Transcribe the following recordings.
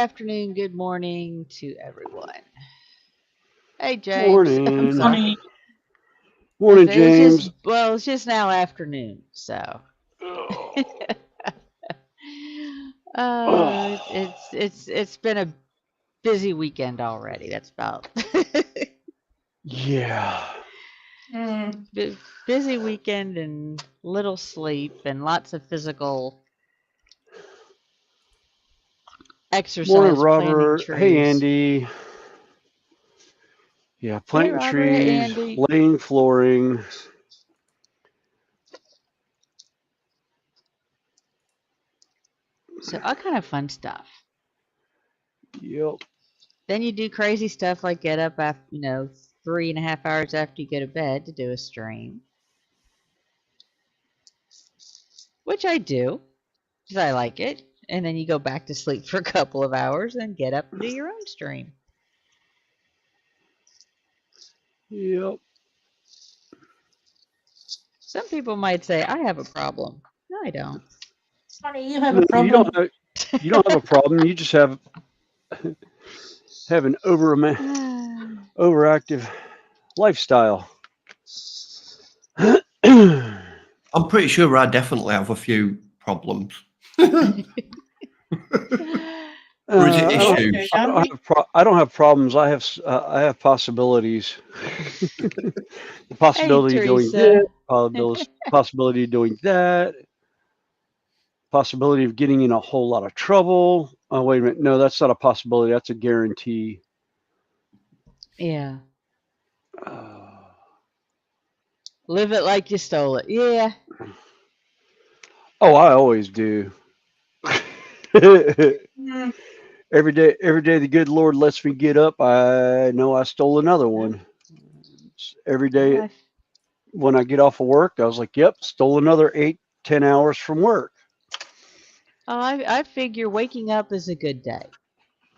afternoon, good morning to everyone. Hey, James. I'm Morning. sorry. Funny. Morning, It's just James. it's just now afternoon, so Oh, it's been a busy weekend already. That's about yeah. busy weekend and little sleep and lots of physical Morning, exercise, planting Robert. Hey, trees. Andy. Yeah, Hey, planting Robert. Hey, trees, Andy. laying flooring. So all kind of fun stuff. Yep. Then you do crazy stuff like get up after 3.5 hours after you go to bed to do a stream, which I do because I like it. And then you go back to sleep for a couple of hours and get up and do your own stream. Yep. Some people might say I have a problem. No, I don't. Funny, you have No, a you don't problem. have. You don't have a problem. You just have an overactive lifestyle. I'm pretty sure I definitely have a few problems. Or is it issues? I don't have problems. I have possibilities. The Hey, possibility of doing this, Teresa. possibility of doing that, possibility of getting in a whole lot of trouble. Oh, wait a minute. No, that's not a possibility. That's a guarantee. Yeah. Uh, Live it like you stole it. Yeah. oh, I always do. Every day the good Lord lets me get up, I know I stole another one. Every day when I get off of work, I was like, yep, stole another 8-10 hours from work. Oh, I figure waking up is a good day.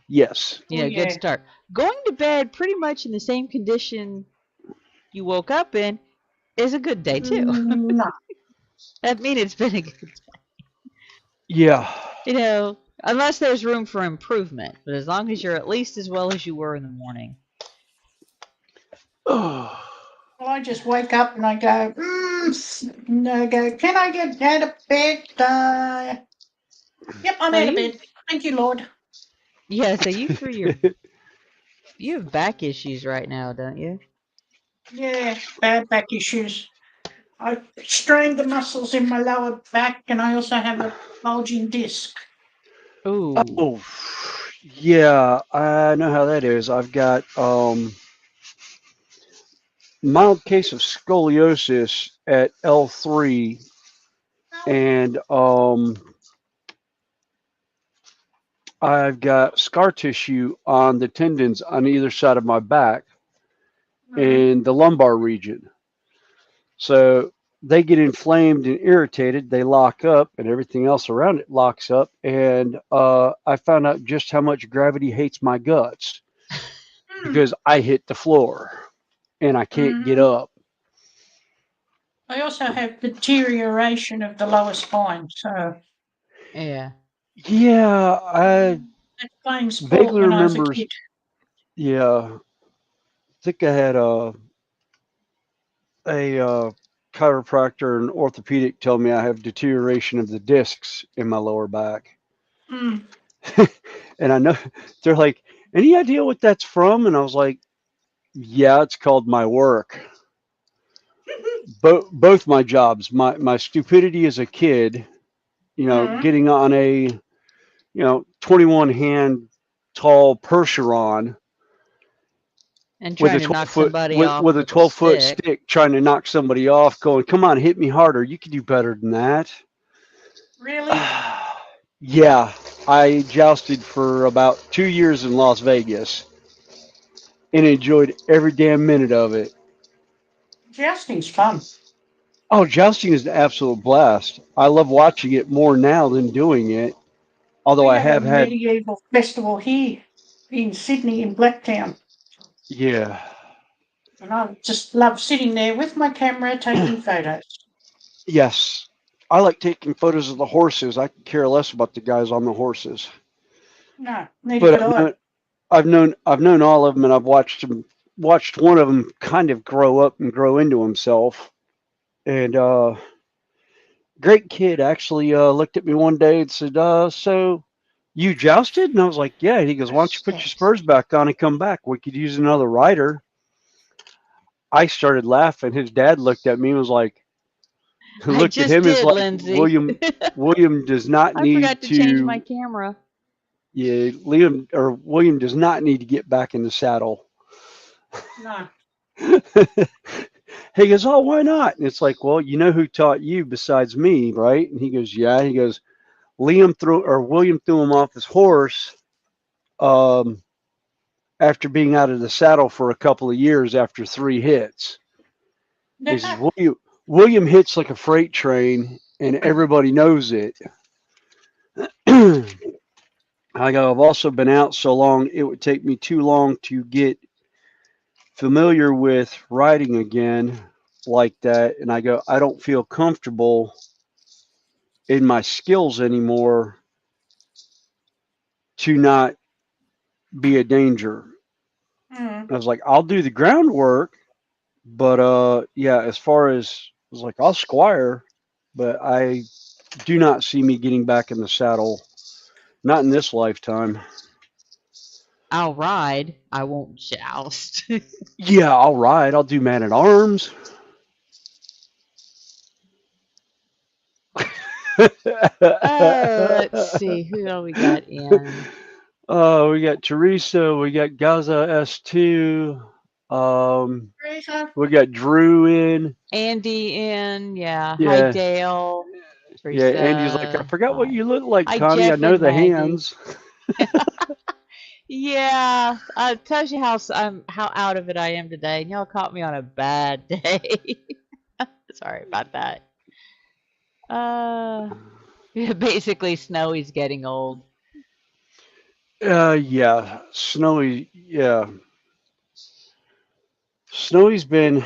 Yes. Good start. Going to bed pretty much in the same condition you woke up in is a good day too. No. That means it's been a good day. Yeah. Unless there's room for improvement, but as long as you're at least as well as you were in the morning. Well, I just wake up and I go, can I get out of bed? Yep, I'm out of bed. Thank you, Lord. Yeah, so you have back issues right now, don't you? Yeah, bad back issues. I strained the muscles in my lower back and I also have a bulging disc. Ooh. Oh, yeah, I know how that is. I've got mild case of scoliosis at L3, and I've got scar tissue on the tendons on either side of my back in the lumbar region. So they get inflamed and irritated, they lock up, and everything else around it locks up. And I found out just how much gravity hates my guts because I hit the floor and I can't get up. I also have deterioration of the lower spine, so Yeah. Yeah, I playing sport vaguely when I was a remember. kid. Yeah, I think I had a chiropractor and orthopedic tell me I have deterioration of the discs in my lower back. Mm. And I know they're like, any idea what that's from? And I was like, yeah, it's called my work. Both my jobs, my stupidity as a kid, getting on a 21 hand tall Percheron And with trying a to 12 knock foot somebody off with a with a 12-foot stick. stick trying to knock somebody off, going, come on, hit me harder. You can do better than that. Really? Yeah, I jousted for about 2 years in Las Vegas and enjoyed every damn minute of it. Jousting's fun. Oh, jousting is an absolute blast. I love watching it more now than doing it. Although We I have have a had, medieval festival here in Sydney, in Blacktown. yeah. And I just love sitting there with my camera taking photos. Yes. I like taking photos of the horses. I could care less about the guys on the horses. No, neither But could I. I've known all of them, and I've watched one of them kind of grow up and grow into himself. And great kid actually looked at me one day and said, "So you jousted?" And I was like, "Yeah." And he goes, "Why don't you put your spurs back on and come back? We could use another rider." I started laughing. His dad looked at me and was like, I looked at just him as did, like, Lindsay. William does not I need forgot to change my to, camera. yeah, Liam or William does not need to get back in the saddle. No. He goes, "Oh, why not?" And it's like, "Well, you know who taught you besides me, right?" And he goes, "Yeah." He goes, William threw him off his horse um, after being out of the saddle for a couple of years after 3 hits. He says, William hits like a freight train, and everybody knows it. I go, I've also been out so long, it would take me too long to get familiar with riding again like that. And I go, I don't feel comfortable in my skills anymore to not be a danger. Mm. I was like, I'll do the groundwork, but yeah, as far as I was like, I'll squire, but I do not see me getting back in the saddle, not in this lifetime. I'll ride. I won't joust. Yeah, I'll ride. I'll do man at arms. Let's see. Who do we got in? We got Teresa. We got Gaza S2. We got Drew in. Andy in. Yeah. Hi, Yeah, Dale. yeah. Andy's like, I Teresa. forgot what Hi. you look like, Hi, Connie. I Jeff know and the Maggie. hands. Yeah. Tells you how out of it I am today. And y'all caught me on a bad day. Sorry about that. Basically, Snowy's getting old. Yeah. Snowy. Yeah. Snowy's been.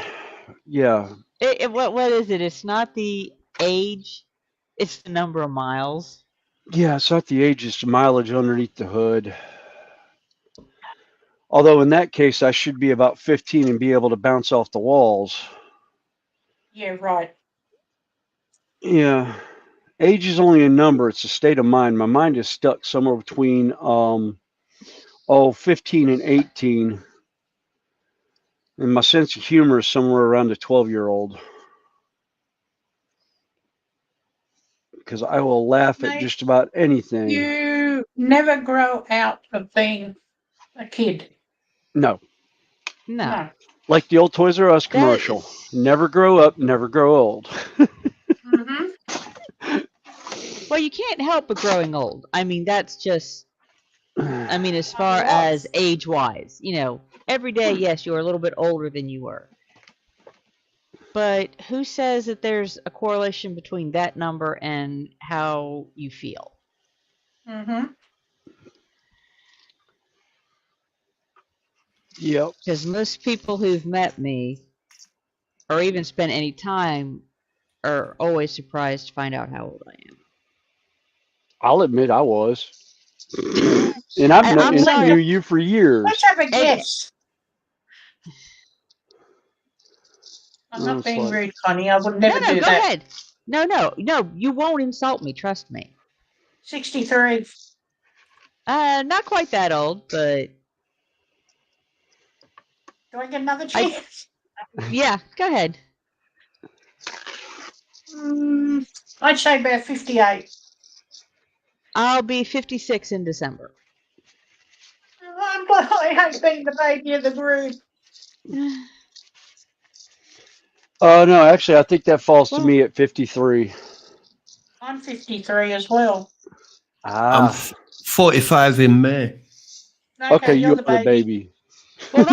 Yeah. What is it? It's not the age, it's the number of miles. Yeah. It's not the age, it's the mileage underneath the hood. Although in that case, I should be about 15 and be able to bounce off the walls. Yeah, right. Yeah. Age is only a number. It's a state of mind. My mind is stuck somewhere between 15 and 18. And my sense of humor is somewhere around a 12-year-old. Because I will laugh at Mate, just about anything. you never grow out of being a kid. No. No. No. Like the old Toys R Us commercial. Never grow up, never grow old. Mm-hmm. Well, you can't help but growing old. I mean, that's just, I mean, as far Otherwise. as age-wise, you know, every day, yes, you're a little bit older than you were. But who says that there's a correlation between that number and how you feel? Mm-hmm. Yep. Because most people who've met me or even spent any time are always surprised to find out how old I am. I'll admit I was. And I've I'm known sorry. you for years. Let's have a guess. I'm Oh, not it's being like- rude, Connie. I would never No, do go that. ahead. No, you won't insult me. Trust me. 63. Not quite that old, but Do I get another chance? yeah, go ahead. I'd say about 58. I'll be 56 in December. I'm glad I ain't been the baby of the group. Oh, no, actually, I think that falls to Well- me at 53. I'm 53 as well. I'm Ah, 45 in May. okay, you're you the are the baby. baby. Well,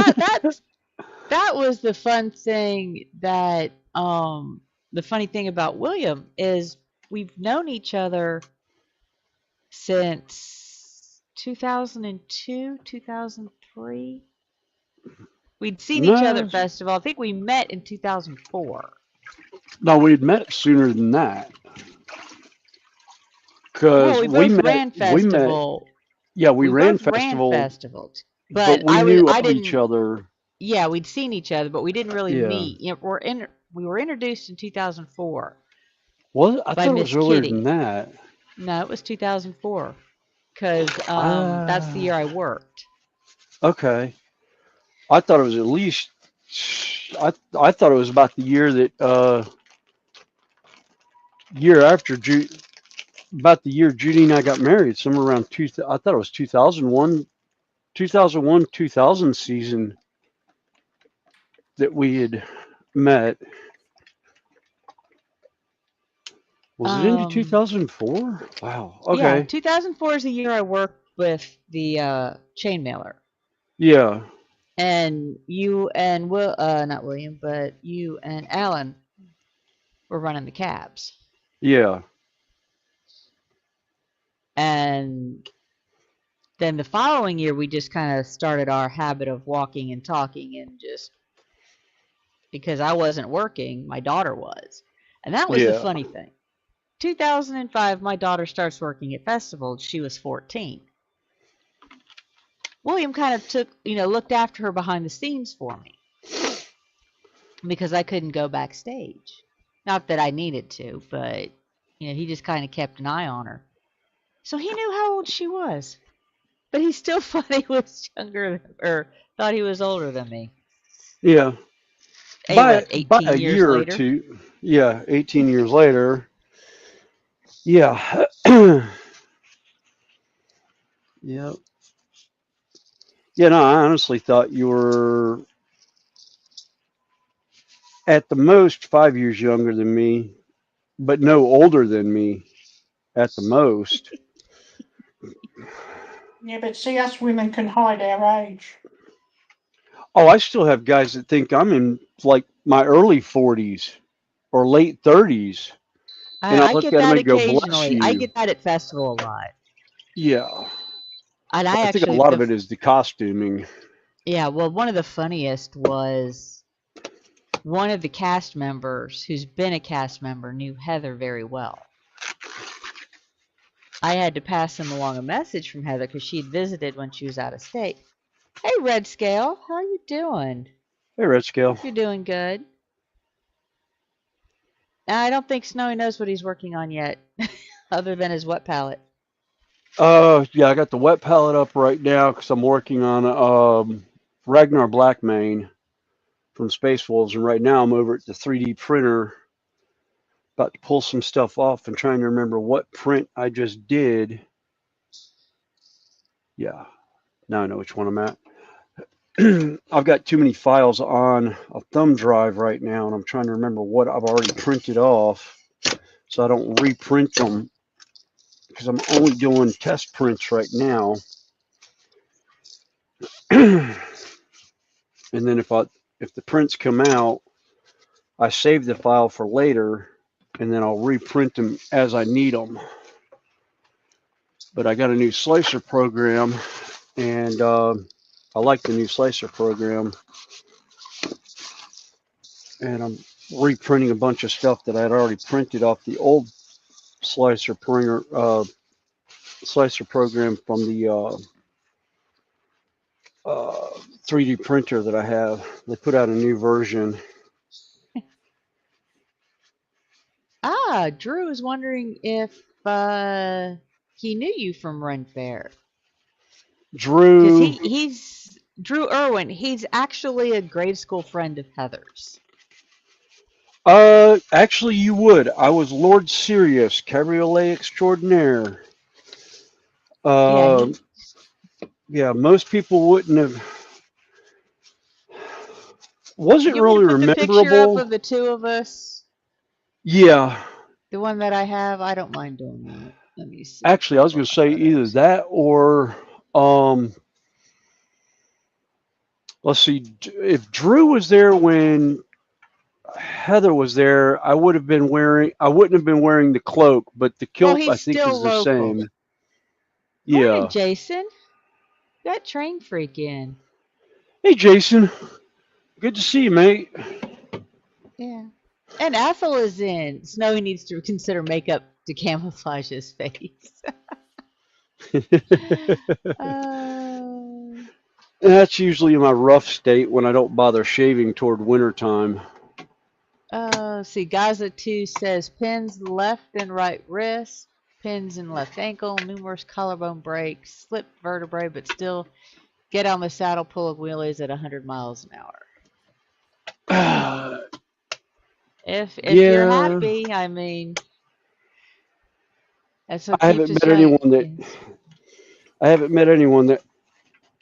that was the fun thing that the funny thing about William is we've known each other since 2002, 2003. We'd seen each other No. at festival. I think we met in 2004. No, we had met sooner than that. Because Well, we both ran festival. Yeah, we We ran both ran festival, festivals, but but we knew I of each didn't. other. Yeah, we'd seen each other, but we didn't really Yeah. meet. You know, we were introduced in 2004 Well, I by thought it was Miss earlier than Kitty. that. No, it was 2004 because that's the year Ah, I worked. okay. I thought it was at least. I thought it was about the year that year after about the year Judy and I got married, somewhere around I thought it was 2000 season that we had met. Was it into Um, 2004? Wow. yeah, Okay. 2004 is the year I worked with the chain mailer, Yeah. and you and not William, but you and Alan were running the cabs, Yeah. and then the following year we just kind of started our habit of walking and talking, and just because I wasn't working, my daughter was, and that was the Yeah. funny thing. 2005, my daughter starts working at festivals. She was 14. William kind of looked after her behind the scenes for me because I couldn't go backstage. Not that I needed to, but he just kind of kept an eye on her. So he knew how old she was, but he still thought he was younger or thought he was older than me. Yeah. What, By 18 a years year or later? two. Yeah. 18 years later. Yeah. Yeah. Yeah. No, I honestly thought you were at the most 5 years younger than me, but no older than me at the most. Yeah, but see, us women can hide our age. Oh, I still have guys that think I'm in like my early 40s or late 30s. And I I look get at them that and go, bless occasionally. I you. get that at festival a lot. Yeah. And But I I think a actually, lot of it is the costuming. yeah, well, one of the funniest was one of the cast members who's been a cast member knew Heather very well. I had to pass him along a message from Heather because she'd visited when she was out of state. Hey, Red Scale, how you doing? Hey, Red Scale. Hope you're doing good. I don't think Snowy knows what he's working on yet, other than his wet palette. Yeah, I got the wet palette up right now because I'm working on Ragnar Blackmane from Space Wolves, and right now I'm over at the 3D printer, about to pull some stuff off and trying to remember what print I just did. Yeah, now I know which one I'm at. I've got too many files on a thumb drive right now, and I'm trying to remember what I've already printed off so I don't reprint them because I'm only doing test prints right now. And then if the prints come out, I save the file for later, and then I'll reprint them as I need them. But I got a new slicer program, and I like the new slicer program, and I'm reprinting a bunch of stuff that I'd already printed off the old slicer printer, slicer program from the 3D printer that I have. They put out a new version. Drew is wondering if he knew you from Run Fair. Because Drew, he's Drew Irwin. He's actually a grade school friend of Heather's. actually, you would. I was Lord Sirius, Cabriolet Extraordinaire. Yeah, Uh, yeah, most people wouldn't have. Wasn't you want me to really put the picture up memorable. of the two of us? Yeah, The one that I have? I don't mind doing that. Let me see. actually, I was Pull going up to my say either photos. that or, um, let's see, if Drew was there when Heather was there, I wouldn't have been wearing the cloak, but the Well, kilt I he's think still is the local. same. Morning, Yeah. Jason. Got train freak in. Hey, Jason. Good to see you, mate. Yeah. And Ethel is in. Snowy needs to consider makeup to camouflage his face. That's usually in my rough state when I don't bother shaving toward winter time. See, Gaza 2 says pins left and right wrist, pins in left ankle, numerous collarbone breaks, slip vertebrae, but still get on the saddle, pull of wheelies at 100 miles an hour. If you're Yeah, happy, I mean, that's what I keeps haven't us met young. anyone that I haven't met anyone that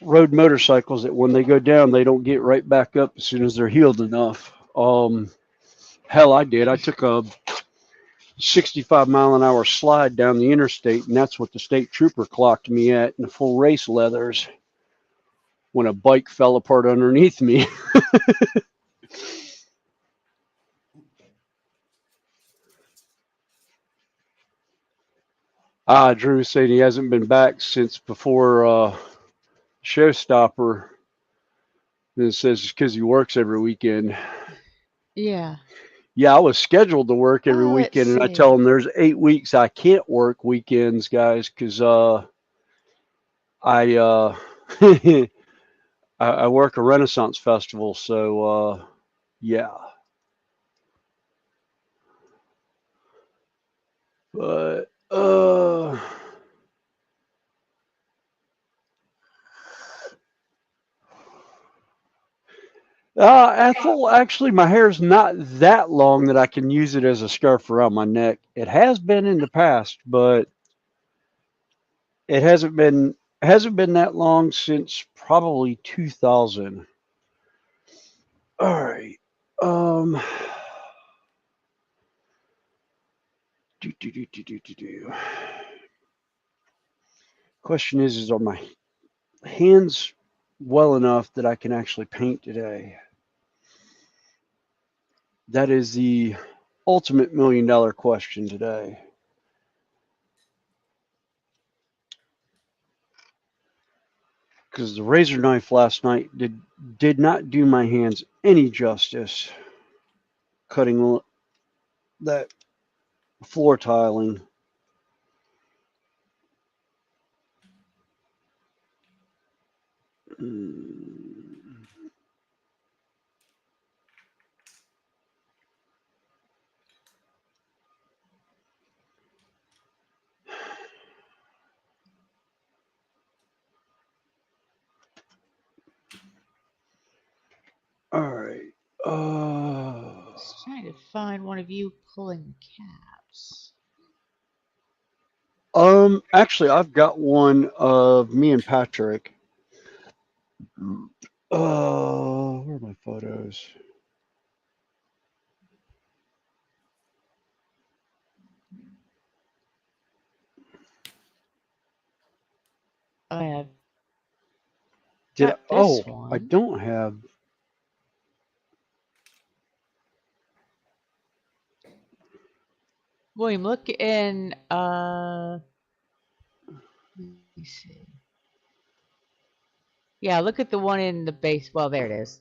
rode motorcycles that when they go down they don't get right back up as soon as they're healed enough. Hell, I did. I took a 65-mile-an-hour slide down the interstate, and that's what the state trooper clocked me at in the full race leathers when a bike fell apart underneath me. Drew said he hasn't been back since before Showstopper. And it says it's because he works every weekend. Yeah. Yeah, I was scheduled to work every Let's weekend, and I see. tell him there's 8 weeks I can't work weekends, guys, because I I work a Renaissance festival, so yeah. But Ethel, actually, my hair's not that long that I can use it as a scarf around my neck. It has been in the past, but it hasn't been that long since probably 2000. All right. Do. Question is are my hands well enough that I can actually paint today? That is the ultimate $1,000,000 question today. Because the razor knife last night did not do my hands any justice cutting that floor tiling. All right. Just trying to find one of you pulling caps. Actually, I've got one of me and Patrick. Where are my photos? I have Did I, got this I one. don't have. William, look in, let me see. Yeah, look at the one in the base. Well, there it is.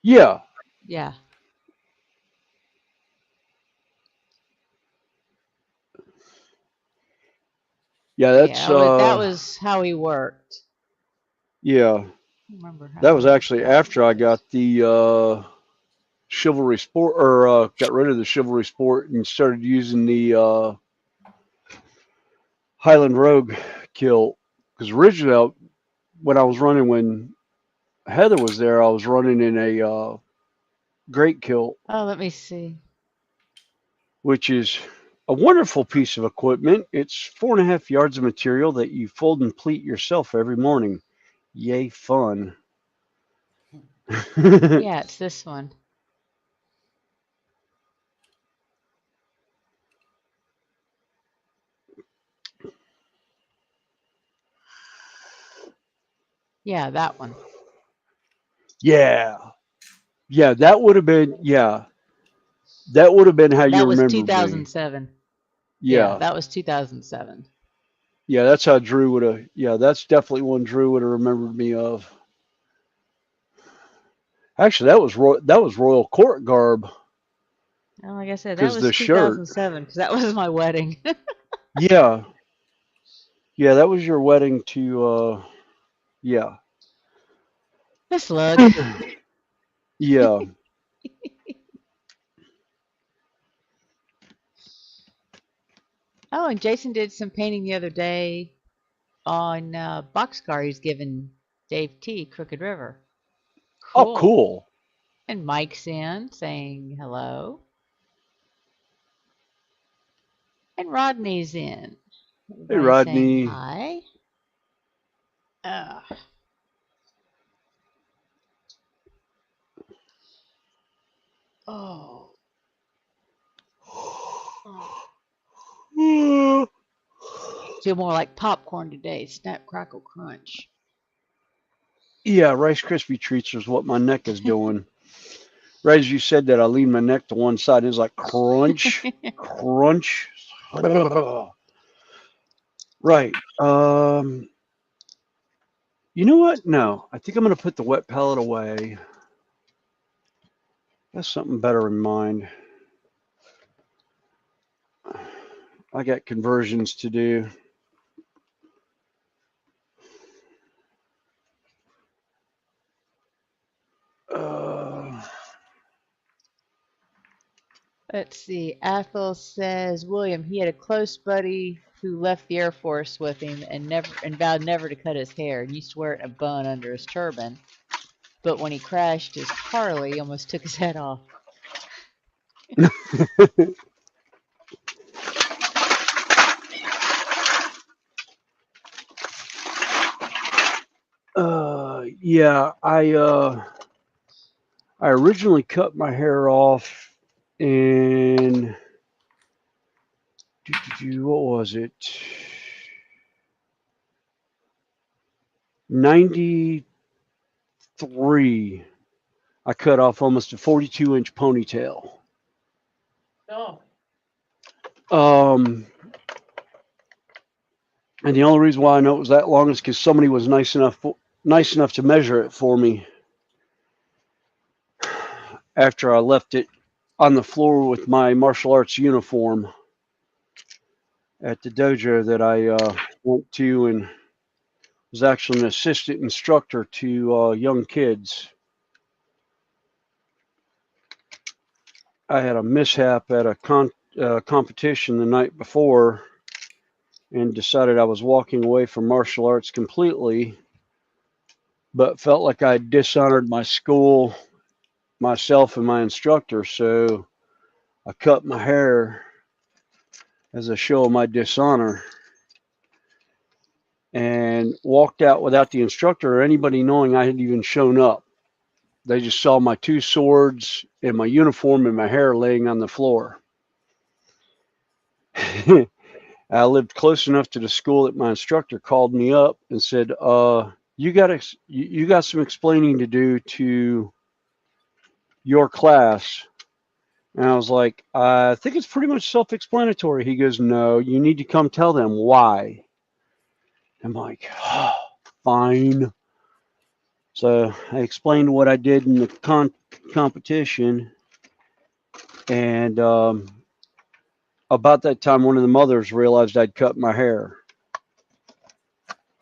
Yeah. Yeah. Yeah, that's Yeah, that was how he worked. yeah. I don't remember how That was he actually after I got the Chivalry Sport, or got rid of the Chivalry Sport and started using the Highland Rogue kill. Because originally, when I was running, when Heather was there, I was running in a Great Kill, Oh, let me see. which is a wonderful piece of equipment. It's 4.5 yards of material that you fold and pleat yourself every morning. Yay, fun. Yeah, it's this one. Yeah, that one. Yeah. Yeah, that would have been, that would have been how you That was remembered me. 2007. Yeah. That was 2007. Yeah, that's how Drew would have, that's definitely one Drew would have remembered me of. Actually, that was Royal Court garb. And like I said, that Because was the shirt. 2007 because that was my wedding. Yeah. Yeah, that was your wedding to, yeah. Miss Lug. Yeah. Oh, and Jason did some painting the other day on boxcar he's given Dave T. Crooked River. Oh, Cool. cool. And Mike's in saying hello. And Rodney's in. Hey, Everybody saying Rodney. hi. Oh. Feel more like popcorn today. Snap, crackle, crunch. Yeah, Rice Krispie treats is what my neck is doing. Right as you said that, I leaned my neck to one side. It was like crunch, crunch. Right. You know what? No, I think I'm going to put the wet palette away. Got something better in mind. I got conversions to do. Let's see. Athel says, William, he had a close buddy who left the Air Force with him and vowed never to cut his hair and used to wear it in a bun under his turban. But when he crashed his Harley, almost took his head off. Yeah, I originally cut my hair off in what was it? 93. I cut off almost a 42-inch ponytail. Oh. And the only reason why I know it was that long is because somebody was nice enough to measure it for me after I left it on the floor with my martial arts uniform at the dojo that I went to and was actually an assistant instructor to young kids. I had a mishap at a competition the night before and decided I was walking away from martial arts completely, but felt like I dishonored my school, myself, and my instructor. So I cut my hair as a show of my dishonor and walked out without the instructor or anybody knowing I had even shown up. They just saw my two swords and my uniform and my hair laying on the floor. I lived close enough to the school that my instructor called me up and said, you got some explaining to do to your class. And I was like, I think it's pretty much self-explanatory. He goes, no, you need to come tell them why. I'm like, oh, fine. So I explained what I did in the competition. And about that time, one of the mothers realized I'd cut my hair.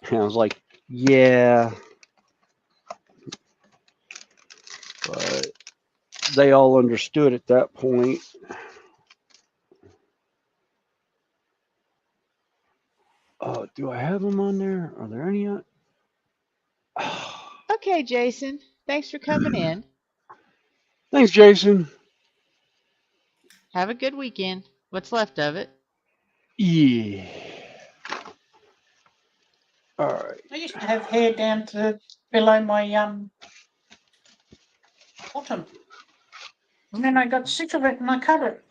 And I was like, yeah. But they all understood at that point. Do I have them on there? Are there any on? Okay, Jason. Thanks for coming in. Thanks, Jason. Have a good weekend. What's left of it. Yeah. All right. I used to have hair down to below my bottom. And then I got sick of it and I cut it.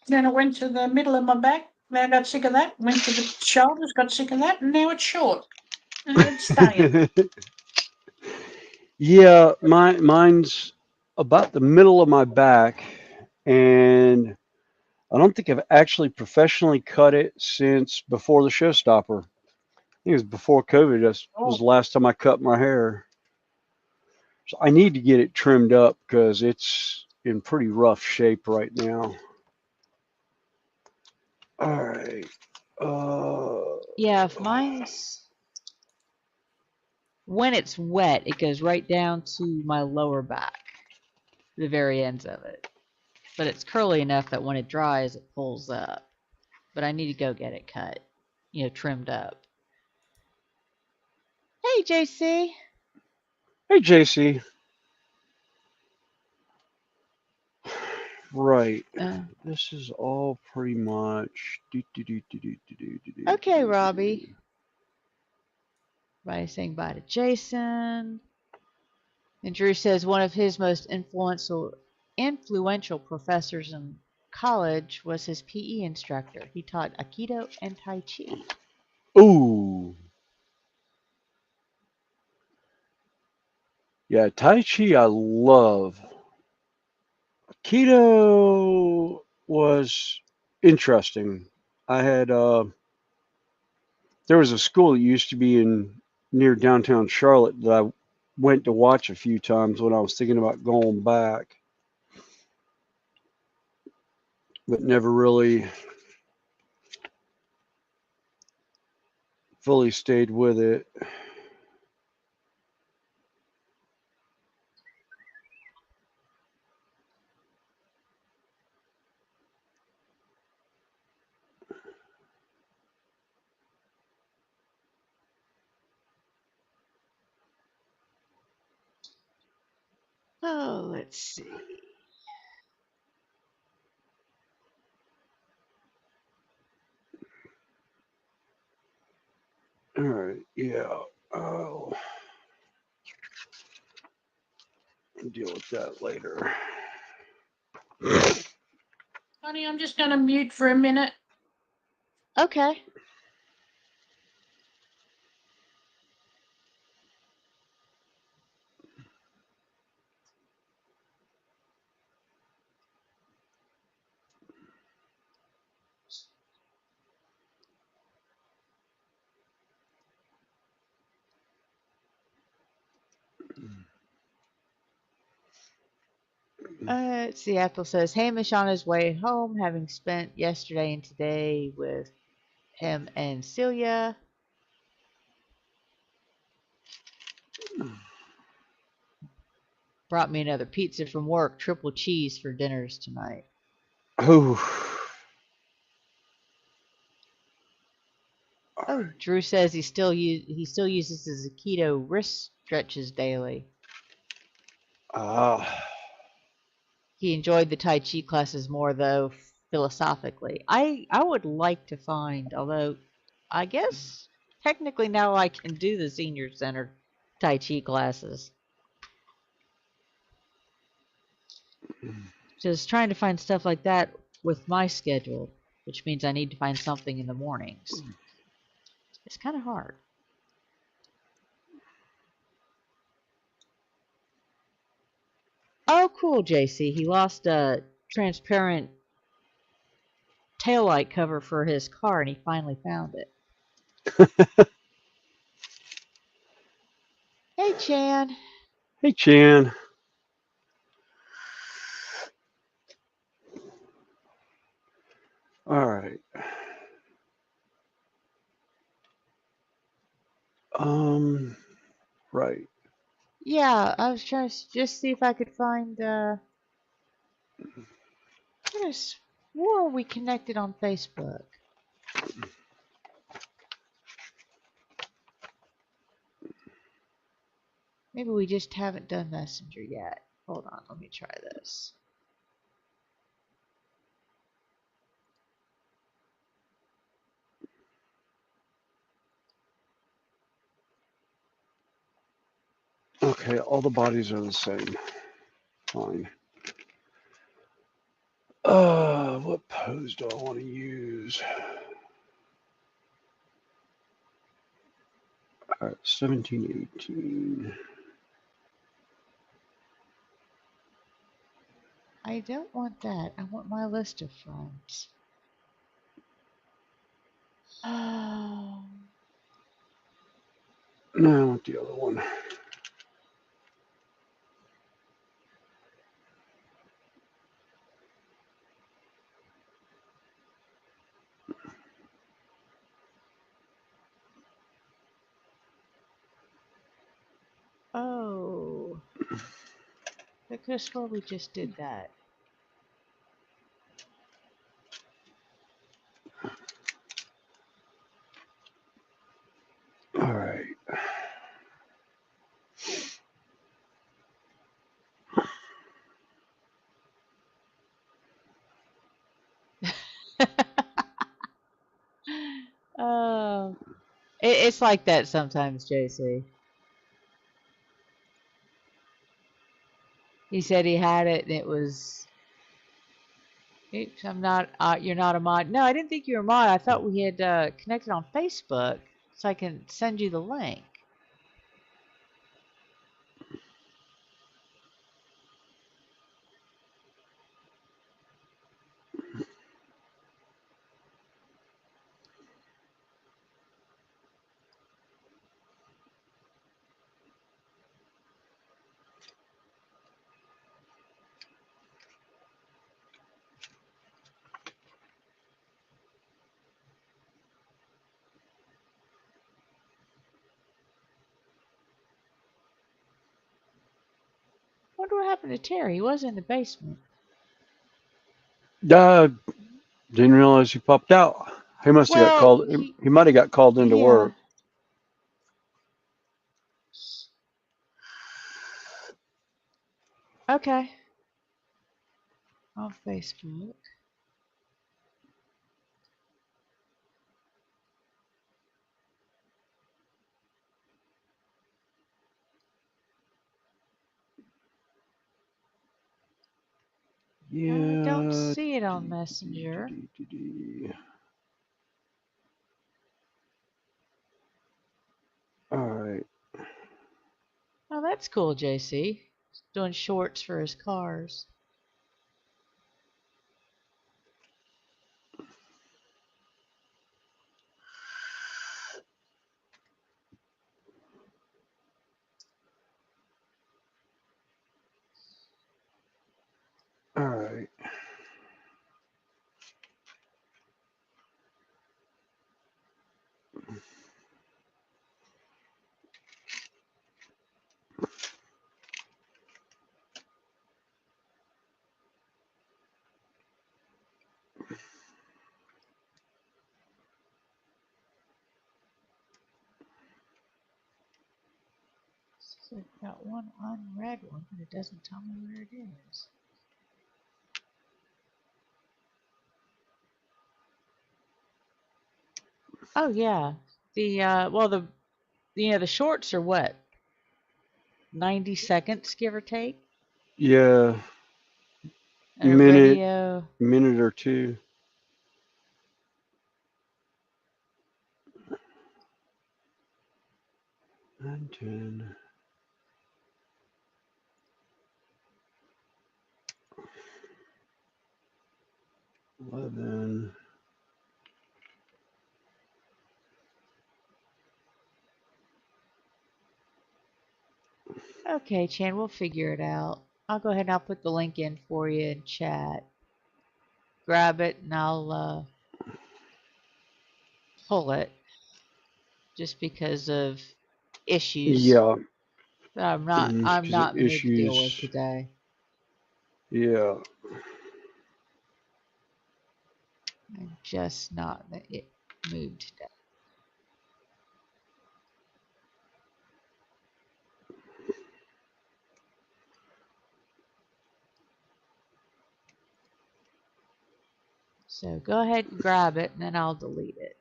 Then it went to the middle of my back. Then I got sick of that. Went to the shoulders, got sick of that, and now it's short. And it's staying. Yeah, mine's about the middle of my back, and I don't think I've actually professionally cut it since before the showstopper. I think it was before COVID. That was the last time I cut my hair. So I need to get it trimmed up because it's in pretty rough shape right now. All right. Yeah, if mine's when it's wet, it goes right down to my lower back, the very ends of it. But it's curly enough that when it dries, it pulls up. But I need to go get it cut, trimmed up. Hey, JC. Hey, JC. Right. This is all pretty much. Okay, Robbie. Everybody's saying bye to Jason. And Drew says one of his most influential professors in college was his PE instructor. He taught Aikido and Tai Chi. Ooh. Yeah, Tai Chi I love. Keto was interesting. I had there was a school that used to be in near downtown Charlotte that I went to watch a few times when I was thinking about going back, but never really fully stayed with it. Oh, let's see. All right, yeah. I'll deal with that later. Honey, I'm just going to mute for a minute. Okay. Let's see. Ethel says Hamish on his way home, having spent yesterday and today with him and Celia. Brought me another pizza from work, triple cheese for dinners tonight. Oh. Oh, Drew says he still uses his Aikido wrist stretches daily. He enjoyed the Tai Chi classes more, though, philosophically. I would like to find, although I guess technically now I can do the senior center Tai Chi classes. Just trying to find stuff like that with my schedule, which means I need to find something in the mornings. It's kind of hard. Oh, cool, JC. He lost a transparent taillight cover for his car, and he finally found it. Hey, Chan. Hey, Chan. All right. Right. Yeah, I was trying to just see if I could find, I could have swore we connected on Facebook. Maybe we just haven't done Messenger yet. Hold on, let me try this. Okay, all the bodies are the same. Fine. What pose do I want to use? All right, 17, 18. I don't want that. I want my list of friends. Oh. No, I want the other one. I could have swore we just did that. All right. Oh, it's like that sometimes, JC. He said he had it, and it was. Oops, I'm not. You're not a mod. No, I didn't think you were a mod. I thought we had connected on Facebook, so I can send you the link. Wonder what happened to Terry. He was in the basement. Didn't realize he popped out. He must have got Well, called. He might have got called into yeah. work. Okay. On Facebook. Yeah. I don't see it on Messenger. All right. Oh, that's cool, JC. He's doing shorts for his cars. All right. So I've got one unread one, but it doesn't tell me where it is. Oh yeah, the the shorts are what, 90 seconds give or take, Yeah. and a Minute video. or two. 9, 10. 11. Okay, Chan, we'll figure it out. I'll go ahead and I'll put the link in for you in chat. Grab it and I'll pull it just because of issues Yeah. that I'm Because of not in the mood to deal with issues. today. Yeah. I'm just not in the mood today. So go ahead and grab it and then I'll delete it.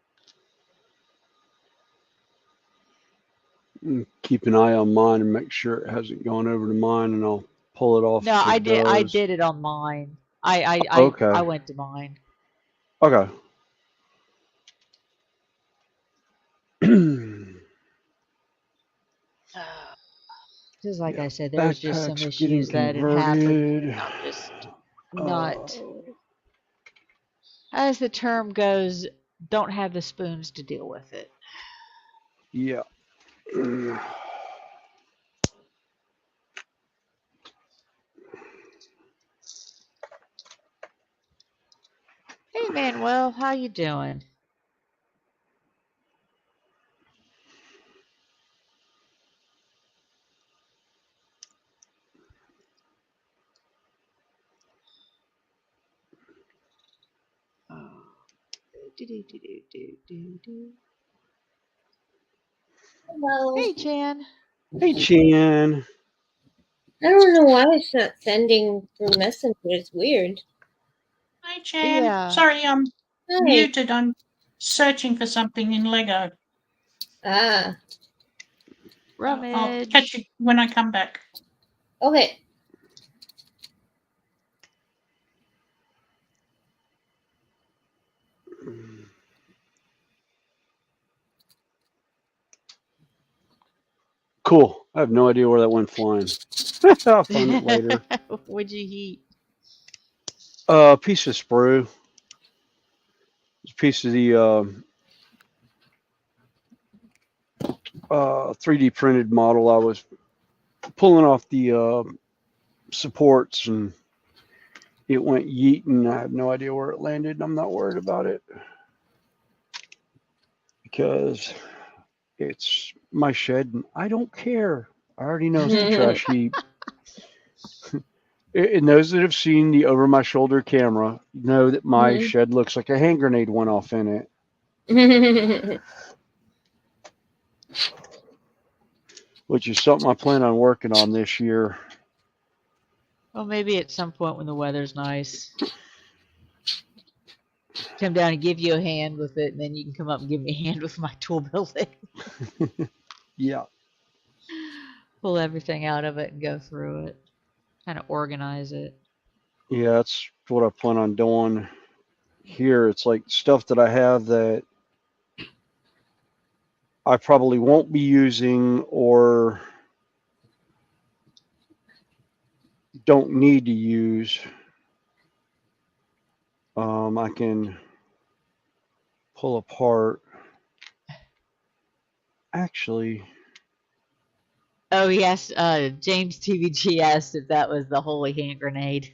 Keep an eye on mine and make sure it hasn't gone over to mine, and I'll pull it off. No, if I it did. I does. did it on mine. Okay. I went to mine. Okay. Just like Yeah. I said, there was just some Backpack's getting issues that had happened. converted. I'm just not, as the term goes, don't have the spoons to deal with it. Yeah. Hey, Manuel, how you doing? Hello. Hey, Chan. Hey, Chan. I don't know why it's not sending through Messenger. It's weird. Hi, Chan. Yeah. Sorry, I'm Hi. muted. I'm searching for something in Lego. Ah, I'll catch you when I come back. okay. Cool. I have no idea where that went flying. I'll find it later. What'd you eat? A piece of sprue. It's a piece of the 3D printed model. I was pulling off the supports and it went yeeting. I have no idea where it landed. I'm not worried about it because it's my shed and I don't care. I already know it's the trash heap. And those that have seen the over my shoulder camera know that my shed looks like a hand grenade went off in it, which is something I plan on working on this year. Well, maybe at some point when the weather's nice. Come down and give you a hand with it, and then you can come up and give me a hand with my tool building. Yeah. Pull everything out of it and go through it. Kind of organize it. Yeah, that's what I plan on doing here. It's like stuff that I have that I probably won't be using or don't need to use. I can pull apart. Actually, Oh yes, James TVG asked if that was the holy hand grenade.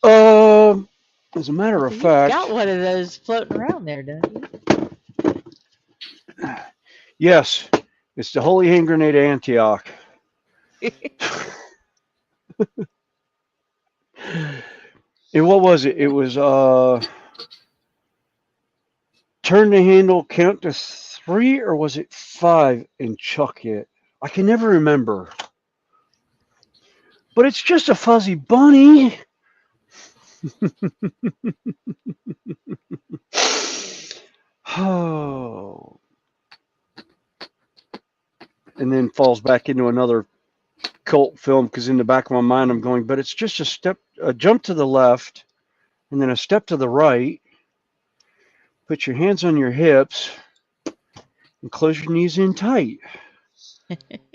as a matter of You've fact, got one of those floating around there, don't yes, it's the Holy Hand Grenade Antioch. you? And what was it? It was turn the handle, count to 3, or was it 5 and chuck it? I can never remember. But it's just a fuzzy bunny. Oh. And then falls back into another cult film because in the back of my mind I'm going, but it's just a jump to the left and then a step to the right. Put your hands on your hips and close your knees in tight.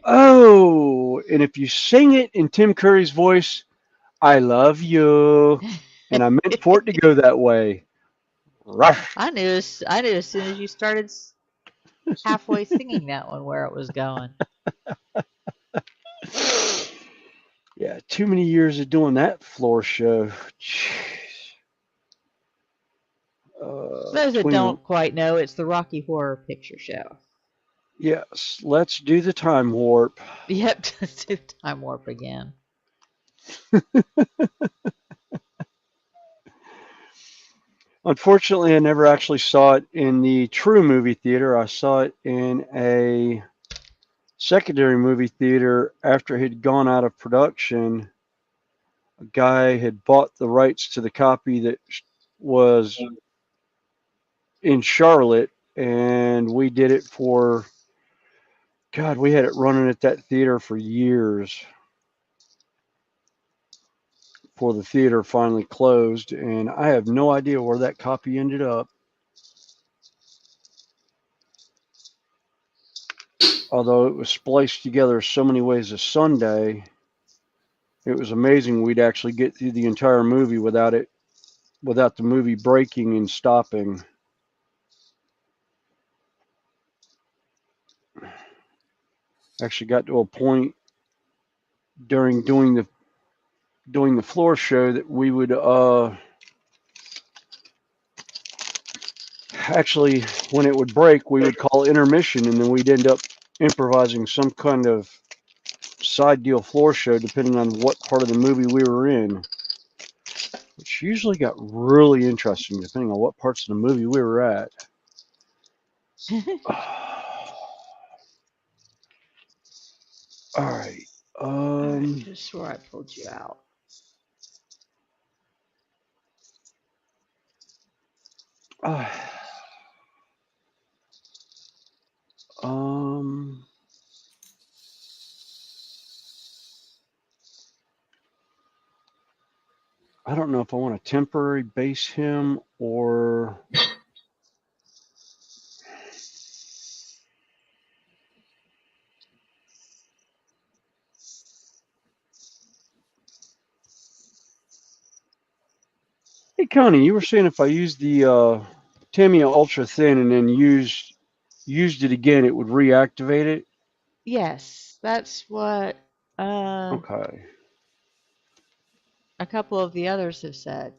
Oh, and if you sing it in Tim Curry's voice, I love you. And I meant for it to go that way. Ruff. I knew as soon as you started halfway singing that one where it was going. Yeah, too many years of doing that floor show. Jeez. Those that don't quite know, it's the Rocky Horror Picture Show. Yes, let's do the time warp. Yep, let's do time warp again. Unfortunately, I never actually saw it in the true movie theater. I saw it in a secondary movie theater after it had gone out of production. A guy had bought the rights to the copy that was in Charlotte, and we did it for, God, we had it running at that theater for years before the theater finally closed, and I have no idea where that copy ended up. Although it was spliced together so many ways a Sunday, it was amazing we'd actually get through the entire movie without the movie breaking and stopping. Actually got to a point during doing the floor show that we would actually, when it would break, we would call intermission, and then we'd end up improvising some kind of side deal floor show depending on what part of the movie we were in. which usually got really interesting depending on what parts of the movie we were at. All right. I just swore I pulled you out. Um. I don't know if I want to temporary base him or hey Connie, you were saying if I used the Tamiya Ultra Thin and then used it again, it would reactivate it? Yes, that's what Okay. a couple of the others have said.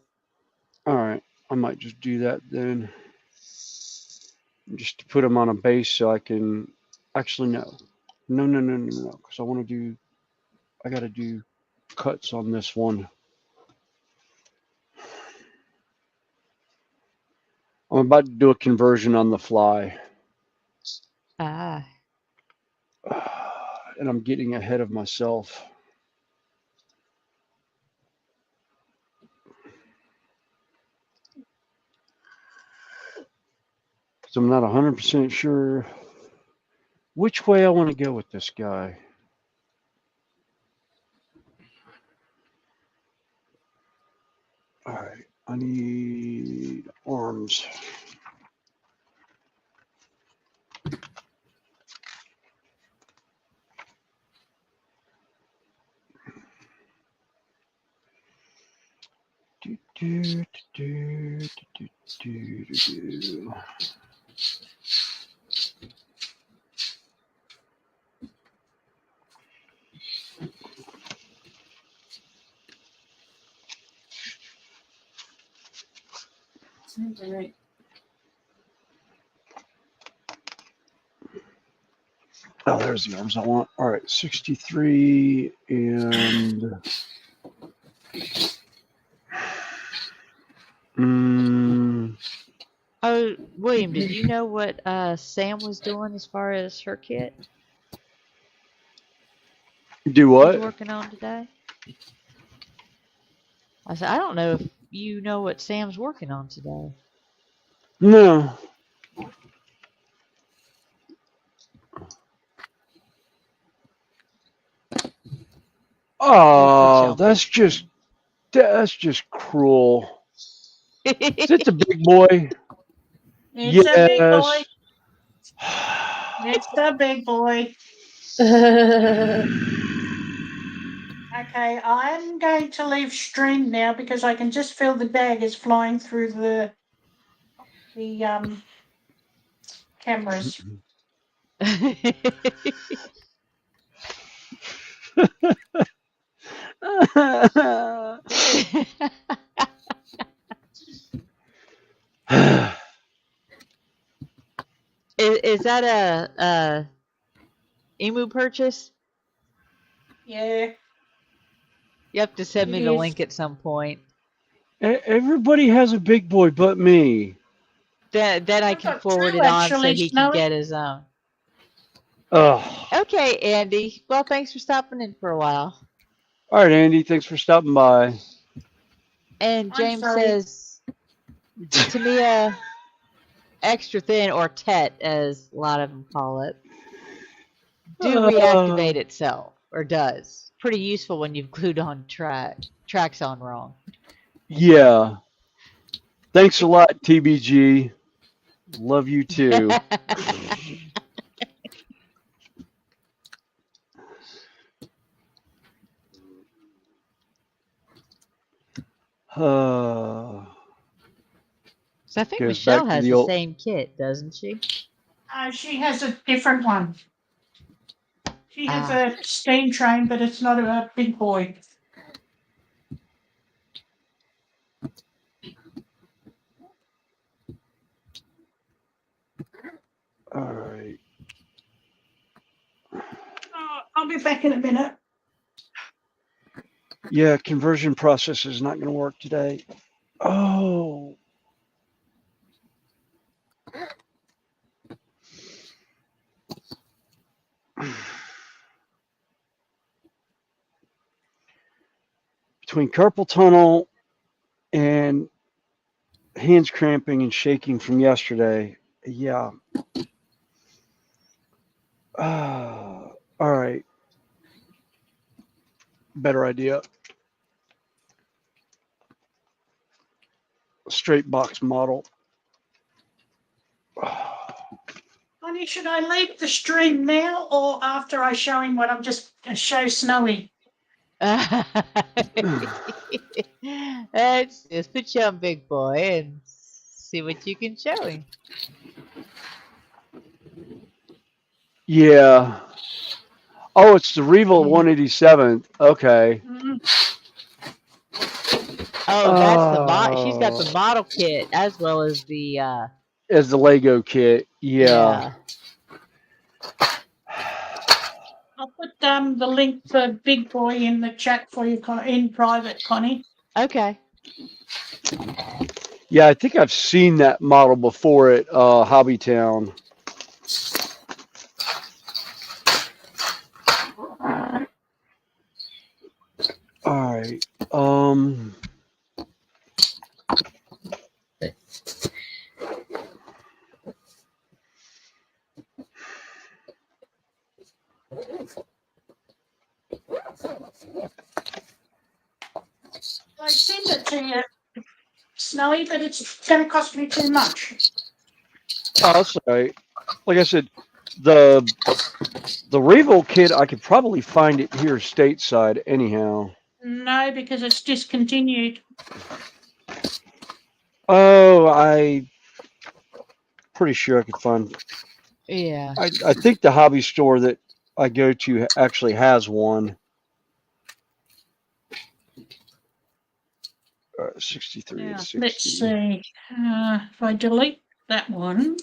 All right. I might just do that then. Just to put them on a base so I can actually no. No, because I gotta do cuts on this one. I'm about to do a conversion on the fly. Ah. And I'm getting ahead of myself. So I'm not 100% sure which way I want to go with this guy. All right, I need arms. Do, do, do, do, do, do, do, do. Oh, there's the arms I want. All right, 63 and Oh, William, did you know what Sam was doing as far as her kit? do She's what? working on today? I said, I don't know if you know what Sam's working on today. No. Oh, that's just cruel. Is it the big boy? It's a big boy. Yes. It's the big boy. Okay, I'm going to leave stream now because I can just feel the daggers flying through the cameras. Is that a emu purchase? Yeah. You have to send It me the is. link at some point. Everybody has a big boy but me. Then I I've can got forward two, it on so actually, he can Snowy. get his own. Oh. Okay, Andy. Well, thanks for stopping in for a while. All right, Andy. Thanks for stopping by. And I'm James sorry. says, Tamia extra thin, or TET as a lot of them call it, do reactivate itself, or does. Pretty useful when you've glued on tracks on wrong. Yeah. Thanks a lot, TBG. Love you too. So I think Goes Michelle back to has the the old. same kit, doesn't she? She has a different one. She has Ah. a steam train, but it's not a big boy. All right. I'll be back in a minute. Yeah, conversion process is not going to work today. Oh. Between carpal tunnel and hands cramping and shaking from yesterday, yeah. All right. Better idea. Straight box model. Honey, should I leave the stream now or after I show him what I'm just show Snowy? Let's just put you on Big Boy and see what you can show him. Yeah. Oh, it's the Reval 187. Okay. Oh, that's the mod. She's got the model kit as well as the as the Lego kit. Yeah. I'll put the link for Big Boy in the chat for you in private, Connie. Okay. Yeah, I think I've seen that model before at Hobbytown. All right. I sent it to you, Snowy, but it's going to cost me too much. Oh, that's all right. Like I said, the Reval kit, I could probably find it here stateside anyhow. No, because it's discontinued. Oh, I pretty sure I could find. Yeah. I think the hobby store that I go to actually has one. 63 Now, and 60. let's see. If I delete that one,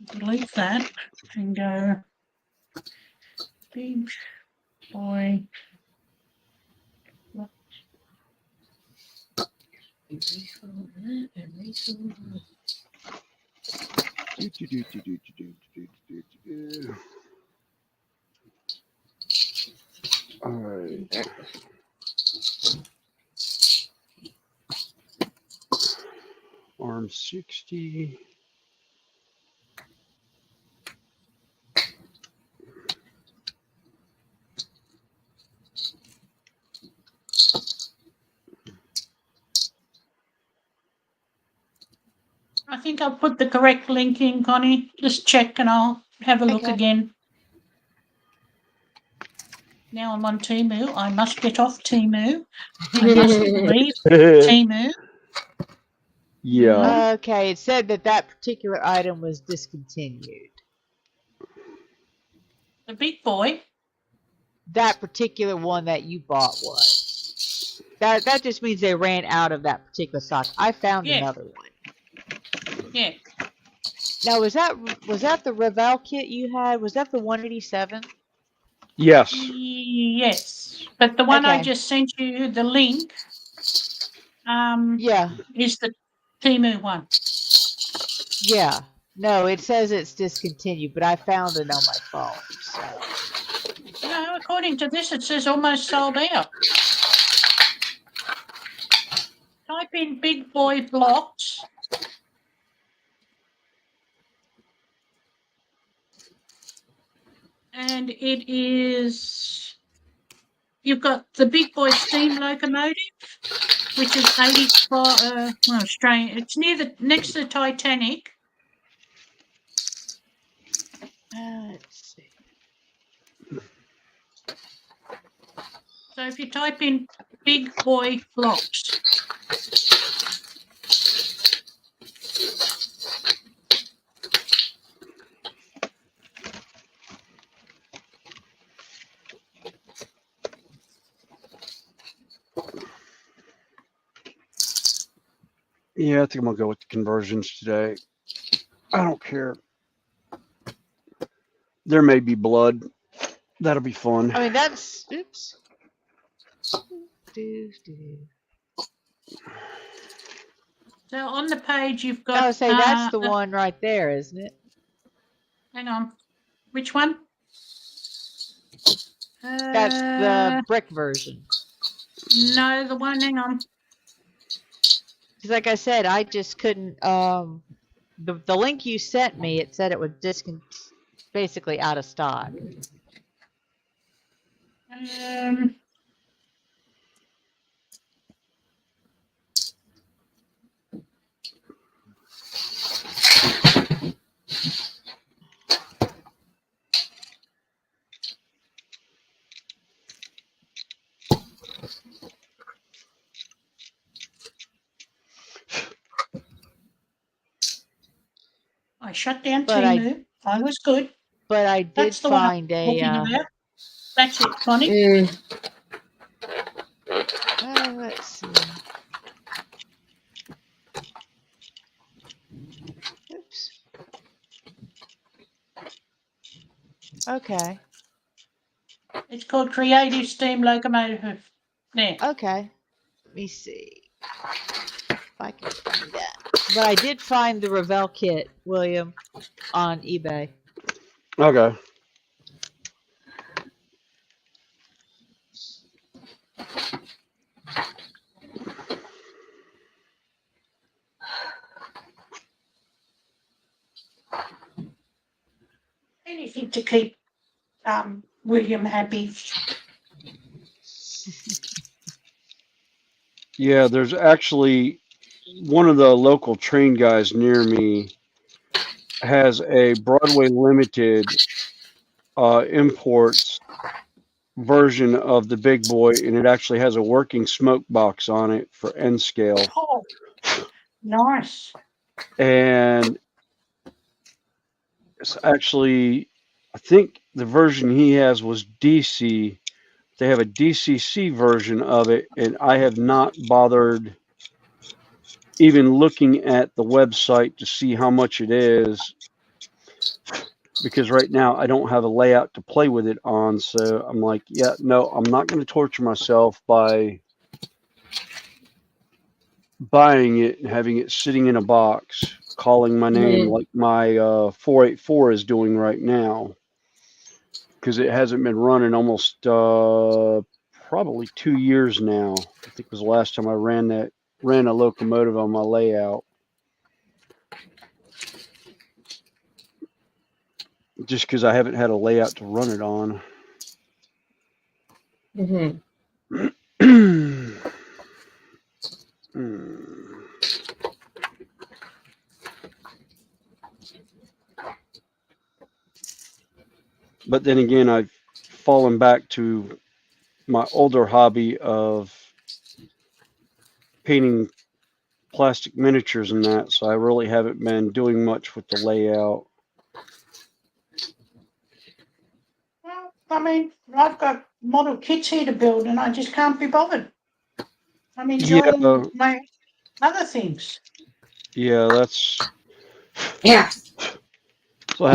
delete that, and go Big Boy. All right. Arm 60. I think I'll put the correct link in, Connie. Just check and I'll have a look Okay. again. Now I'm on Temu. I must get off Temu. I must leave Temu. Yeah. Okay, it said that particular item was discontinued. The Big Boy. That particular one that you bought was. That just means they ran out of that particular stock. I found another one. Yeah. Now was that the Revel kit you had? Was that the 187? Yes. Yes. But the one I Okay. just sent you, the link, Yeah. is the Temu one. Yeah. No, it says it's discontinued, but I found it on my phone. So. No, according to this, it says almost sold out. Type in Big Boy blocks. And it is, you've got the Big Boy steam locomotive, which is 84, Australian. It's next to the Titanic. Let's see. So if you type in Big Boy blocks. Yeah, I think I'm gonna go with the conversions today. I don't care. There may be blood. That'll be fun. I mean, that's oops. So on the page you've got. Oh, say that's the one right there, isn't it? Hang on. Which one? That's the brick version. No, the one. Hang on. Because like I said, I just couldn't. The link you sent me, it said it was basically out of stock. I shut down But Temu. I was good. But I did That's the one I'm find talking a. about. That's it, Connie. Let's see. Oops. Okay. It's called Creative Steam Locomotive. There. Okay. Let me see if I can find that. But I did find the Revell kit, William, on eBay. Okay. Anything to keep William happy. Yeah, there's actually one of the local train guys near me has a Broadway Limited imports version of the big boy, and it actually has a working smoke box on it for N scale. Oh, nice. And it's actually, I think the version he has was DC. They have a DCC version of it, and I have not bothered even looking at the website to see how much it is, because right now I don't have a layout to play with it on. So I'm like, yeah, no, I'm not going to torture myself by buying it and having it sitting in a box, calling my name like my 484 is doing right now, because it hasn't been running almost probably 2 years now. I think was the last time I ran a locomotive on my layout. Just because I haven't had a layout to run it on. But then again, I've fallen back to my older hobby of painting plastic miniatures and that, so I really haven't been doing much with the layout. Well, I mean, I've got model kits here to build, and I just can't be bothered. I'm enjoying my other things. Yeah, that's what Hey,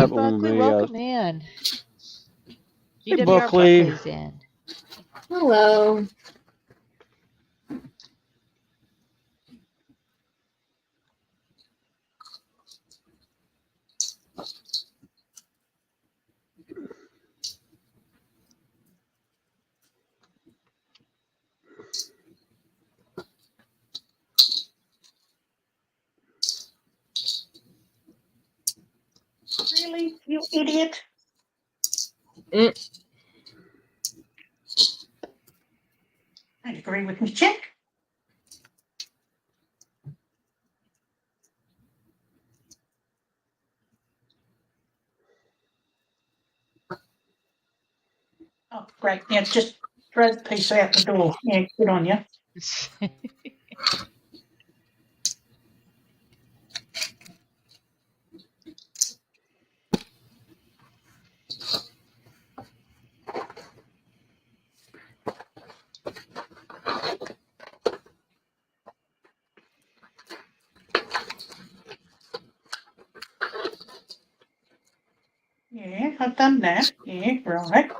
happened Buckley, with me. welcome in. Hey, GWR Buckley. Buckley's in. Hello. Really, you idiot? I agree with me, Chick. Oh, great. Yeah, just throw the piece out the door. Yeah, good on you. Yeah, I've done that. Yeah, right.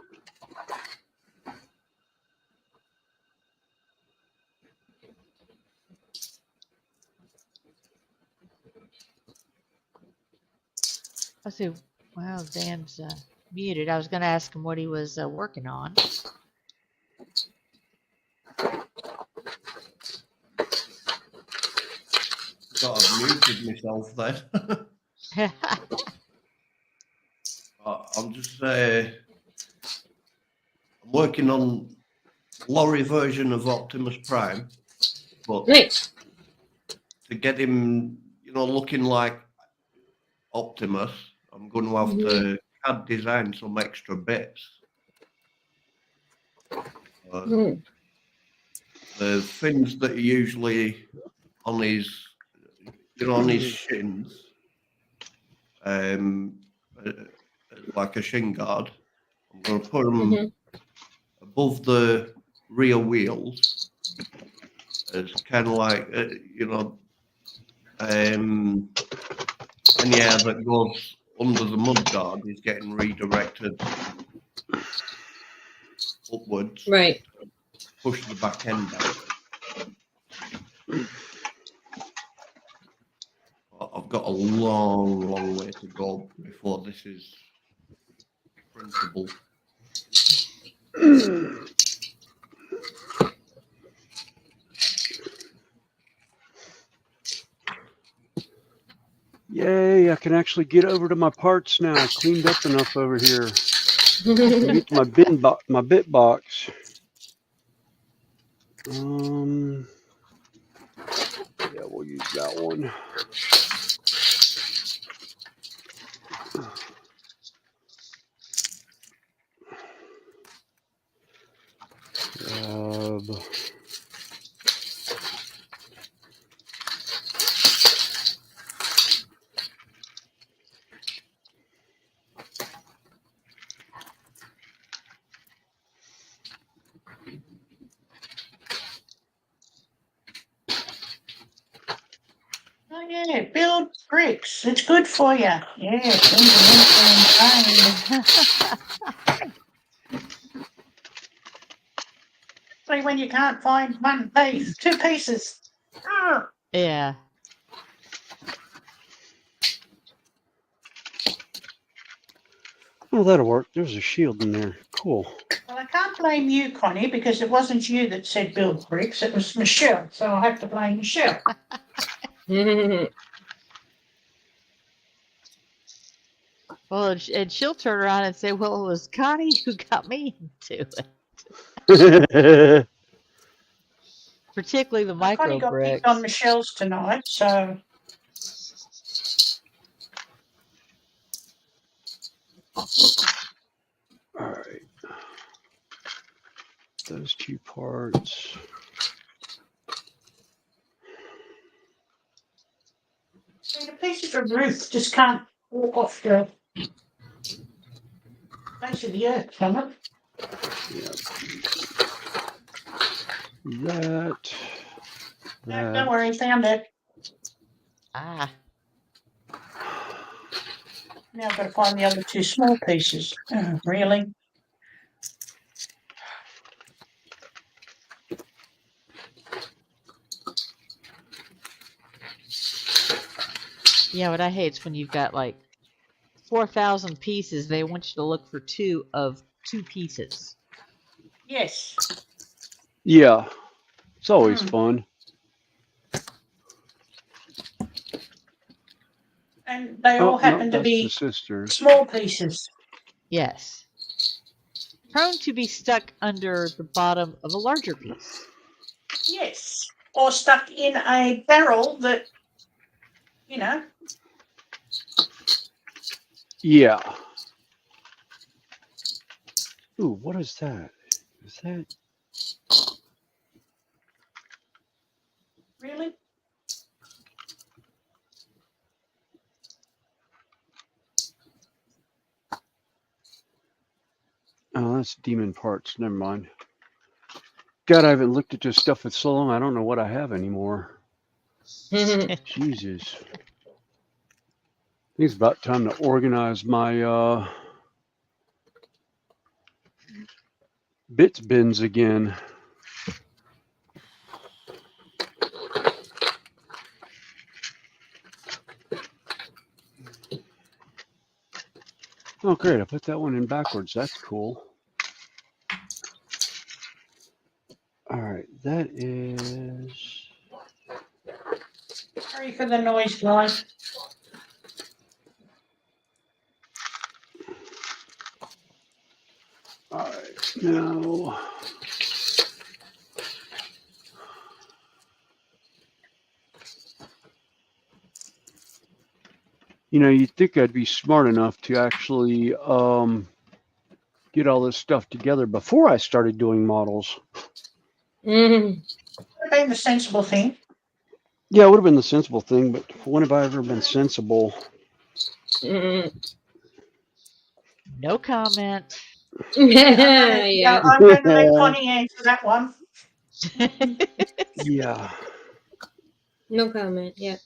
I see. Well, Dan's muted. I was going to ask him what he was working on. Got I've muted myself then. I'm just I'm working on lorry version of Optimus Prime, but Nice. to get him, looking like Optimus, I'm going to have to CAD design some extra bits. Mhm. The things that are usually on his, on his shins, like a shin guard, I'm going to put them Mhm. above the rear wheels as kind of like, any air that goes under the mud guard is getting redirected upwards, Right. push the back end down. I've got a long way to go before this is printable. Yay, I can actually get over to my parts now. I cleaned up enough over here. I can get to my bit box. Yeah, we'll use that one. Oh yeah, build bricks. It's good for you. Yeah, especially when you can't find one piece, two pieces. Ah. Yeah. Oh, that'll work. There's a shield in there. Cool. Well, I can't blame you, Connie, because it wasn't you that said build bricks. It was Michelle, so I'll have to blame Michelle. Well, and she'll turn around and say, "Well, it was Connie who got me into it." Particularly the Well, Connie micro got picked on bricks. Michelle's tonight, so All right. Those two parts. the pieces of roof just can't walk off the face of the earth, can it? That. No, don't worry, found it. Ah. Now I've got to find the other two small pieces. Oh, really? Yeah, what I hate is when you've got like 4,000 pieces, they want you to look for two of two pieces. Yes. Yeah. It's always fun. And they all happen to that's the be sisters. small pieces. Yes. Prone to be stuck under the bottom of a larger piece. Yes. Or stuck in a barrel that, you know. Yeah. Ooh, what is that? Is that? Really? Oh, that's demon parts. Never mind. God, I haven't looked at this stuff for so long. I don't know what I have anymore. Jesus. I think it's about time to organize my bits bins again. Oh, great. I put that one in backwards. That's cool. All right. That is. Sorry for the noise, guys. All right. Now. You know, you'd think I'd be smart enough to actually get all this stuff together before I started doing models. Mm. Would have been the sensible thing. Yeah, it would have been the sensible thing, but when have I ever been sensible? Mm. No comment. Yeah. I'm going to let Connie answer that one. Yeah. No comment. Yep.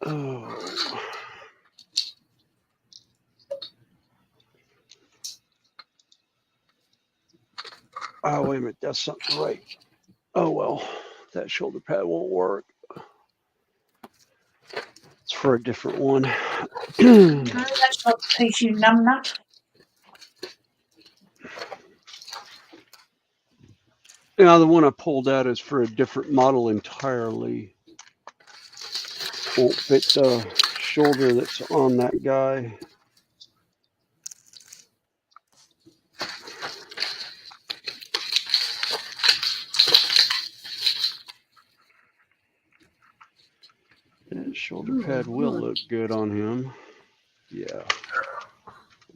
Oh. Oh, wait a minute. That's something right. Oh, well, that shoulder pad won't work. It's for a different one. No, that's not the piece, you numbnut. Now, the one I pulled out is for a different model entirely. Won't fit the shoulder that's on that guy. That shoulder pad will look good on him. Yeah.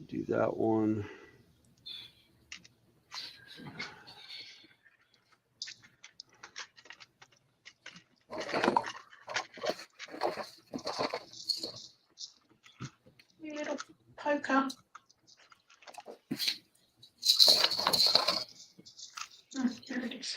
Do that one. You little poker. Oh, there it is.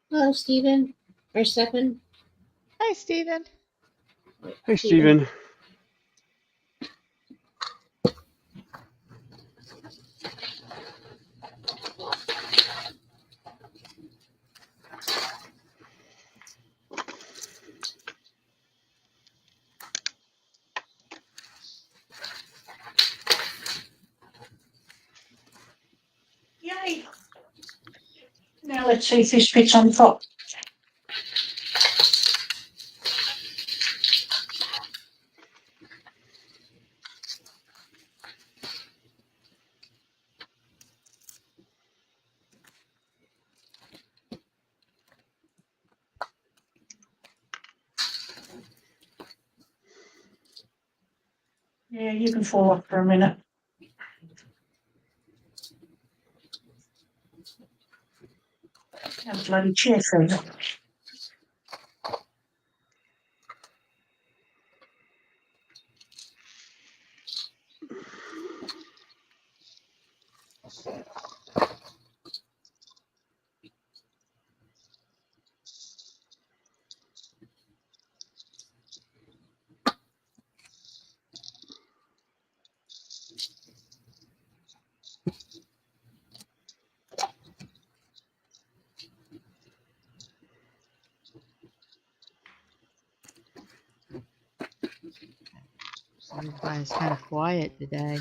Hello, Stephen. Or Stephen. Hi, Stephen. Hey, Stephen. Yay. Now let's see if this fits on top. Yeah, you can fall off for a minute. That bloody chair fell. Everybody's kind of quiet today.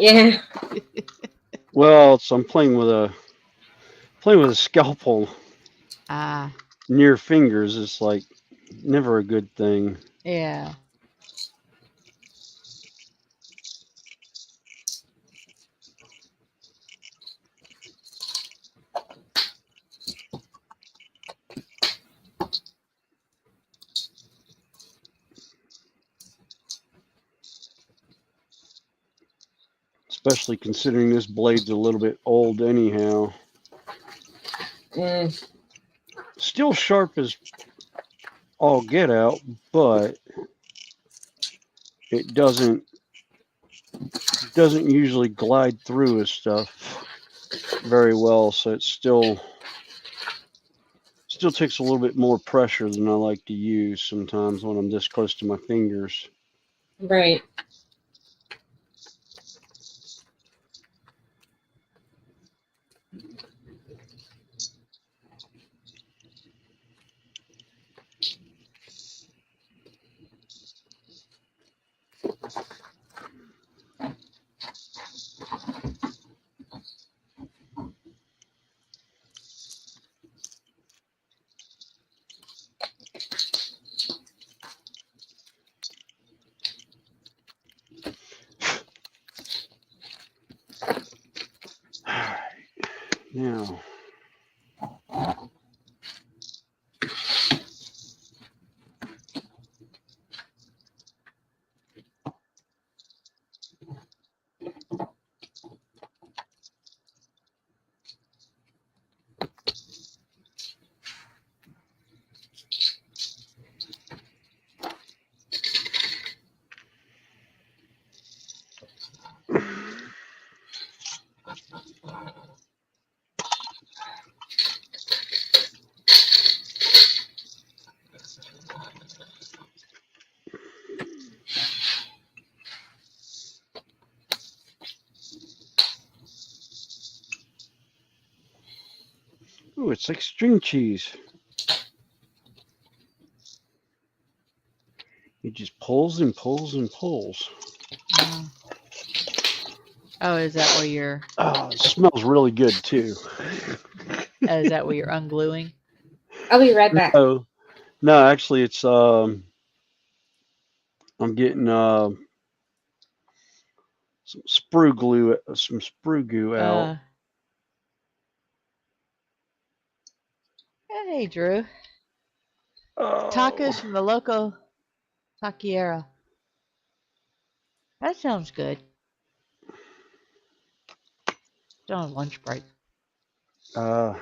Yeah. Well, I'm playing with a scalpel. Ah, near fingers is like never a good thing. Yeah. Especially considering this blade's a little bit old anyhow. Mm. Still sharp as all get out, but it doesn't usually glide through his stuff very well, so it still takes a little bit more pressure than I like to use sometimes when I'm this close to my fingers. Right. Now, ooh, it's like string cheese. It just pulls and pulls and pulls. Oh, is that where you're? Oh, it smells really good too. Is that where you're ungluing? I'll be right back. No, no, actually, it's I'm getting some sprue goo out. Hey, Drew. Oh. Tacos from the local taqueria. That sounds good. Still on lunch break. Uh,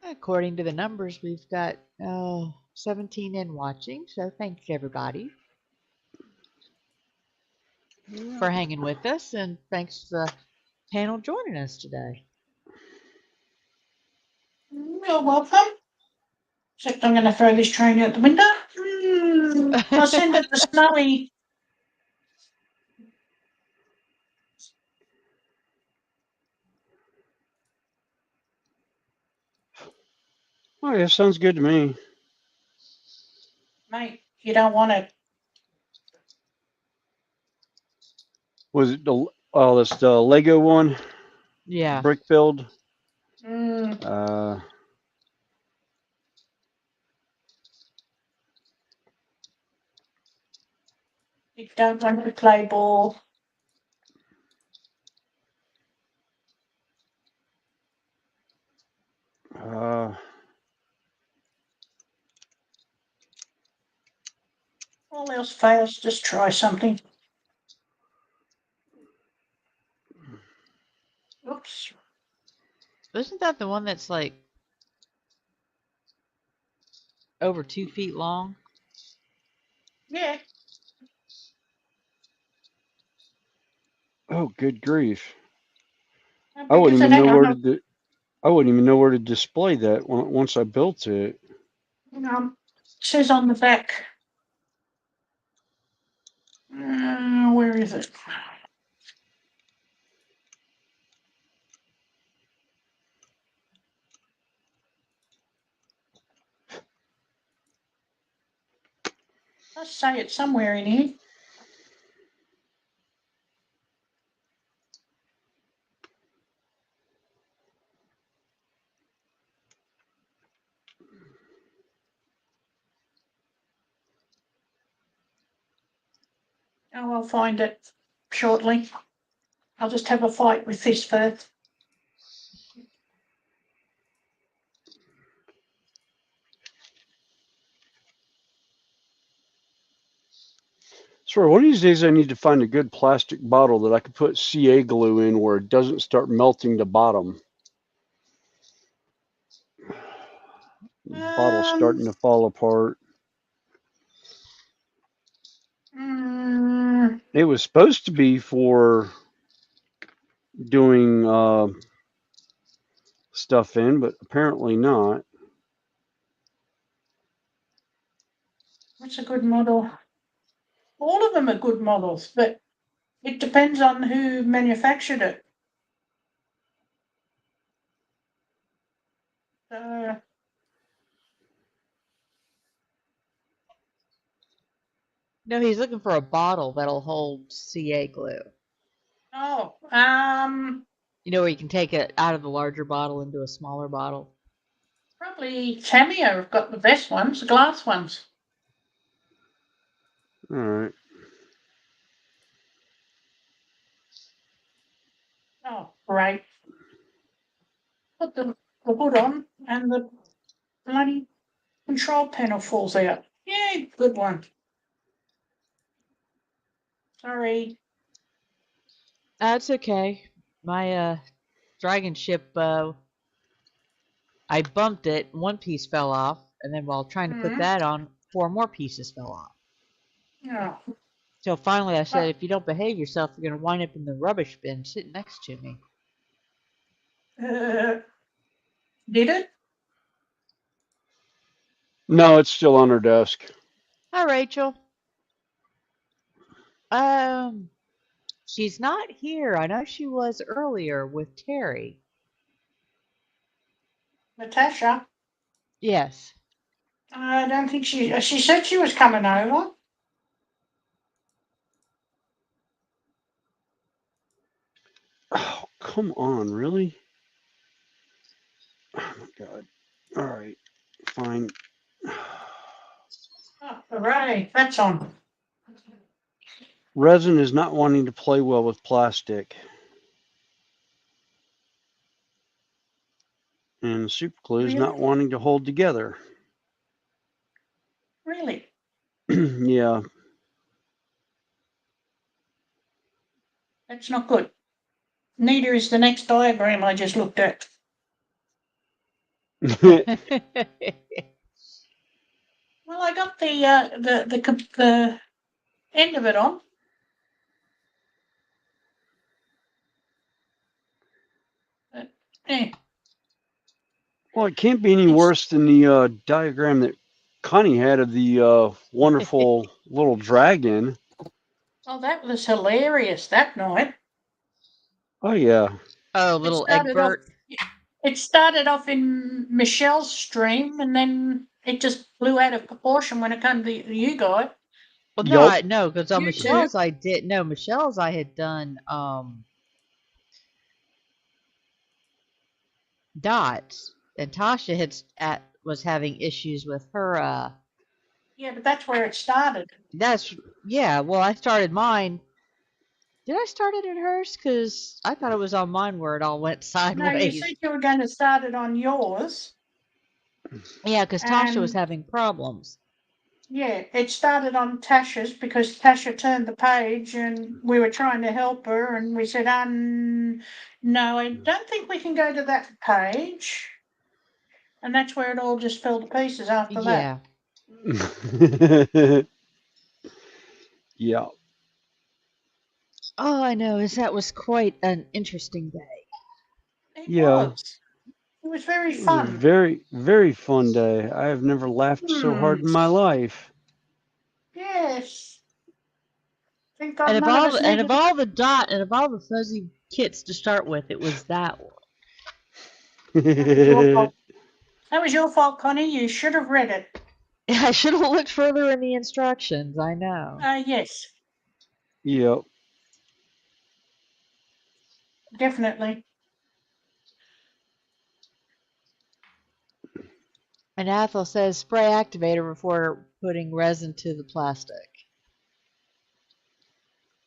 According to the numbers, we've got 17 in watching. So thanks everybody for hanging with us, and thanks to the panel joining us today. You're welcome. Except I'm going to throw this train out the window. I'll send it to Snowy. oh yeah, sounds good to me. Mate, you don't want to Was it that's the Lego one, Yeah. brick build? Mm, you don't want to play ball. Uh, All else fails, just try something. Oops. Isn't that the one that's like over 2 feet long? Yeah. oh, good grief! How I big wouldn't is it? even know Hang where on. to. I wouldn't even know where to display that once I built it. It says on the back. Where is it? I say it's somewhere in here. Oh, I'll find it shortly. I'll just have a fight with this first. So one of these days I need to find a good plastic bottle that I could put CA glue in where it doesn't start melting the bottom. The bottle's starting to fall apart. It was supposed to be for doing stuff in, but apparently not. What's a good model? All of them are good models, but it depends on who manufactured it. No, he's looking for a bottle that'll hold CA glue. Oh, You know, where you can take it out of the larger bottle into a smaller bottle. probably Tamiya have got the best ones, the glass ones. All right. Oh, great. Put the hood on and the bloody control panel falls out. Yay, good one. Sorry. That's okay. My dragon ship, I bumped it, one piece fell off, and then while trying to put that on, 4 more pieces fell off. Yeah. So finally I said, if you don't behave yourself, you're going to wind up in the rubbish bin sitting next to me. Did it? No, it's still on her desk. Hi, Rachel. She's not here. I know she was earlier with Terry. Natasha? Yes. I don't think she said she was coming over. Oh, come on, really? Oh my God. All right, fine. Oh, hooray, that's on. Resin is not wanting to play well with plastic. And super glue is Really? not wanting to hold together. Really? Yeah. That's not good. Neither is the next diagram I just looked at. Well, I got the end of it on. Eh, Well, it can't be any worse than the diagram that Connie had of the wonderful little dragon. oh, that was hilarious that night. Oh, yeah. Oh, It little started off. Egbert. It started off in Michelle's stream, and then it just blew out of proportion when it came to you guys. Well, Yup. no, because on You do. Michelle's I did no Michelle's I had done dots, and Tasha was having issues with her. Yeah, but that's where it started. That's yeah. Well, I started mine. Did I start it in hers? Because I thought it was on mine where it all went No, you sideways. said you were going to start it on yours. Yeah, because Tasha was And having problems. yeah, it started on Tasha's because Tasha turned the page and we were trying to help her and we said, no, I don't think we can go to that page. And that's where it all just fell to pieces after that. Yeah. Yeah. All I know is that was quite an interesting day. It Yeah. was. It was very It was a fun. very, very fun day. I have never laughed so hard in my life. Yes. Thank God none of us And needed. of all the fuzzy kits to start with, it was that one. Your fault. That was your fault, Connie. You should have read it. I should have looked further in the instructions. I know. Yes, Yep. definitely. And Athel says spray activator before putting resin to the plastic.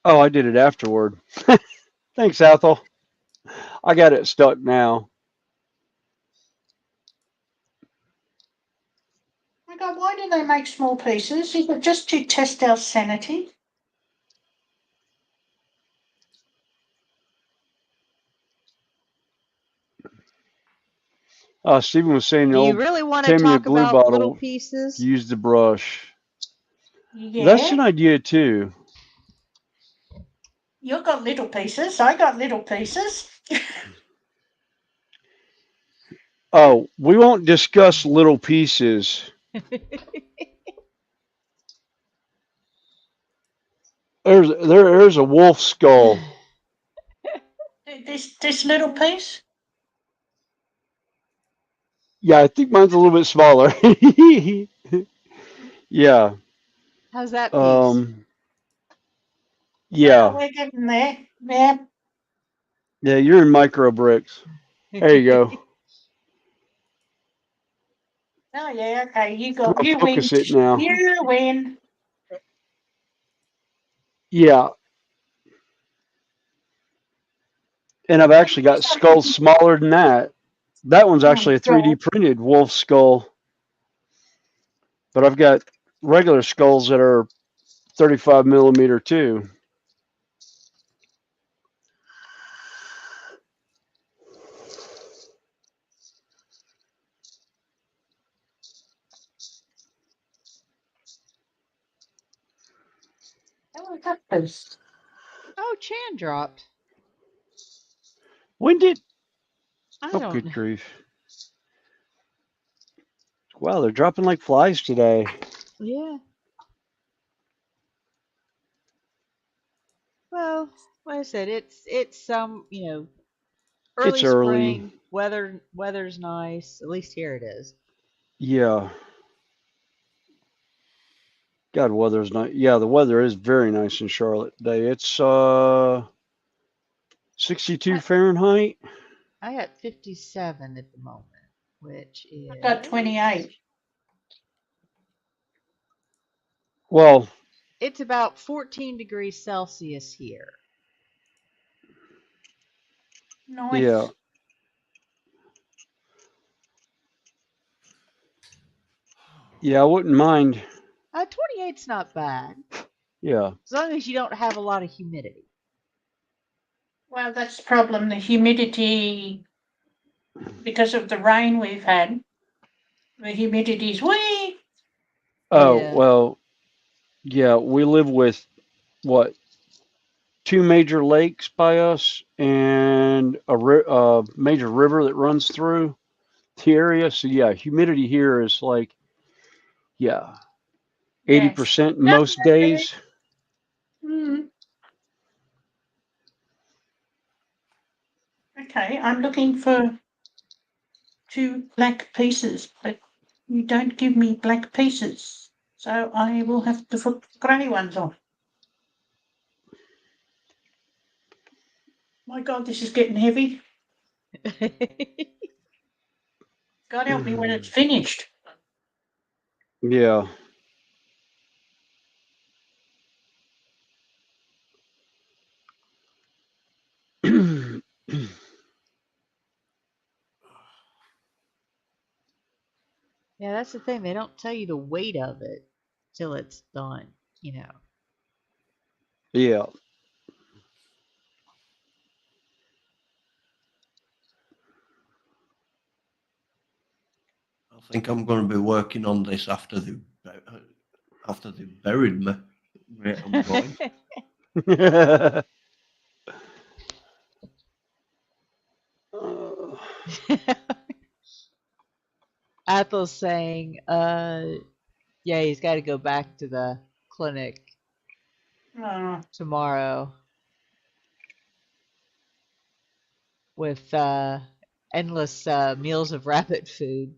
Oh, I did it afterward. Thanks, Ethel. I got it stuck now. My God, why do they make small pieces? Is it just to test our sanity? Stephen was saying the Do you old really want to Tamiya talk glue about little bottle pieces? used the brush. Yeah. That's an idea too. You got little pieces. I got little pieces. Oh, we won't discuss little pieces. There's a wolf skull. This little piece. Yeah, I think mine's a little bit smaller. Yeah. How's that piece? Oh, Yeah. we're getting there. Yeah. Yeah, you're in micro bricks. There you go. Oh yeah. Okay. You I'm gonna win. focus it now. You win. Yeah. And I've actually got skulls smaller than that. That one's actually a 3D printed wolf skull. But I've got regular skulls that are 35 millimeter too. Oh, that piece. Oh, Chan dropped. When did? I Oh, don't good know. grief. Wow, they're dropping like flies today. Yeah. Well, like I said, it's some early It's early. spring. Weather's nice. At least here it is. Yeah. God, weather's nice. Yeah, the weather is very nice in Charlotte today. It's 62 Fahrenheit. I got 57 at the moment, which is I got 28. Well, it's about 14 degrees Celsius here. Nice. yeah. Yeah, I wouldn't mind. 28's not bad, Yeah. as long as you don't have a lot of humidity. Well, that's the problem. The humidity, because of the rain we've had, the humidity's way. Oh, Yeah. well, yeah, we live with what? Two major lakes by us and a major river that runs through the area. So yeah, humidity here is like, yeah, 80% most days. Okay, I'm looking for 2 black pieces, but you don't give me black pieces. So I will have to put grey ones on. My God, this is getting heavy. God help me when it's finished. Yeah. Yeah, that's the thing. They don't tell you the weight of it till it's done, you know. Yeah. I think I'm going to be working on this after they've buried me. Right, I'm going. Athel's saying, yeah, he's got to go back to the clinic tomorrow with endless meals of rabbit food.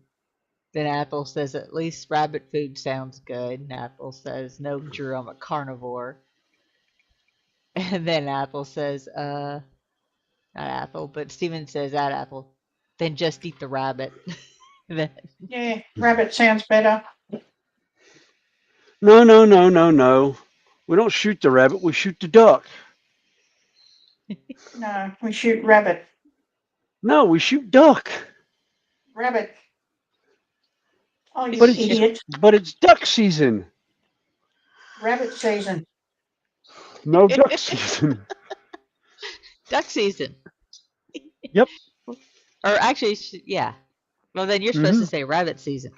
Then Athel says, at least rabbit food sounds good. And Athel says, no, Drew, I'm a carnivore. And then Athel says, not Athel, but Steven says, at Athel, then just eat the rabbit. Yeah, rabbit sounds better. No, no, no, no, no. We don't shoot the rabbit. We shoot the duck. No, we shoot rabbit. No, we shoot duck. Rabbit. Oh, you But it's idiot. but it's duck season. Rabbit season. No duck season. Duck season. Yep. Or actually, yeah. Well, then you're supposed to say rabbit season.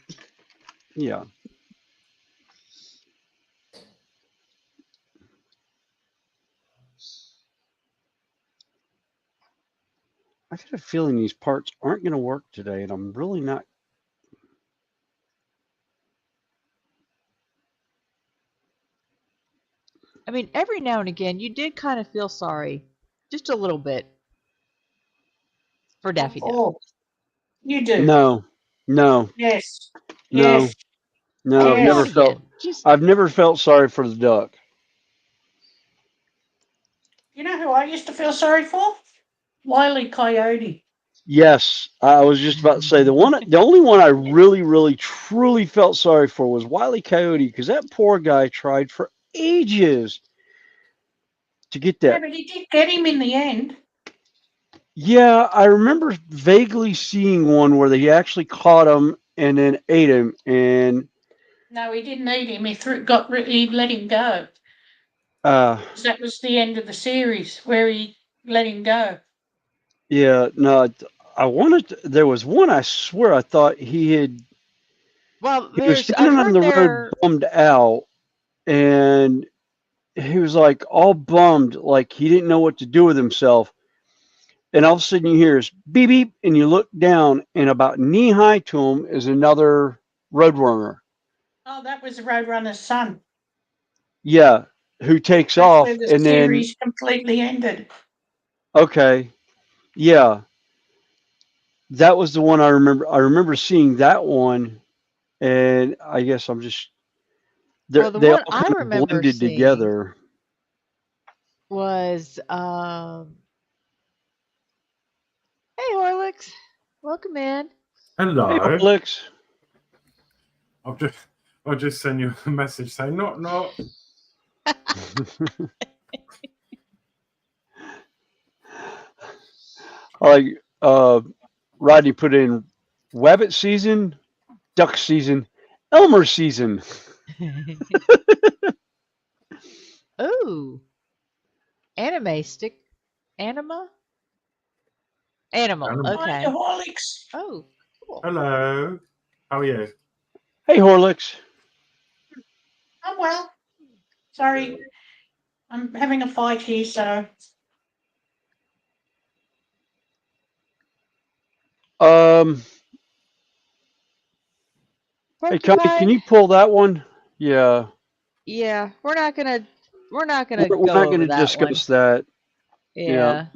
Yeah. I got a feeling these parts aren't going to work today, and I'm really not. I mean, every now and again, you did kind of feel sorry, just a little bit, for Daffy Duck. Oh, you do. No, no, Yes. no, Yes. no. Every I've Yes. now never and felt. again. Just I've never felt sorry for the duck. You know who I used to feel sorry for? Wile E. Coyote. Yes, I was just about to say the only one I really, really, truly felt sorry for was Wile E. Coyote because that poor guy tried for ages to get Yeah, that. but he did get him in the end. Yeah, I remember vaguely seeing one where they actually caught him and then ate him, and No, he didn't eat him. He let him go. uh, 'Cause that was the end of the series where he let him go. yeah, no, I wanted. There was one I swear I thought well, he was I've standing on heard the road bummed out, and he was like all bummed, like he didn't know what to do with himself. And all of a sudden you hear this beep beep, and you look down, and about knee high to him is another roadrunner. Oh, that was the Roadrunner's son. Yeah, who takes That's off, where the and then series completely ended. okay, yeah, that was the one I remember. I remember seeing that one, and I guess I'm just well, the they one all I kind of remember blended seeing together. was, hey, Horlicks, welcome in. Hey, Hello. Alex. I'll just send you a message saying not. Like Rodney put in Wabbit season, duck season, Elmer season. Ooh, anime stick, anima, animal. Animal. Okay. Alcoholics. Oh, cool. Hello. How are you? Hey, Horlicks. Oh, well. Sorry. I'm having a fight here, so. Hey, Connie, can Porcupine? you pull that one? Yeah, Yeah, we're not gonna we're go not over going to that one. discuss that. Yeah.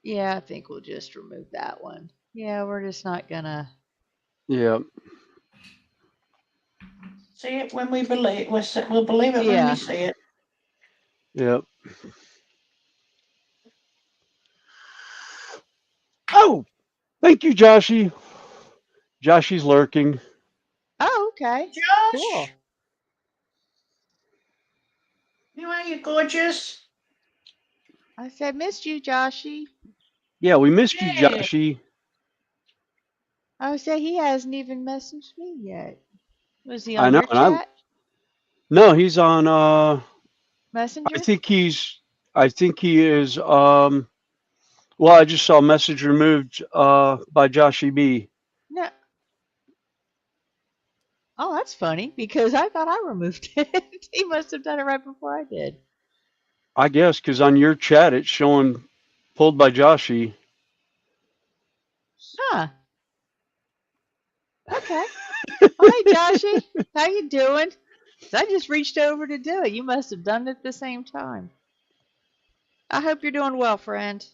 Yeah, I think we'll just remove that one. Yeah, we're just not gonna. Yeah. See it when we believe. We'll believe it when Yeah. we see it. Yep. Oh, thank you, Joshy. Joshy's lurking. Oh, okay. Josh, Cool. you are you gorgeous? I said, missed you, Joshy. Yeah, we missed you, Yeah. Joshy. I said he hasn't even messaged me yet. Was he I on know, your and I chat no, he's on. messenger? I think he is. Well, I just saw a message removed by Joshy B. No. Oh, that's funny because I thought I removed it. He must have done it right before I did. I guess because on your chat it's showing pulled by Joshy. Huh. Okay. Hi, Joshy. How you doing? So I just reached over to do it. You must have done it at the same time. I hope you're doing well, friend.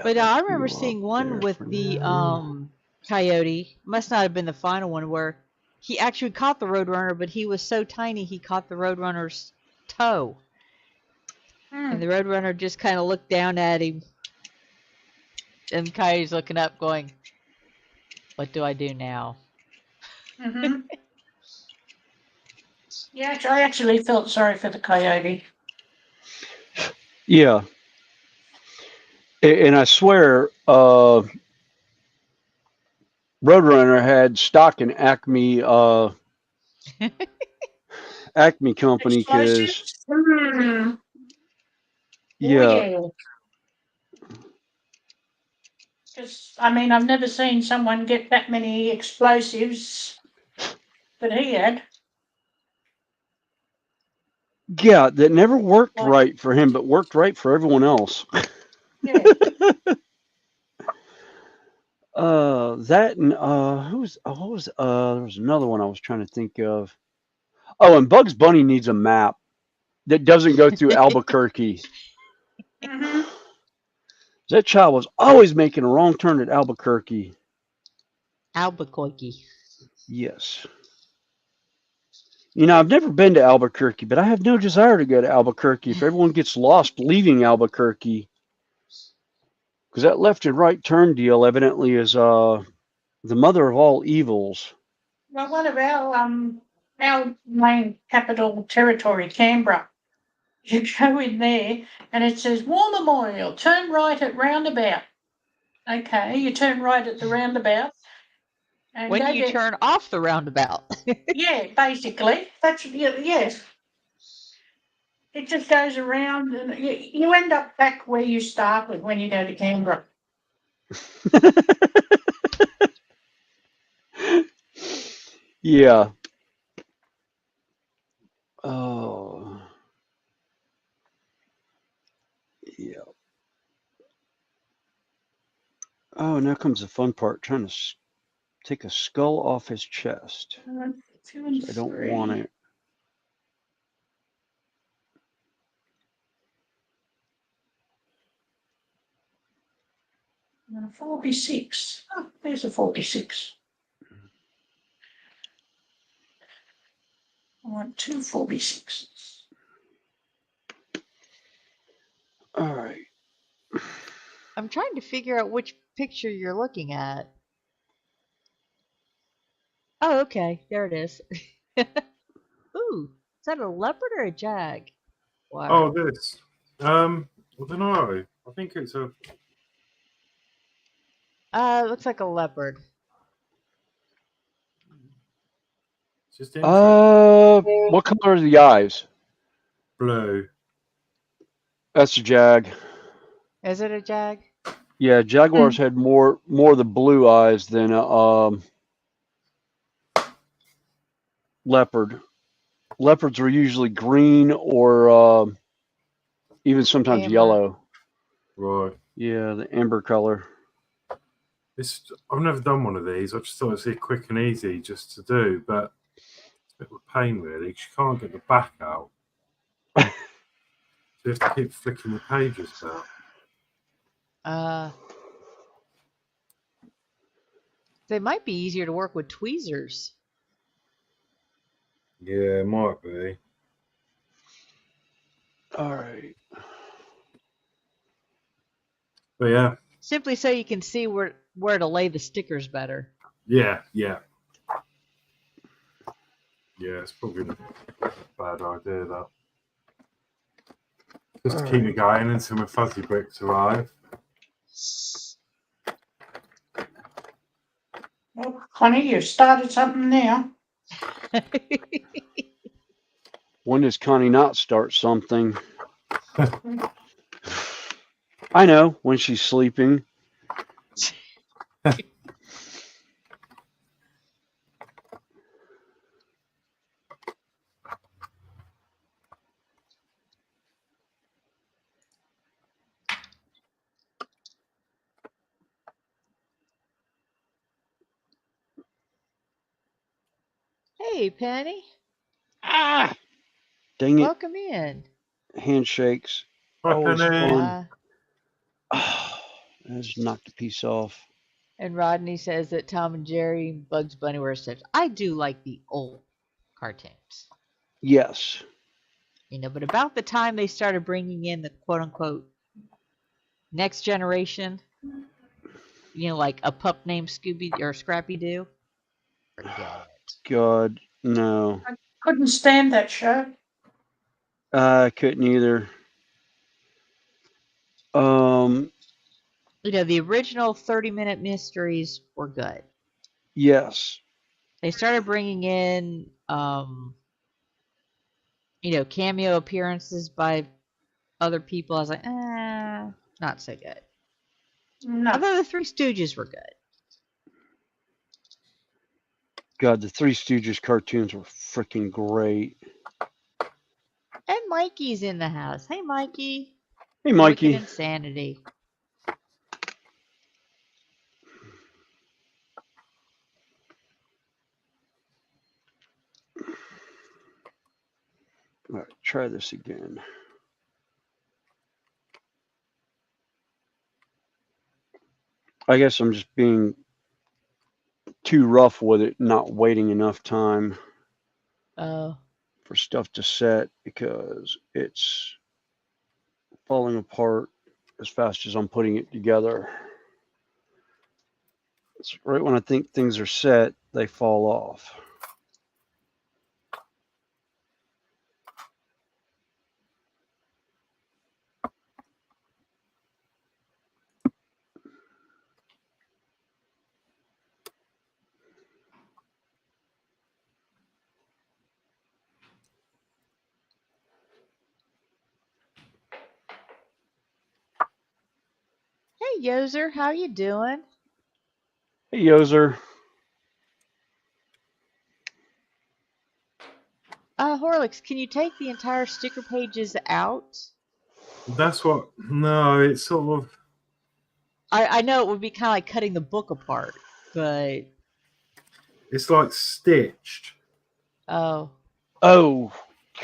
But I remember seeing one with the coyote. Must not have been the final one where he actually caught the roadrunner, but he was so tiny he caught the roadrunner's toe, and the roadrunner just kind of looked down at him, and the coyote's looking up, going, "What do I do now?" Mm-hmm. Yeah, I actually felt sorry for the coyote. Yeah. And I swear, Roadrunner had stock in Acme Acme Company because Explosives? Mm. Oh, yeah, yeah. Because, I mean, I've never seen someone get that many explosives that he had. yeah, that never worked Like, right for him, but worked right for everyone else. yeah. That and what was there was another one I was trying to think of. Oh, and Bugs Bunny needs a map that doesn't go through Albuquerque. Mm-hmm. That child was always making a wrong turn at Albuquerque. Albuquerque. Yes. You know, I've never been to Albuquerque, but I have no desire to go to Albuquerque if everyone gets lost leaving Albuquerque. Because that left and right turn deal evidently is the mother of all evils. Well, one of our main capital territory, Canberra, you go in there and it says War Memorial, turn right at roundabout. Okay, you turn right at the roundabout and When go you down. turn off the roundabout. Yeah, basically. That's, yes. It just goes around and you end up back where you started when you go to Canberra. Yeah. Oh. Yeah. Oh, now comes the fun part, trying to take a skull off his chest. 2 and So I don't want 3. it. And a 4B6. Oh, there's a 4B6. I want 2 4B6s. All right. I'm trying to figure out which picture you're looking at. Oh, okay. There it is. Ooh, is that a leopard or a jag? Oh, Wow. this. I don't know. I think it's a. Looks like a leopard. It's just interesting. What color are the eyes? Blue. That's a jag. Is it a jag? Yeah, jaguars had more of the blue eyes than leopard. Leopards were usually green or even sometimes Amber. yellow. Right. Yeah, the amber color. I've never done one of these. I just thought it'd be quick and easy just to do, but it's a bit of a pain really, 'cause you can't get the back out. So you have to keep flicking the pages about. They might be easier to work with tweezers. Yeah, it might be. All right. But yeah. Simply so you can see where to lay the stickers better. Yeah. Yeah, it's probably a bad idea, that. Just to keep me going until my fuzzy bricks arrive. Well, Connie, you've started something now. When does Connie not start something? I know, when she's sleeping. Hey, Penny. Ah! Dang it. Welcome in. Handshakes. Hi, Always Penny. fun. I just knocked a piece off. And Rodney says that Tom and Jerry and Bugs Bunny were such. I do like the old cartoons. Yes. You know, but about the time they started bringing in the quote unquote next generation, you know, like a pup named Scooby or Scrappy Doo, forget it. God, no. I couldn't stand that show. I couldn't either. You know, the original 30-minute mysteries were good. Yes. They started bringing in, you know, cameo appearances by other people. I was like, not so good. No. Although the Three Stooges were good. God, the Three Stooges cartoons were freaking great. And Mikey's in the house. Hey, Mikey. Hey, Wicked Mikey. Insanity. All right, try this again. I guess I'm just being too rough with it, not waiting enough time Oh. for stuff to set because it's falling apart as fast as I'm putting it together. It's right when I think things are set, they fall off. Hey, Yoser. How you doing? Hey, Yoser. Horlicks, can you take the entire sticker pages out? That's what. No, it's sort of. I know it would be kind of like cutting the book apart, but. It's like stitched. Oh. Oh,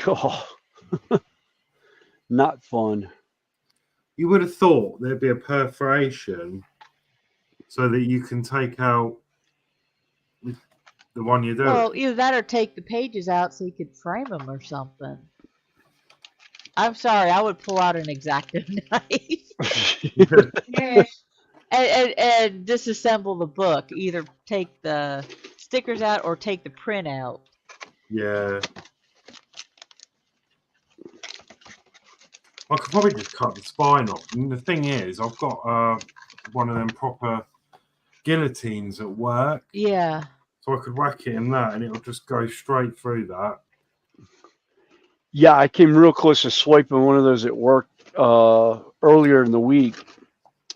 God. Not fun. You would have thought there'd be a perforation so that you can take out the one you're doing. Well, either that or take the pages out so you could frame them or something. I'm sorry, I would pull out an X-Acto knife Yes. and disassemble the book. Either take the stickers out or take the print out. Yeah. I could probably just cut the spine off. And the thing is, I've got one of them proper guillotines at work. Yeah. So I could whack it in that and it'll just go straight through that. Yeah, I came real close to swiping one of those at work earlier in the week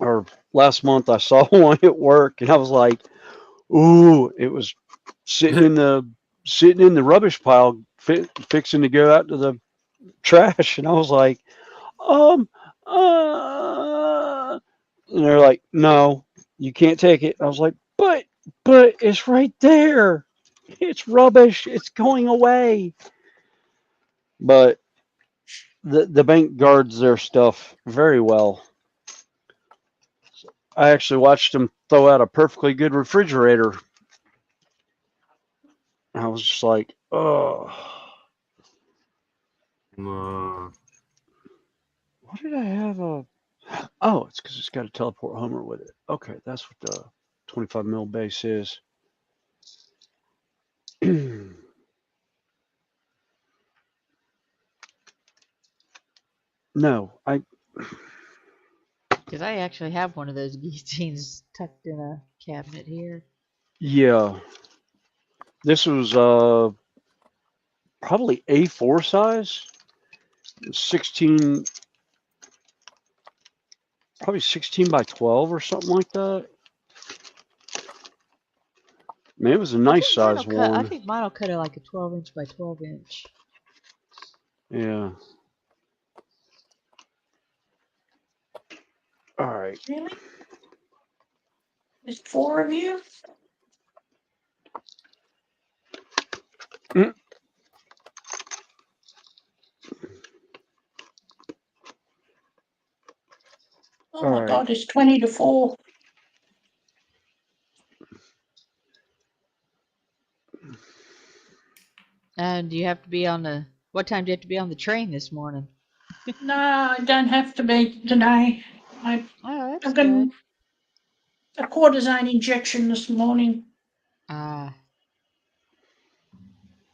or last month. I saw one at work and I was like, ooh, it was sitting in the sitting in the rubbish pile, fixing to go out to the trash, and I was like, um, and they're like, no, you can't take it. I was like, but it's right there. It's rubbish. It's going away. But the bank guards their stuff very well. I actually watched them throw out a perfectly good refrigerator. I was just like, oh. No. What did I have? Oh, it's because it's got a teleport Homer with it. Okay, that's what the 25 mil base is. No, Because I actually have one of those guillotines tucked in a cabinet here. yeah. This was probably A4 size, 16, probably 16 by 12 or something like that. Man, it was a nice size I one. think mine will cut it like a 12-inch by 12-inch. Yeah. All right. Really? There's 4 of you? Mm. Oh All my right. God, it's 20 to 4. And you have to be on the. What time do you have to be on the train this morning? No, I don't have to be today. Oh, that's I've got good. a cortisone injection this morning. Ah,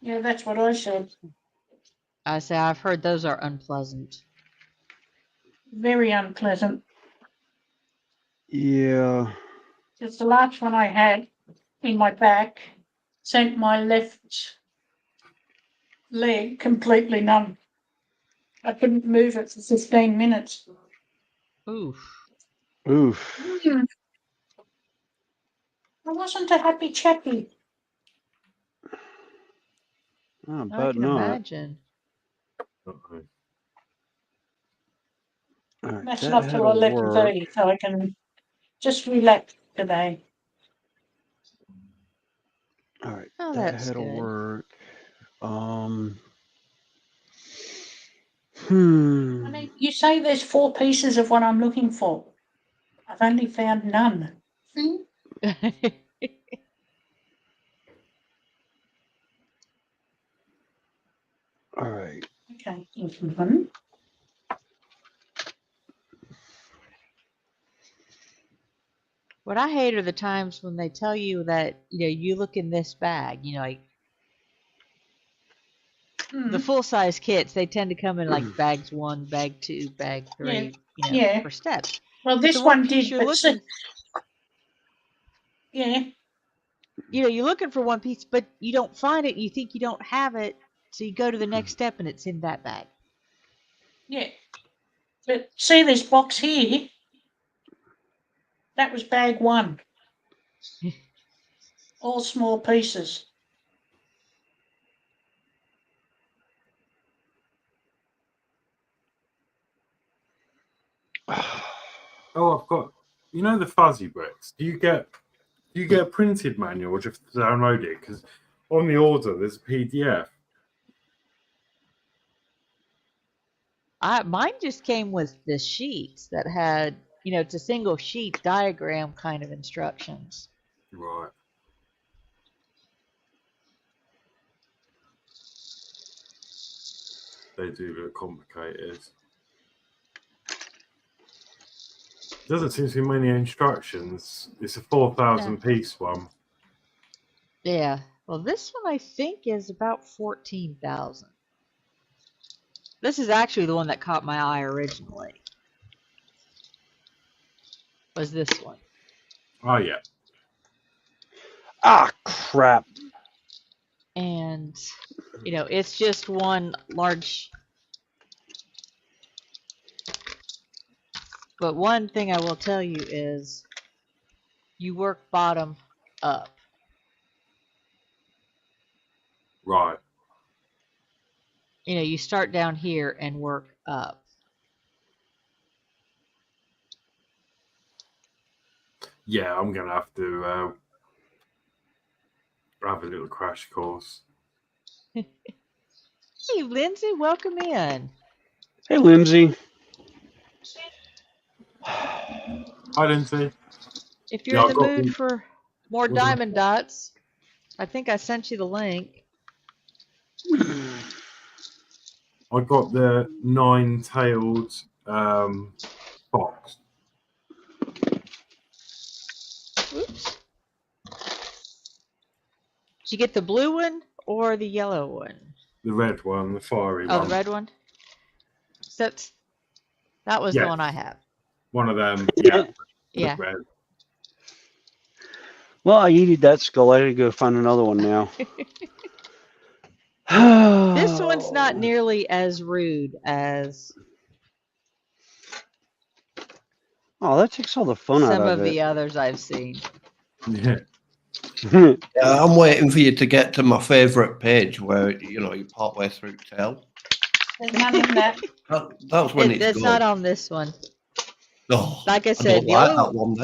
Yeah, that's what I said. I say I've heard those are unpleasant. Very unpleasant. Yeah. It's the last one I had in my back. Sent my left leg completely numb. I couldn't move it for 15 minutes. Oof. Oof. I wasn't a happy chappy. Oh, I but can not. imagine. Uh-oh. All right, That's that not had till to work. 11:30, so I can just relax today. All right, Oh, that that's had to good. work. I mean, you say there's 4 pieces of what I'm looking for. I've only found none. All right. Okay, here's one. What I hate are the times when they tell you that, you look in this bag, like the full-size kits, they tend to come in like bags 1, bag 2, bag 3, Yeah. per steps. Well, But this the one one piece did, you're but looking, yeah, you're looking for one piece, but you don't find it, and you think you don't have it, so you go to the next step and it's in that bag. yeah. But see this box here? That was bag 1. All small pieces. Oh, I've got. You know the fuzzy bricks. Do you get a printed manual or just download it? Because on the order there's a PDF. Mine just came with the sheets that had, it's a single sheet diagram kind of instructions. Right. They do look complicated. Doesn't seem to be many instructions. It's a 4,000 piece one. Yeah. Well, this one I think is about 14,000. This is actually the one that caught my eye originally. Was this one? Oh yeah. Ah, crap. And it's just one large. But one thing I will tell you is you work bottom up. Right. You know, you start down here and work up. Yeah, I'm gonna have to have a little crash course. Hey, Lindsay, welcome in. Hey, Lindsay. Hi, Lindsay. If you're Yeah, in I the got mood the. for more What do diamond dots, I think I sent you the link. I got the 9-tailed fox. Oops. Did you get the blue one or the yellow one? The red one, the fiery Oh, one. the red one? So that was the Yeah. one I have. One of them. Yeah. Yeah. Red. Well, I eated that skull. I gotta go find another one now. This one's not nearly as rude as Oh, that takes all the fun out some of of the it. others I've seen. Yeah. Yeah, I'm waiting for you to get to my favourite page where you're partway through tail. There's none in that. That's when it's It's good. not on this one. Oh, Like I I said, don't the like other that one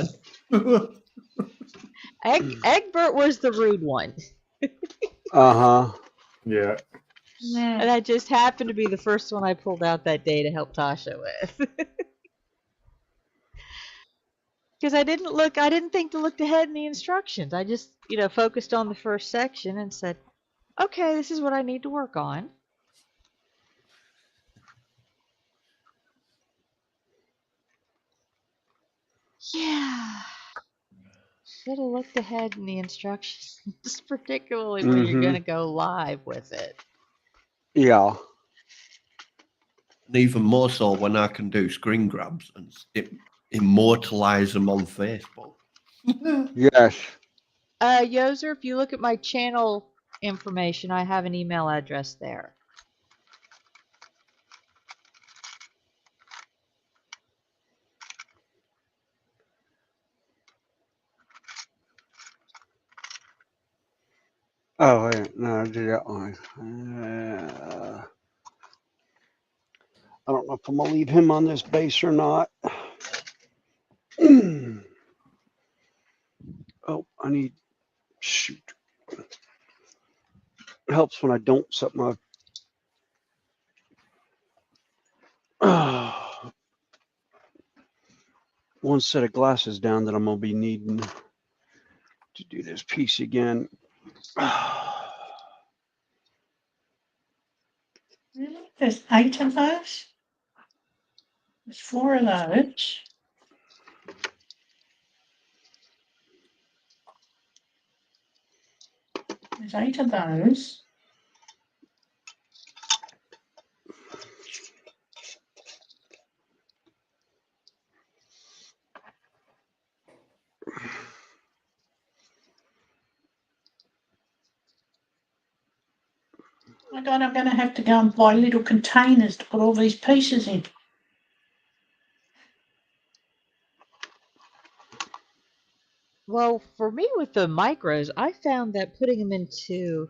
then. Egbert was the rude one. Uh-huh. Yeah. Yeah. And that just happened to be the first one I pulled out that day to help Tasha with. Because I didn't think to look ahead in the instructions. I just, focused on the first section and said, okay, this is what I need to work on. Yeah. Should have looked ahead in the instructions, particularly when you're going to go live with it. Yeah. And even more so when I can do screen grabs and immortalize them on Facebook. Yes. Yoser, if you look at my channel information, I have an email address there. Oh, wait. No, I did that one. I don't know if I'm going to leave him on this base or not. Oh, I need... Shoot. It helps when I don't set my... one set of glasses down that I'm going to be needing to do this piece again. Really? There's 8 of those? There's 4 of those. There's 8 of those. My God, I'm going to have to go and buy little containers to put all these pieces in. Well, for me with the micros, I found that putting them into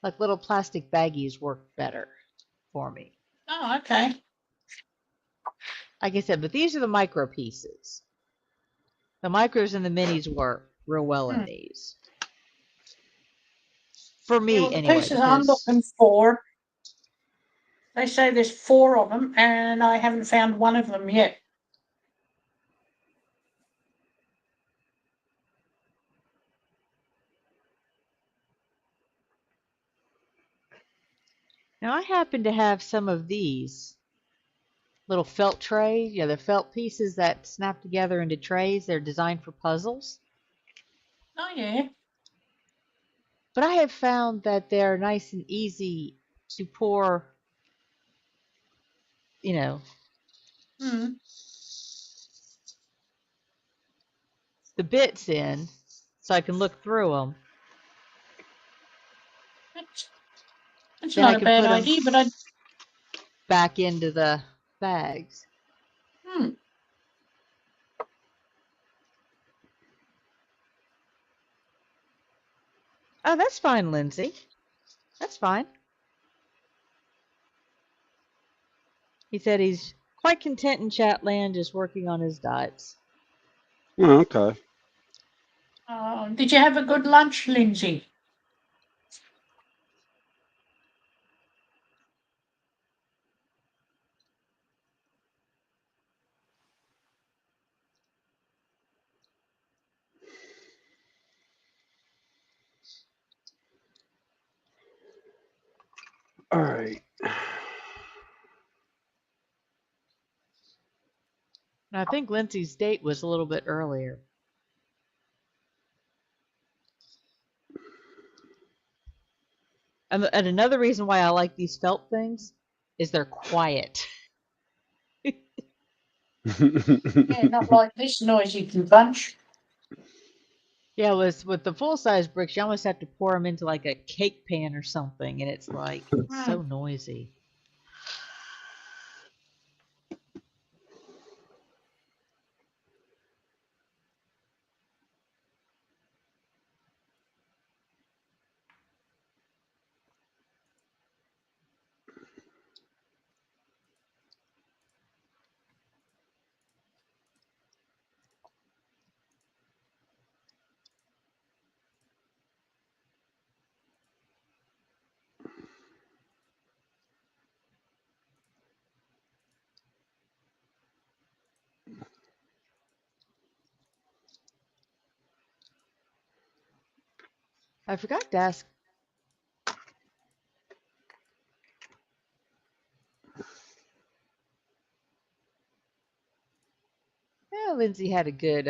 like little plastic baggies worked better for me. Oh, okay. Like I said, but these are the micro pieces. The micros and the minis work real well in these. For me, Yeah, well, the anyway. pieces I'm looking for, they say there's 4 of them, and I haven't found one of them yet. Now, I happen to have some of these little felt trays. The felt pieces that snap together into trays. They're designed for puzzles. Oh, yeah. But I have found that they're nice and easy to pour, Hmm. the bits in so I can look through them. That's Then I not a can bad put 'em idea, but I. back into the bags. Hmm. Oh, that's fine, Lindsay. That's fine. He said he's quite content in Chatland, just working on his dots. Oh, okay. Did you have a good lunch, Lindsay? All right. And I think Lindsay's date was a little bit earlier. And another reason why I like these felt things is they're quiet. Yeah, not like this noisy bunch. Yeah, with the full size bricks, you almost have to pour them into like a cake pan or something, and it's like so noisy. I forgot to ask. Yeah, Lindsay had a good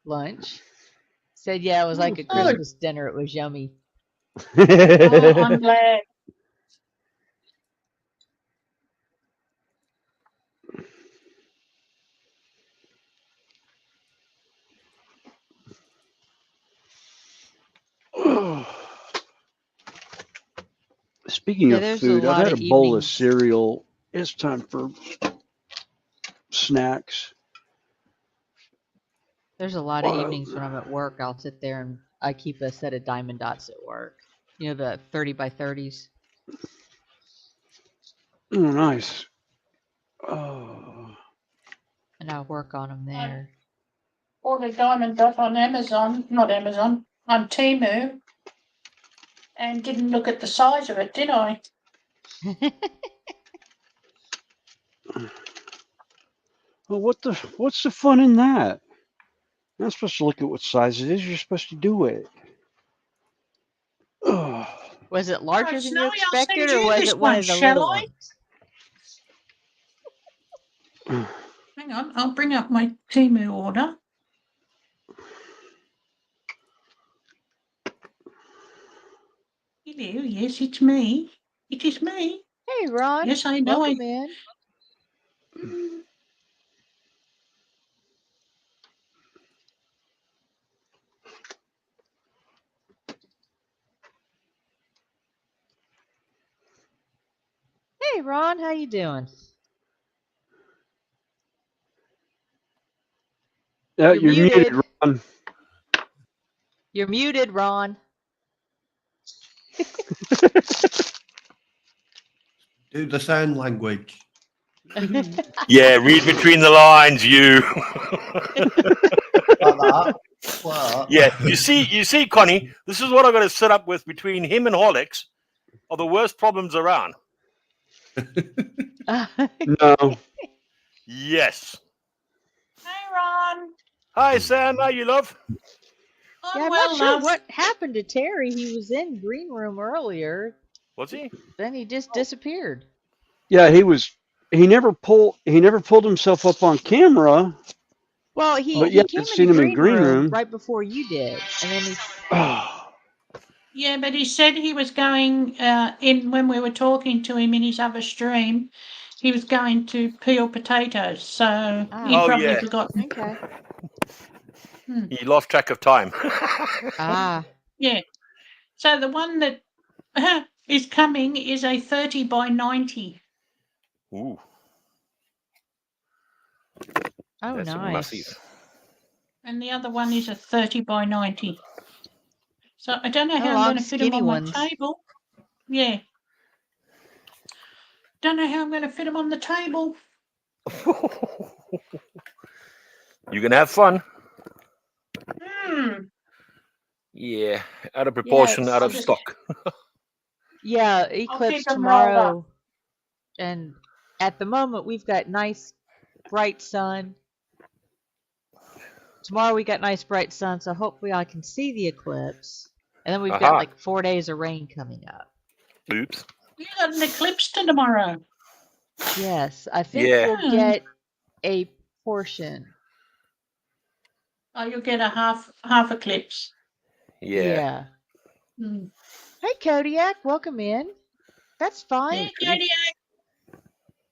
lunch. Said, yeah, it was like a Christmas dinner. It was yummy. Oh, I'm glad. Speaking Yeah, of there's a food, I've lot had of a bowl of evenings. cereal. It's time for snacks. There's a lot of evenings when I'm at work. I'll sit there and I keep a set of diamond dots at work. You know, the 30 by 30s. Oh, nice. Oh. And I work on them there. Ordered diamond dot on Amazon, not Amazon, on Temu, and didn't look at the size of it, did I? Well, what's the fun in that? You're not supposed to look at what size it is. You're supposed to do it. Oh. Was it larger Right, than you Snowy, I'll send expected, or you was this it one one, of the shall little I? ones? Hang on, I'll bring up my Temu order. Hello, yes, it's me. It is me. Hey, Ron. Yes, I know. Welcome in. Hey, Ron. How you doing? You're muted, Ron. You're muted, Ron. Do the sign language. Yeah, read between the lines, you. Like that. What? Yeah, you see, Connie, this is what I'm going to set up with between him and Horlicks are the worst problems around. No. Yes. Hey, Ron. Hi, Sam. How you, love? Yeah, I'm not sure what happened to Terry. He was in green room earlier. Was he? Then he just disappeared. Yeah, he never pulled himself up on camera. Well, But he yeah, came I've seen in him in green room. right before you did, and then he. Yeah, but he said he was going in when we were talking to him in his other stream. He was going to peel potatoes, so he Oh, probably yeah. forgot. Okay. He lost track of time. Ah. Yeah. So the one that is coming is a 30 by 90. Ooh. Oh, That's nice. massive. And the other one is a 30 by 90. So I don't know I how I'm love going to fit them skinny on ones. my table. Yeah. Don't know how I'm going to fit them on the table. You can have fun. Hmm. Yeah, out of proportion, it's- out I'll of just- stock. Yeah, keep eclipse 'em rolled up. tomorrow. And at the moment, we've got nice, bright sun. Tomorrow we got nice, bright sun, so hopefully I can see the eclipse. And then we've got Aha. like 4 days of rain coming up. Oops. You got an eclipse tomorrow. Yes, I think Yeah. we'll get a portion. Oh, you'll get a half eclipse. Yeah. Hmm. Hey, Kodiak, welcome in. That's fine. Hey, Kodiak.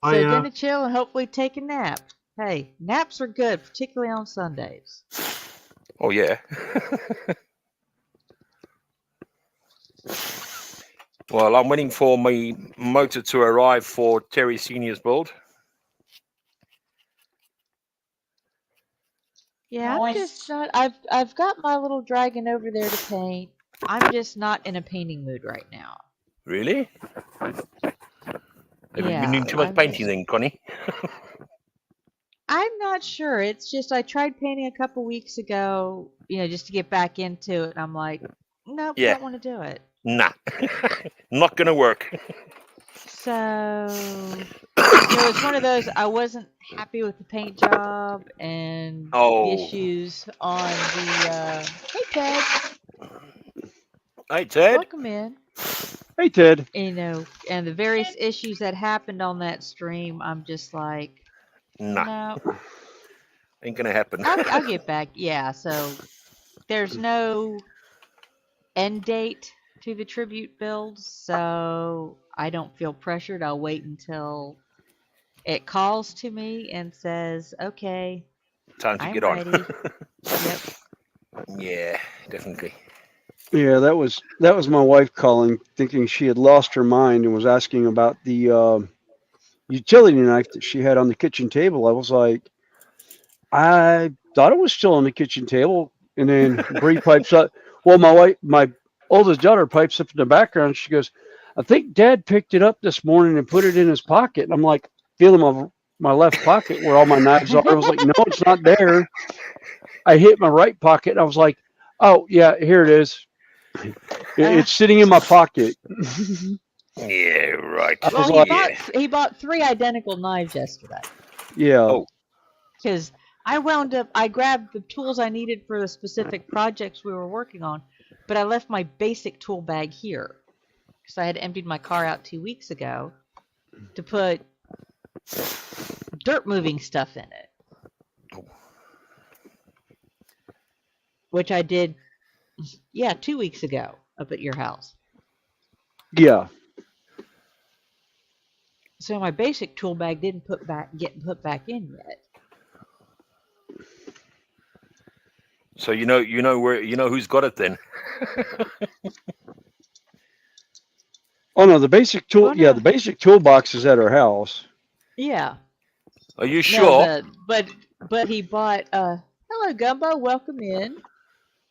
So Hiya. gonna chill and hopefully take a nap. Hey, naps are good, particularly on Sundays. Oh yeah. Well, I'm waiting for my motor to arrive for Terry Senior's build. Yeah, I'm Nice. just not. I've got my little dragon over there to paint. I'm just not in a painting mood right now. Really? Have you been Yeah, doing too much I'm painting just- then, Connie? I'm not sure. It's just I tried painting a couple weeks ago, just to get back into it. And I'm like, nope, Yeah. don't want to do it. Nah. Not gonna work. So, it's one of those. I wasn't happy with the paint job and Oh. the issues on the. Hey, Ted, Hey, Ted. welcome in. Hey, Ted. And the various issues that happened on that stream. I'm just like, Nah. no, Ain't gonna happen. I'll get back. Yeah, so there's no end date to the tribute builds, so I don't feel pressured. I'll wait until it calls to me and says, okay, Time to I'm get on. ready. Yep. Yeah, definitely. Yeah, that was my wife calling, thinking she had lost her mind and was asking about the utility knife that she had on the kitchen table. I was like, I thought it was still on the kitchen table, and then Bree pipes up. Well, my oldest daughter pipes up in the background. She goes, I think Dad picked it up this morning and put it in his pocket. And I'm like, feeling my left pocket where all my knives are. I was like, no, it's not there. I hit my right pocket, and I was like, oh yeah, here it is. It's sitting in my pocket. Yeah, right. I was Well, like, he bought 3 identical knives yesterday yeah. Oh. because I grabbed the tools I needed for the specific projects we were working on, but I left my basic tool bag here because I had emptied my car out 2 weeks ago to put dirt moving stuff in it, which I did, 2 weeks ago up at your house. Yeah. So my basic tool bag didn't get put back in yet. So you know who's got it then. Oh no, the basic tool. Oh, Yeah, no. the basic toolbox is at our house. Yeah. Are you sure? No, but he bought. Hello, Gumbo. Welcome in.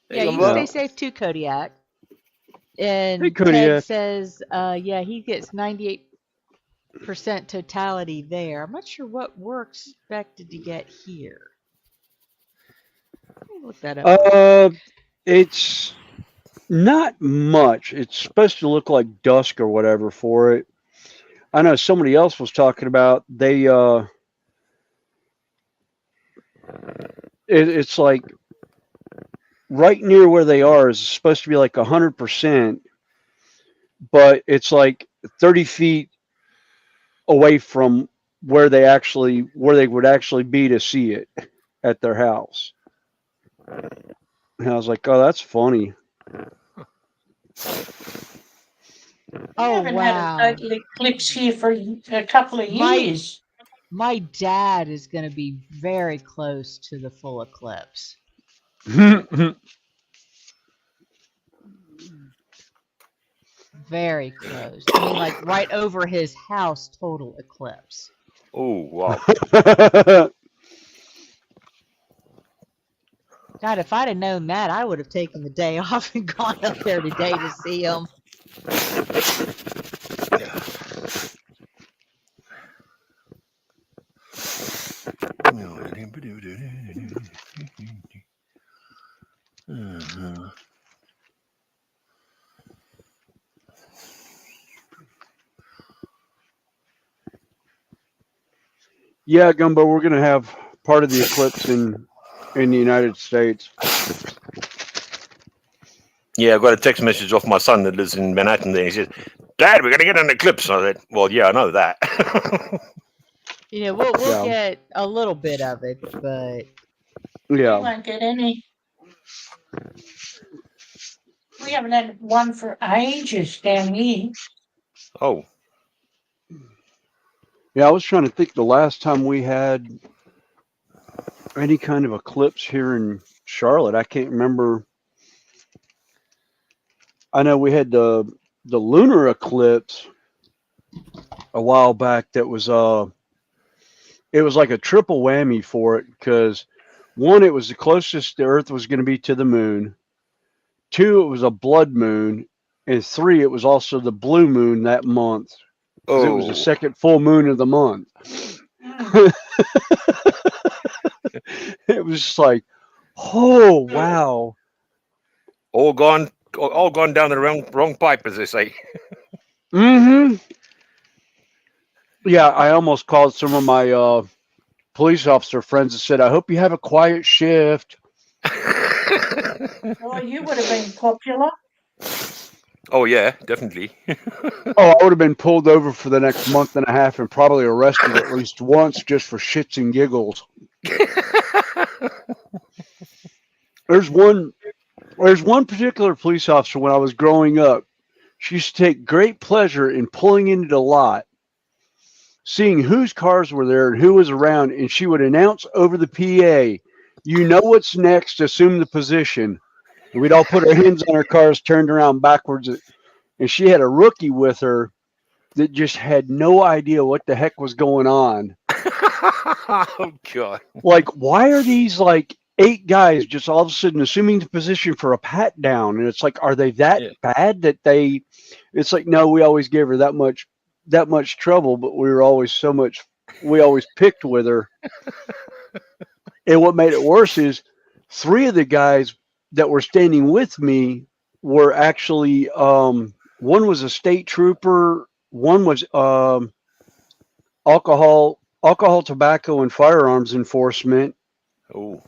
Hey, Yeah, you Gumbo. stay safe too, Kodiak. And Hey, Ted Kodiak. says, he gets 98% totality there. I'm not sure what we're expected to get here. Let me look that up. It's not much. It's supposed to look like dusk or whatever for it. I know somebody else was talking about it's like right near where they are is supposed to be like 100%, but it's like 30 feet away from where they would actually be to see it at their house. And I was like, oh, that's funny. We Oh, haven't wow. had a total eclipse here for a couple of years. My dad is going to be very close to the full eclipse. Very close. I mean, like right over his house, total eclipse. Oh wow. God, if I'd have known that, I would have taken the day off and gone up there today to see him. Yeah, Gumbo, we're gonna have part of the eclipse in the United States. Yeah, I got a text message off my son that lives in Manhattan there. He says, Dad, we're going to get an eclipse. I said, well, yeah, I know that. You know, we'll Yeah. get a little bit of it, but We Yeah. won't get any. We haven't had one for ages down here. Oh, Yeah, I was trying to think the last time we had any kind of eclipse here in Charlotte. I can't remember. I know we had the lunar eclipse a while back that was it was like a triple whammy for it because one, it was the closest the Earth was going to be to the moon. Two, it was a blood moon, and three, it was also the blue moon that month. 'Cause it was the second full moon of the month. It was just like, oh wow. all gone down the wrong pipe, as they say. Mm-hmm. Yeah, I almost called some of my police officer friends and said, I hope you have a quiet shift. Oh, you would have been popular. Oh, yeah, definitely. Oh, I would have been pulled over for the next month and a half and probably arrested at least once just for shits and giggles. There's one particular police officer when I was growing up. She used to take great pleasure in pulling into the lot, seeing whose cars were there and who was around, and she would announce over the PA, you know what's next, assume the position. And we'd all put our hands on our cars, turned around backwards, and she had a rookie with her that just had no idea what the heck was going on. Oh, God. Like, why are these like 8 guys just all of a sudden assuming the position for a pat down? And it's like, are they that bad that they? It's like, no, we always gave her that much trouble, but we always picked with her. And what made it worse is 3 of the guys that were standing with me were actually one was a state trooper, one was alcohol, tobacco, and firearms enforcement. Oh.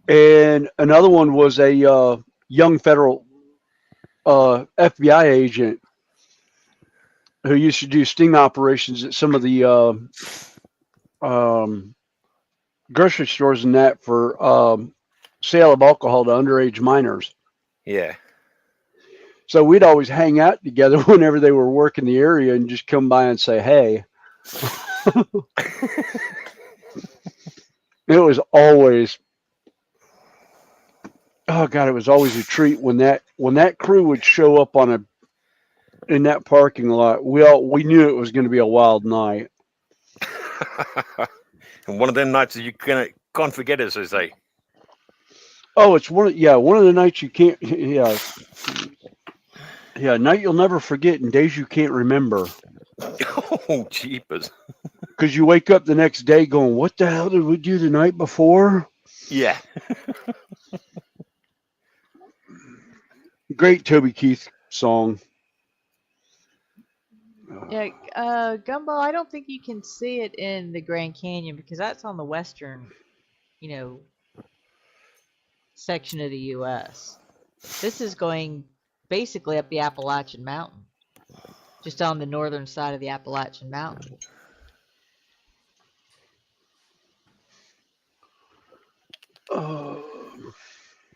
And another one was a young federal FBI agent who used to do sting operations at some of the grocery stores and that for sale of alcohol to underage minors. Yeah. So we'd always hang out together whenever they were working the area and just come by and say, hey. It was always, oh God, it was always a treat when that crew would show up in that parking lot. We knew it was going to be a wild night. And one of them nights that you can't forget, as they say. Oh, it's one of the nights you can't. Yeah, a night you'll never forget and days you can't remember. Oh, jeepers! Because you wake up the next day going, "What the hell did we do the night before?" Yeah. Great Toby Keith song. yeah, Gumbo, I don't think you can see it in the Grand Canyon because that's on the western, section of the U.S. This is going basically up the Appalachian Mountain, just on the northern side of the Appalachian Mountain.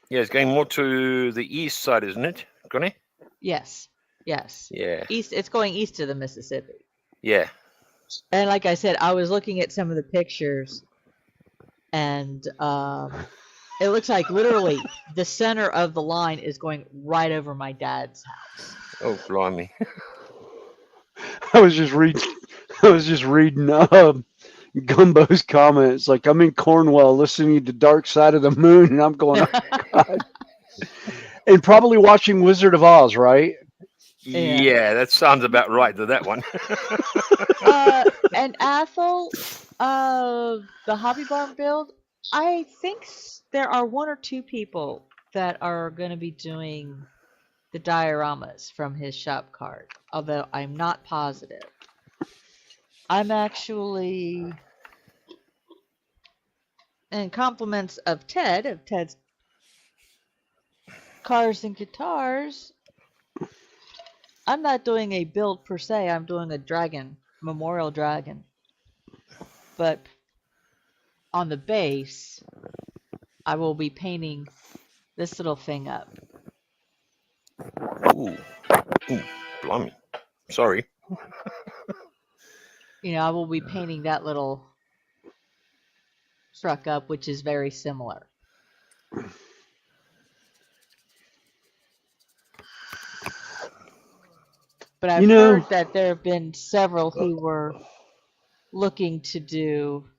Yeah, it's going more to the east side, isn't it, Connie? Yes. Yeah. East. It's going east of the Mississippi. Yeah. And like I said, I was looking at some of the pictures, and it looks like literally the center of the line is going right over my dad's house. Oh, blimey. I was just reading Gumbo's comments. Like, I'm in Cornwall listening to Dark Side of the Moon, and I'm going, oh, God. And probably watching Wizard of Oz, right? Yeah, that sounds about right to that one. And Athel, the Hobby Barn build, I think there are one or two people that are going to be doing the dioramas from his shop card, although I'm not positive. I'm actually, in compliments of Ted's Cars and Guitars, I'm not doing a build per se, I'm doing a dragon, memorial dragon. But on the base, I will be painting this little thing up. Ooh, blimey. Sorry. I will be painting that little truck up, which is very similar. But I've heard that there have been several who were looking to do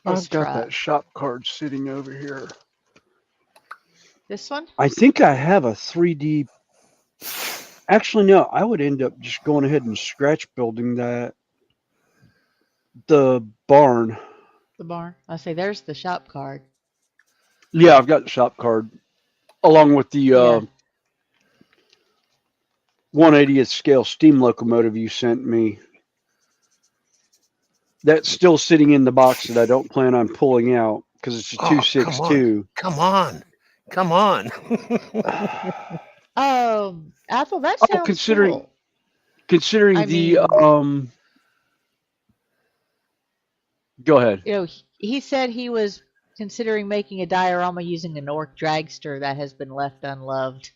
this I've got truck. that shop card sitting over here. This one? I think I have a 3D. Actually, no, I would end up just going ahead and scratch building that. The barn. The barn? I say there's the shop card. Yeah, I've got the shop card along with the 1/80th scale steam locomotive you sent me. That's still sitting in the box that I don't plan on pulling out because it's a 262. Come on. Athel, that sounds considering cool. I the go ahead. He said he was considering making a diorama using an orc dragster that has been left unloved.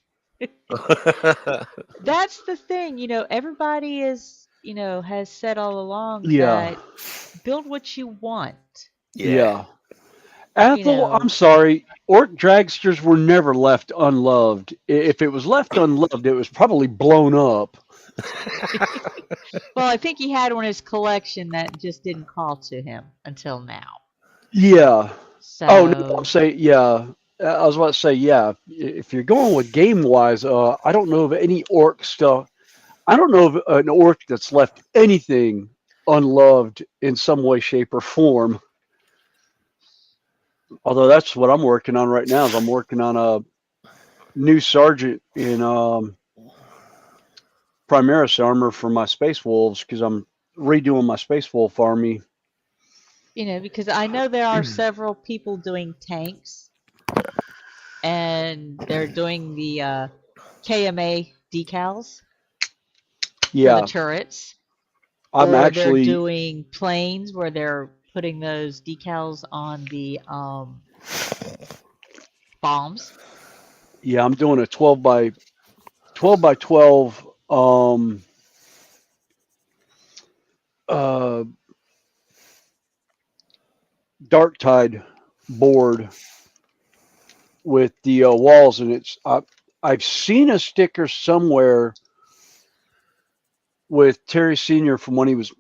That's the thing, everybody is, has said all along that build what you want. Yeah. Athel, I'm sorry. Orc dragsters were never left unloved. If it was left unloved, it was probably blown up. Well, I think he had one in his collection that just didn't call to him until now. Yeah. So, oh, no, I'll say, yeah. I was about to say, yeah. If you're going with game-wise, I don't know of any orc stuff. I don't know of an orc that's left anything unloved in some way, shape, or form. Although that's what I'm working on right now. Is I'm working on a new sergeant in Primaris armor for my Space Wolves because I'm redoing my Space Wolf army. Because I know there are several people doing tanks, and they're doing the KMA decals for the turrets. They're doing planes where they're putting those decals on the bombs. Yeah, I'm doing a 12 by 12 Dark Tide board with the walls, and I've seen a sticker somewhere with Terry Senior from when he was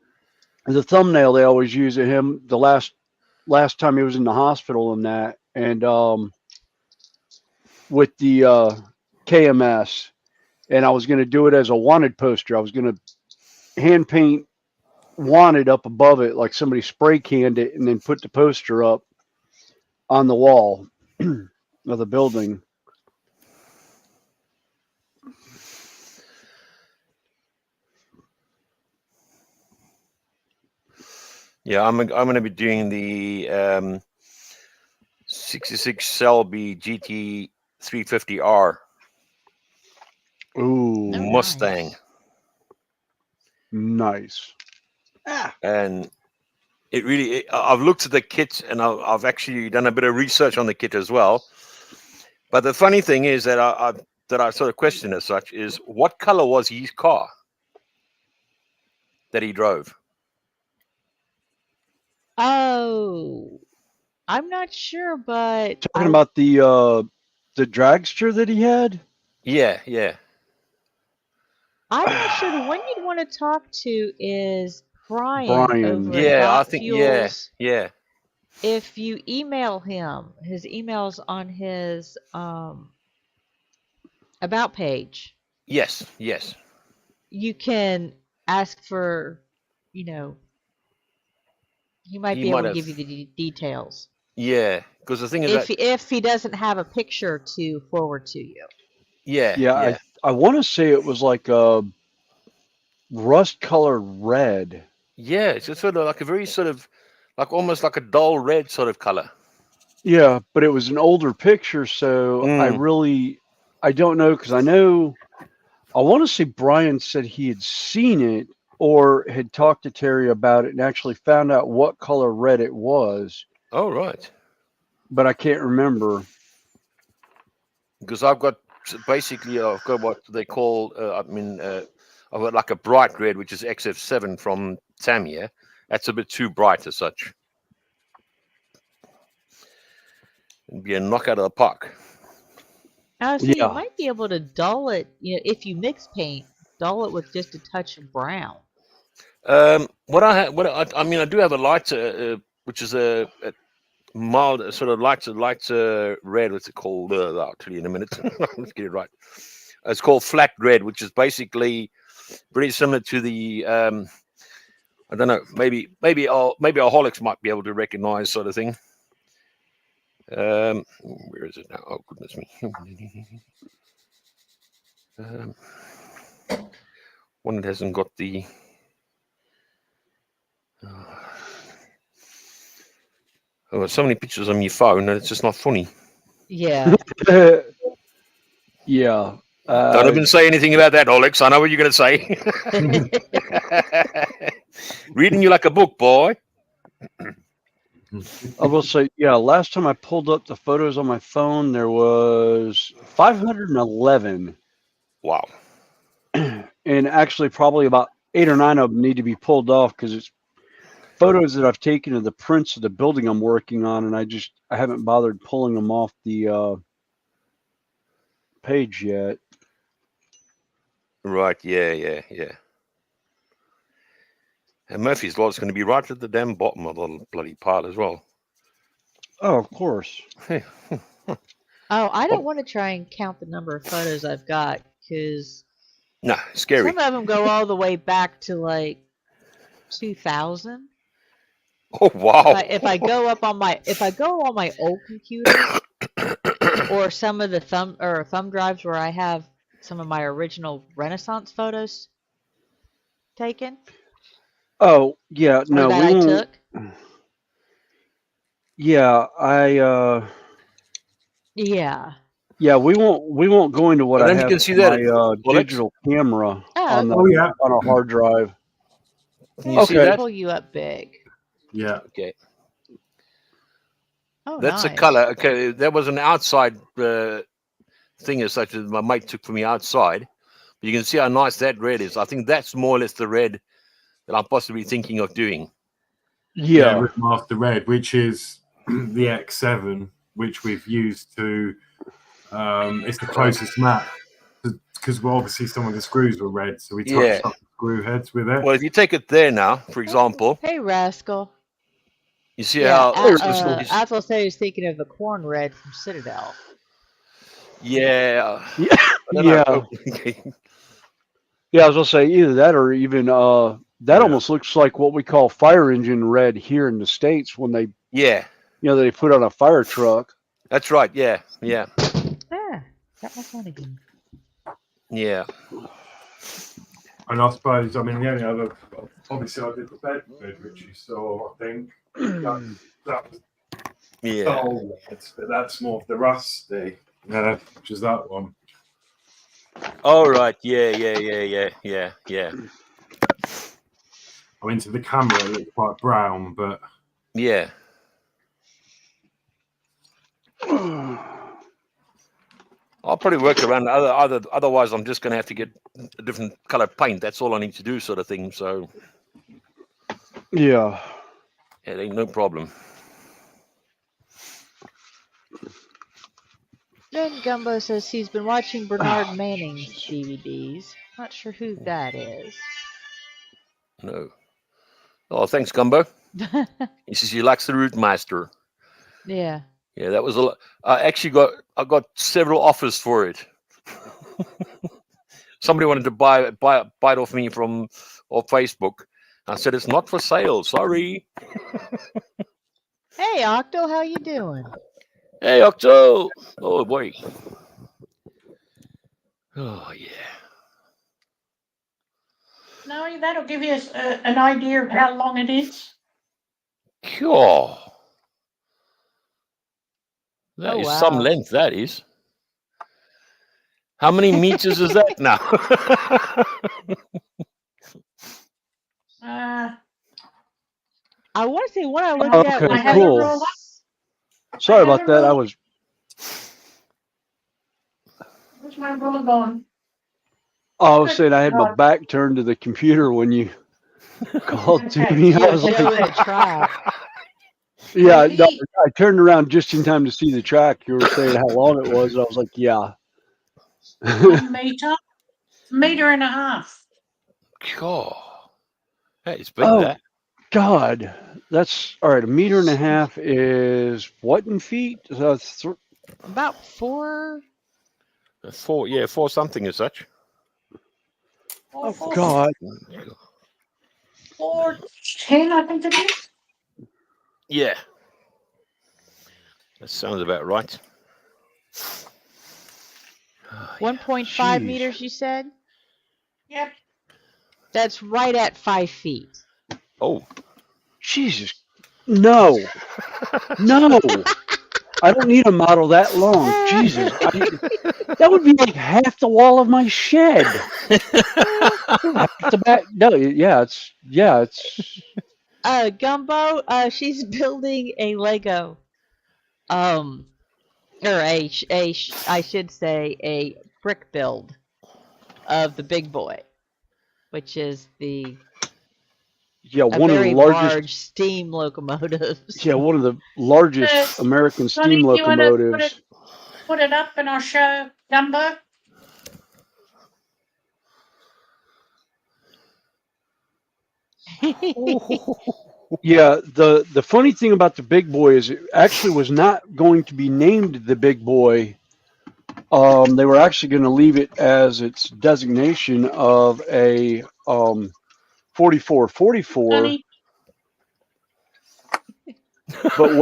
the thumbnail they always use of him the last time he was in the hospital and that, and with the KMS, and I was going to do it as a wanted poster. I was going to hand paint wanted up above it like somebody spray canned it and then put the poster up on the wall of the building. Yeah, I'm going to be doing the 66 Selby GT 350R. Ooh, Mustang. Nice. And it really, I've looked at the kit and I've actually done a bit of research on the kit as well. But the funny thing is that I sort of question as such is what color was his car that he drove? Oh, I'm not sure, but talking about the dragster that he had. Yeah. I'm not sure. The one you'd want to talk to is Brian. Over yeah, at I think Fuels. yeah. If you email him, his email's on his About page. Yes, yes. You can ask for, you know, he might He be able might to have. give you the details. Yeah, because the thing is that. If he doesn't have a picture to forward to you. Yeah, Yeah, yeah. I want to say it was like a rust colored red. Yeah, it's just sort of like a very sort of, like almost like a dull red sort of color. Yeah, but it was an older picture, so I don't know because I want to say Brian said he had seen it or had talked to Terry about it and actually found out what color red it was, Oh, right. but I can't remember. Because I've got basically, I've got what they call, I've got like a bright red, which is XF7 from Tamiya. That's a bit too bright as such. It'd be a knockout of the park. So Yeah. you might be able to dull it, you know, if you mix paint, dull it with just a touch of brown. I do have a lighter, which is a mild, sort of lighter red. What's it called? I'll tell you in a minute. Let's get it right. It's called flat red, which is basically very similar to the. I don't know. Maybe alcoholics might be able to recognize, sort of thing. Where is it now? Oh goodness me! One that hasn't got the. Oh, so many pictures on your phone that it's just not funny. Yeah. Yeah. Don't even say anything about that, Alex. I know what you're going to say. Reading you like a book, boy. I will say, yeah, last time I pulled up the photos on my phone, there was 511. Wow. And actually, probably about 8 or 9 of them need to be pulled off because it's photos that I've taken of the prints of the building I'm working on, and I haven't bothered pulling them off the page yet. Right, yeah. And Murphy's Law is going to be right at the damn bottom of the bloody pile as well. Oh, of course. Oh, I don't want to try and count the number of photos I've got because No, scary. some of them go all the way back to like 2000. Oh wow! If I go on my old computers or some of the thumb drives where I have some of my original Renaissance photos taken. Oh, yeah, no, or that we I won't. took. Yeah, yeah, we won't go into what But I then you have can see on that, my Alex. digital camera on yeah. on a hard drive. Can you see Okay. that? Pull you up big. Yeah. Okay. Oh, That's nice. a color. Okay, that was an outside thing as such that my mate took for me outside. But you can see how nice that red is. I think that's more or less the red that I'm possibly thinking of doing. Yeah. Master Red, which is the X7, which we've used to. It's the closest map because obviously some of the screws were red, so we touched up the screw heads with it. Well, if you take it there now, for example, Hey, Rascal. you see how. Athel said he was thinking of the corn red from Citadel. Yeah. Yeah. Yeah. Yeah, I was gonna say either that or even that almost looks like what we call fire engine red here in the States when they they put on a fire truck. That's right. Yeah. Got my phone again. Yeah. And I suppose, I mean, the only other, obviously, I did the bed, which you saw, I think. that was dull red, but that's more of the rusty, which is that one. All right. Yeah. I mean, to the camera, it looks quite brown, but yeah. I'll probably work around otherwise I'm just going to have to get a different color paint. That's all I need to do, sort of thing. So yeah, it ain't no problem. Jen Gumbo says he's been watching Bernard Manning's DVDs. Not sure who that is. No. Oh, thanks, Gumbo. He says he likes the Rootmaster. Yeah. Yeah, that was a lot. I got several offers for it. Somebody wanted to buy it off me from off Facebook. I said it's not for sale. Sorry. Hey, Octo, how you doing? Hey, Octo. Oh boy. Oh yeah. No, that'll give you an idea of how long it is. Cool. That Oh, is some wow. length. That is. How many meters is that now? Uh, I want to say what I looked at Okay, was I have like, a cool. roll up. Sorry about haven't that. I rolled- was Where's my roller gone? saying I had my back turned to the computer when you called to Okay. me. I you were was like, showing the track. yeah, no, Maybe- I turned around just in time to see the track. You were saying how long it was. And I was like, yeah. 1 meter, meter and a half. Cool. That is big. Oh, That. God. That's all right. 1.5 meters is what in feet? About 4. Four. Yeah, 4 something as such. Oh, God. 410, I think it is. Yeah. That sounds about right. Oh, yeah. 1.5 Jeez. meters, you said? Yep. That's right at 5 feet. Oh. Jesus. No. No. I don't need a model that long. Jesus. That would be like half the wall of my shed. Half the back. No, it's Gumbo, she's building a Lego, or I should say a brick build of the big boy, which is a one of the very largest. large steam locomotives. Yeah, one of the largest American Sonny, steam do you wanna locomotives. Put it up and I'll show Gumbo. Yeah, the funny thing about the big boy is it actually was not going to be named the big boy. They were actually going to leave it as its designation of a 4444. Sonny, But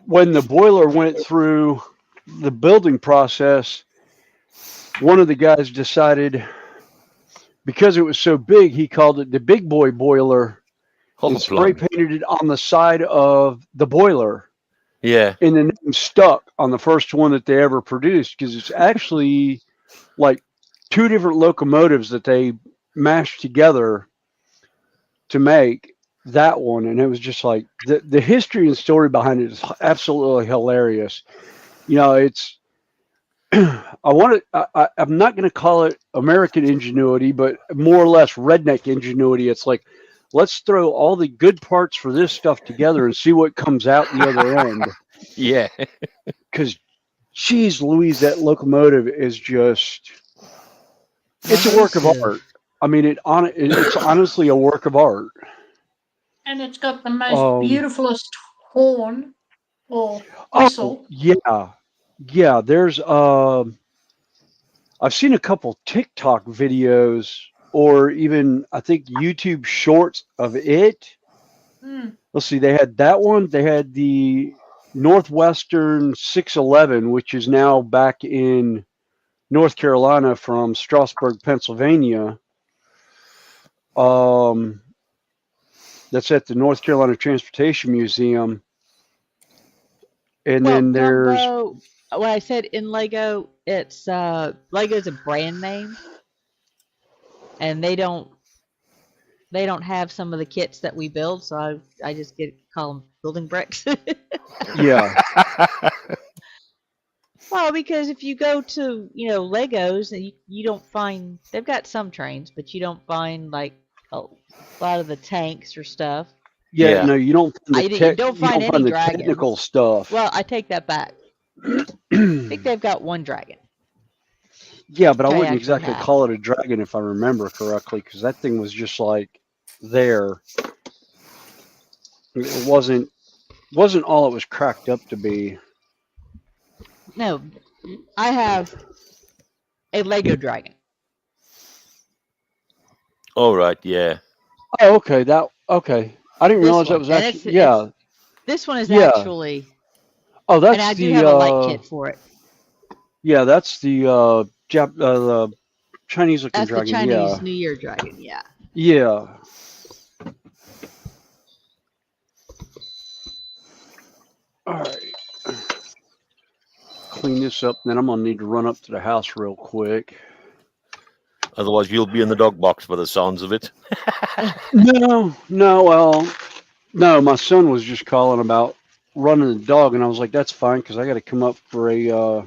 when the boiler went through the building process, one of the guys decided, because it was so big, he called it the big boy boiler and spray painted it on the side of the boiler. Yeah. And the name stuck on the first one that they ever produced, because it's actually like 2 different locomotives that they mashed together to make that one. And it was just like the history and story behind it is absolutely hilarious. You know, it's I'm not going to call it American ingenuity, but more or less redneck ingenuity. It's like, let's throw all the good parts for this stuff together and see what comes out the other end. Yeah. Because, geez Louise, that locomotive is just, it's a work of art. I mean, it's honestly a work of art. and it's got the most beautifulest horn or Oh, whistle. yeah. Yeah, there's I've seen a couple TikTok videos or even I think YouTube shorts of it. Let's see, they had that one. They had the Northwestern 611, which is now back in North Carolina from Strasburg, Pennsylvania. That's at the North Carolina Transportation Museum. And then there's Gumbo, when I said in Lego, it's Lego's a brand name, and they don't have some of the kits that we build, so I just call them building bricks. yeah. Well, because if you go to Legos, and you don't find, they've got some trains, but you don't find like a lot of the tanks or stuff. Yeah, no, you don't find You don't find any the dragons. technical stuff. Well, I take that back. I think they've got one dragon. Yeah, but I Which I woun't actually exactly have. call it a dragon if I remember correctly, because that thing was just like there. It wasn't all it was cracked up to be. No, I have A Lego dragon. All right, yeah. Oh, okay. Okay. I didn't This realize that one. was And actually. Yeah. this one is Yeah. actually, Oh, and that's I do have a light kit for it. Yeah, that's the the Chinese looking That's the dragon. Chinese Yeah. New Year dragon. Yeah. Yeah. All right. Clean this up, and then I'm gonna need to run up to the house real quick. Otherwise, you'll be in the dog box by the sounds of it. No, well, no. My son was just calling about running the dog, and I was like, "That's fine," because I got to come up for a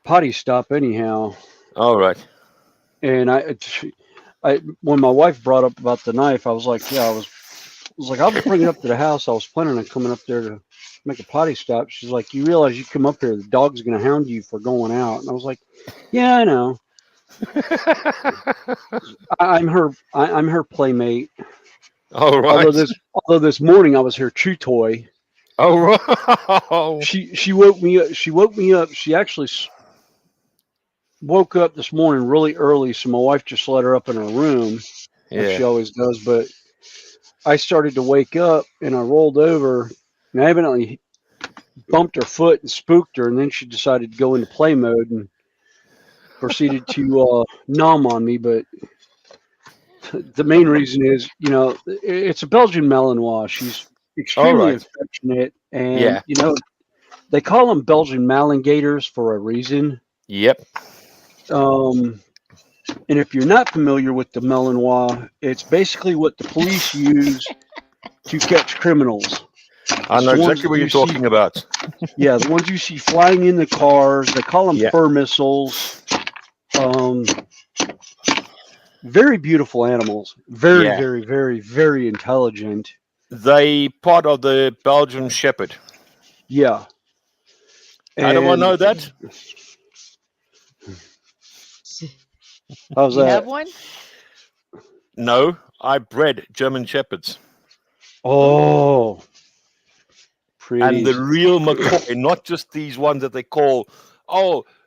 potty stop anyhow. All right. And when my wife brought up about the knife, I was like, "Yeah," I was like, "I'll bring it up to the house." I was planning on coming up there to make a potty stop. She's like, "You realize you come up here, the dog's gonna hound you for going out?" And I was like, "Yeah, I know. I'm her playmate." All right. Although this morning I was her chew toy. All right. She woke me up. She woke me up. She actually woke up this morning really early, so my wife just let her up in her room, like she Yeah. always does. But I started to wake up, and I rolled over, and I evidently bumped her foot and spooked her, and then she decided to go into play mode and proceeded to nom on me. But the main reason is, it's a Belgian Malinois. She's extremely right. affectionate, and Yeah. they call them Belgian Malingators for a reason. Yep. And if you're not familiar with the Malinois, it's basically what the police use to catch criminals. I know It's the ones exactly what that you're you see- talking about. Yeah, the ones you see flying in the cars. They call them Yeah. fur missiles. Very beautiful animals. Very, Yeah. very, very, very intelligent. They part of the Belgian Shepherd. Yeah. How do I And know that? how's You have that? one? No, I bred German Shepherds. Oh, pretty. And the real McCoy, not just these ones that they call,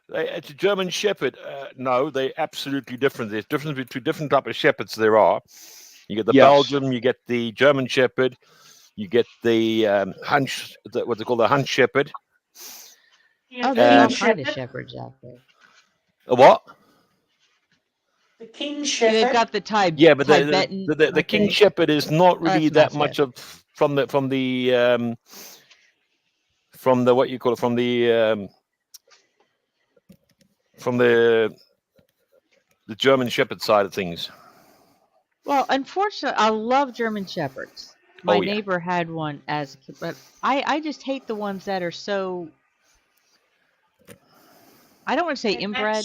it's a German Shepherd. No, they're absolutely different. There's difference between different type of shepherds there are. You get the Yes. Belgian, you get the German Shepherd, you get the what they call the Hunt Shepherd. Yeah, Oh, the there's all King kind of Shepherd. shepherds out there. A what? The King They've Shepherd. got the Yeah, but Tibetan. the King Okay. Shepherd is not really that's that not much Shepherd. of from the what you call it from the German Shepherd side of things. Well, unfortunately, I love German Shepherds. My Oh, yeah. neighbor had one as a kid, but I just hate the ones that are so, I don't want to say inbred,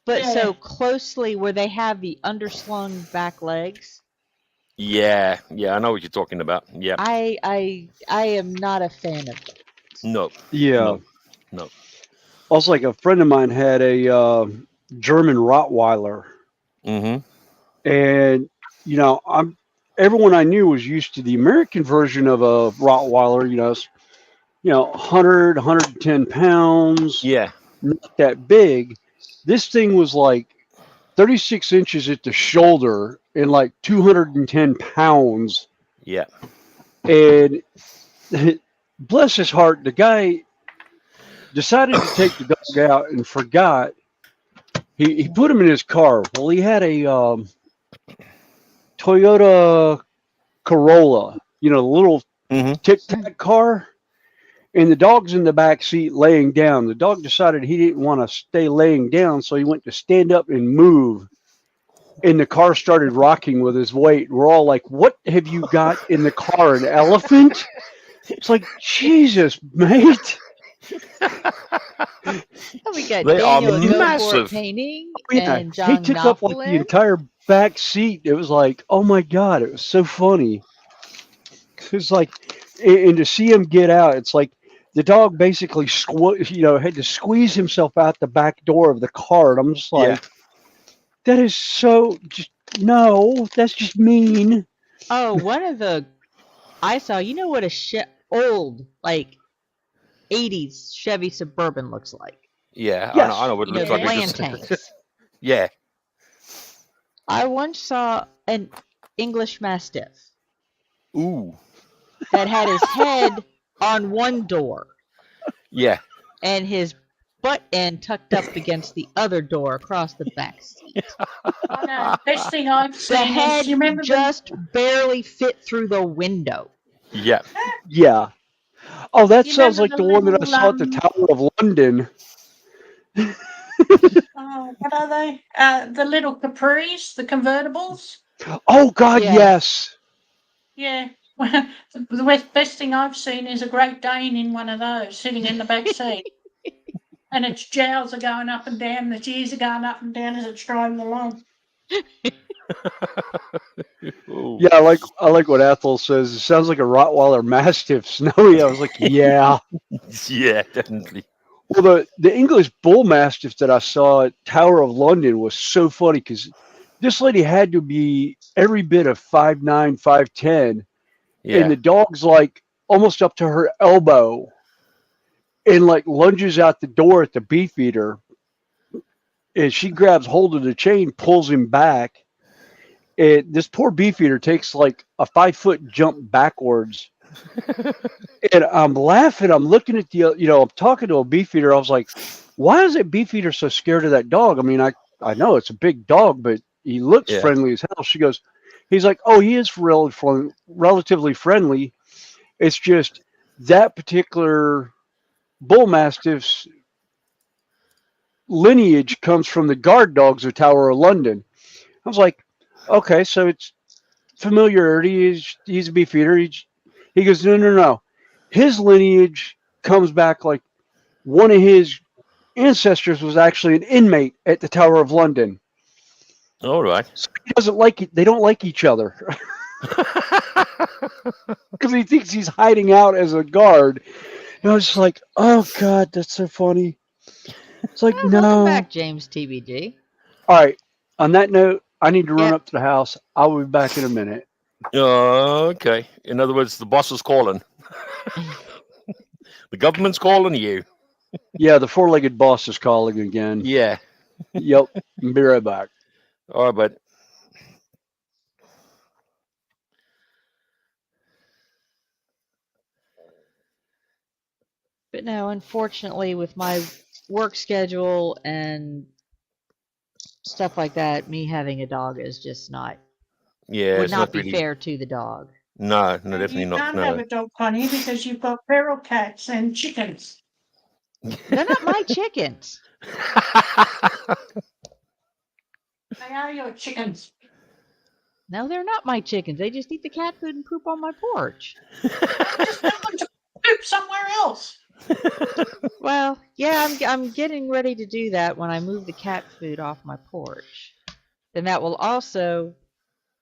but so yeah. closely where they have the underslung back legs. Yeah, I know what you're talking about. Yeah. I am not a fan of them. No. Yeah. No. Also, like a friend of mine had a German Rottweiler, Mm-hmm. and everyone I knew was used to the American version of a Rottweiler. 100, 110 pounds, Yeah. not that big. This thing was like 36 inches at the shoulder and like 210 pounds. Yeah. And bless his heart, the guy decided to take the dog out and forgot. He put him in his car. Well, he had a Toyota Corolla, the little Mm-hmm. tic-tac car. And the dog's in the back seat laying down. The dog decided he didn't want to stay laying down, so he went to stand up and move. And the car started rocking with his weight. We're all like, "What have you got in the car? An elephant?" It's like, Jesus, mate. We got They are Daniel Go massive. Painting Yeah, and he John took up like the Knopfler. entire back seat. It was like, oh my God, it was so funny. It's like, and to see him get out, it's like the dog basically had to squeeze himself out the back door of the car. And I'm just like, that is so no, that's just mean. Oh, one of the I saw. You know what a old like 80s Chevy Suburban looks like? Yeah, Yes. I know what it You know, looks the like. It's land just, tanks. yeah. I once saw an English Mastiff Ooh. that had his head on one door Yeah. and his butt end tucked up against the other door across the back seat. I know. Best thing I've The seen is, head you remember just barely fit through the window. Yeah. Yeah. Oh, that You sounds remember like the the one that I little, saw at the Tower of London. what are they? The little Capris, the convertibles. Oh God, Yes. yes. Yeah. The best thing I've seen is a Great Dane in one of those, sitting in the back seat. And its jowls are going up and down, the ears are going up and down as it's driving along. Ooh. Yeah, I like what Ethel says. It sounds like a Rottweiler Mastiff. Snowy. I was like, yeah. Yeah, definitely. Well, the English Bull Mastiff that I saw at Tower of London was so funny because this lady had to be every bit of 5'9", 5'10", Yeah. and the dog's like almost up to her elbow, and like lunges out the door at the beefeater, and she grabs hold of the chain, pulls him back, and this poor beefeater takes like a 5-foot jump backwards. And I'm laughing. I'm looking at I'm talking to a beefeater. I was like, why is that beefeater so scared of that dog? I mean, I know it's a big dog, but he looks Yeah. friendly as hell. He's like, oh, he is relatively friendly. It's just that particular bull mastiff's lineage comes from the guard dogs of Tower of London. I was like, okay, so it's familiarity. He's a beefeater. He goes, no. His lineage comes back like one of his ancestors was actually an inmate at the Tower of London. All right. So he doesn't like it. They don't like each other because he thinks he's hiding out as a guard. And I was just like, oh God, that's so funny. It's like, Well, no. welcome back, James TBG. All right. On that note, I need to run Yep. up to the house. I'll be back in a minute. Okay. In other words, the boss is calling. The government's calling you. Yeah, the four-legged boss is calling again. Yeah. Yep. Be right back. All right, but But no, unfortunately, with my work schedule and stuff like that, me having a dog is just not yeah, would it's not not be really. fair to the dog. No, definitely You not. can't No. have a dog, Connie, because you've got feral cats and chickens. They're not my chickens. They are your chickens. No, they're not my chickens. They just eat the cat food and poop on my porch. Just tell them to poop somewhere else. Well, yeah, I'm getting ready to do that when I move the cat food off my porch. Then that will also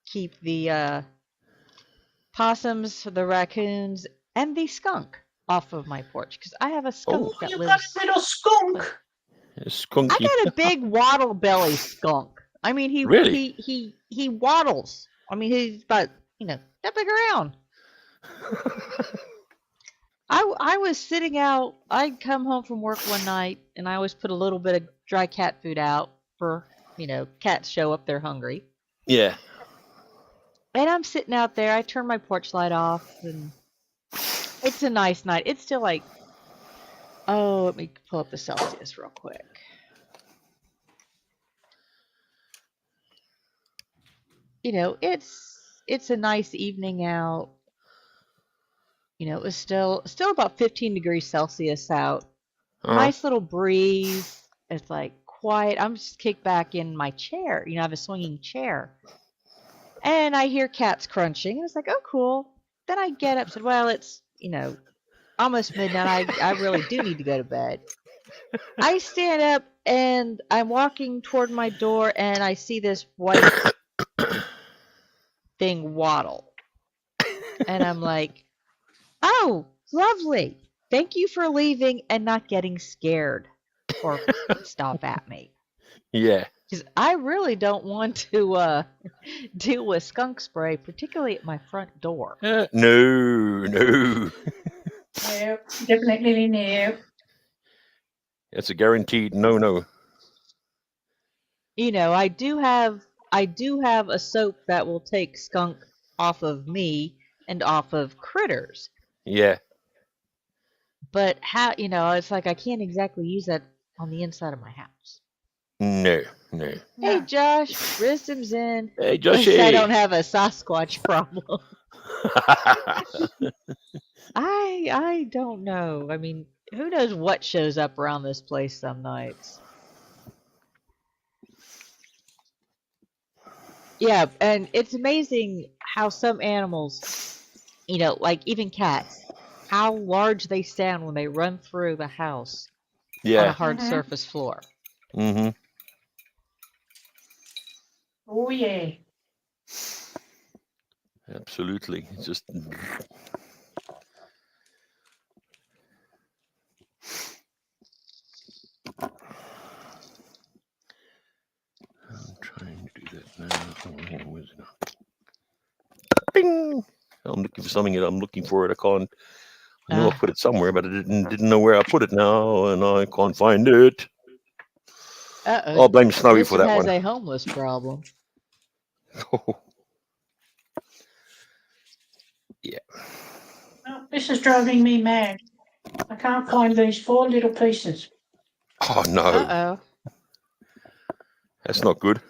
keep the possums, the raccoons, and the skunk off of my porch because I have a skunk that You've got lives. a little skunk. It's I skunky. got a big waddle belly skunk. I mean, Really? he waddles. I mean, he's about that big around. I was sitting out. I'd come home from work one night, and I always put a little bit of dry cat food out for cats show up. They're hungry. Yeah. And I'm sitting out there. I turn my porch light off, and it's a nice night. It's still like, oh, let me pull up the Celsius real quick. It's a nice evening out. It was still about 15 degrees Celsius out. Uh-huh. Nice little breeze. It's like quiet. I'm just kicked back in my chair. I have a swinging chair. And I hear cats crunching. And it's like, oh, cool. Then I get up and said, well, it's, almost midnight. I really do need to go to bed. I stand up and I'm walking toward my door and I see this white thing waddle. And I'm like, oh, lovely. Thank you for leaving and not getting scared or stop at me. Yeah. Because I really don't want to deal with skunk spray, particularly at my front door. No. No, definitely no. It's a guaranteed no. You know, I do have a soap that will take skunk off of me and off of critters. Yeah. But how, you know, it's like I can't exactly use that on the inside of my house. No. Hey, No. Josh, Wisdom's in. Hey, At least Joshy. I don't have a Sasquatch problem. I don't know. I mean, who knows what shows up around this place some nights. Yeah, and it's amazing how some animals, you know, like even cats, how large they sound when they run through the house on a Yeah. hard Mhm. surface floor. Mm-hmm. Oh yeah. Absolutely. It's just. I'm trying to do that now. Oh, hang on, where's it now? Bing! I'm looking for something and I'm looking for it. I can't. I knew I put it somewhere, but I didn't know where I put it now, and I can't find it. Uh-oh. I'll blame Snowy for Wisdom that has one. a homeless problem. Yeah. Well, this is driving me mad. I can't find these 4 little pieces. Oh no, Uh-oh. that's not good.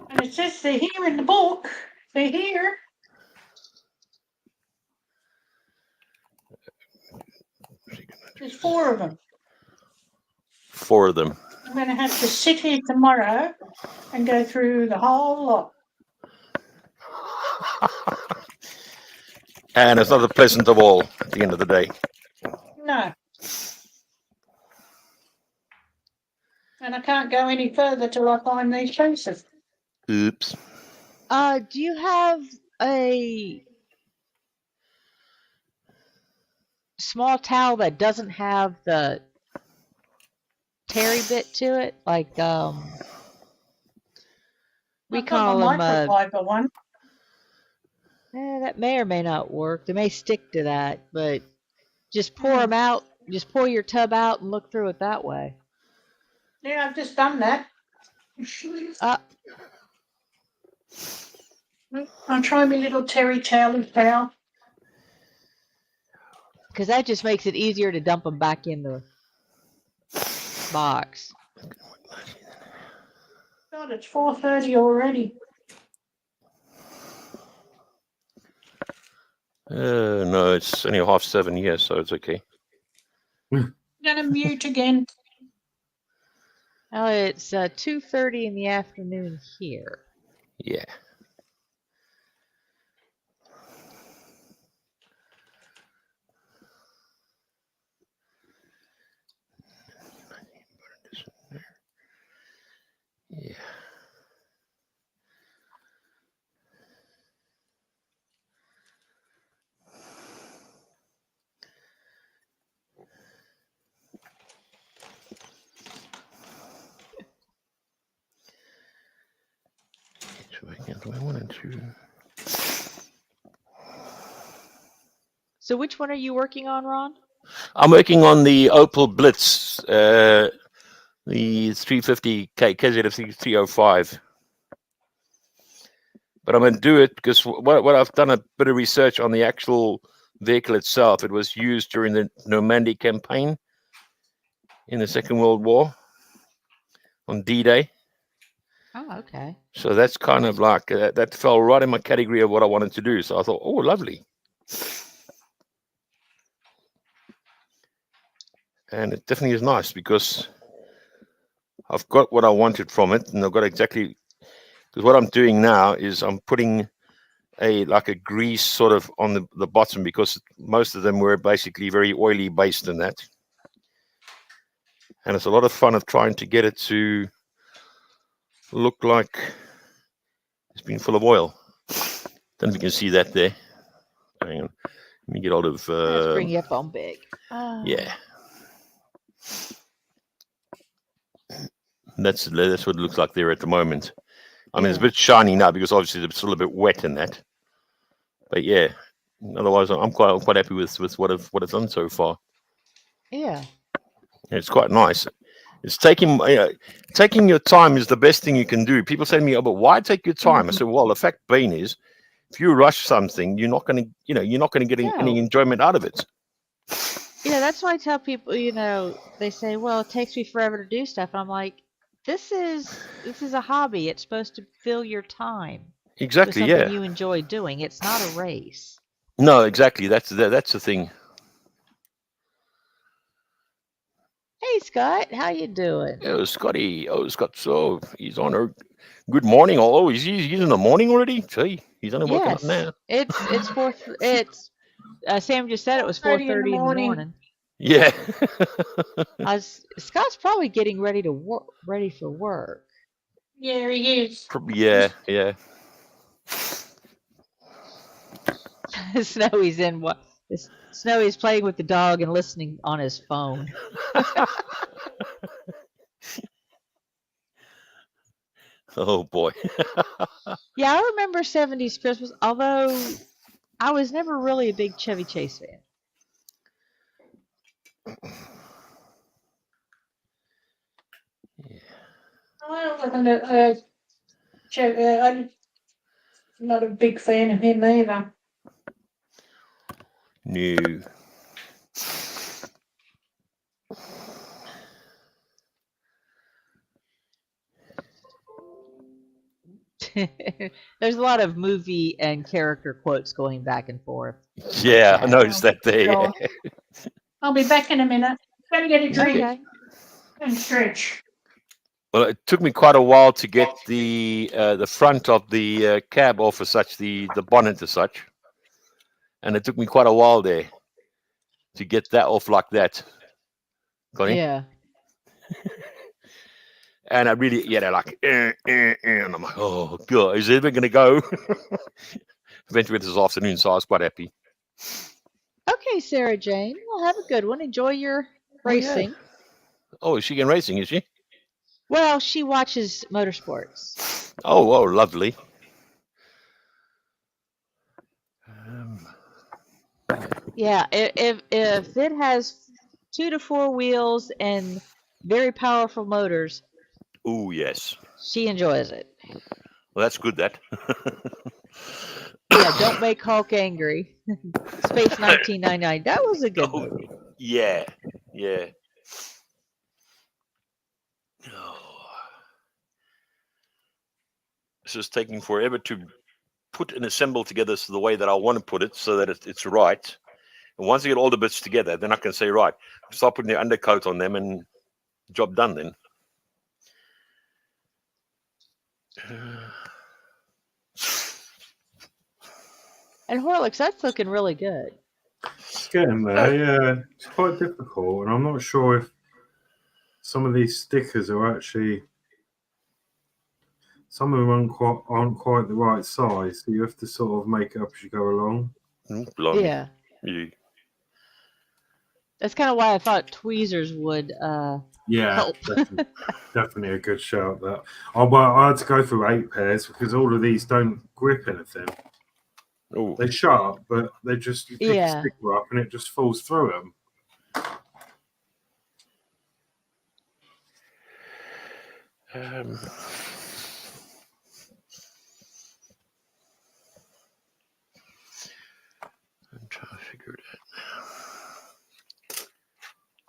And it says they're here in the book. They're here. There's 4 of them. 4 of them. I'm going to have to sit here tomorrow and go through the whole lot. And it's not the pleasant of all at the end of the day. No. And I can't go any further till I find these pieces. Oops. Do you have a small towel that doesn't have the terry bit to it? Like, we I've got call my them, microfiber one. that may or may not work. They may stick to that, but just pour them out. Just pour your tub out and look through it that way. Yeah, I've just done that. I'll try my little terry towel. Because that just makes it easier to dump them back in the box. God, it's 4:30 already. No, it's only 7:30 here, so it's okay. I'm gonna mute again. Oh, it's 2:30 in the afternoon here. Yeah. Yeah. So which one are you working on, Ron? I'm working on the Opal Blitz, the 350K KZF 305. But I'm going to do it because what I've done a bit of research on the actual vehicle itself. It was used during the Normandy campaign in the Second World War on D-Day. Oh, okay. So that's kind of like, that fell right in my category of what I wanted to do. So I thought, oh, lovely. And it definitely is nice because I've got what I wanted from it, and I've got exactly, because what I'm doing now is I'm putting a grease sort of on the bottom, because most of them were basically very oily based in that. And it's a lot of fun of trying to get it to look like it's been full of oil. Don't know if you can see that there. Hang on. Let me get hold of... Let's bring you up on big. Yeah. That's what it looks like there at the moment. I mean, it's a bit shiny now because obviously it's still a bit wet in that. But yeah, otherwise I'm quite happy with what I've done so far. Yeah. It's quite nice. It's taking your time is the best thing you can do. People say to me, "Oh, but why take your time?" I said, "Well, the fact being is, if you rush something, you're not going to, you're not going to get any No. enjoyment out of it." That's why I tell people, they say, "Well, it takes me forever to do stuff." And I'm like, this is a hobby. It's supposed to fill your time with Exactly. something Yeah. you enjoy doing. It's not a race. No, exactly. That's the thing. Hey, Scott, how you doing? Oh, Scotty. Oh, Scott. So he's on a good morning. Oh, he's in the morning already. Gee, he's only woken up Yes, now. it's fourth. It's Sam just said it was 4:30 in the 4:30 in the morning. morning. Yeah. Scott's probably getting ready for work. Yeah, he is. Probably. Yeah. Yeah. Snowy's in what? Snowy's playing with the dog and listening on his phone. Oh boy. Yeah, I remember 70s Christmas, although I was never really a big Chevy Chase fan. I wasn't I'm not a big fan of him either. No. There's a lot of movie and character quotes going back and forth. Yeah, I chat. noticed that there. Yeah. I'll be back in a minute. Gotta get a drink Okay. and stretch. Well, it took me quite a while to get the front of the cab off as such, the bonnet as such, and it took me quite a while there to get that off like that. Connie? Yeah. And I really, they're like, and I'm like, oh god, is it ever gonna go? Eventually this afternoon, so I was quite happy. Okay, Sarah Jane. Well, have a good one. Enjoy your Oh, yeah. racing. Oh, is she in racing? Is she? Well, she watches motorsports. Oh, lovely. Yeah, if it has 2 to 4 wheels and very powerful motors, Oh, yes. she enjoys it. Well, that's good. That. Yeah, don't make Hulk angry. Space 1999. That was a good movie. Yeah, yeah. Oh. This is taking forever to put and assemble together so the way that I want to put it, so that it's right. And once I get all the bits together, then I can say, right, start putting the undercoat on them and job done then. And Horlicks, that's looking really good. It's getting there, yeah. It's quite difficult, and I'm not sure if some of these stickers are actually. Some of them aren't quite the right size, so you have to sort of make it up as you go along. Blimey. Yeah. Yeah. That's kind of why I thought tweezers would help. Definitely a good shout. That. Oh, well, I had to go through 8 pairs because all of these don't grip anything. Ooh. They're sharp, but they just you pick a Yeah. sticker up and it just falls through them. I'm trying to figure it out.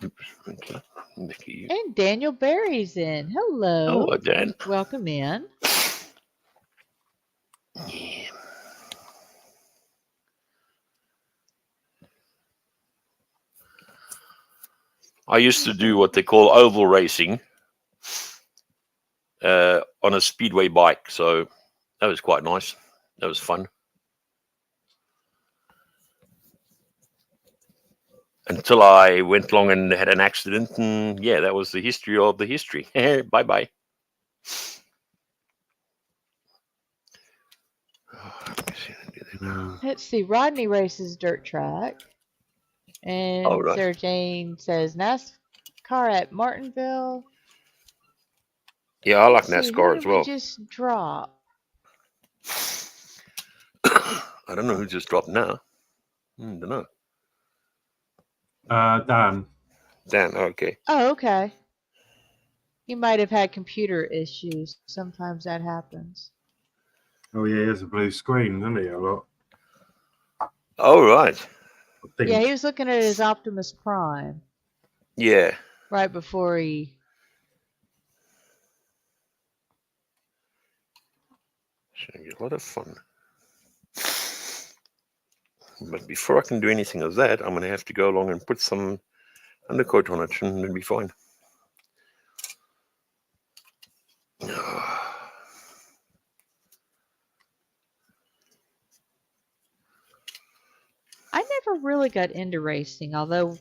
Oops. Okay. Mickey. And Daniel Barry's in. Hello. Oh, Dan. Welcome in. Yeah. I used to do what they call oval racing on a speedway bike, so that was quite nice. That was fun. Until I went along and had an accident, and yeah, that was the history of the history. Bye-bye. Let's see. Rodney races dirt track. And Oh, right. Sarah Jane says NASCAR at Martinville. Yeah, I like Let's see, NASCAR who as did we well. just drop? I don't know who just dropped now. Don't know. Dan. Dan, okay. Oh, okay. He might have had computer issues. Sometimes that happens. Oh yeah, he has a blue screen, doesn't he? A lot. Oh, right. I think. Yeah, he was looking at his Optimus Prime Yeah. right before he. It's going to be a lot of fun. But before I can do anything of that, I'm going to have to go along and put some undercoat on it, and it'll be fine. I never really got into racing, although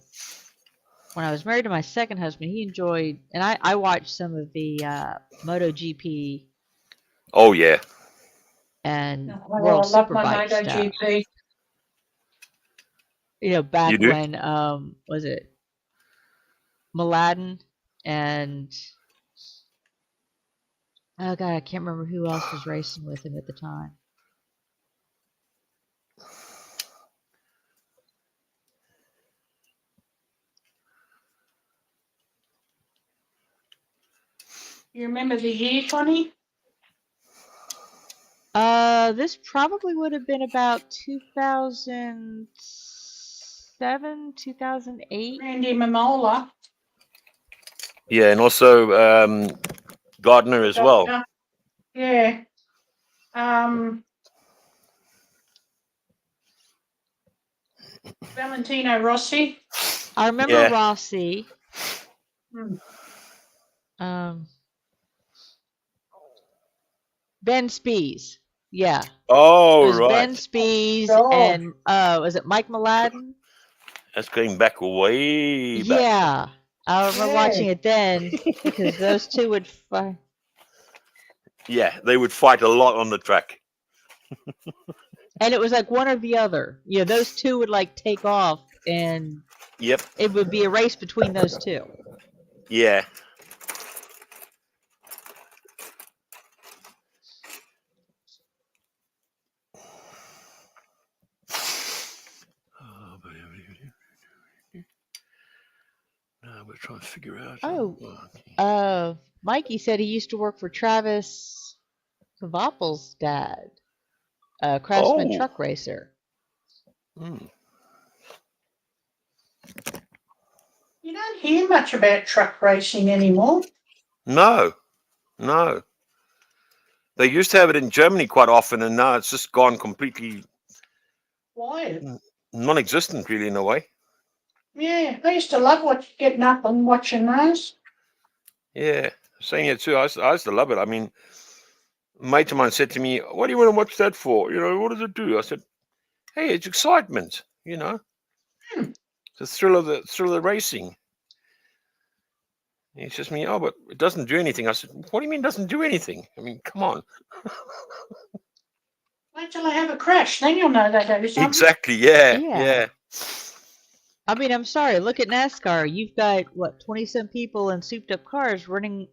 when I was married to my second husband, he enjoyed, and I watched some of the MotoGP Oh, yeah. and Oh, World I love my Superbike stuff. MotoGP. You know, back You do? when was it Mladen and oh god, I can't remember who else was racing with him at the time. You remember the year, Connie? This probably would have been about 2007, 2008. Randy Mamola. Yeah, and also Gardner as well. Doctor. Yeah. Valentino Rossi. I remember Yeah. Rossi. Hmm. Ben Spies. Yeah. It Oh, was Ben right. Spies Oh. and was it Mike Mladen? That's going back way back. Yeah. I remember Yeah. watching it then because those two would fight. Yeah, they would fight a lot on the track. And it was like one or the other. Yeah, those two would like take off and Yep. it would be a race between those two. Yeah. Now we're trying to figure out. Oh, Mikey said he used to work for Travis Kvappel's dad, a Craftsman Oh. truck racer. Hmm. You don't hear much about truck racing anymore. No. They used to have it in Germany quite often, and now it's just gone completely Why? non-existent, really, in a way. Yeah, I used to love getting up and watching those. Yeah, same here too. I used to love it. I mean, a mate of mine said to me, "What do you want to watch that for? You know, what does it do?" I said, "Hey, it's excitement. You know, Hmm. the thrill of the racing." He says to me, "Oh, but it doesn't do anything." I said, "What do you mean it doesn't do anything? I mean, come on." Wait till I have a crash, then you'll know they do something. Exactly. Yeah. Yeah. I mean, I'm sorry. Look at NASCAR. You've got what 20-some people in souped-up cars running,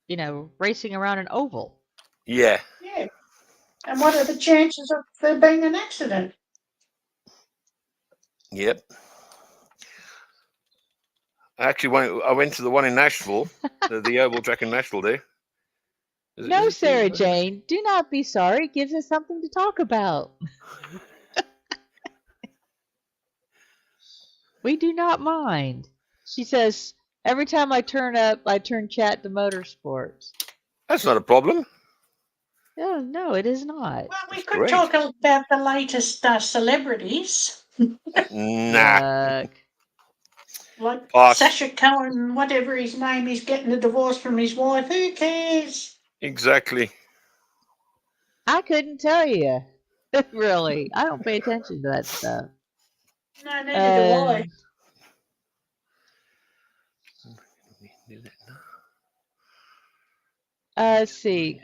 you know, racing around an oval. Yeah. Yeah. And what are the chances of there being an accident? Yep. I went to the one in Nashville, the oval track in Nashville. There. No, Sarah Jane, do not be sorry. It gives us something to talk about. We do not mind. She says, every time I turn up, I turn chat to motorsports. That's not a problem. Oh, no, it is not. Well, we That's could great. talk about the latest celebrities. Nah. Yuck. Like Pass. Sasha Cohen, whatever his name is, getting a divorce from his wife. Who cares? Exactly. I couldn't tell you. Really. I don't pay attention to that stuff. No, neither do I. Let's see.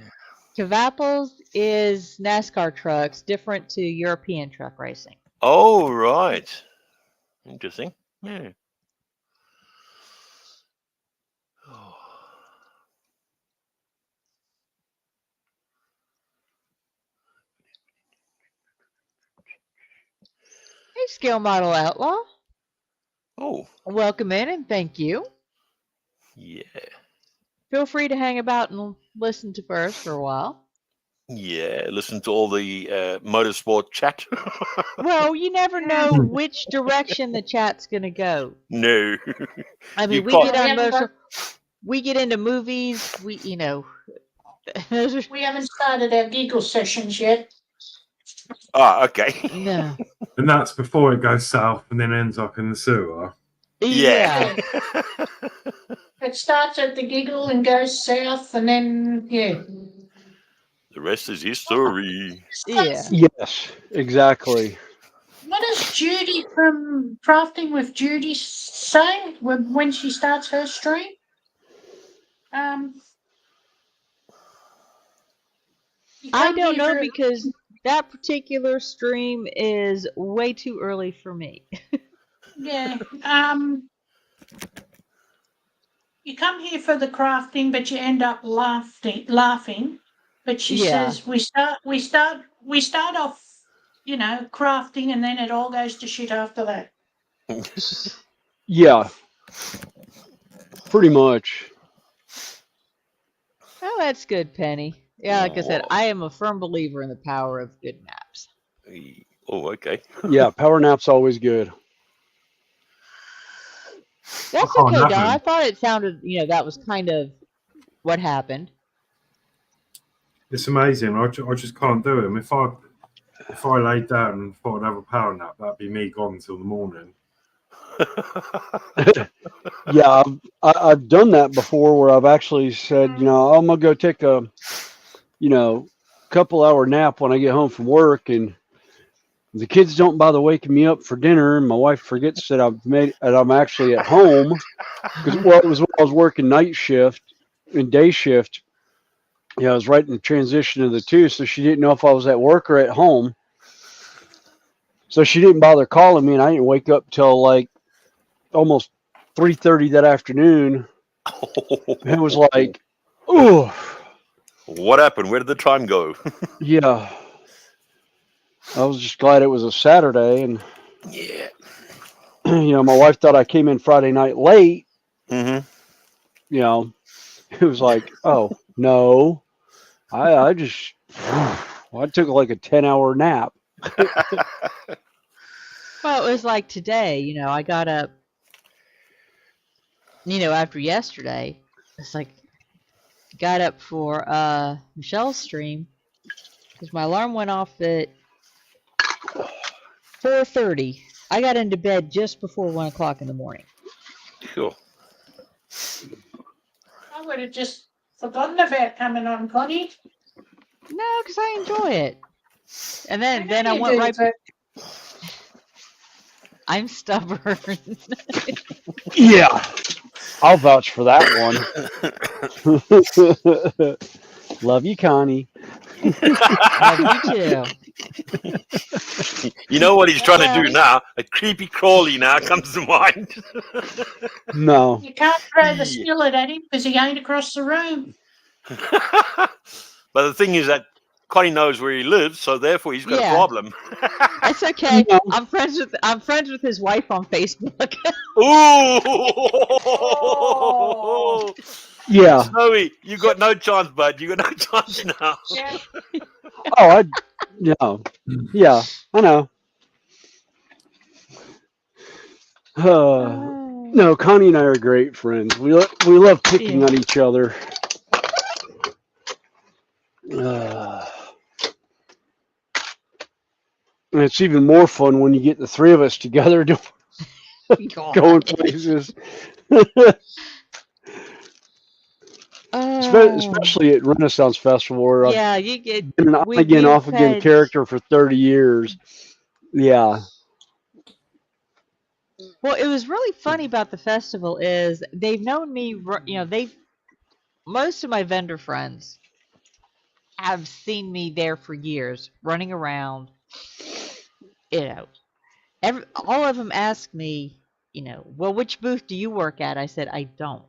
Kvappels is NASCAR trucks, different to European truck racing. Oh, right. Interesting. Yeah. Oh. Hey, Scale Model Outlaw. Oh, Welcome in and thank you. yeah. Feel free to hang about and listen to first for a while. Yeah, listen to all the motorsport chat. Well, you never know which direction the chat's going to go. No. I mean, You we can't- get we on haven't motor, got- we get into movies, those are, We haven't started our giggle sessions yet. Ah, okay. no. And that's before it goes south and then ends up in the sewer. Yeah. It starts at the giggle and goes south, and then The rest is history. Yeah. Yes, exactly. What does Judy from Crafting with Judy say when she starts her stream? You I come don't here know for- because that particular stream is way too early for me. Yeah. You come here for the crafting, but you end up laughing. But she Yeah. says we start off, crafting, and then it all goes to shit after that. Yeah, pretty much. Oh, that's good, Penny. Yeah, like I said, Whoa. I am a firm believer in the power of good naps. Oh, okay. Yeah, power nap's always good. That's can't okay, have Don. him. I thought it sounded, that was kind of what happened. It's amazing. I just can't do them. If I laid down and thought I'd have a power nap, that'd be me gone until the morning. Yeah, I've done that before where I've actually said, I'm gonna go take a, couple hour nap when I get home from work, and the kids don't bother waking me up for dinner, and my wife forgets that I'm actually at home because it was when I was working night shift and day shift. I was right in the transition of the two, so she didn't know if I was at work or at home. So she didn't bother calling me, and I didn't wake up till like almost 3:30 that afternoon. And it was like, oh, What happened? Where did the time go? yeah. I was just glad it was a Saturday, and Yeah. my wife thought I came in Friday night late. Mm-hmm. It was like, oh no, I just I took like a 10-hour nap. Well, it was like today, I got up, after yesterday. It's like, got up for Michelle's stream because my alarm went off at 4:30. I got into bed just before 1 o'clock in the morning. Cool. I would have just forgotten about coming on, Connie. No, because I enjoy it. And then know I you went do, right. but- I'm stubborn. Yeah, I'll vouch for that one. Love you, Connie. Love you too. You know what he's trying to do now? A creepy crawly now comes to mind. No. You can't throw Yeah. the skillet at him because he ain't across the room. But the thing is that Connie knows where he lives, so therefore he's got Yeah. a problem. It's okay. No. I'm friends with his wife on Facebook. Ooh! Yeah. Snowy, you got no chance, bud. You got no chance now. Yeah. Oh, yeah, I know. No, Connie and I are great friends. We love picking Yeah. on each other. And it's even more fun when you get the three of us together going places. Especially at Renaissance Festival, where I've Yeah, you get. been an on again, off again character for 30 years. Yeah. Well, it was really funny about the festival is they've known me. Most of my vendor friends have seen me there for years, running around. All of them ask me, well, which booth do you work at? I said, I don't.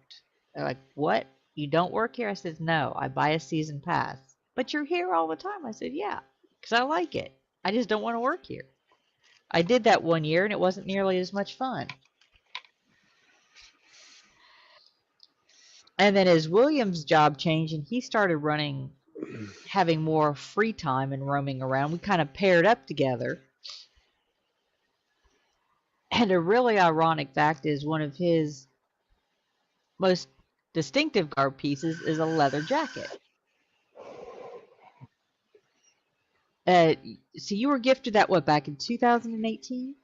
They're like, what? You don't work here? I said, no, I buy a season pass. But you're here all the time. I said, yeah, because I like it. I just don't want to work here. I did that one year, and it wasn't nearly as much fun. And then as William's job changed and he started having more free time and roaming around, we kind of paired up together. And a really ironic fact is one of his most distinctive garb pieces is a leather jacket. So you were gifted that back in 2018?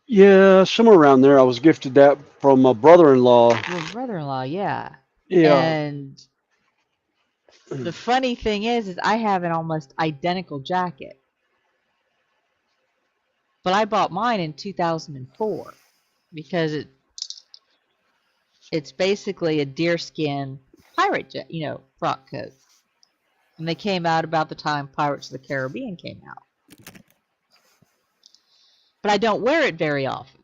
Yeah, somewhere around there. I was gifted that from my brother-in-law. Your brother-in-law, yeah. Yeah. And the funny thing is I have an almost identical jacket. But I bought mine in 2004 because it's basically a deerskin pirate frock coat. And they came out about the time Pirates of the Caribbean came out. But I don't wear it very often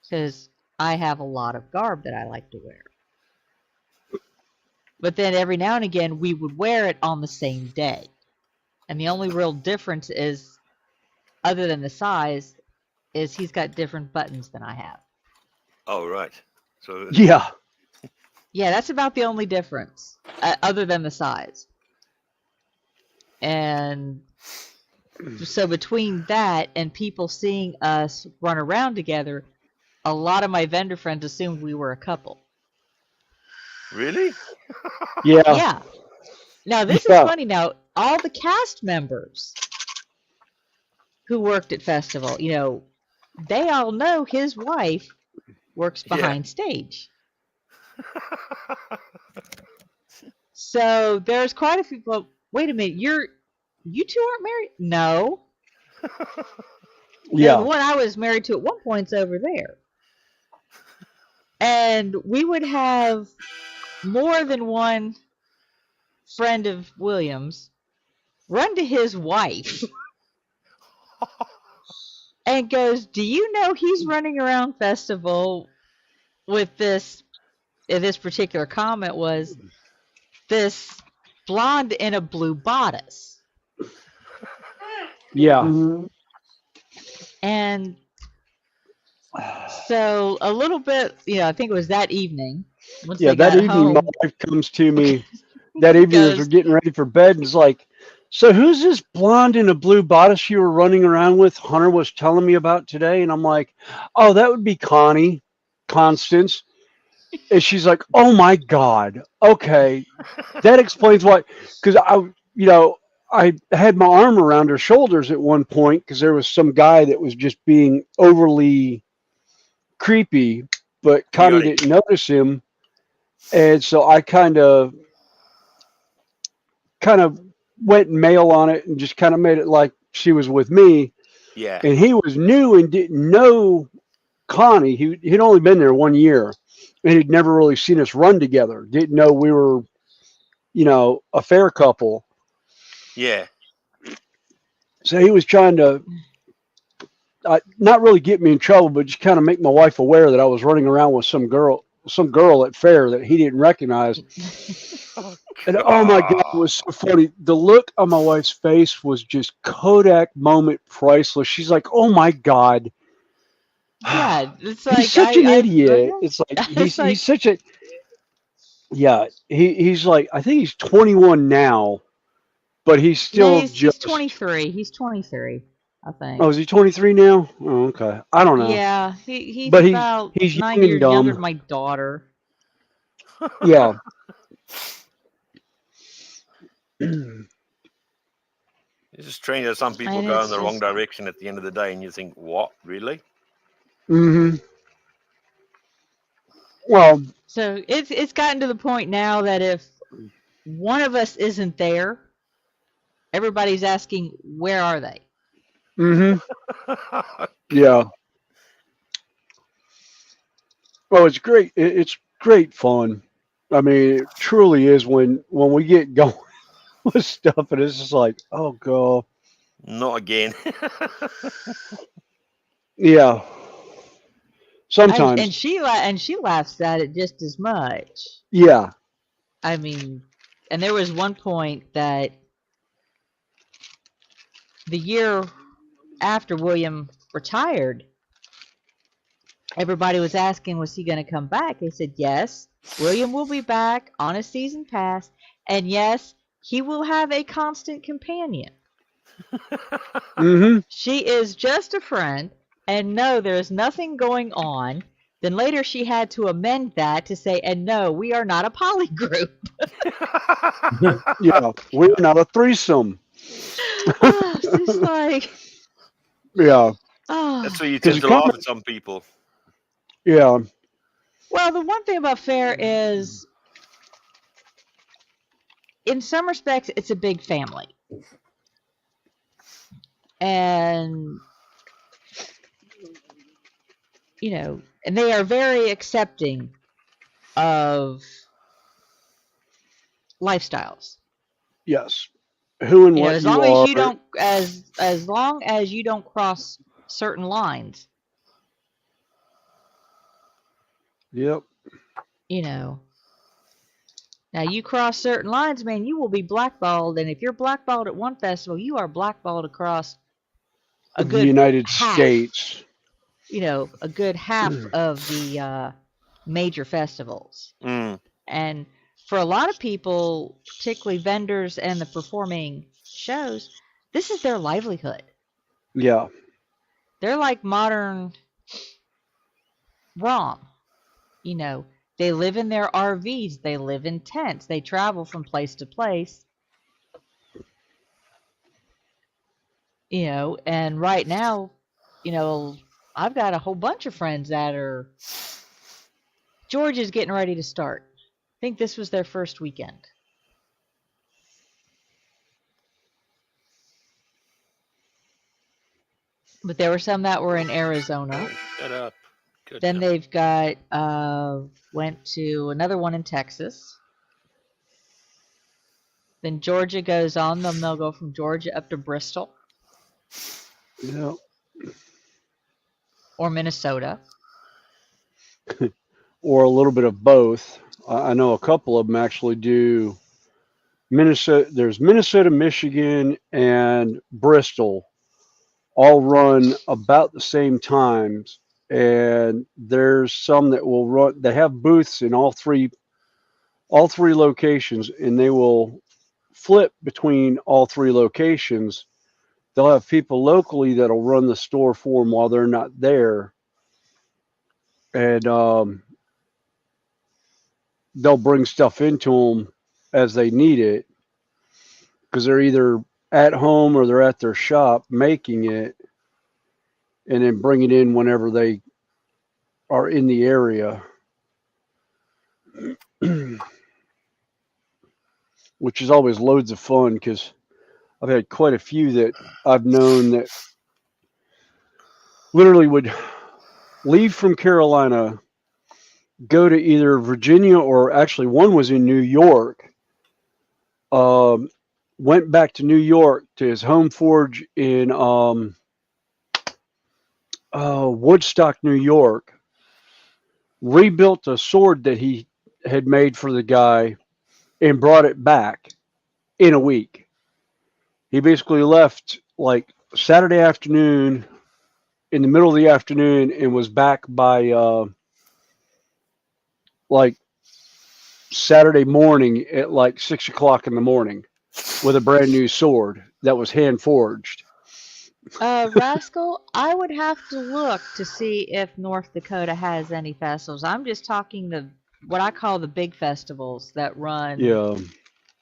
because I have a lot of garb that I like to wear. But then every now and again we would wear it on the same day. And the only real difference is, other than the size, is he's got different buttons than I have. Oh, right. So Yeah. Yeah, that's about the only difference, other than the size. And so between that and people seeing us run around together, a lot of my vendor friends assumed we were a couple. really? Yeah. Yeah. Now, this is funny. Now, all the cast members who worked at Festival, they all know his wife works behind stage. So there's quite a few people. Wait a minute, you two aren't married? No. Yeah. The one I was married to at one point's over there. And we would have more than one friend of William's run to his wife and goes, "Do you know he's running around Festival with this?" This particular comment was this blonde in a blue bodice. Yeah. And so a little bit, I think it was that evening. Once Yeah, they that got evening, my home, wife comes to me that evening as we're getting ready for bed and is like, "So who's this blonde in a blue bodice you were running around with? Hunter was telling me about today." And I'm like, "Oh, that would be Constance." And she's like, "Oh my God. Okay. That explains why." Because I had my arm around her shoulders at one point because there was some guy that was just being overly creepy, but Connie didn't notice him. And so I kind of went male on it and just kind of made it like she was with me. Yeah. And he was new and didn't know Connie. He'd only been there 1 year and he'd never really seen us run together. Didn't know we were, a fair couple. Yeah. So he was trying to not really get me in trouble, but just kind of make my wife aware that I was running around with some girl at fair that he didn't recognize. And oh my God, it was so funny. The look on my wife's face was just Kodak moment priceless. She's like, "Oh my God." yeah, it's like He's such an idiot. It's like he's such a he's like, I think he's 21 now, but he's still he's 23. He's 23, I think. Oh, is he 23 now? Oh, okay. I don't know. Yeah, he's But about he's 9 young and years younger dumb. than my daughter. Yeah. It's just strange that some people And go it's in the wrong just- direction at the end of the day, and you think, "What, really?" Mm-hmm. Well, So it's gotten to the point now that if one of us isn't there, everybody's asking, "Where are they?" mm-hmm. Yeah. Well, it's great. It's great fun. I mean, it truly is when we get going with stuff, and it's just like, oh God. Not again. Yeah. Sometimes. And she laughs at it just as much. Yeah. I mean, and there was one point that the year after William retired, everybody was asking, was he going to come back? They said, yes, William will be back on a season pass. And yes, he will have a constant companion. Mm-hmm. She is just a friend. And no, there's nothing going on. Then later she had to amend that to say, and no, we are not a poly group. Yeah, we're not a threesome. Oh, it's just like, Yeah, oh. That's where you 'Cause tend you to kinda- laugh at some people. yeah, Well, the one thing about Fair is, in some respects, it's a big family. And, you know, and they are very accepting of lifestyles. yes. Who and You know, what as you long as are. you don't, as long as you don't cross certain lines, Yep. you know. Now you cross certain lines, man, you will be blackballed. And if you're blackballed at one festival, you are blackballed across a The good United half. States. You know, a good half of the major festivals. Mm. And for a lot of people, particularly vendors and the performing shows, this is their livelihood. Yeah. They're like modern Rom. You know, they live in their RVs, they live in tents, they travel from place to place. You know, and right now, you know, I've got a whole bunch of friends that are. Georgia's getting ready to start. I think this was their first weekend. But there were some that were in Arizona. Shut up. Good Then job. they've got went to another one in Texas. Then Georgia goes on. Then they'll go from Georgia up to Bristol Yeah. or Minnesota. Or a little bit of both. I know a couple of them actually do Minnesota. There's Minnesota, Michigan, and Bristol all run about the same times. And there's some that will run. They have booths in all three locations, and they will flip between all three locations. They'll have people locally that'll run the store for them while they're not there, and they'll bring stuff into them as they need it because they're either at home or they're at their shop making it, and then bring it in whenever they are in the area. Which is always loads of fun because I've had quite a few that I've known that literally would leave from Carolina, go to either Virginia or actually one was in New York. Went back to New York to his home forge in Woodstock, New York. Rebuilt a sword that he had made for the guy and brought it back in a week. He basically left like Saturday afternoon in the middle of the afternoon and was back by like Saturday morning at like 6 o'clock in the morning with a brand new sword that was hand forged. Rascal, I would have to look to see if North Dakota has any festivals. I'm just talking what I call the big festivals that run Yeah.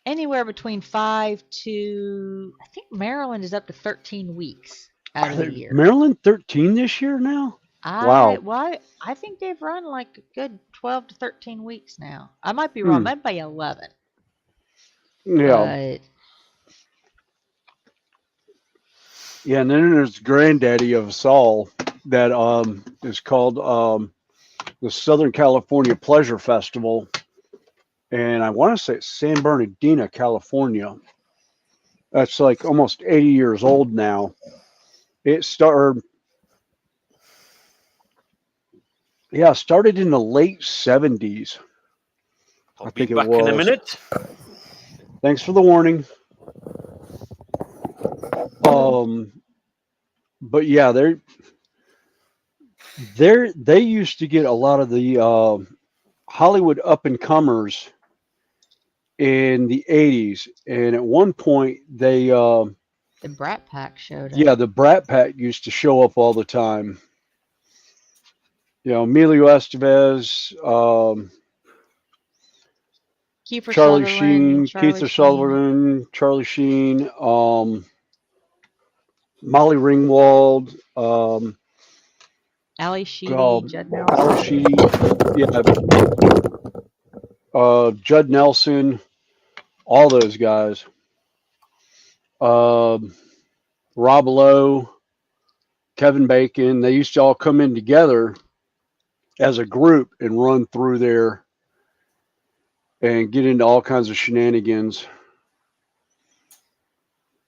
anywhere between 5 to, I think Maryland is up to 13 weeks out of the year. Maryland 13 this year now? Wow. I think they've run like a good 12 to 13 weeks now. I might be wrong. Might be 11. Yeah. But Yeah, and then there's granddaddy of us all that is called the Southern California Pleasure Festival. And I want to say it's San Bernardino, California. That's like almost 80 years old now. It started in the late 70s. I'll I be think it back in a was. minute. Thanks for the warning. But yeah, They used to get a lot of the Hollywood up and comers in the 80s, and at one point The Brat Pack showed yeah, up. the Brat Pack used to show up all the time. Emilio Estevez, Kiefer Charlie Sutherland, Sheen, Charlie Keith Sheen, Sullivan, Charlie Sheen, Molly Ringwald, Ali Sheedy, Judd Al Nelson. Sheedy, yeah, Judd Nelson, all those guys. Rob Lowe, Kevin Bacon, they used to all come in together as a group and run through there and get into all kinds of shenanigans.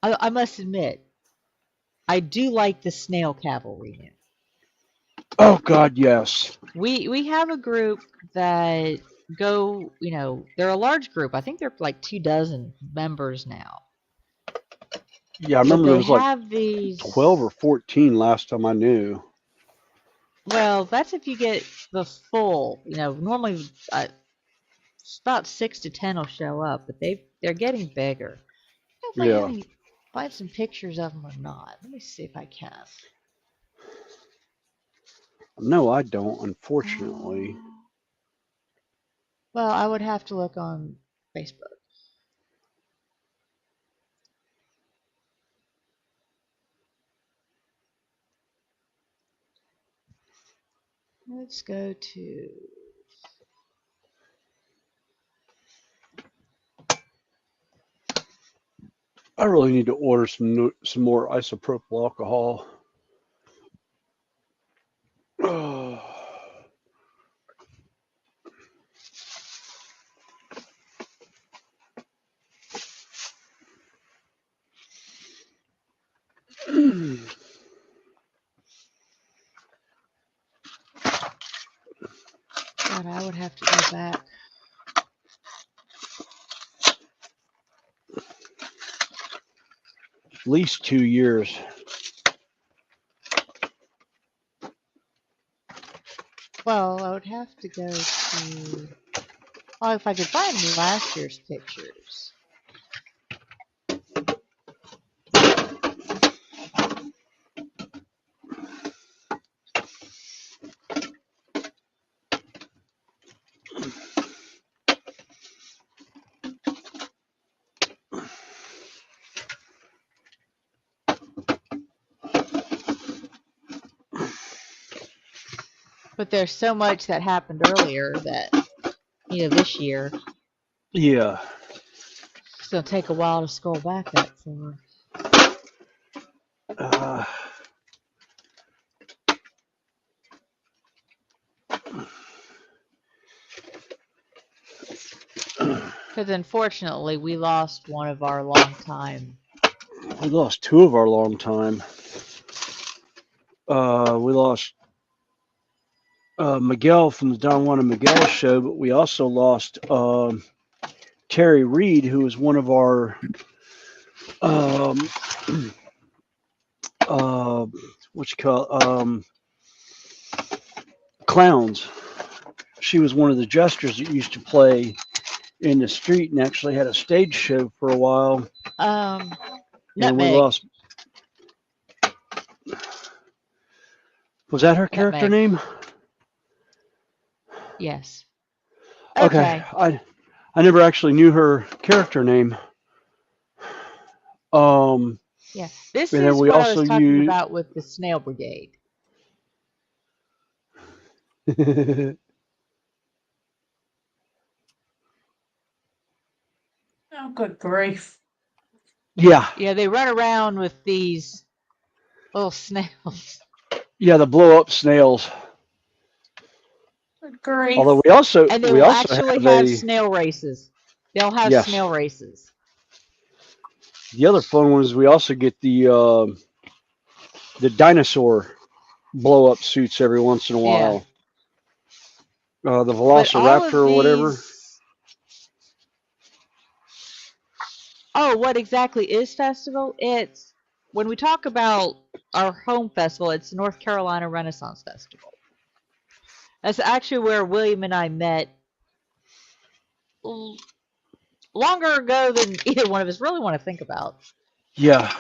I must admit, I do like the Snail Cavalry now. Oh God, yes. We have a group that go, they're a large group. I think they're like 24 members now. Yeah, I But remember there they was like have these 12 or 14 last time I knew. Well, that's if you get the full. Normally it's about 6 to 10 will show up, but they're getting bigger. I don't know if I have Yeah. find some pictures of them or not. Let me see if I can. No, I don't, unfortunately. Well, I would have to look on Facebook. Let's go to. I really need to order some more isopropyl alcohol. God, I would have to go back. At least 2 years. Well, I would have to go to. Oh, if I could find last year's pictures. But there's so much that happened earlier that, this year, Yeah. it's going to take a while to scroll back that far. Because unfortunately, we lost one of our longtime. We lost 2 of our long time. We lost Miguel from the Don Juan and Miguel show, but we also lost Terry Reed, who was one of our clowns. She was one of the jesters that used to play in the street and actually had a stage show for a while. And we Nutmeg. lost. Was that her character name? Yes. Okay. I never actually knew her character name. Yeah. This and is then we what I also was talking used- about with the Snail Brigade. Oh, good grief. Yeah. Yeah, they run around with these little snails. Yeah, the blow up snails. Good grief. Although we also And they we will also actually have have a, snail races. They'll have Yes. snail races. the other fun one is we also get the dinosaur blow up suits every once in a while. The But all of Velociraptor or whatever. these- Oh, what exactly is festival? It's when we talk about our home festival, it's North Carolina Renaissance Festival. That's actually where William and I met longer ago than either one of us really want to think about. Yeah.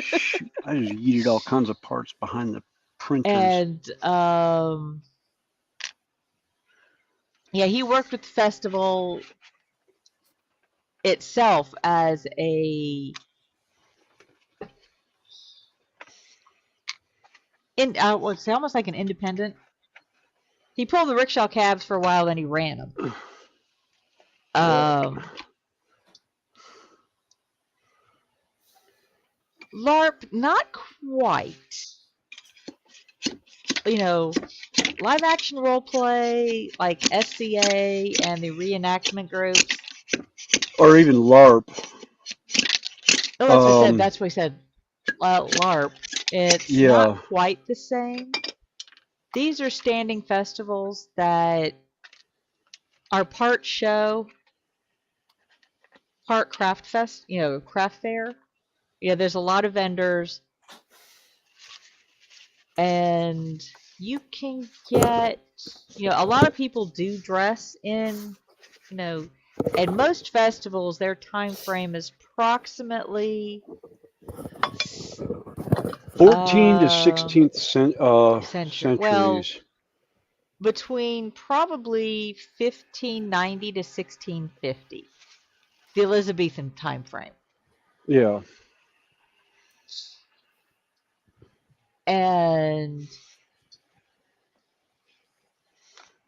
Shoot, I just yeeted all kinds of parts behind the printers. And yeah, he worked with the festival itself as a I would say almost like an independent. He pulled the rickshaw cabs for a while, then he ran them. LARP, not quite. You know, live action role play like SCA and the reenactment groups. Or even LARP. Oh, that's what I said. That's what I said. LARP. It's not quite the same. These are standing festivals that are part show, part craft fest, craft fair. There's a lot of vendors, and you can get, a lot of people do dress in, at most festivals, their time frame is approximately 14th to 16th centuries. Well, between probably 1590 to 1650, the Elizabethan time frame. Yeah. And,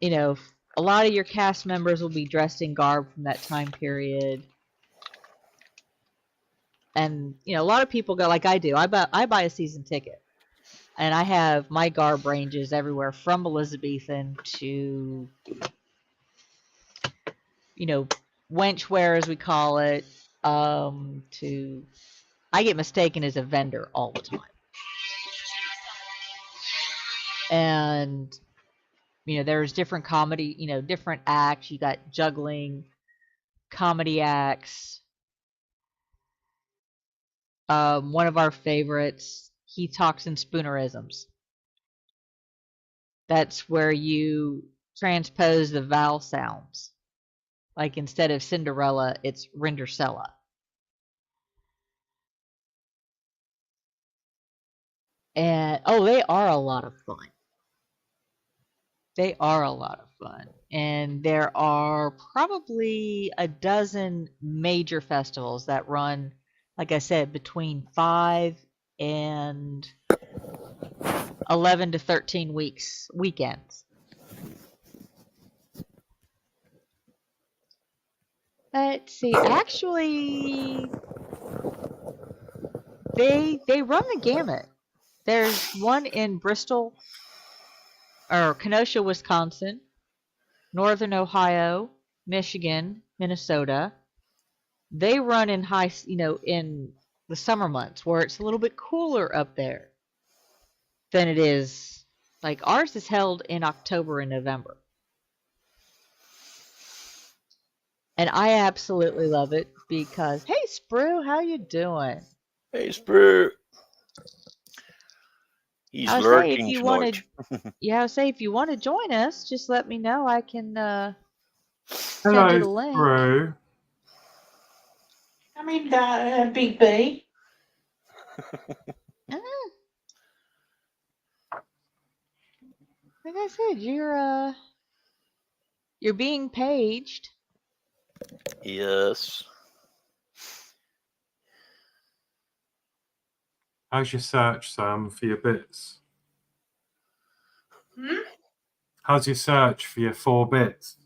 a lot of your cast members will be dressed in garb from that time period. And, a lot of people go like I do. I buy a season ticket. And I have my garb ranges everywhere from Elizabethan to, wench wear, as we call it, to... I get mistaken as a vendor all the time. And, there's different comedy, different acts. You got juggling, comedy acts. One of our favorites, he talks in spoonerisms. That's where you transpose the vowel sounds. Like instead of Cinderella, it's Rindercella. And, they are a lot of fun. They are a lot of fun. And there are probably a dozen major festivals that run, like I said, between 5 and 11 to 13 weekends. Let's see. Actually, they run the gamut. There's one in Bristol, or Kenosha, Wisconsin, Northern Ohio, Michigan, Minnesota. They run in in the summer months where it's a little bit cooler up there than it is. Like ours is held in October and November. And I absolutely love it because, hey, Sprue, how you doing? Hey, Sprue. He's lurking tonight. Yeah, I'll say if you want to join us, just let me know. I can send Hello, you the link. Sprue. Come in, Big B. Like I said, you're being paged. Yes. How's your search, Sam, for your bits? How's your search for your 4 bits?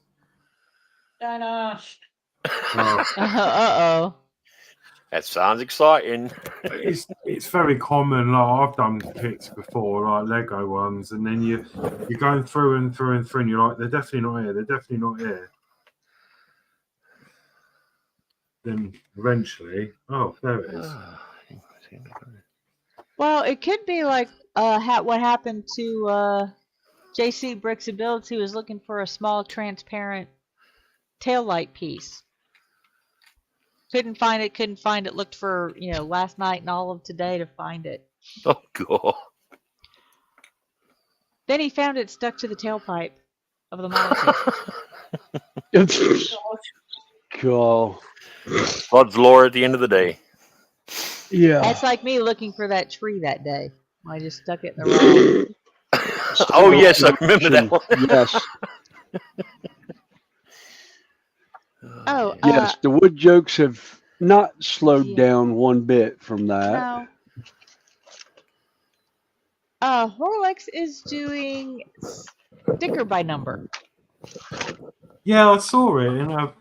Don't ask. Oh. Uh-oh. That sounds exciting. It's very common. Like I've done kits before, like Lego ones, and then you're going through and through and through, and you're like, they're definitely not here. They're definitely not here. Then eventually, oh, there it is. Well, it could be like what happened to JC Bricks and Builds, who was looking for a small transparent taillight piece. Couldn't find it, looked for, last night and all of today to find it. Oh, God. Then he found it stuck to the tailpipe. of the molecules. Cool. God's law at the end of the day. Yeah. That's like me looking for that tree that day. I just stuck it in the wrong. Oh yes, I remember that one. Yes. Oh, Yes. The wood jokes have not slowed yeah. down one bit from that. No. Horlicks is doing sticker by number. Yeah, I saw it in a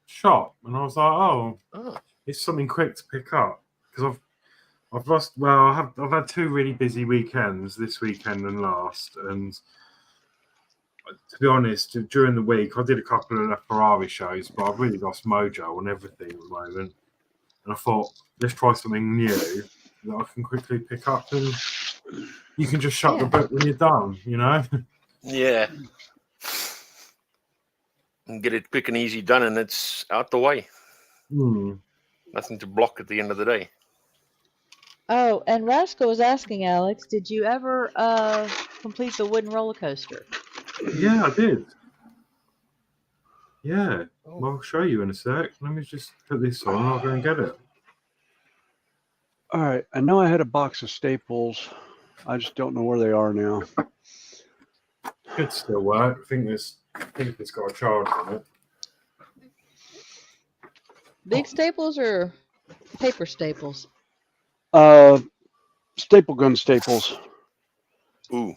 shop, and I was like, oh, it's something quick to pick up because I've lost. Well, I've had 2 really busy weekends, this weekend and last, and to be honest, during the week I did a couple of Ferrari shows, but I've really lost mojo on everything at the moment. And I thought, let's try something new that I can quickly pick up, and you can just shut the book when you're done, you know? Yeah. And get it quick and easy done, and it's out the way. Nothing to block at the end of the day. Oh, and Rascal was asking Alex, did you ever complete the wooden roller coaster? Yeah, I did. Yeah, well, I'll show you in a sec. Let me just put this on and I'll go and get it. All right. I know I had a box of staples. I just don't know where they are now. Could still work. I think it's got a charge on it. Big staples or paper staples? Staple gun staples. Ooh.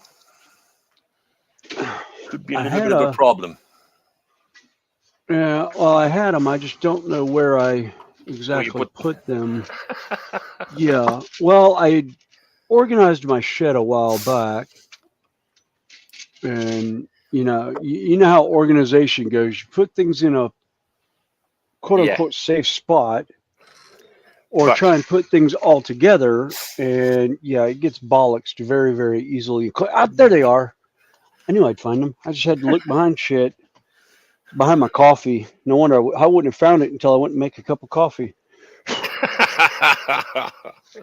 Could be a I little had bit of a problem. Yeah, well, I had them. I just don't know where I exactly put them. Yeah. Well, I organized my shed a while back, and you know how organization goes. You put things in a quote unquote safe spot, or Right. try and put things all together, and yeah, it gets bollocksed very, very easily. There they are. I knew I'd find them. I just had to look behind shit. Behind my coffee. No wonder I wouldn't have found it until I went and make a cup of coffee.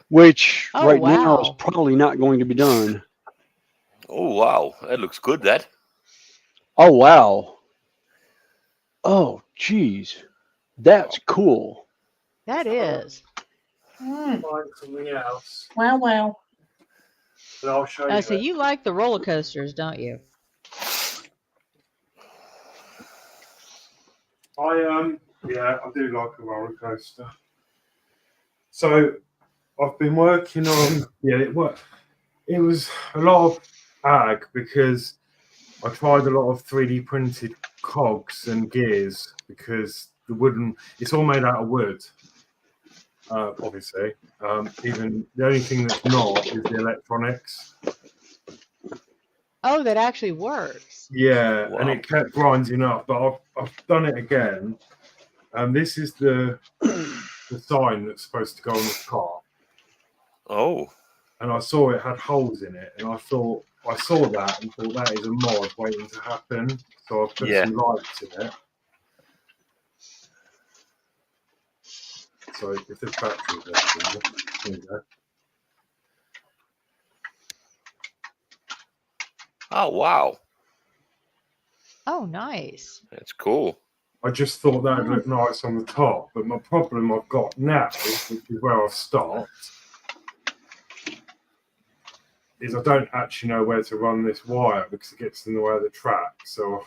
Which right now is probably not going to be done. Oh, wow. That looks good, that. Oh, wow. Oh, geez. That's cool. That is. Find something else. Wow, wow. But I'll show you. So you like the roller coasters, don't you? Yeah, I do like a roller coaster. So I've been working on it was a lot of ag because I tried a lot of 3D printed cogs and gears because it's all made out of wood. Obviously. Even the only thing that's not is the electronics. Oh, that actually works. Yeah, Wow. and it kept grinding up, but I've done it again. This is the sign that's supposed to go on the car. Oh. And I saw it had holes in it, and I saw that and thought that is a mod waiting to happen. So I put some lights in it. So if this battery is there you go. Oh, wow. Oh, nice. That's cool. I just thought that would look nice on the top, but my problem I've got now, which is where I've stopped, is I don't actually know where to run this wire because it gets in the way of the track. So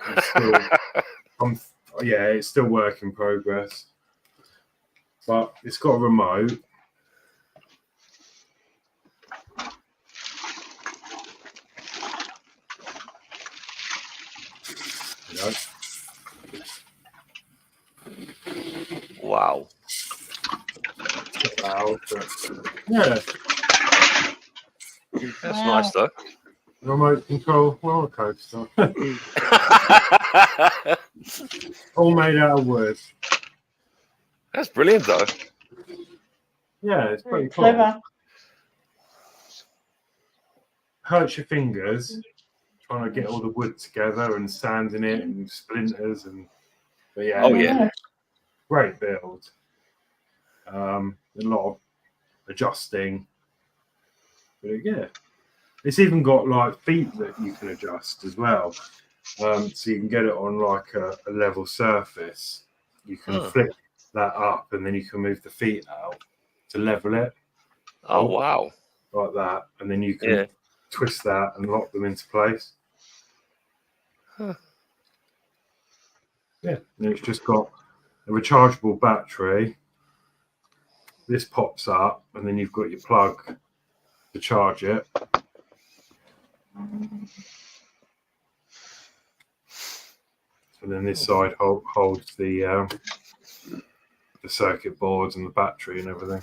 it's still work in progress. But it's got a remote. Wow. Yeah. That's nice, though. Remote control roller coaster. All made out of wood. That's brilliant, though. Yeah, it's pretty cool. Clever. Hurts your fingers trying to get all the wood together and sanding it and splinters but yeah. Oh, yeah. Great build. A lot of adjusting. But yeah. It's even got like feet that you can adjust as well. So you can get it on like a level surface. You can flick that up, and then you can move the feet out to level it. Oh, wow. Like that, and then you can twist that and lock them into place. Huh. Yeah, and it's just got a rechargeable battery. This pops up, and then you've got your plug to charge it. And then this side holds the circuit boards and the battery and everything.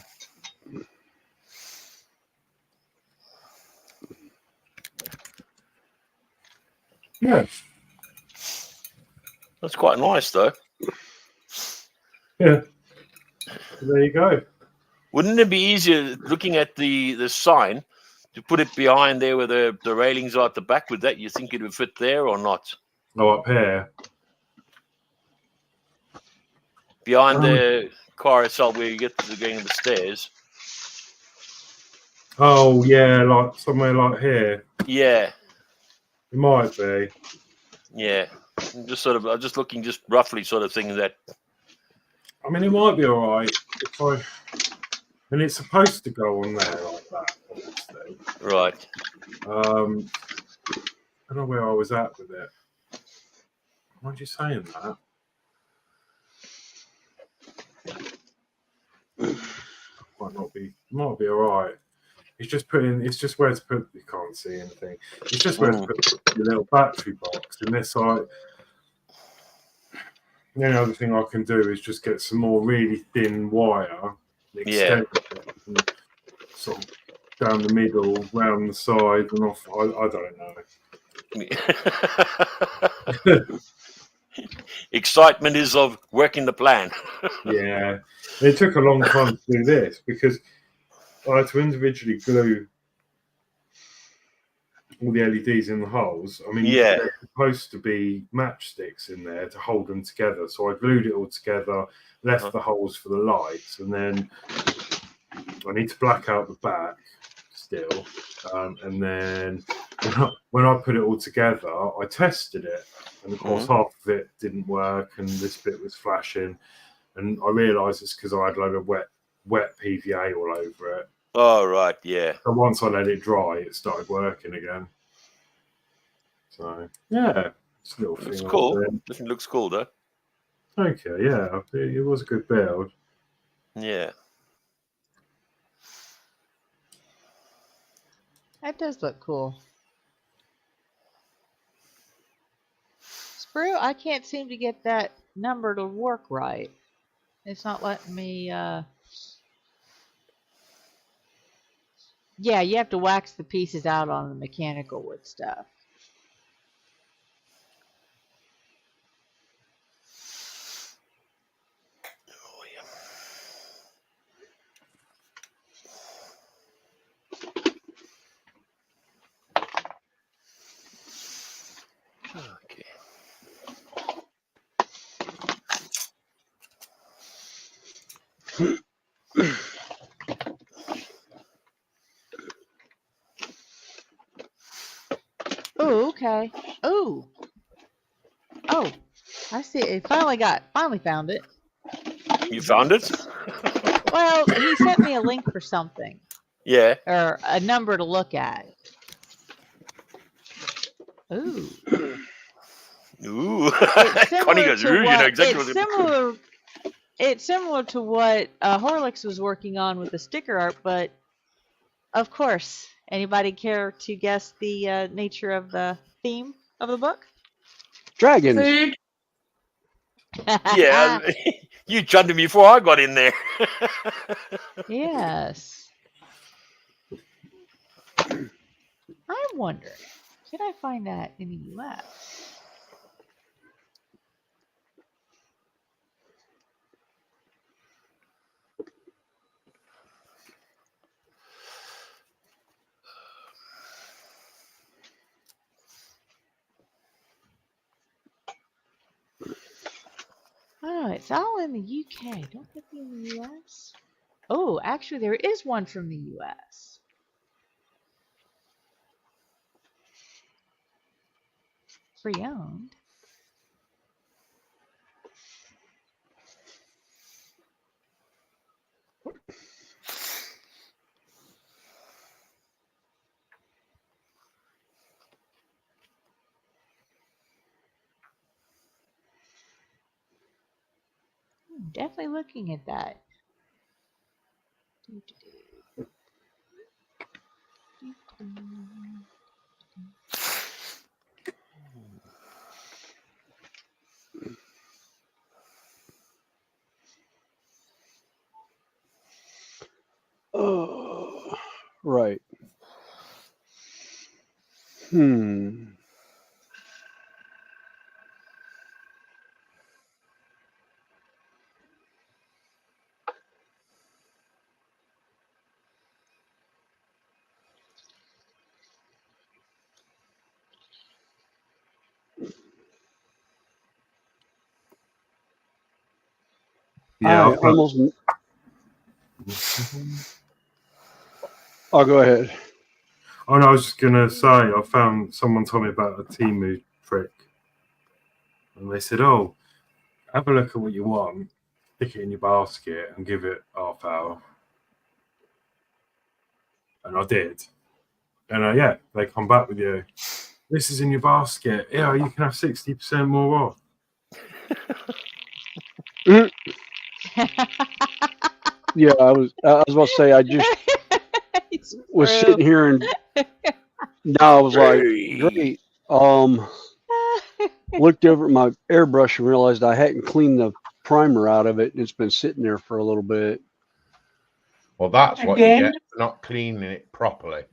Yeah. That's quite nice, though. Yeah. So there you go. Wouldn't it be easier looking at the sign to put it behind there where the railings are at the back? Would that, you think it would fit there or not? Oh, up here. Behind the car itself where you get to the going of the stairs. Oh, yeah, like somewhere like here. Yeah. It might be. Yeah. I'm just looking just roughly sort of thing that. I mean, it might be all right and it's supposed to go on there like that, obviously. Right. I don't know where I was at with it. Why are you saying that? Might be all right. It's just where to put. You can't see anything. It's just where to put your little battery box. And this side. The only other thing I can do is just get some more really thin wire, extend it, sort of down the middle, round the side, and off. I don't know. Excitement is of working the plan. Yeah, it took a long time to do this because I had to individually glue all the LEDs in the holes. I mean, they're supposed to be matchsticks in there to hold them together. So I glued it all together, left the holes for the lights, and then I need to black out the back still. And then when I put it all together, I tested it. And of course, half of it didn't work, and this bit was flashing. And I realised it's because I had a load of wet PVA all over it. Oh, right, yeah. And once I let it dry, it started working again. So, yeah. It's a little thing. It's cool. It looks cool, though. Okay, yeah. It was a good build. Yeah. That does look cool. Sprue, I can't seem to get that number to work right. It's not letting me, Yeah, you have to wax the pieces out on the mechanical wood stuff. Oh, yeah. Okay. Oh, okay. Oh. Oh, I see. It finally found it. You found it? Well, he sent me a link for something. Yeah. Or a number to look at. Ooh. Ooh. It's Connie goes, ooh, you know exactly it's what similar. It's similar to what Horlicks was working on with the sticker art, but of course, anybody care to guess the nature of the theme of the book? Dragons. Food. Yeah, you jumped in before I got in there. Yes. I'm wondering, can I find that in the U.S.? Oh, it's all in the UK. Don't it be in the US? Oh, actually, there is one from the US. Pre-owned. Definitely looking at that. Oh, right. Yeah, I almost. I'll go ahead. Oh no, I was just gonna say I found someone told me about a Temu trick, and they said, "Oh, have a look at what you want, stick it in your basket, and give it half hour." And I did, and yeah, they come back with you. This is in your basket. Yeah, you can have 60% more off. Yeah, I was about to say I just was sitting here and now I was like, great. Looked over at my airbrush and realized I hadn't cleaned the primer out of it, and it's been sitting there for a little bit. Well, that's what you Again? get for not cleaning it properly.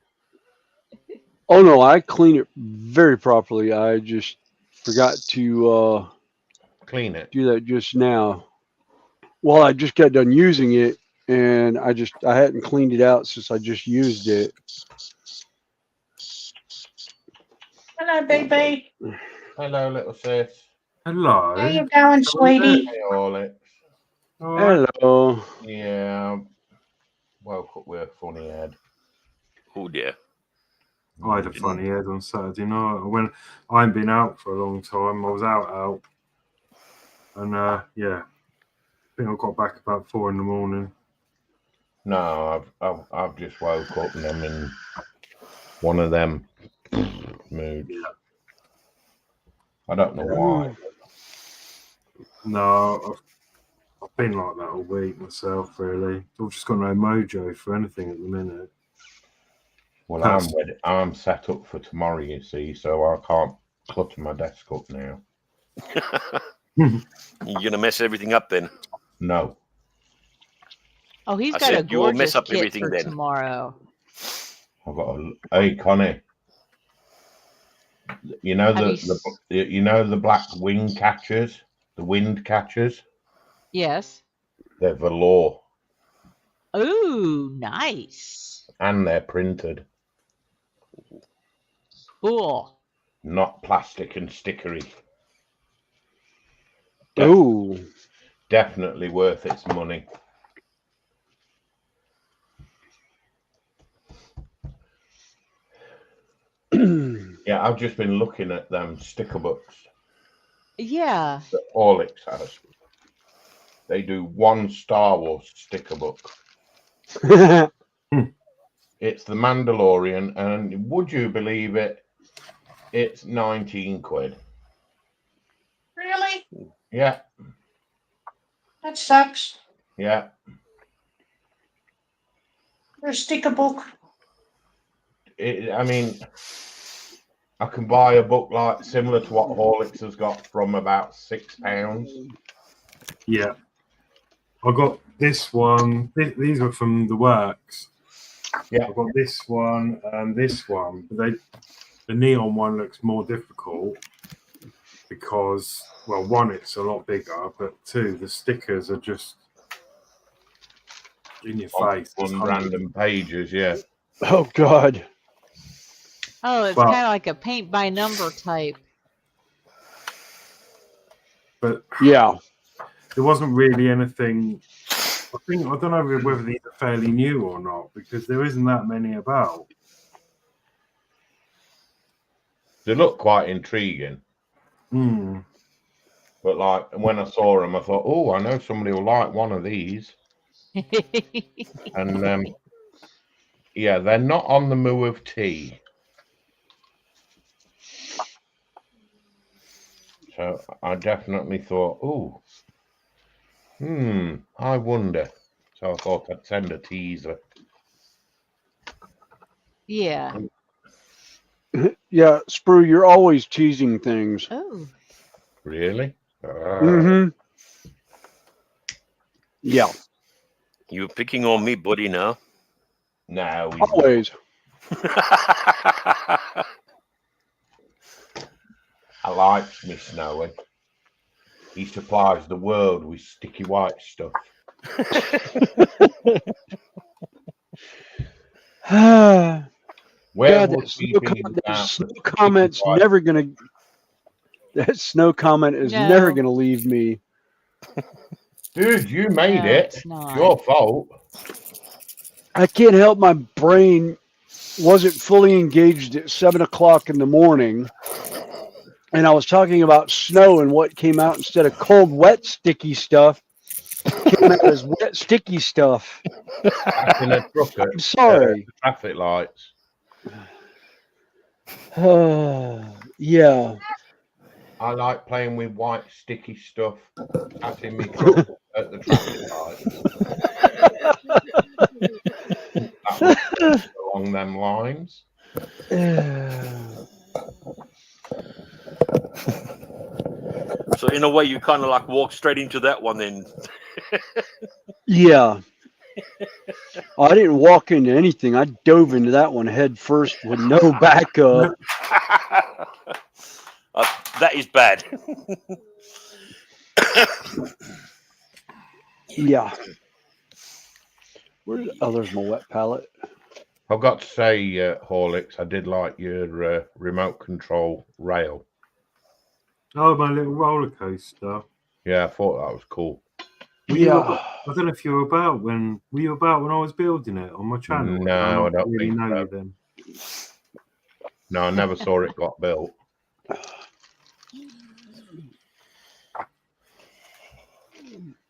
Oh no, I clean it very properly. I just forgot to Clean it. do that just now. Well, I just got done using it, and I hadn't cleaned it out since I just used it. Hello, baby. Hello, little sis. Hello. How you going, sweetie? Hey, Alex. All right. Hello. Yeah. Woke up with a funny head. Oh dear. I had a funny head on Saturday night. When I hadn't been out for a long time, I was out, and yeah, I think I got back about 4 a.m. No, I've just woke up and I'm in one of them moods. I don't know why. No, I've been like that all week myself, really. I've just got no mojo for anything at the minute. Well, I'm ready. I'm set up for tomorrow, you see, so I can't clutter my desk up now. You're gonna mess everything up then. No. Oh, he's I got a said you will mess gorgeous up kit everything for then. tomorrow. I've got hey Connie. You know Have the black wing catchers, the wind catchers. Yes. They're velour Ooh, nice. and they're printed, Cool. not plastic and stickery. Oh, Definitely worth its money. Yeah, I've just been looking at them sticker books Yeah. that Orlix has. They do one Star Wars sticker book. It's the Mandalorian, and would you believe it? It's 19 quid. Really? Yeah, That sucks. yeah. For a sticker book. I mean, I can buy a book like similar to what Horlicks has got from about £6. Yeah. I got this one. These are from the works. Yeah. I've got this one and this one. But the neon one looks more difficult because, well, one, it's a lot bigger, but two, the stickers are just in your face. There's On hundreds. random pages, yeah. oh God. Oh, it's Well- kind of like a paint by number type. But Yeah. there wasn't really anything. I don't know whether these are fairly new or not because there isn't that many about. They look quite intriguing. Mm. But like when I saw them, I thought, oh, I know somebody will like one of these. And yeah, they're not on the moo of tea. So I definitely thought, oh, I wonder. So I thought I'd send a teaser. Yeah. Yeah, Sprue, you're always teasing things. Oh. Really? Mm-hmm. Yeah, You're picking on me, buddy, now. No, he's not. always. I likes me Snowy. He supplies the world with sticky white stuff. Where God, would we be without snow the sticky comment's white? never gonna. That snow comment is No. never gonna leave me. Dude, you made No, it. it's not. Your fault. I can't help my brain wasn't fully engaged at 7 o'clock in the morning, and I was talking about snow, and what came out instead of cold, wet, sticky stuff came out as wet, sticky stuff. Back in a truck at I'm sorry. traffic lights. Yeah. I like playing with white sticky stuff out in my truck at the traffic lights. That was along them lines. So in a way, you kind of like walk straight into that one then. Yeah. I didn't walk into anything. I dove into that one head first with no backup. That is bad. Yeah. There's my wet palette. I've got to say, Horlicks, I did like your remote control rail. Oh, my little roller coaster. Yeah, I thought that was cool. I don't know if you were about when I was building it on my channel. No, I don't really think know so. you then. No, I never saw it got built.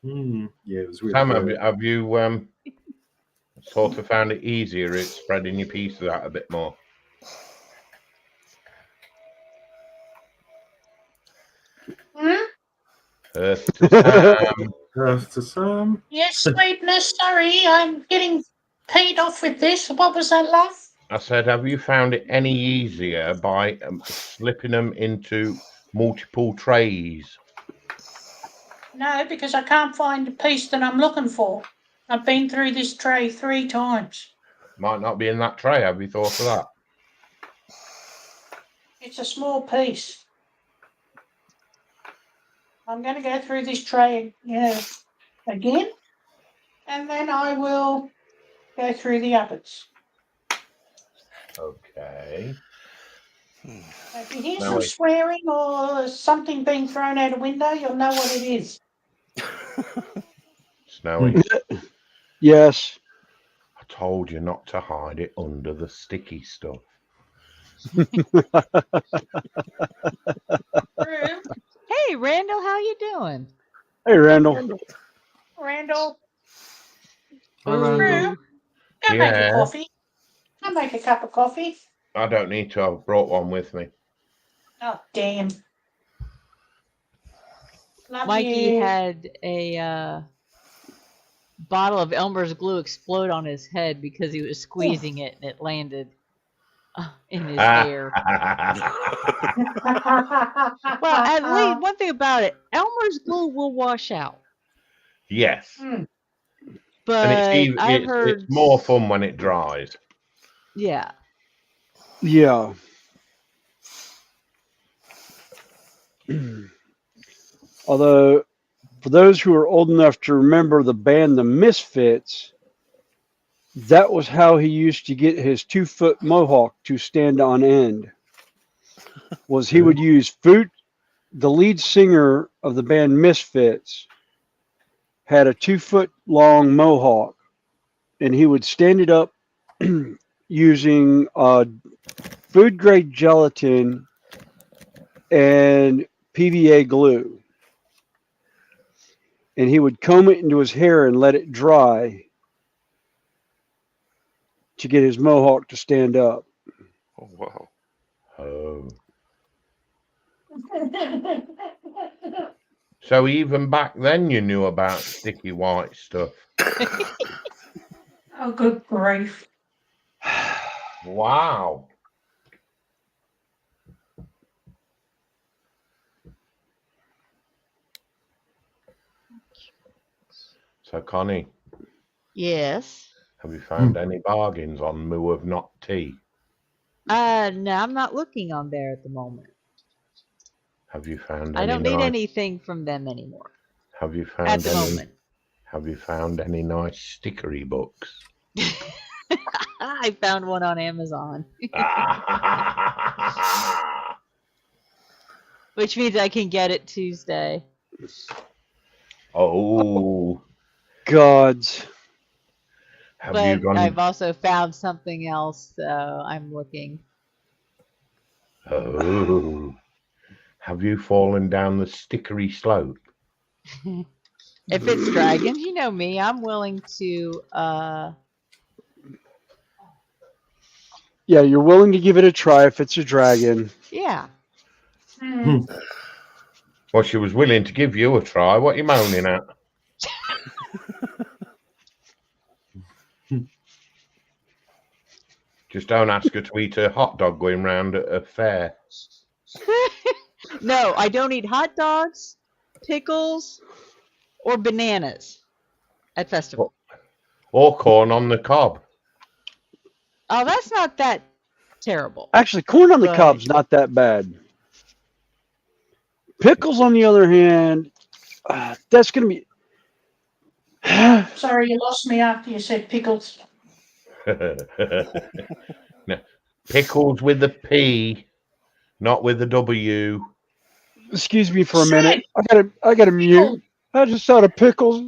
Yeah, it was really Sam, good. have you sort of found it easier at spreading your pieces out a bit more? Earth to Sam. Yes, sweetness. Sorry, I'm getting paid off with this. What was that, love? I said, have you found it any easier by slipping them into multiple trays? No, because I can't find the piece that I'm looking for. I've been through this tray 3 times. Might not be in that tray. Have you thought of that? It's a small piece. I'm going to go through this tray again, and then I will go through the others. Okay. If you hear No, some wait. swearing or something being thrown out a window, you'll know what it is. Snowy, Yes. I told you not to hide it under the sticky stuff. Hey, Randall, how you doing? Hey, Randall. Randall, Hi, Randall. go make a Yeah. coffee. Go make a cup of coffee. I don't need to. I've brought one with me. Oh, damn. Love Mikey you. had a bottle of Elmer's glue explode on his head because he was squeezing it and it landed in his hair. Well, at least one thing about it, Elmer's glue will wash out. Yes. But And I've heard it's more fun when it dries. Yeah. Yeah. Although, for those who are old enough to remember the band The Misfits, that was how he used to get his 2-foot mohawk to stand on end. Was he would use the lead singer of the band Misfits had a 2-foot long mohawk, and he would stand it up using food grade gelatin and PVA glue. And he would comb it into his hair and let it dry to get his mohawk to stand up. Oh, wow. Oh. So even back then you knew about sticky white stuff. Oh, good grief. Wow. So Connie, Yes. have you found any bargains on Moo of Not Tea? No, I'm not looking on there at the moment. Have you found I any don't need nice, anything from them anymore have you at found the any moment. have you found any nice stickery books? I found one on Amazon, which means I can get it Tuesday. Oh, Gods. have you But gone? I've also found something else, so I'm looking. Oh, have you fallen down the stickery slope? If it's dragons, you know me, I'm willing to Yeah, you're willing to give it a try if it's a dragon. yeah. Hmm. Well, she was willing to give you a try. What are you moaning at? Just don't ask her to eat a hot dog going round at a fair. No, I don't eat hot dogs, pickles, or bananas at festival. Or corn on the cob. Oh, that's not that terrible. Actually, corn on the But- cob's not that bad. Pickles, on the other hand, that's going to be. Sorry, you lost me after you said pickles. No, pickles with a P, not with a W. Excuse me for a Shit. minute. I gotta mute. I just thought of pickles.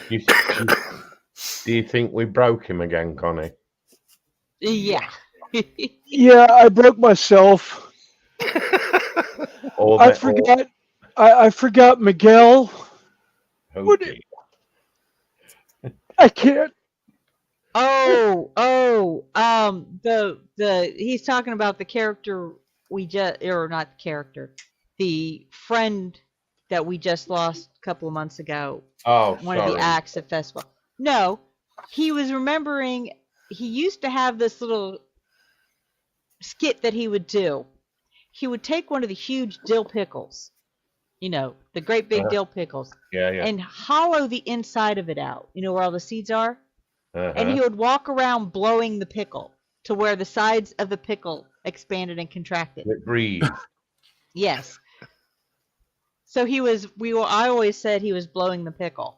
You, do you think we broke him again, Connie? Yeah. Yeah, I broke myself. Or I that- forgot. I forgot Miguel. or- What- okay. I can't. The he's talking about the character we just, or not the character, the friend that we just lost a couple of months ago. Oh, One sorry. of the acts at festival. No, he was remembering he used to have this little skit that he would do. He would take one of the huge dill pickles, you know, the great big dill pickles, Yeah, yeah. and hollow the inside of it out, you know, where all the seeds are. Uh-huh. And he would walk around blowing the pickle to where the sides of the pickle expanded and contracted. It breathes. Yes. So I always said he was blowing the pickle.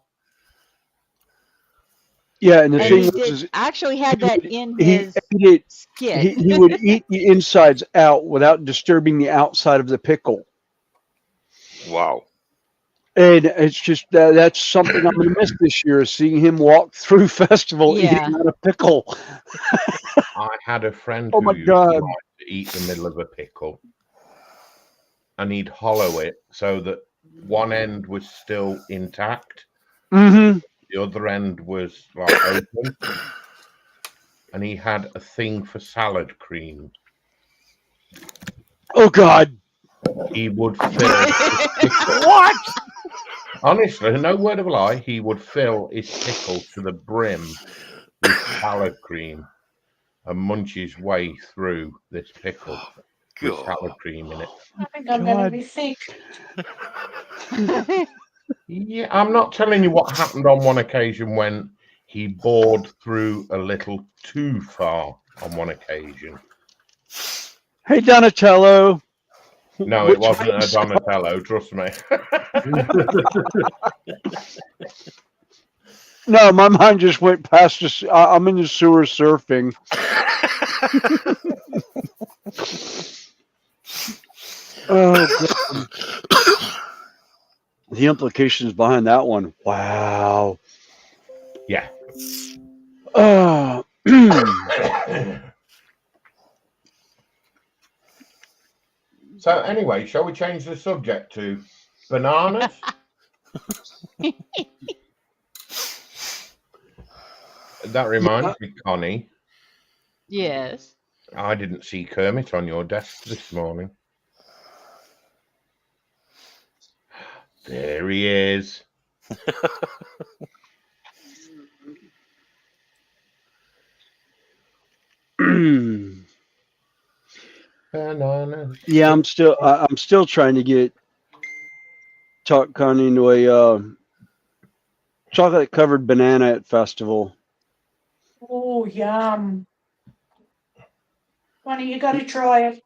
Yeah, and the And thing he was, did actually had that in he his ate it. skit. He would eat the insides out without disturbing the outside of the pickle. Wow. And it's just that's something I'm going to miss this year, is seeing him walk through festival Yeah. eating on a pickle. I had a friend Oh who my used God. to like to eat the middle of a pickle, and he'd hollow it so that one end was still intact, Mm-hmm. the other end was like open, and he had a thing for salad cream. Oh God! He would fill his pickle. What? Honestly, no word of a lie, he would fill his pickle to the brim with salad cream and munch his way through this pickle with God. salad cream in it. I think I'm going to God. be sick. Yeah, I'm not telling you what happened on one occasion when he bored through a little too far on one occasion. Hey Donatello. No, Which it wasn't way a Donatello, trust me. No, my mind just went past this. I'm in the sewer surfing. Oh, God. The implications behind that one. Wow. Yeah. So anyway, shall we change the subject to bananas? That reminds me, Connie. Yes. I didn't see Kermit on your desk this morning. There he is. Bananas. Yeah, I'm still trying to talk Connie into a chocolate covered banana at festival. Oh, yum. Funny, you got to try it.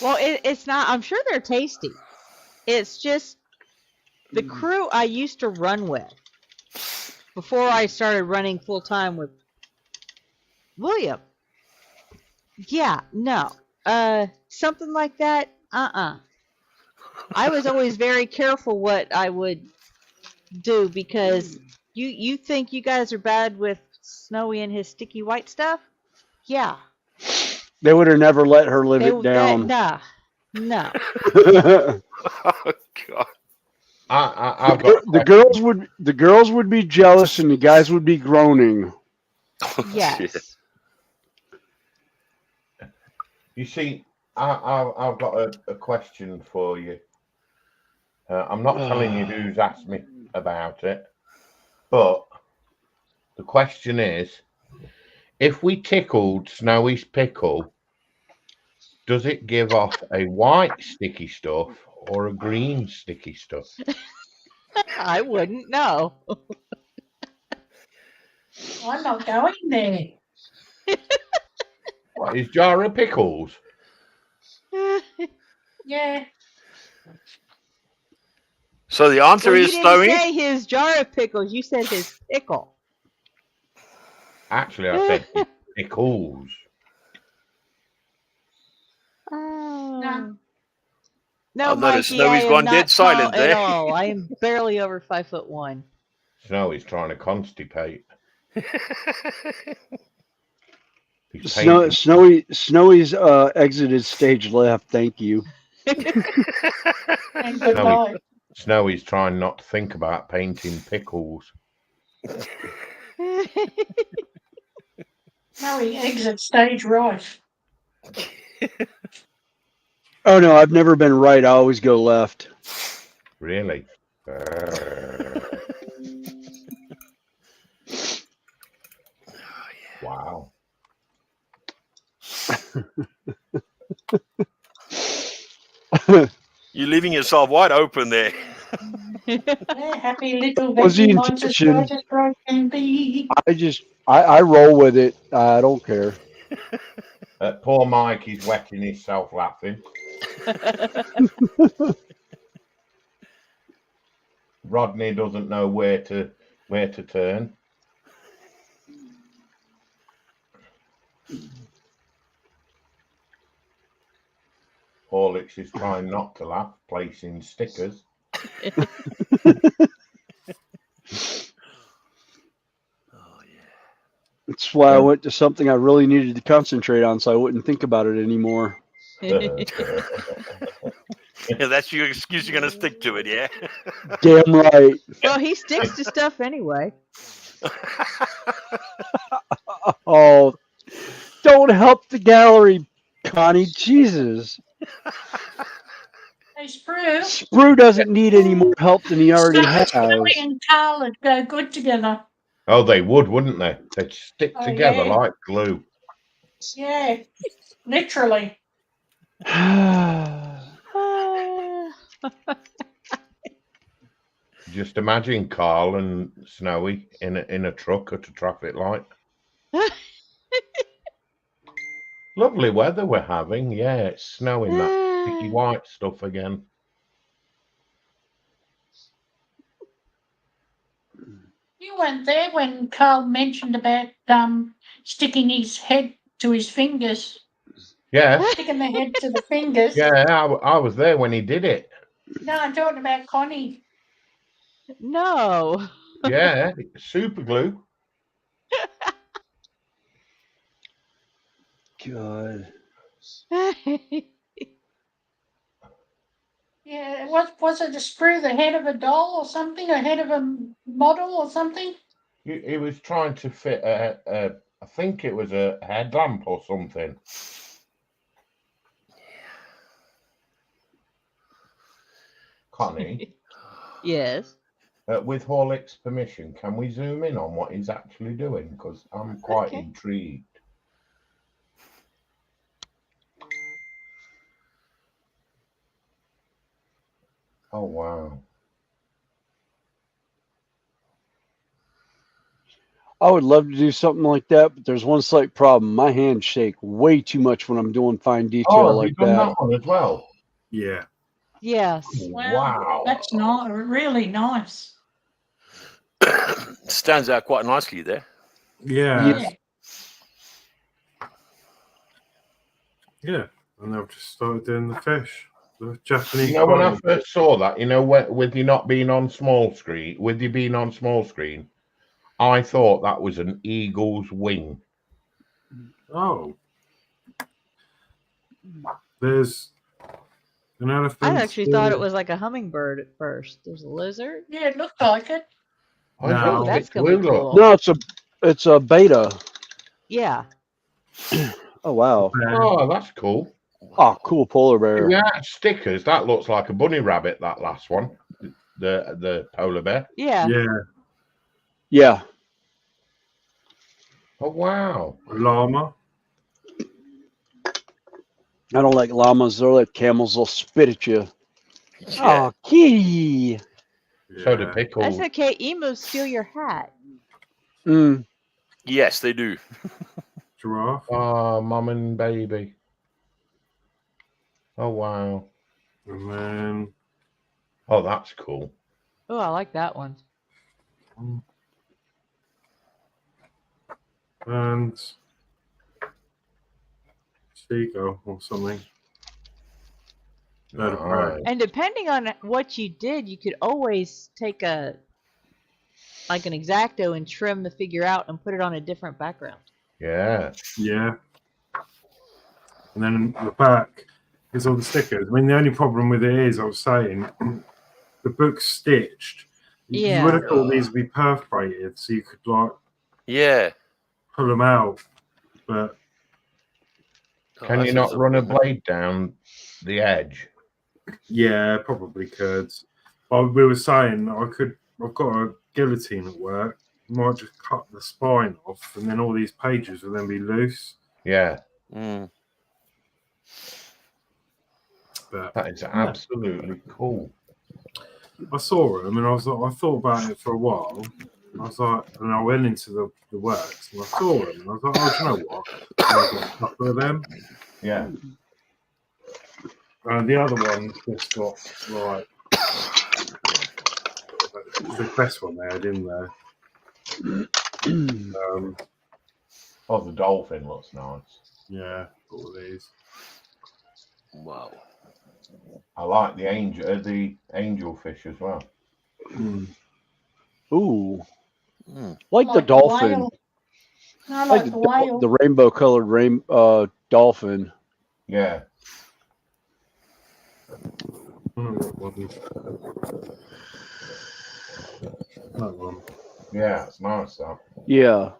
Well, it's not. I'm sure they're tasty. It's just the crew I used to run with before I started running full time with William. Yeah, no. Something like that. I was always very careful what I would do because you think you guys are bad with Snowy and his sticky white stuff? Yeah. They would have never let her live it down. No. Oh God. I've got The girls would be jealous and the guys would be groaning. Yes. You see, I've got a question for you. I'm not telling you who's asked me about it, but the question is, if we tickled Snowy's pickle, does it give off a white sticky stuff or a green sticky stuff? I wouldn't know. I'm not going there. What is jar of pickles? Yeah. So the answer Well, you is didn't Snowy. say his jar of pickles. You said his pickle. Actually, I said pickles. Oh. I've No, noticed Mikey, Snowy's I am gone not dead silent tall at there. all. I am barely over 5'1". Snowy's trying to constipate. He's painting. Snowy's exited stage left. Thank you. And good night. Snowy's trying not to think about painting pickles. No, he exit stage right. Oh no, I've never been right. I always go left. Really? Wow. You're leaving yourself wide open there. Yeah, happy little Was the baby monsters intention. bright as bright can be. I roll with it. I don't care. Poor Mike is wetting himself laughing. Rodney doesn't know where to turn. Horlicks is trying not to laugh, placing stickers. That's why I went to something I really needed to concentrate on, so I wouldn't think about it anymore. Yeah, that's your excuse. You're going to stick to it, yeah? Damn right. Well, he sticks to stuff anyway. Oh, don't help the gallery, Connie. Jesus. Hey, Sprue. Sprue doesn't need any more help than he already has. Snowy and Carl would go good together. Oh, they would, wouldn't they? They'd stick Oh, together yeah. like glue. Yeah, literally. Just imagine Carl and Snowy in a truck at a traffic light. Lovely weather we're having. Yeah, it's snowing that sticky white stuff again. You weren't there when Carl mentioned about sticking his head to his fingers. Yeah, Sticking the head to the fingers. yeah, I was there when he did it. No, I'm talking about Connie. No. Yeah, super glue. God. Yeah, was it to sprue the head of a doll or something? A head of a model or something? He was trying to fit I think it was a headlamp or something. Connie, Yes. with Horlick's permission, can we zoom in on what he's actually doing? Because I'm quite Okay. intrigued. Oh, wow. I would love to do something like that, but there's one slight problem. My hands shake way too much when I'm doing fine detail Oh, have like you done that. that one as well? Yeah. Yes. Wow. That's not really nice. Stands out quite nicely there. Yeah. Yeah. Yeah. And I've just started doing the fish. The Japanese. You know, when I garden. first saw that, you know, with you not being on small screen, with you being on small screen, I thought that was an eagle's wing. Oh. There's an elephant. I actually thought it was like a hummingbird at first. There's a lizard. Yeah, it looked like it. I No. thought Oh, it that's was gonna be blue, look. cool. No, it's a beta. Yeah. Oh wow. Oh, that's cool. Oh, cool polar bear. Yeah, stickers. That looks like a bunny rabbit. That last one, the polar bear. Yeah. Yeah. Yeah. Oh wow. A llama. I don't like llamas. They're like camels. They'll spit at you. Yeah. Oh, kitty. So the Yeah. pickles. That's okay. Emus steal your hat. Mm. Yes, they do. Giraffe. Oh, mum and baby. Oh wow. And then Oh, that's cool. Oh, I like that one. and seagull or something. Bird of prey. Nice. And depending on what you did, you could always take an X-Acto and trim the figure out and put it on a different background. Yeah. Yeah. And then the back is all the stickers. I mean, the only problem with it is, I was saying, the book's stitched. Yeah. You would have thought these would be perforated, so you could like Yeah. pull them out, but Oh, Can that you sounds not run a lovely. blade down the edge? yeah, probably could. But we were saying I've got a guillotine at work. Might just cut the spine off, and then all these pages will then be loose. Yeah, Mm. But that is absolutely cool. I saw them, and I thought about it for a while. I was like, and I went into the works, and I saw them, and I was like, oh, do you know what? I got a couple of them. Yeah. And the other one just got like the best one they had in there. Oh, the dolphin looks nice. Yeah, all these. Wow. I like the angelfish as well. Ooh. Mm. Like the dolphin. whale. I Like like the whale. the rainbow colored dolphin. Yeah. That one. Yeah, it's nice though. Yeah.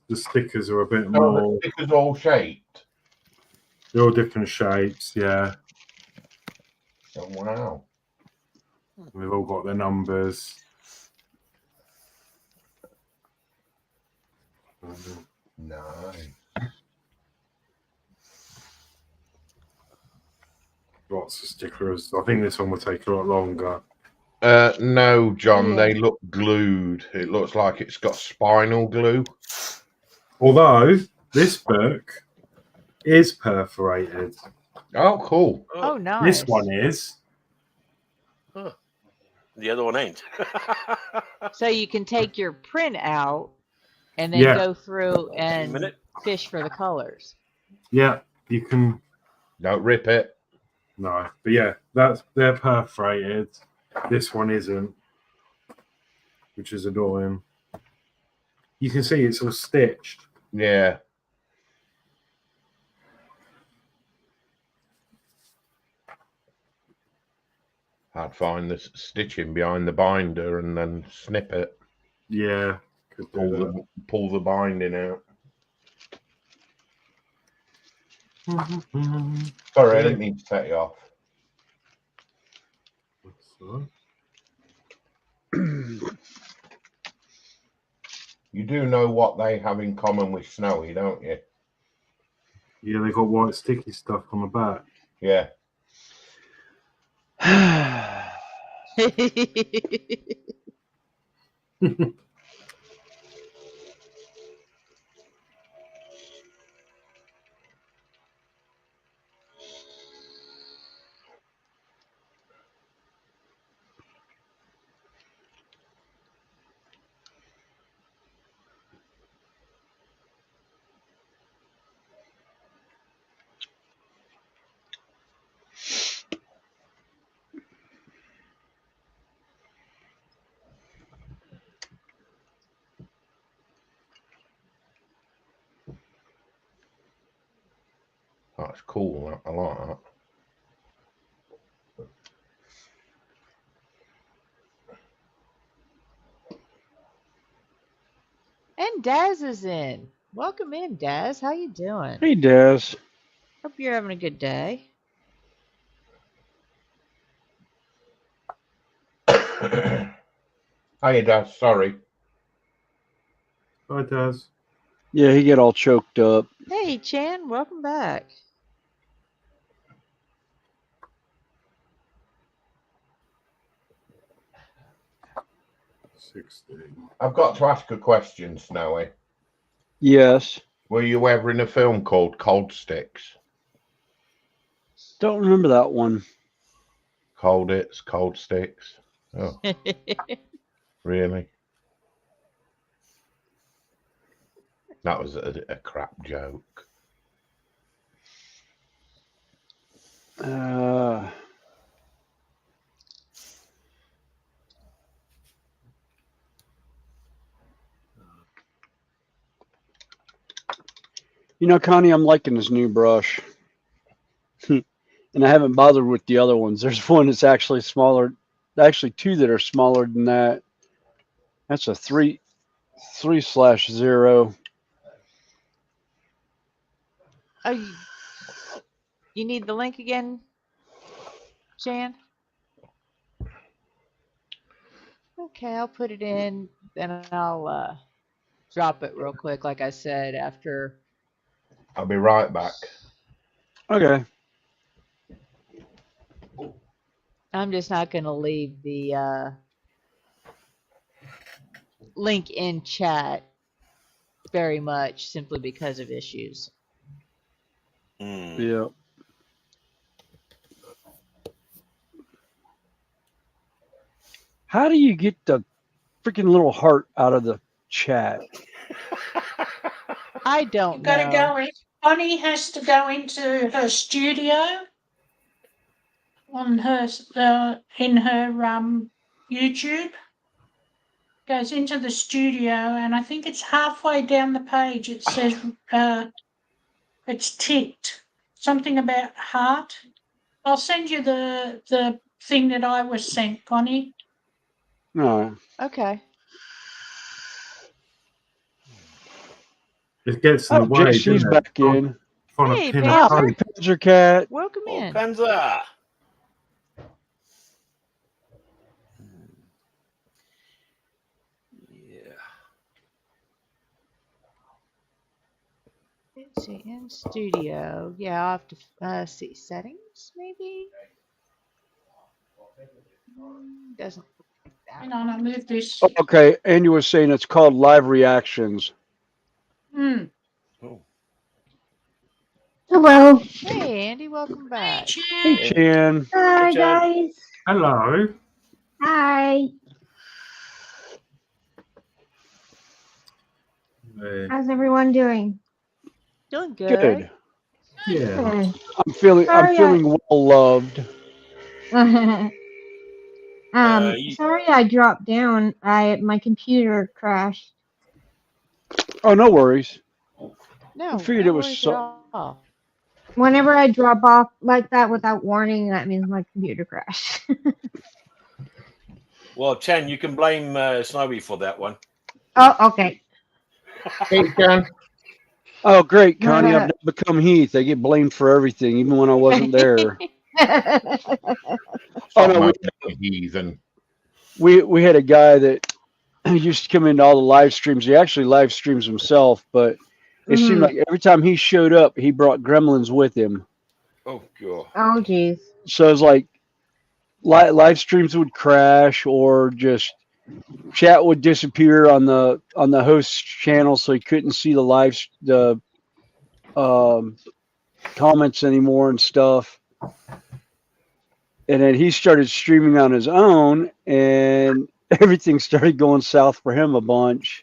The stickers are a bit Oh, more. the stickers all shaped. They're all different shapes, yeah. Oh, wow. They've all got their numbers. Nice. Lots of stickers. I think this one will take a lot longer. No, John, Yeah. they look glued. It looks like it's got spinal glue. Although this book is perforated. Oh, cool. Oh, nice. This one is. The other one ain't. So you can take your print out and then Yeah. go through A and minute. fish for the colors. Yeah, you can. Don't rip it. No, but yeah, they're perforated. This one isn't, which is annoying. You can see it's all stitched. Yeah. I'd find the stitching behind the binder and then snip it. Yeah. Could do that. Pull the binding out. Sorry, I didn't mean to set you off. You do know what they have in common with Snowy, don't you? Yeah, they got white sticky stuff on the back. Yeah. That's cool. I like that. And Daz is in. Welcome in, Daz. How you doing? Hey, Daz. Hope you're having a good day. Hiya, Dad. Sorry. Hi, Daz. Yeah, he get all choked up. Hey, Chan. Welcome back. I've got to ask a question, Snowy. Yes. Were you ever in a film called Cold Sticks? Don't remember that one. Cold Hits, Cold Sticks. Oh, really? That was a crap joke. You know, Connie, I'm liking this new brush. And I haven't bothered with the other ones. There's one that's actually smaller. Actually, two that are smaller than that. That's a 3/0. Oh, you need the link again, Chan? Okay, I'll put it in, and I'll drop it real quick, like I said, after. I'll be right back. Okay. I'm just not going to leave the link in chat very much, simply because of issues. Yeah. How do you get the freaking little heart out of the chat? I don't You've got to know. go in. Bonnie has to go into her studio on her in her YouTube. Goes into the studio, and I think it's halfway down the page. It says it's ticked. Something about heart. I'll send you the thing that I was sent, Connie. No. Okay. It gets in Oh, the way. JC's doesn't it? back in. Trying Hey, to pin Panzer. a Hi, Panzer Cat. Welcome in. Panzer. Yeah. Let's see, in studio. Yeah, I'll have to see settings, maybe? Doesn't look like that. Hang on, I moved this. Oh, okay, Andy was saying it's called live reactions. Mm. Oh. Hello. Hey, Andy, welcome back. Hey, Chan. Hi, Jen. guys. Hello. Hi. How's everyone doing? Doing good. Good. Yeah. I'm feeling Sorry, well loved. sorry I dropped down. My computer crashed. Oh, no worries. No, I figured no it was worries at so. all. Whenever I drop off like that without warning, that means my computer crashed. Well, Chan, you can blame Snowy for that one. Oh, okay. Hey, John. Oh, great, Connie. I've now become Heath. I get blamed for everything, even when I wasn't there. Oh Stop no, moaning, heathen. we had a guy that used to come into all the live streams. He actually live streams himself, but it seemed like every time he showed up, he brought gremlins with him. Oh god. Oh, jeez. So it's like live streams would crash, or just chat would disappear on the host's channel, so he couldn't see the comments anymore and stuff. And then he started streaming on his own, and everything started going south for him a bunch.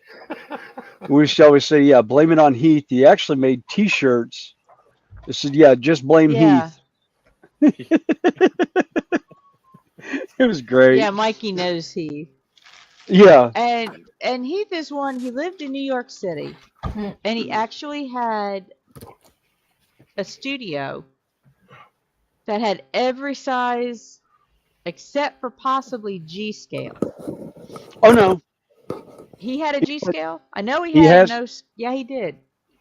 We used to always say, yeah, blame it on Heath. He actually made T-shirts that said, yeah, just blame Yeah. Heath. It was great. Yeah, Mikey knows Heath. Yeah. And Heath is one, he lived in New York City, and he actually had a studio that had every size except for possibly G scale. Oh no. He had a G scale? I know he He had has- yeah, he did.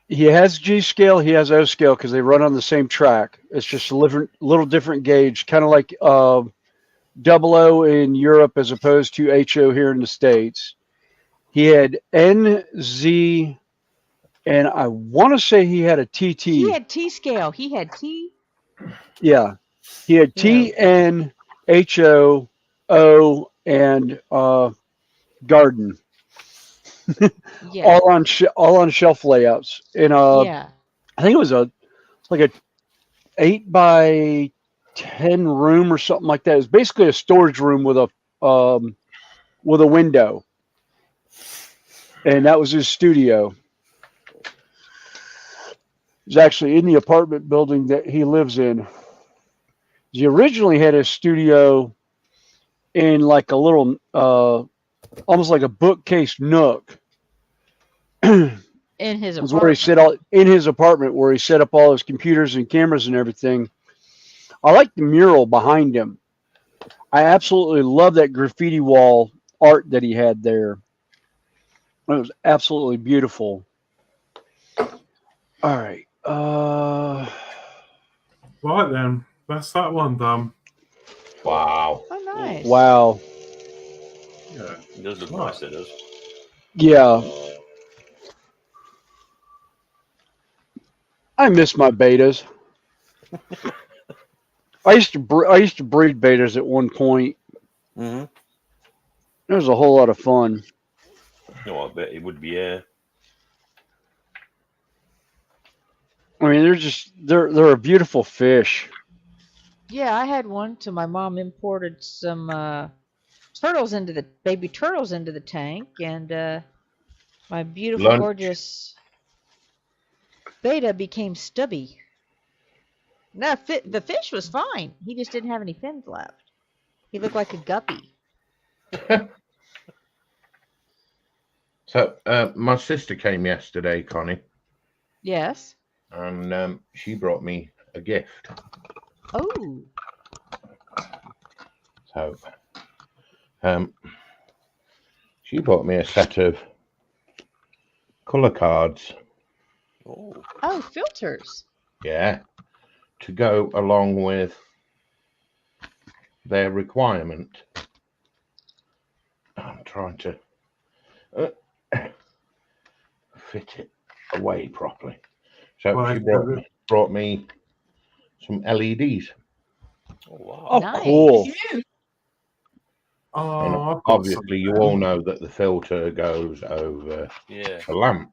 He has G scale. He has O scale because they run on the same track. It's just a little different gauge, kind of like double O in Europe as opposed to HO here in the States. He had N, Z, and I want to say he had a TT. He had T scale. He had T. Yeah. He had T, N, HO, O, and Garden. Yeah. all on shelf layouts. And Yeah. I think it was like a 8x10 room or something like that. It's basically a storage room with a window, and that was his studio. He's actually in the apartment building that he lives in. He originally had his studio in like a little, almost like a bookcase nook. In his Was where he apartment. in his apartment, where he set up all his computers and cameras and everything. I like the mural behind him. I absolutely love that graffiti wall art that he had there. It was absolutely beautiful. All right. Right then, that's that one done. Wow. Oh, nice. Wow. Yeah. It does look nice, it does. Yeah. I miss my betas. I used to breed betas at one point. Mm-hmm. It was a whole lot of fun. Oh, I bet it would be, yeah. I mean, they're a beautiful fish. Yeah, I had one till my mom imported some baby turtles into the tank, and my beautiful, Lunch. gorgeous beta became stubby. No, the fish was fine. He just didn't have any fins left. He looked like a guppy. So my sister came yesterday, Connie, Yes. and she brought me a gift. Oh. So she bought me a set of colour cards. Oh. Oh, filters. Yeah, to go along with their requirement. I'm trying to fit it away properly. So Well, she brought me some LEDs. Oh, wow. Oh, Nice. cool. Oh, And I've got obviously, you some all know that the filter goes over Yeah. the lamp.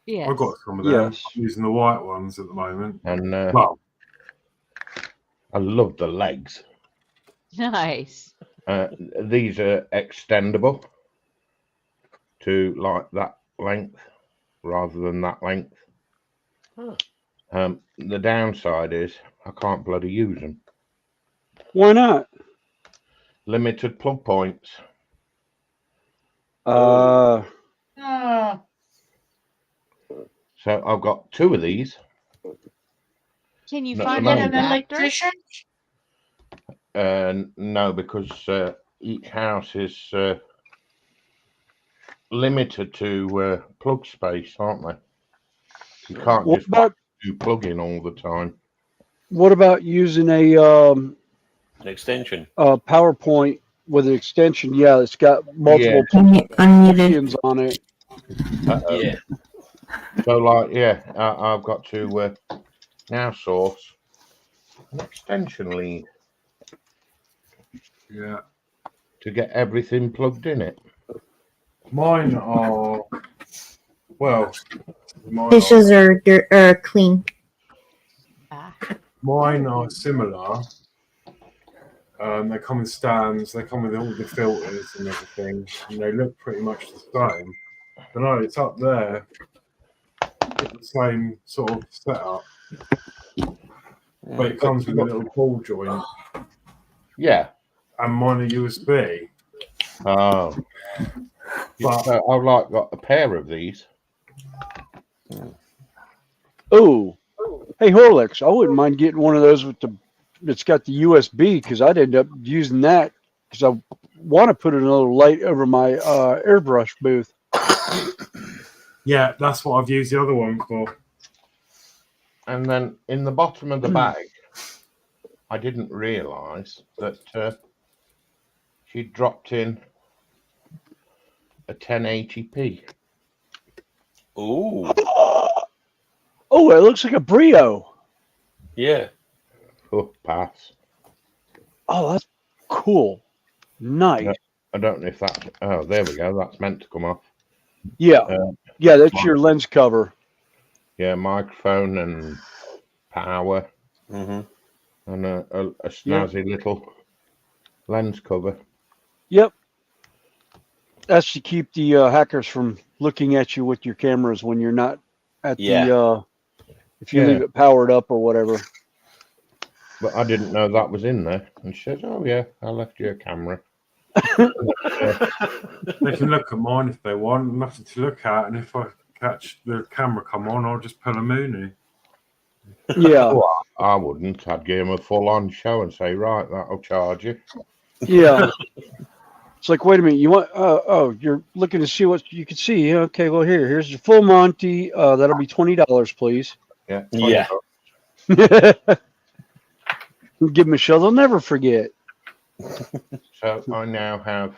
Yes. I've got some of them. Yes. I'm using the white ones at the moment. And Well, I love the legs. Nice. These are extendable to like that length rather than that length. Huh. The downside is I can't bloody use them. Why not? Limited plug points. Oh. So I've got 2 of these. Can you No, find no. an Get an adapter? electrician? No, because each house is limited to plug space, aren't they? You can't What just about do plug in all the time. what about using a An extension. PowerPoint with an extension? Yeah, it's got multiple Unmuted. plugins on it. Uh-oh. Yeah. So, like, yeah, I've got to now source an extension lead Yeah. to get everything plugged in it. Mine are, well, Dishes are clean. Ah. mine are similar. They come in stands, they come with all the filters and everything, and they look pretty much the same. But no, it's up there. It's the same sort of setup. But it comes with a little ball joint, Yeah. and mine are USB. Oh. But So I've like got a pair of these. Oh, hey Horlicks, I wouldn't mind getting one of those with the. It's got the USB because I'd end up using that because I want to put another light over my airbrush booth. yeah, that's what I've used the other one for. And then in the bottom of the bag, I didn't realise that she dropped in a 1080p. Ooh. Oh, it looks like a Brio. Yeah. Oh, pass. Oh, that's cool. Nice. I don't know if that. Oh, there we go. That's meant to come off. Yeah, yeah, that's your lens cover. Yeah, microphone and power Mm-hmm. and a snazzy little lens cover. Yep. That's to keep the hackers from looking at you with your cameras when you're not at the. If you leave it powered up or whatever. But I didn't know that was in there. And she says, "Oh yeah, I left you a camera." They can look at mine if they want. Nothing to look at, and if I catch the camera come on, I'll just pull a Mooney. Yeah. Oh, I wouldn't. I'd give him a full-on show and say, "Right, that'll charge you." Yeah. It's like, wait a minute, you want? Oh, you're looking to see what you can see. Okay, well here's your full Monty. That'll be $20, please. Yeah. Yeah. Give them a show they'll never forget. So I now have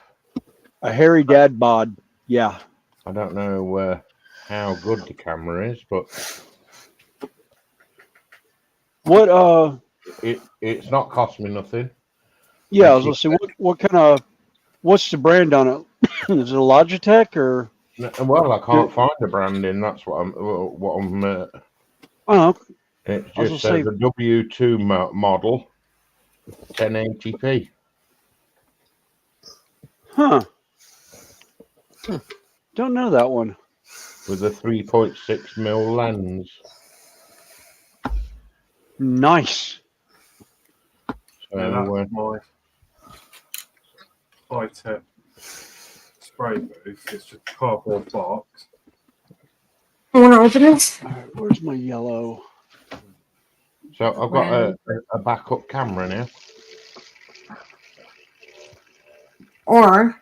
A hairy dad bod. Yeah. I don't know how good the camera is, but What? It's not cost me nothing. Yeah, I was gonna say, what kind of? What's the brand on it? Is it a Logitech or? Well, I can't find the branding. That's what I'm. Oh, It I was just gonna says the W2 model, 1080p. huh. Don't know that one. With a 3.6mm lens. Nice. So, that's my high-tech spray booth. It's just a cardboard box. Want to open this? All right, where's my yellow? so I've got a backup camera now. Or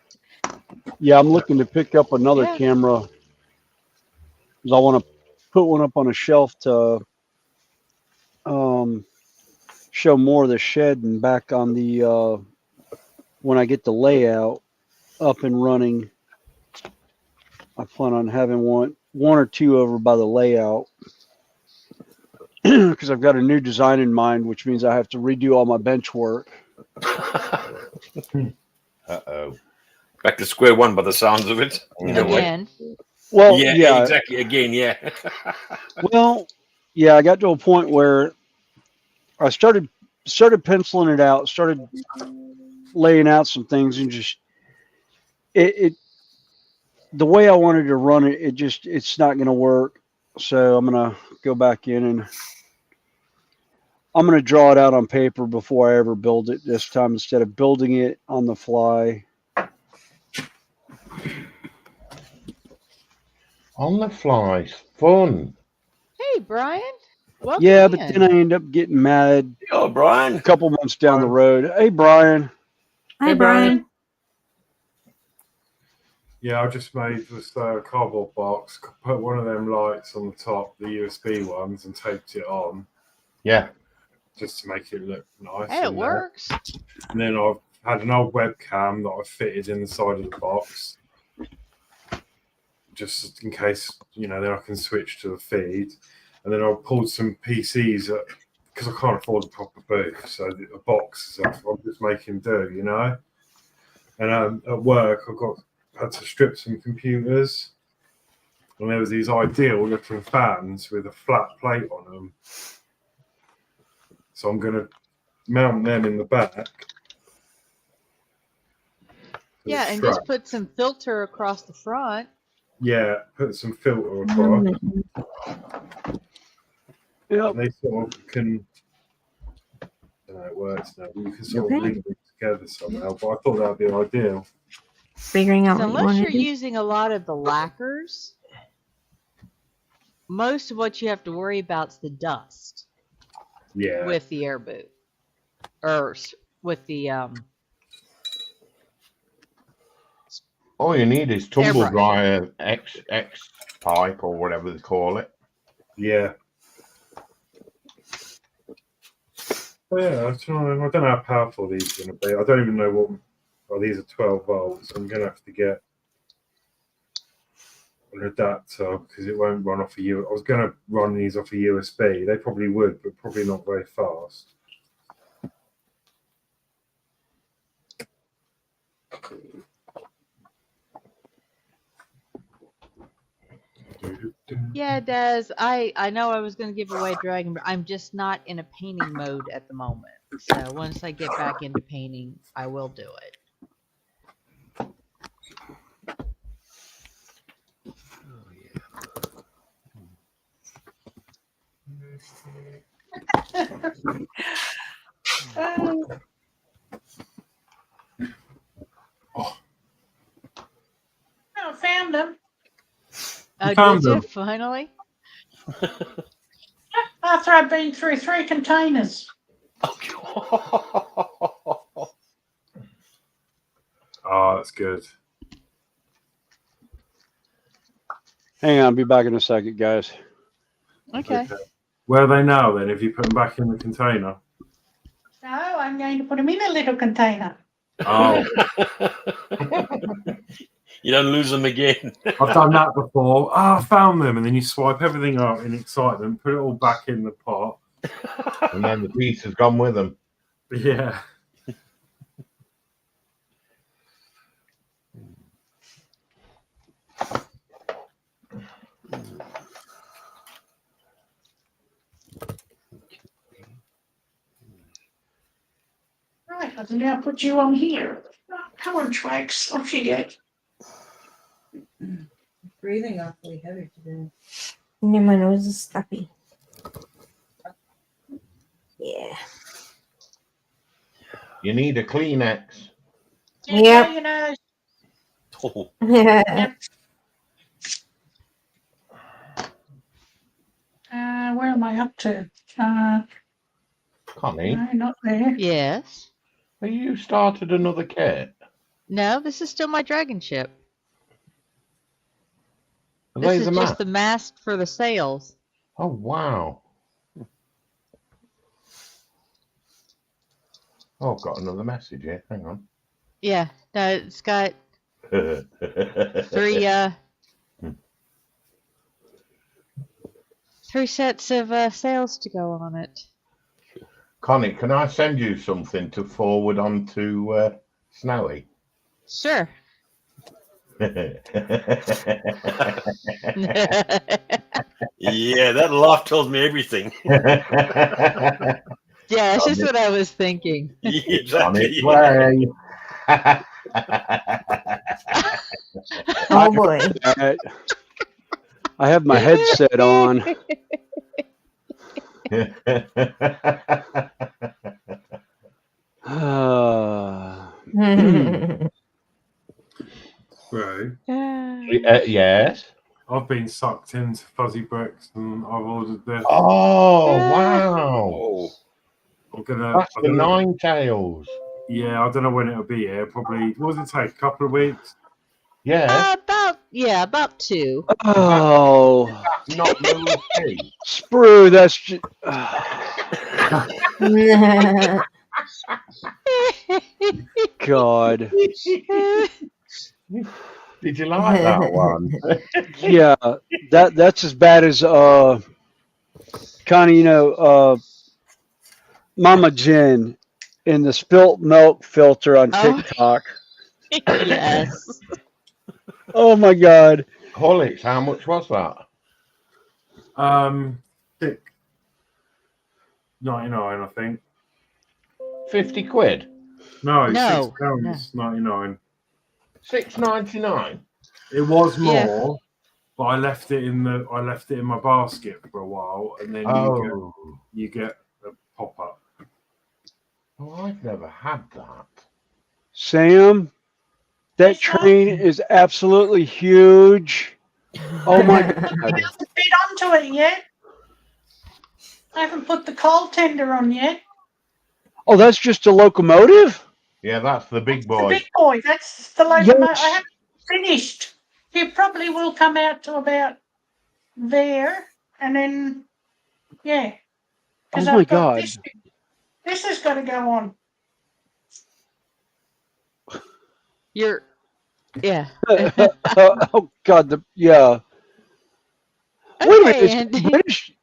Yeah, I'm looking to pick up another Yeah. camera because I want to put one up on a shelf to show more of the shed and back on the when I get the layout up and running. I plan on having one or two over by the layout because I've got a new design in mind, which means I have to redo all my bench work. Uh-oh. Back to square one by the sounds of it. In a way. Again. Well, Yeah, yeah, exactly. Again, yeah. well, yeah. I got to a point where I started penciling it out, started laying out some things, and just it the way I wanted to run it, it's not going to work. So I'm going to go back in and I'm going to draw it out on paper before I ever build it this time instead of building it on the fly. On the fly's fun. Hey, Brian. Welcome Yeah, but in. then I end up getting mad Oh, Brian. a couple months down the road. Hey, Brian. Hi, Brian. Yeah, I just made this cardboard box, put one of them lights on the top, the USB ones, and taped it on Yeah. just to make it look nice. Hey, it in there. works. And then I've had an old webcam that I fitted in the side of the box, just in case, then I can switch to the feed. And then I pulled some PCs because I can't afford a proper booth, so a box is I'm just making do, And at work, had to strip some computers, and there was these ideal looking fans with a flat plate on them. So I'm going to mount them in the back. Yeah, and just put some filter across the front. Yeah, put some filter across. Yep. And they sort of can. I don't know how it works now. You can sort of link them together somehow. But I thought that would be ideal. Figuring out So what you unless want you're to do. using a lot of the lacquers, most of what you have to worry about is the dust. Yeah. With the air boot, or with the All you need is tumble Airbrush. dryer X pipe or whatever they call it. Yeah. Well, yeah, I don't know how powerful these are going to be. I don't even know what. Oh, these are 12 volts. I'm going to have to get an adapter because it won't run off a USB. I was going to run these off a USB. They probably would, but probably not very fast. Yeah, Des. I know I was going to give away Dragon, but I'm just not in a painting mode at the moment. So once I get back into painting, I will do it. I found them. Oh, found did you them? finally? After I've been through 3 containers. Oh, that's good. Hang on, I'll be back in a second, guys. Okay. Where are they now then? If you put them back in the container? No, I'm going to put them in a little container. Oh, You don't lose them again. I've done that before. Oh, I found them. And then you swipe everything out in excitement, put it all back in the pot. And then the piece has gone with them. Yeah. Right, I'll now put you on here. Come on, Trax, off you go. Breathing awfully heavy today. Yeah, my nose is stuffy. Yeah. You need a Kleenex. Yep. You know, Oh. Yeah. where am I up to? Connie, No, not there. Yes. have you started another kit? No, this is still my dragon ship. Are This they is the just map? the mast for the sails. Oh, wow. Oh, I've got another message here. Hang on. Yeah, no, it's got three sets of sails to go on it. Connie, can I send you something to forward on to Snowy? Sure. Yeah, that laugh tells me everything. Yeah, it's just what I was thinking. On Exactly. its way. Oh boy. I have my headset on. Right. Yes. I've been sucked into fuzzy bricks, and I've ordered this. Oh wow! Oh, That's the Nine Tails. Yeah, I don't know when it'll be here. Probably. What does it take? A couple of weeks. Yeah. About 2. Oh, Not Lewis P. Sprue, that's just, God. Did you like that one? Yeah, that's as bad as kind of Mama Jen in the spilt milk filter on Oh. TikTok. Yes. Oh my God. Horlicks, how much was that? £6.99, I think. 50 quid. No, No, £6.99. $6.99. It was Yeah. more, but I left it in my basket for a while, and then you get a pop up. Oh, I've never had that. Sam, that train is absolutely huge. Oh my God. I haven't bit onto it yet. I haven't put the coal tender on yet. Oh, that's just a locomotive? Yeah, that's the big The boy. big boy, that's the locomotive. Yes. I haven't finished. It probably will come out to about there, and then, yeah. Because Oh my I've got God. this has got to go on. Yeah. Oh God, yeah. Wait a minute, Okay, it's Andy. British.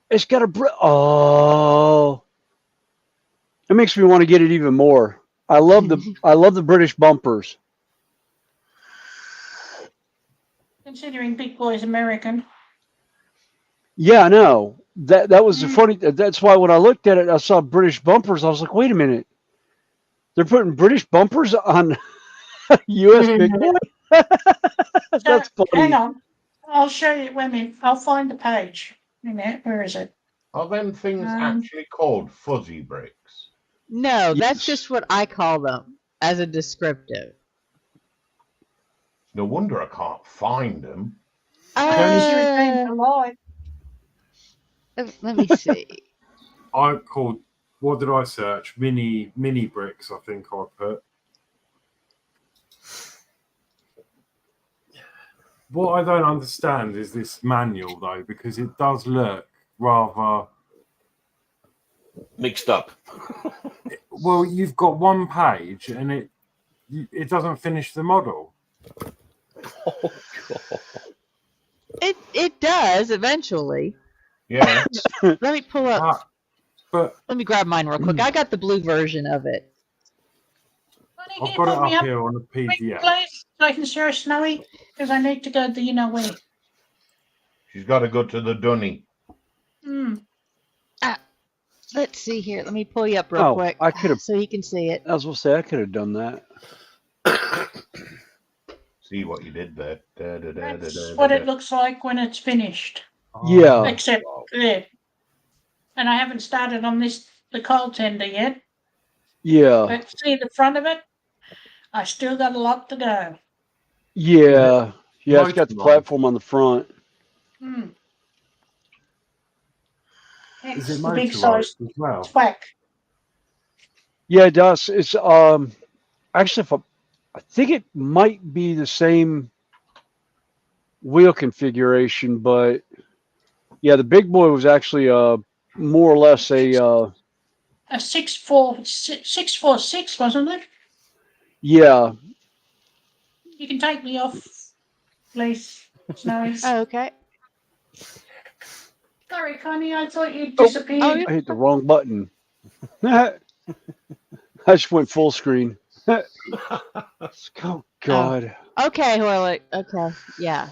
It's got oh. It makes me want to get it even more. I love the British bumpers. Considering Big Boy's American. Yeah, I know. That was the funny. That's why when I looked at it, I saw British bumpers. I was like, wait a minute. They're putting British bumpers on U.S. Big Boy. That's funny. Hang on. I'll show you. Wait a minute. I'll find the page. Wait a minute. Where is it? Are them things actually called fuzzy bricks? No, that's just what I call them as a descriptive. No wonder I can't find them. Let me see. What did I search? Mini bricks, I think I put. What I don't understand is this manual, though, because it does look rather mixed up. Well, you've got one page, and it doesn't finish the model. Oh God! It does eventually. Yeah. Let me pull up. But let me grab mine real quick. I got the blue version of it. I've got it up here on the PDF. Please, so I can share Snowy, because I need to go to you know where. She's got to go to the dunny. Let's see here. Let me pull you up real quick. I could have, so you can see it. I was going to say I could have done that. See what you did there. That's what it looks like when it's finished. Yeah. Except there. And I haven't started on the coal tender yet. Yeah. But see the front of it? I still got a lot to go. Yeah. Yeah, it's got the platform on the front. Is it the big motorized size as well? twack. Yeah, it does. It's actually, I think it might be the same wheel configuration, but yeah, the big boy was actually more or less a 646, wasn't it? Yeah. You can take me off, please. Snowy. Okay. Sorry, Connie, I thought you'd disappeared. I hit the wrong button. I just went full screen. Oh God. Okay, Horlick. Okay. Yeah.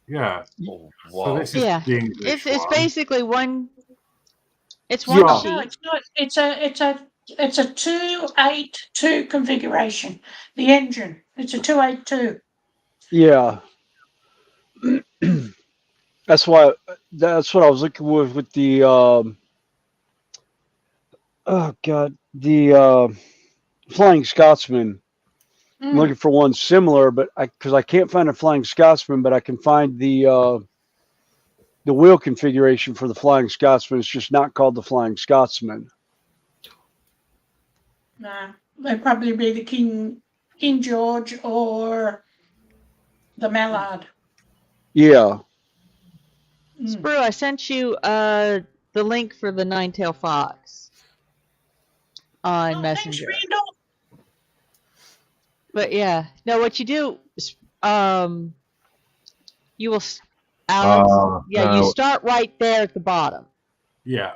Yeah. Oh, wow. So this is the English it's one. basically one. It's one sheet. No, it's not. It's a 282 configuration. The engine. It's a 282. Yeah. That's what I was looking with the oh God, the Flying Scotsman. I'm looking for one similar, but because I can't find a Flying Scotsman, but I can find the wheel configuration for the Flying Scotsman. It's just not called the Flying Scotsman. Nah, they'd probably be the King George or the Mallard. Yeah. Sprue, I sent you the link for the Nine-Tailed Fox on Messenger. Thanks, Randall. But yeah, no, what you do, you will, Alex, you no. start right there at the bottom, Yeah.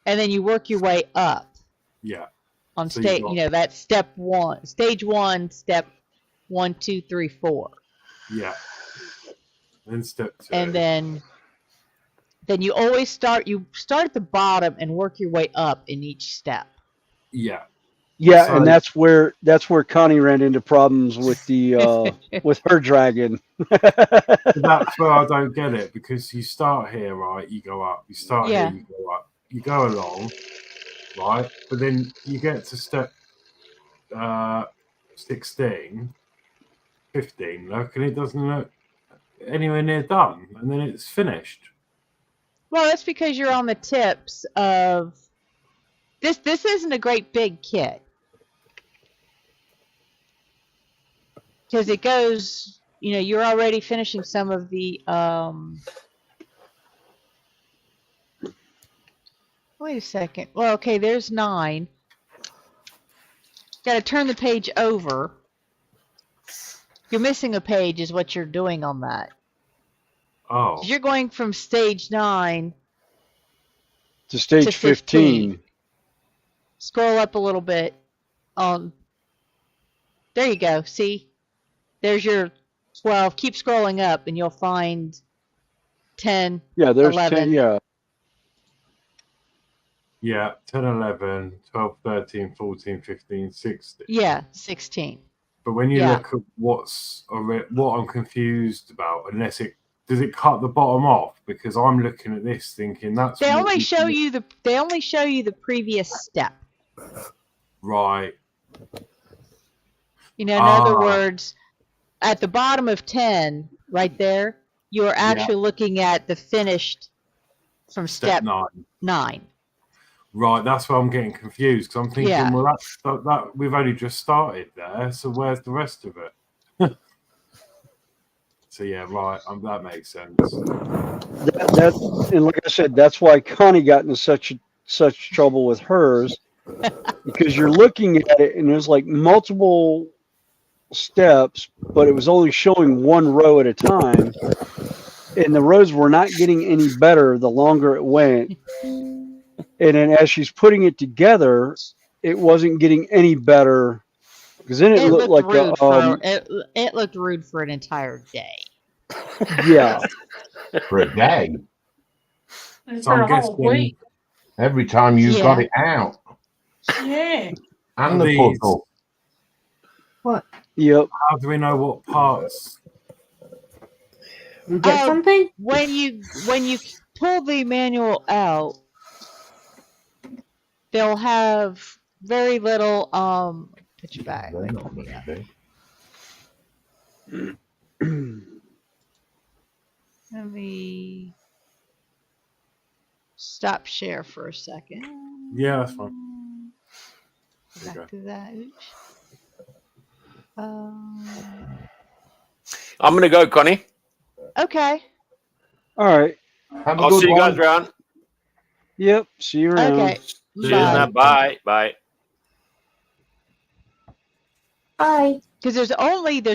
and then you work your way up Yeah. on So stage. you got- You know, that's step one, stage one, step 1, 2, 3, 4, Yeah. Then step 2. and then you always start. You start at the bottom and work your way up in each step. Yeah. Yeah, So- and that's where Connie ran into problems with the with her dragon. That's where I don't get it, because you start here, right? You go up. You start Yeah. here, you go up. You go along, right? But then you get to step 16, 15, look, and it doesn't look anywhere near done, and then it's finished. Well, that's because you're on the tips of this. This isn't a great big kit because it goes. You know, you're already finishing some of the. Wait a second. Well, okay, there's 9. Got to turn the page over. You're missing a page, is what you're doing on that. Oh, You're going from stage 9. To stage To 15. Scroll up a little bit. There you go. See? There's your 12. Keep scrolling up and you'll find 10. Yeah, there's 11. 10. Yeah. yeah, 10, 11, 12, 13, 14, 15, 16. Yeah, 16. But when you Yeah. look at what I'm confused about, does it cut the bottom off? Because I'm looking at this thinking that's They what only you- show you the previous step. right. You know, in other Ah. words, at the bottom of 10, right there, you're actually looking at the finished from Step step 9. 9. Right, that's where I'm getting confused, because I'm thinking, Yeah. well, that we've only just started there, so where's the rest of it? So yeah, right, that makes sense. And like I said, that's why Connie got into such trouble with hers, because you're looking at it and there's like multiple steps, but it was only showing one row at a time, and the rows were not getting any better the longer it went. And then as she's putting it together, it wasn't getting any better, because then it looked like rude it looked rude for an entire day. yeah. For a day. It's So for I'm a whole guessing week. Every time you got it out. Yeah. And the These- puzzle. Yep. How do we know what parts? You get Oh. something? When you pull the manual out, they'll have very little put you back. They're not very big. Let me stop share for a second. Yeah, that's fine. Go back to that. Oops. I'm going to go, Connie. Okay. All right. Have a I'll good see you one. guys around. Yep. See you around. Okay. See you now. Bye. Bye. Bye. Because there's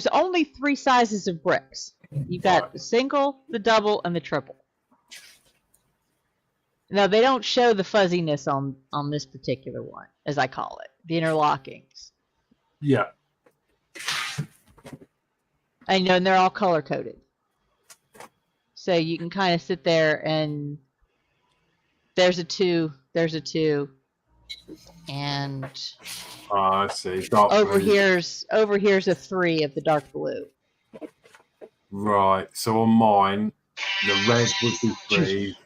only 3 sizes of bricks. You've got the single, the double, and the triple. Now they don't show the fuzziness on this particular one, as I call it, the interlockings. Yeah. And and they're all color coded. So you can kind of sit there and there's a 2, and I see. Dark over blue. here's a 3 of the dark blue. Right. So on mine, the red would be 3.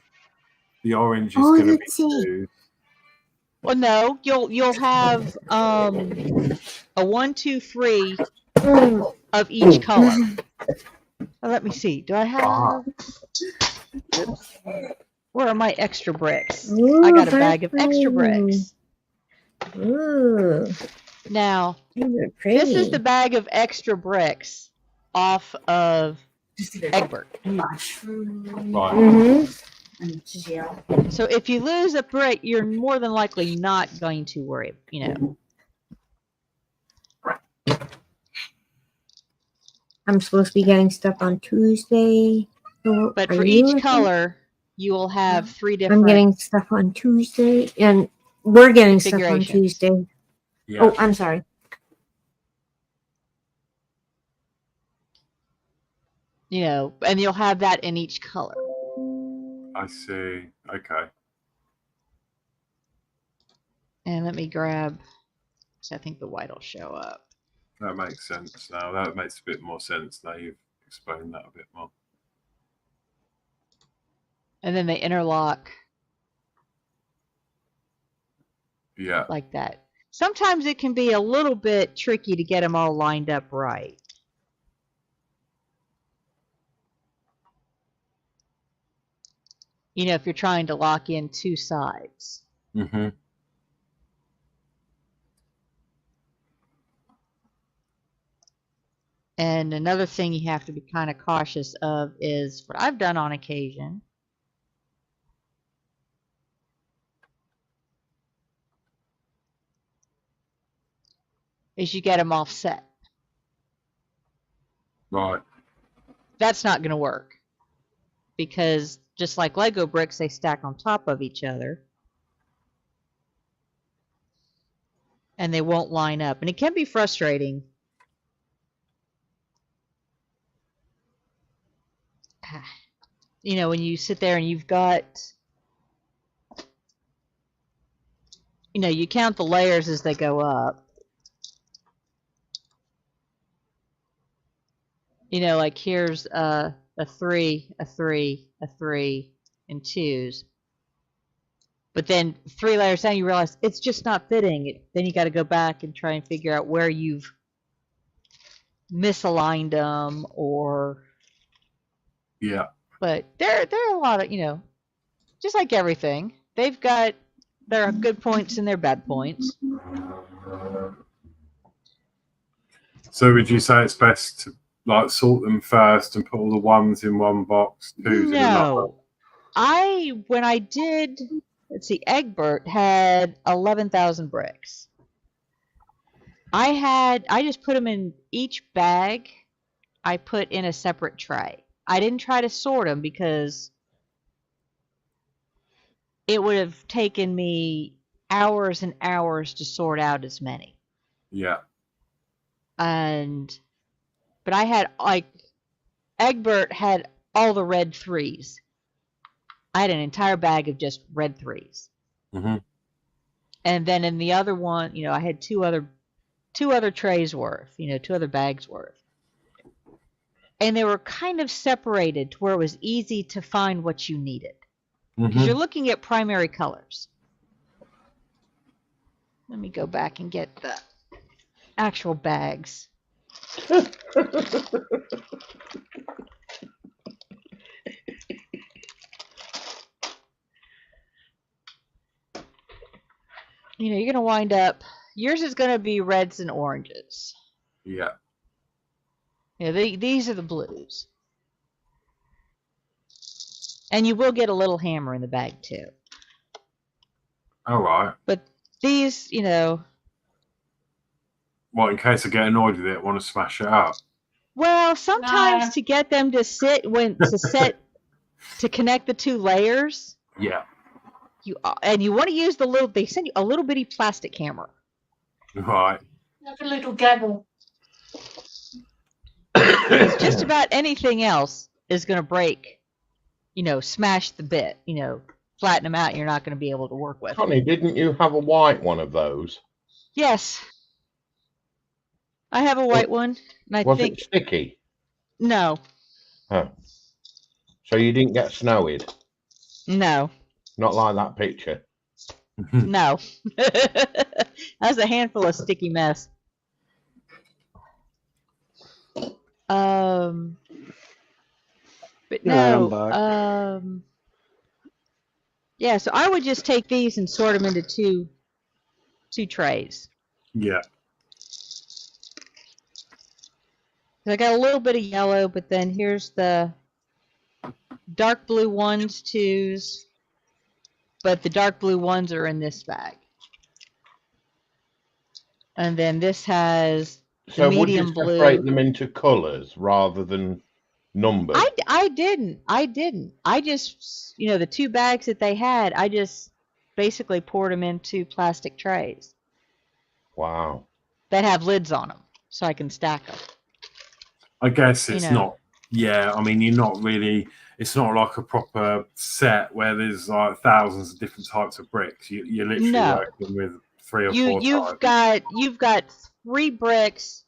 The orange is Oh, going to be let's see. 2. Well, no, you'll have a 1, 2, 3 of each color. Oh, let me see. Do I have? Where are my extra bricks? I got a bag of extra bricks. Ooh, Now, these are pretty. this is the bag of extra bricks off of Egbert. Right. Mm-hmm. So if you lose a brick, you're more than likely not going to worry, I'm supposed to be getting stuff on Tuesday. So But are for you each with me? color, you will have 3 different. I'm getting stuff on Tuesday, and we're getting stuff on configurations. Tuesday. Yeah. Oh, I'm sorry. And you'll have that in each color. I see. Okay. And let me grab, so I think the white will show up. That makes sense now. That makes a bit more sense now you've explained that a bit more. And then they interlock Yeah. like that. Sometimes it can be a little bit tricky to get them all lined up right. If you're trying to lock in 2 sides. Mm-hmm. And another thing you have to be kind of cautious of is what I've done on occasion. Is you get them offset. Right. That's not going to work. Because just like Lego bricks, they stack on top of each other. And they won't line up. And it can be frustrating. When you sit there and you've got, you count the layers as they go up. Like here's a 3, a 3, a 3, and 2s. But then 3 layers down, you realize it's just not fitting. Then you got to go back and try and figure out where you've misaligned them or. Yeah. But there are a lot of, just like everything, they've got their good points and their bad points. So would you say it's best to sort them first and put all the 1s in one box, 2s in another? No. When I did, let's see, Egbert had 11,000 bricks. I just put them in each bag. I put in a separate tray. I didn't try to sort them because it would have taken me hours and hours to sort out as many. Yeah. But I had, Egbert had all the red 3s. I had an entire bag of just red 3s. Mm-hmm. And then in the other one, I had two other trays worth, 2 other bags worth. And they were kind of separated to where it was easy to find what you needed. Because you're looking at primary colors. Let me go back and get the actual bags. You're going to wind up, yours is going to be reds and oranges. Yeah. These are the blues. And you will get a little hammer in the bag too. All right. But these, Well, in case I get annoyed with it, I want to smash it up. Well, sometimes to get them to to connect the 2 layers. Yeah. You want to use they send you a little bitty plastic hammer. Right. Like a little gavel. Just about anything else is going to break, smash the bit, flatten them out, and you're not going to be able to work with. Connie, didn't you have a white one of those? Yes. I have a white one. And Was it sticky? No. Oh. So you didn't get snowed? No. Not like that picture. No. That's a handful of sticky mess. But All right, I'm no, back. yeah. So I would just take these and sort them into two trays. Yeah. I got a little bit of yellow, but then here's the dark blue ones, twos, but the dark blue ones are in this bag. And then this has So the would you medium separate blue. them into colours rather than numbers? I didn't. I just, the two bags that they had, I just basically poured them into plastic trays Wow. that have lids on them, so I can stack them. I guess You it's know. not. Yeah, I mean, you're not really. It's not like a proper set where there's like thousands of different types of bricks. You're literally No. working with 3 or 4 You've types. got 3 bricks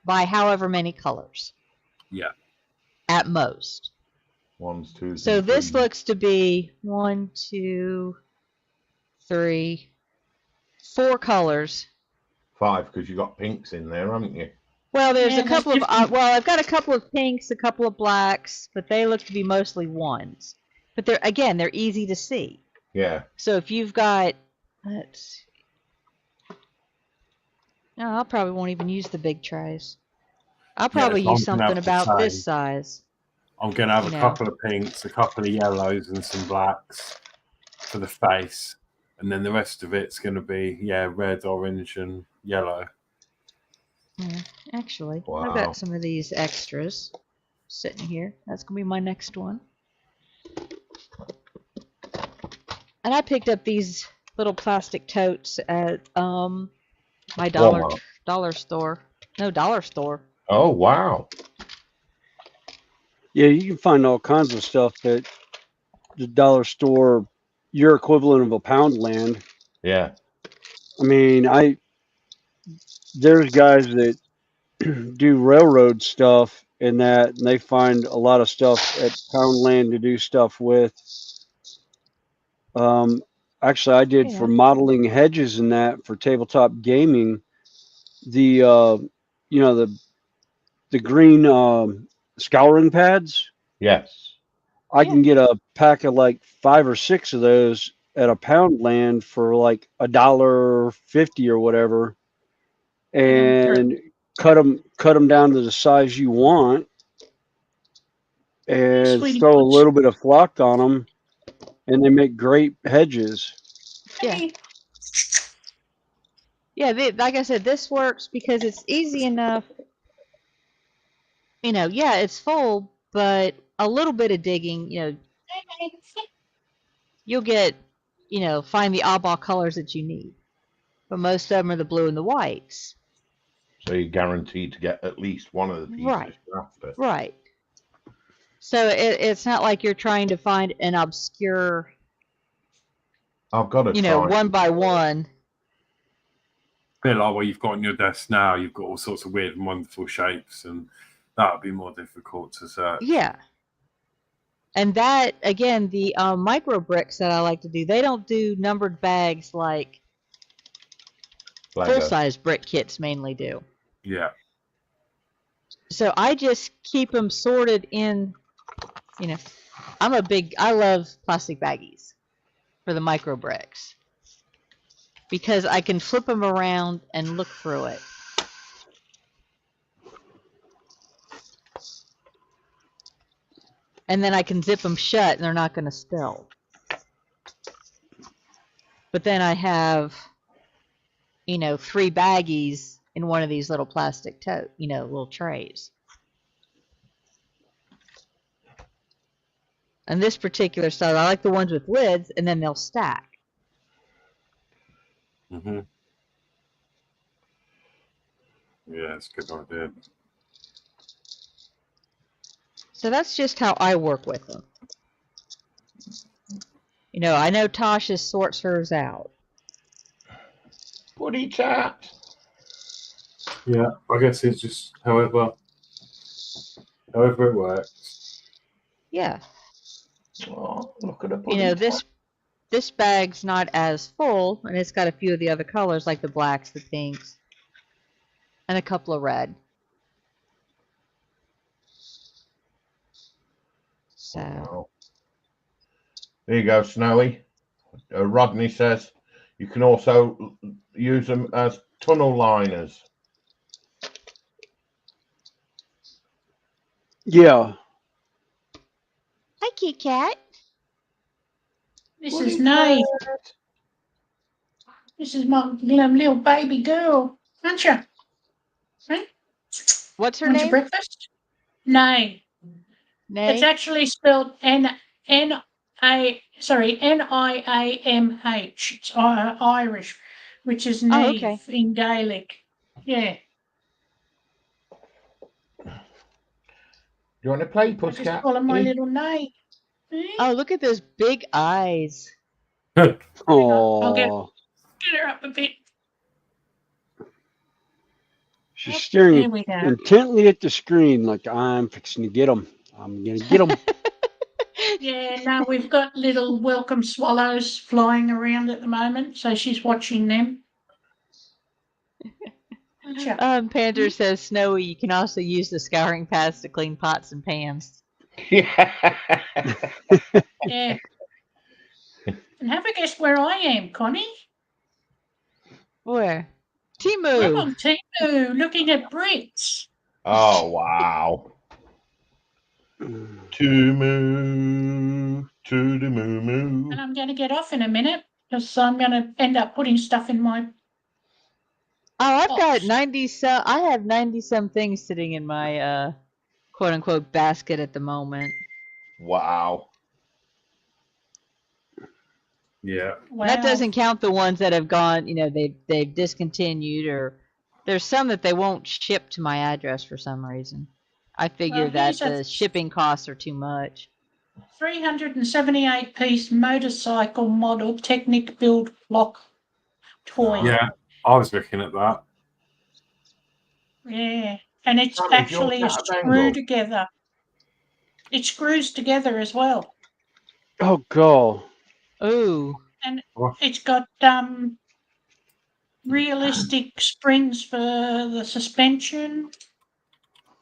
by however many colors Yeah. at most. Ones, twos. So and this threes. looks to be 1, 2, 3, 4 colors. 5 because you got pinks in there, haven't you? Well, there's Yeah, a couple of different. I've got a couple of pinks, a couple of blacks, but they look to be mostly ones. But they're easy to see. Yeah. So if you've got, let's see. No, I probably won't even use the big trays. I'll probably so I'm use gonna something have to about this say, size. I'm going to have You a know. couple of pinks, a couple of yellows, and some blacks for the face, and then the rest of it's going to be red, orange, and yellow. Yeah, actually, I've Wow. got some of these extras sitting here. That's gonna be my next one. And I picked up these little plastic totes at my Walmart. dollar store. No, dollar store. Oh wow. Yeah, you can find all kinds of stuff at the dollar store, your equivalent of a pound land. Yeah. I mean, there's guys that do railroad stuff and they find a lot of stuff at Poundland to do stuff with. Actually, I did for modeling hedges and that for tabletop gaming. The the green scouring pads. Yes. I can get a pack of like 5 or 6 of those at a Poundland for like $1.50 or whatever, and cut them down to the size you want, and Sweetie, throw a little bit of flock on them, and they make great hedges. Yeah. Yeah, like I said, this works because it's easy enough. It's full, but a little bit of digging, you'll get, find the oddball colors that you need. But most of them are the blue and the whites. So you're guaranteed to get at least one of the pieces you're after. Right. So it's not like you're trying to find an obscure, I've got to try. one by one. A bit like what you've got on your desk now. You've got all sorts of weird and wonderful shapes, and that would be more difficult to search. Yeah. And that, again, the micro bricks that I like to do, they don't do numbered bags like full-size brick kits mainly do. Yeah. So I just keep them sorted in, I love plastic baggies for the micro bricks because I can flip them around and look through it. And then I can zip them shut and they're not going to spill. But then I have, 3 baggies in one of these little plastic little trays. And this particular style, I like the ones with lids, and then they'll stack. Mm-hmm. Yeah, it's a good idea. So that's just how I work with them. I know Tasha sorts hers out. Putty chat. Yeah, I guess it's just however it works. Yeah. Oh, look at the This bag's not as full, and it's got a few of the other colors, like the blacks, the pinks, and a couple of red. So Wow. There you go, Snowy. Rodney says you can also use them as tunnel liners. Yeah. hi, Kit Kat. This is Nave. This is my little baby girl, aren't you? Right? What's her Want your name? breakfast? Nay. It's Nay. actually spelled Niamh. It's Irish, which is Oh, Neve okay. in Gaelic. Yeah. Do you want to play, I just Pussycat? call her my little Nay. Oh, look at those big eyes. I'll get Oh, her up a bit. she's There staring we go. intently at the screen like I'm fixing to get them. I'm gonna get them. Yeah, no, we've got little welcome swallows flying around at the moment, so she's watching them. Aren't you? Panther says, Snowy, you can also use the scouring pads to clean pots and pans. Yeah. Yeah. And have a guess where I am, Connie? Where? I'm Timu. on Timu looking at bricks. Oh, wow. To move to the moo. And I'm going to get off in a minute because I'm going to end up putting stuff in my. Oh, I've got box. 90 some. I have 90 some things sitting in my quote unquote basket at the moment. Wow. Yeah. Wow. That doesn't count the ones that have gone. They've discontinued, or there's some that they won't ship to my address for some reason. I figure Well, that here's a the shipping costs are too much. 378-piece motorcycle model Technic build block toy. Yeah. I was looking at that. Yeah. And it's Sam, is your actually a cat a screw Bengal? together. It screws together as well. Oh god. Ooh. And What? it's got realistic springs for the suspension,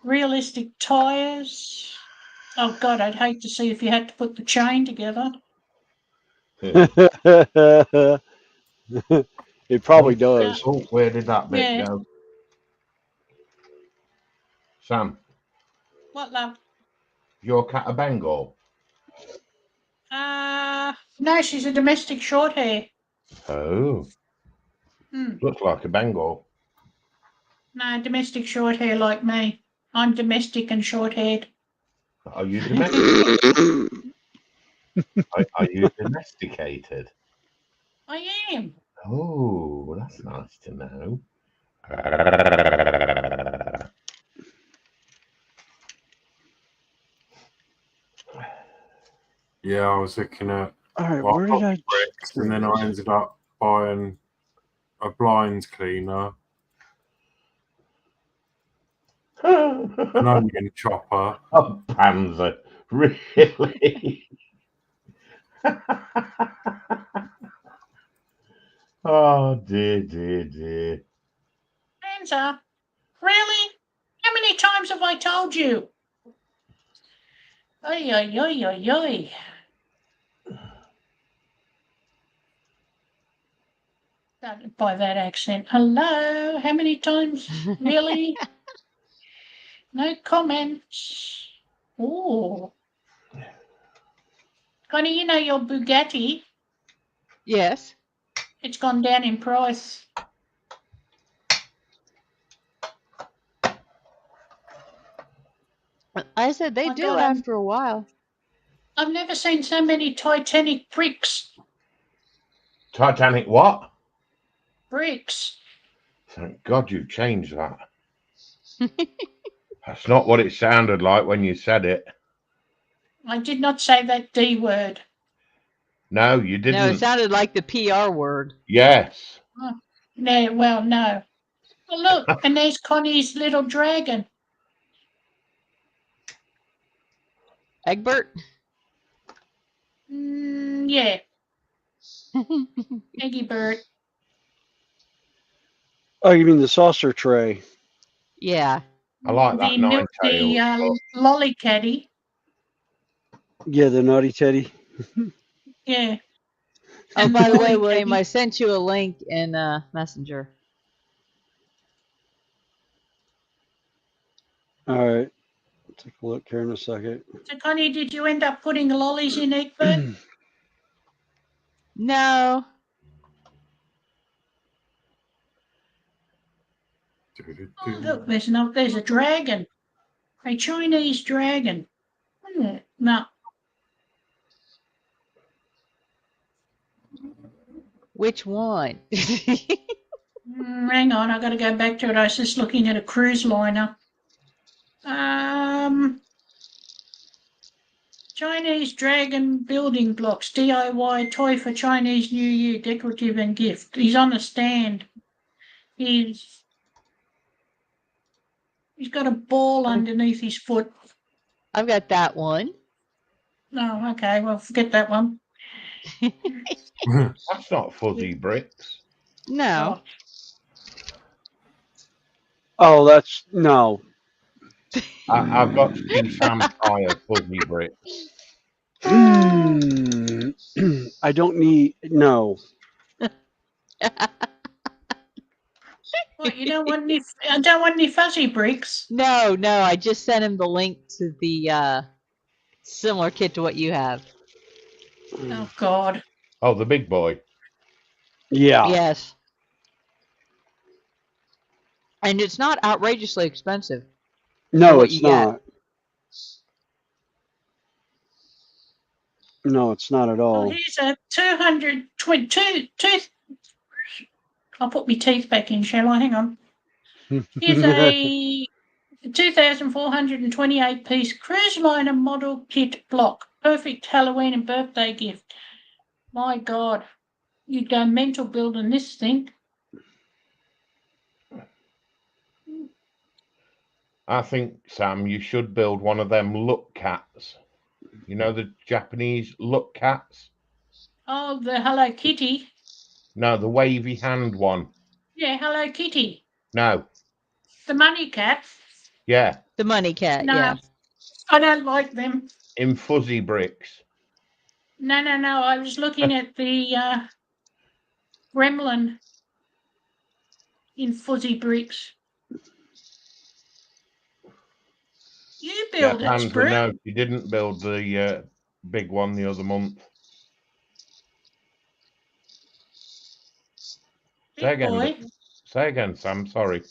realistic tires. Oh god, I'd hate to see if you had to put the chain together. It probably does. Oh, where did that bit Yeah. go? Sam, What, love? your cat a Bengal? No, she's a domestic short hair. Oh, looks like a Bengal. No, domestic short hair like me. I'm domestic and short haired. Are you domesticated? Are you domesticated? I am. Oh, that's nice to know. Yeah, I was looking at. All right, Well, where I did got I? bricks, and then I ended up buying a blinds cleaner, an onion chopper. Oh, Panzer, really? Oh, dear. Panzer? Really? How many times have I told you? Oy, oy, oy, oy, oy. By that accent. Hello? How many times? Really? No comments. Ooh. Connie, you know your Bugatti? Yes. It's gone down in price. I said they My do God, after a while. I've never seen so many Titanic bricks. Titanic what? Bricks. Thank God you changed that. That's not what it sounded like when you said it. I did not say that D word. No, you didn't. No, it sounded like the PR word. Yes. Oh, no, well, no. Well, look, and there's Connie's little dragon. Egbert? Yeah. Eggy bird. Oh, you mean the saucer tray? Yeah. I like that The nine tails. lollycatty. Yeah, the Naughty Teddy. Yeah. Oh, And by the way, Naughty William, Teddy. I sent you a link in Messenger. All right. Take a look here in a second. So, Connie, did you end up putting the lollies in, Egbert? No. Oh, look, there's a dragon. A Chinese dragon. No. Which one? Hang on, I got to go back to it. I was just looking at a cruise liner. Chinese dragon building blocks, DIY toy for Chinese New Year, decorative and gift. He's on a stand. He's got a ball underneath his foot. I've got that one. Oh, okay. Well, forget that one. That's not fuzzy bricks. No. Oh, that's no. I've got to see Sam try a fuzzy brick. I don't need no. What, you don't want any? I don't want any fuzzy bricks. No, I just sent him the link to the similar kit to what you have. Oh God. Oh, the big boy. Yeah. Yes. And it's not outrageously expensive. No, what it's you get. not. No, it's not at Well, all. here's a 222. I'll put my teeth back in, shall I? Hang on. Here's a 2,428 piece cruise liner model kit block. Perfect Halloween and birthday gift. My God. You'd go mental building this thing. I think, Sam, you should build one of them look cats. You know the Japanese look cats? Oh, the Hello Kitty. No, the wavy hand one. Yeah, Hello Kitty. No. The money cat. Yeah. The money cat, No, yeah. I don't like them. In fuzzy bricks. No. I was looking at the gremlin in fuzzy bricks. You build it, Panda, Sprue. no, you didn't build the big one the other month. Big boy. Say again, Sam. Sorry.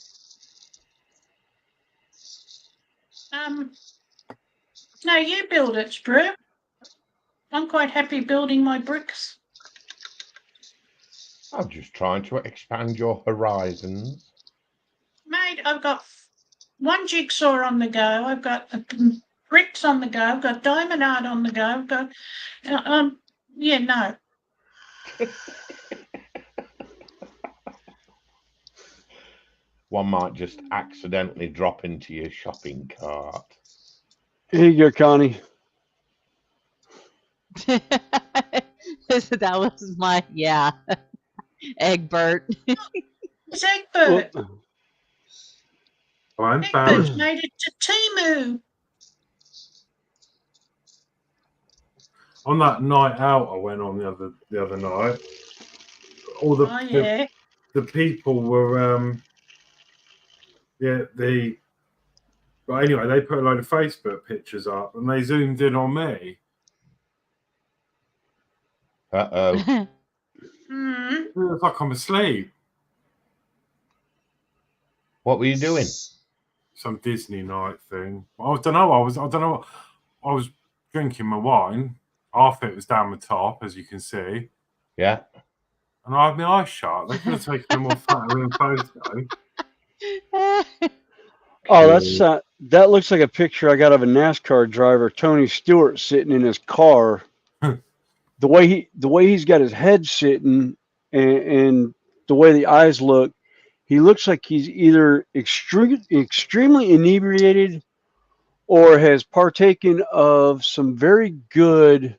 No, you build it, Sprue. I'm quite happy building my bricks. I'm just trying to expand your horizons. Mate, I've got one jigsaw on the go. I've got bricks on the go. I've got diamond art on the go. I've got, yeah, no. One might just accidentally drop into your shopping cart. Here you go, Connie. That was my, yeah. Egbert. It's Egbert. Oh, I'm Egbert's bad. made it to Temu. On that night out I went on the other night, all the the people were but anyway, they put a load of Facebook pictures up and they zoomed in on me. Uh-oh. It was like I'm asleep. What were you doing? Some Disney night thing. I don't know. I was drinking my wine. Half it was down the top, as you can see. Yeah. And I had my eyes shut. They could have taken a more flattering photo. Oh, that's that looks like a picture I got of a NASCAR driver, Tony Stewart, sitting in his car. The way he's got his head sitting and the way the eyes look, he looks like he's either extremely inebriated or has partaken of some very good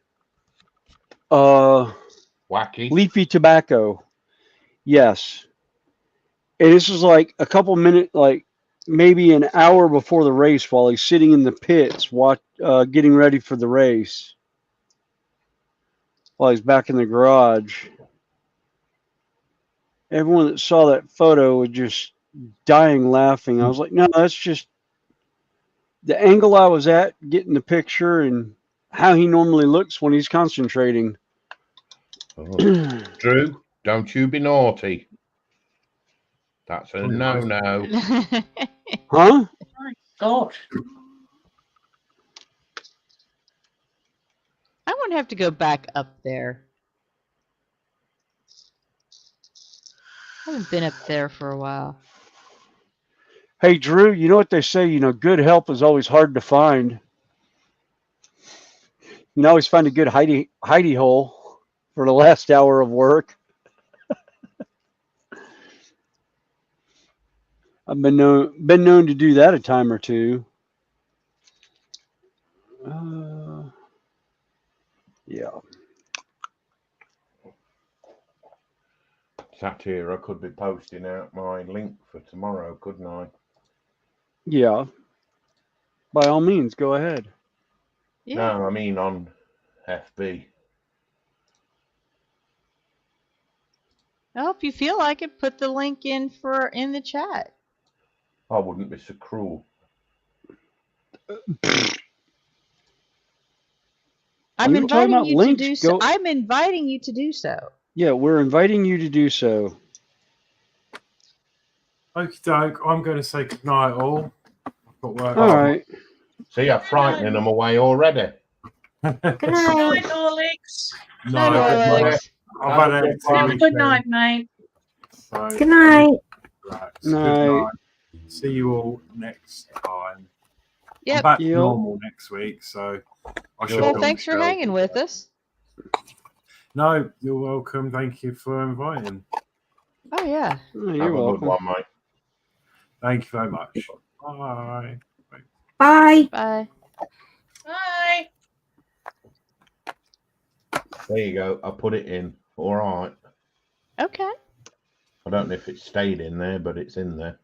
wacky leafy tobacco. Yes. And this was like a couple minutes, like maybe an hour before the race while he's sitting in the pits getting ready for the race. while he's back in the garage. Everyone that saw that photo was just dying laughing. I was like, no, that's just the angle I was at, getting the picture, and how he normally looks when he's concentrating. Oh. Drew, don't you be naughty. That's a no-no. Huh? My God. I wouldn't have to go back up there. I haven't been up there for a while. Hey, Drew, you know what they say? You know, good help is always hard to find. You can always find a good hidey hole for the last hour of work. I've been known to do that a time or two. Yeah. Sat here, I could be posting out my link for tomorrow, couldn't I? Yeah. By all means, go ahead. Yeah. No, I mean on FB. Well, if you feel like it, put the link in the chat. I wouldn't be so cruel. I'm you talking inviting about you links? to do so. Go- I'm inviting you to do so. Yeah, we're inviting you to do so. Okie doke. I'm going to say goodnight, all. I've got work. All right. See, I'm frightening them away already. Good Good night. night, Alex. Night, No, Alex. I've had a Have a hectic good weekend, night, mate. so Good night. relax. Night. Good night. See you all next time. Yep. I'm back to Yep. normal next week, so I should Well, be on thanks the for show. hanging with us. No, you're welcome. Thank you for inviting. Oh yeah. Oh, Have you're a good welcome. one, mate. Thank you very much. Bye. Bye. Bye. Bye. There you go. I put it in. All right. Okay. I don't know if it stayed in there, but it's in there.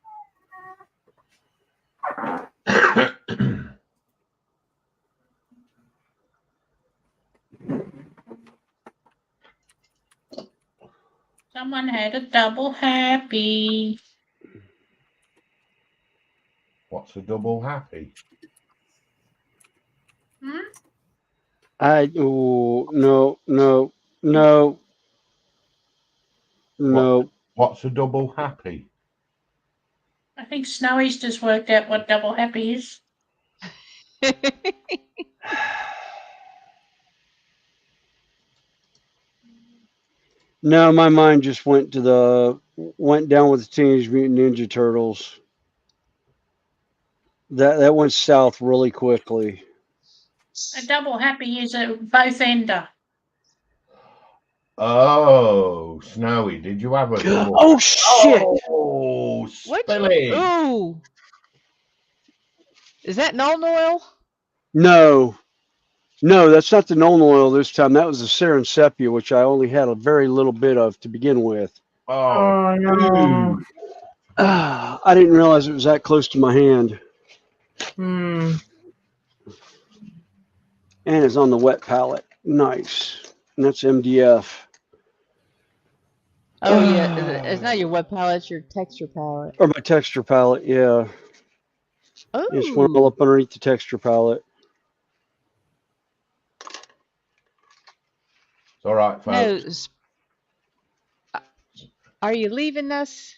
Someone had a double happy. What's a double happy? Hmm? No. What's a double happy? I think Snowy's just worked out what double happy is. No, my mind just went down with the Teenage Mutant Ninja Turtles. That went south really quickly. A double happy is a both ender. Oh, Snowy, did you have a double? Oh shit! Oh, What? spilling. Ooh. Is that Null Oil? No, that's not the Nolan oil this time. That was the Sarin Sepia, which I only had a very little bit of to begin with. Oh, no. I didn't realize it was that close to my hand. Hmm. And it's on the wet palette. Nice. And that's MDF. Oh yeah. It's not your wet palette, it's your texture palette. Or my texture palette, yeah. Oh. It just went all up underneath the texture palette. It's all right, folks. No. Are you leaving us?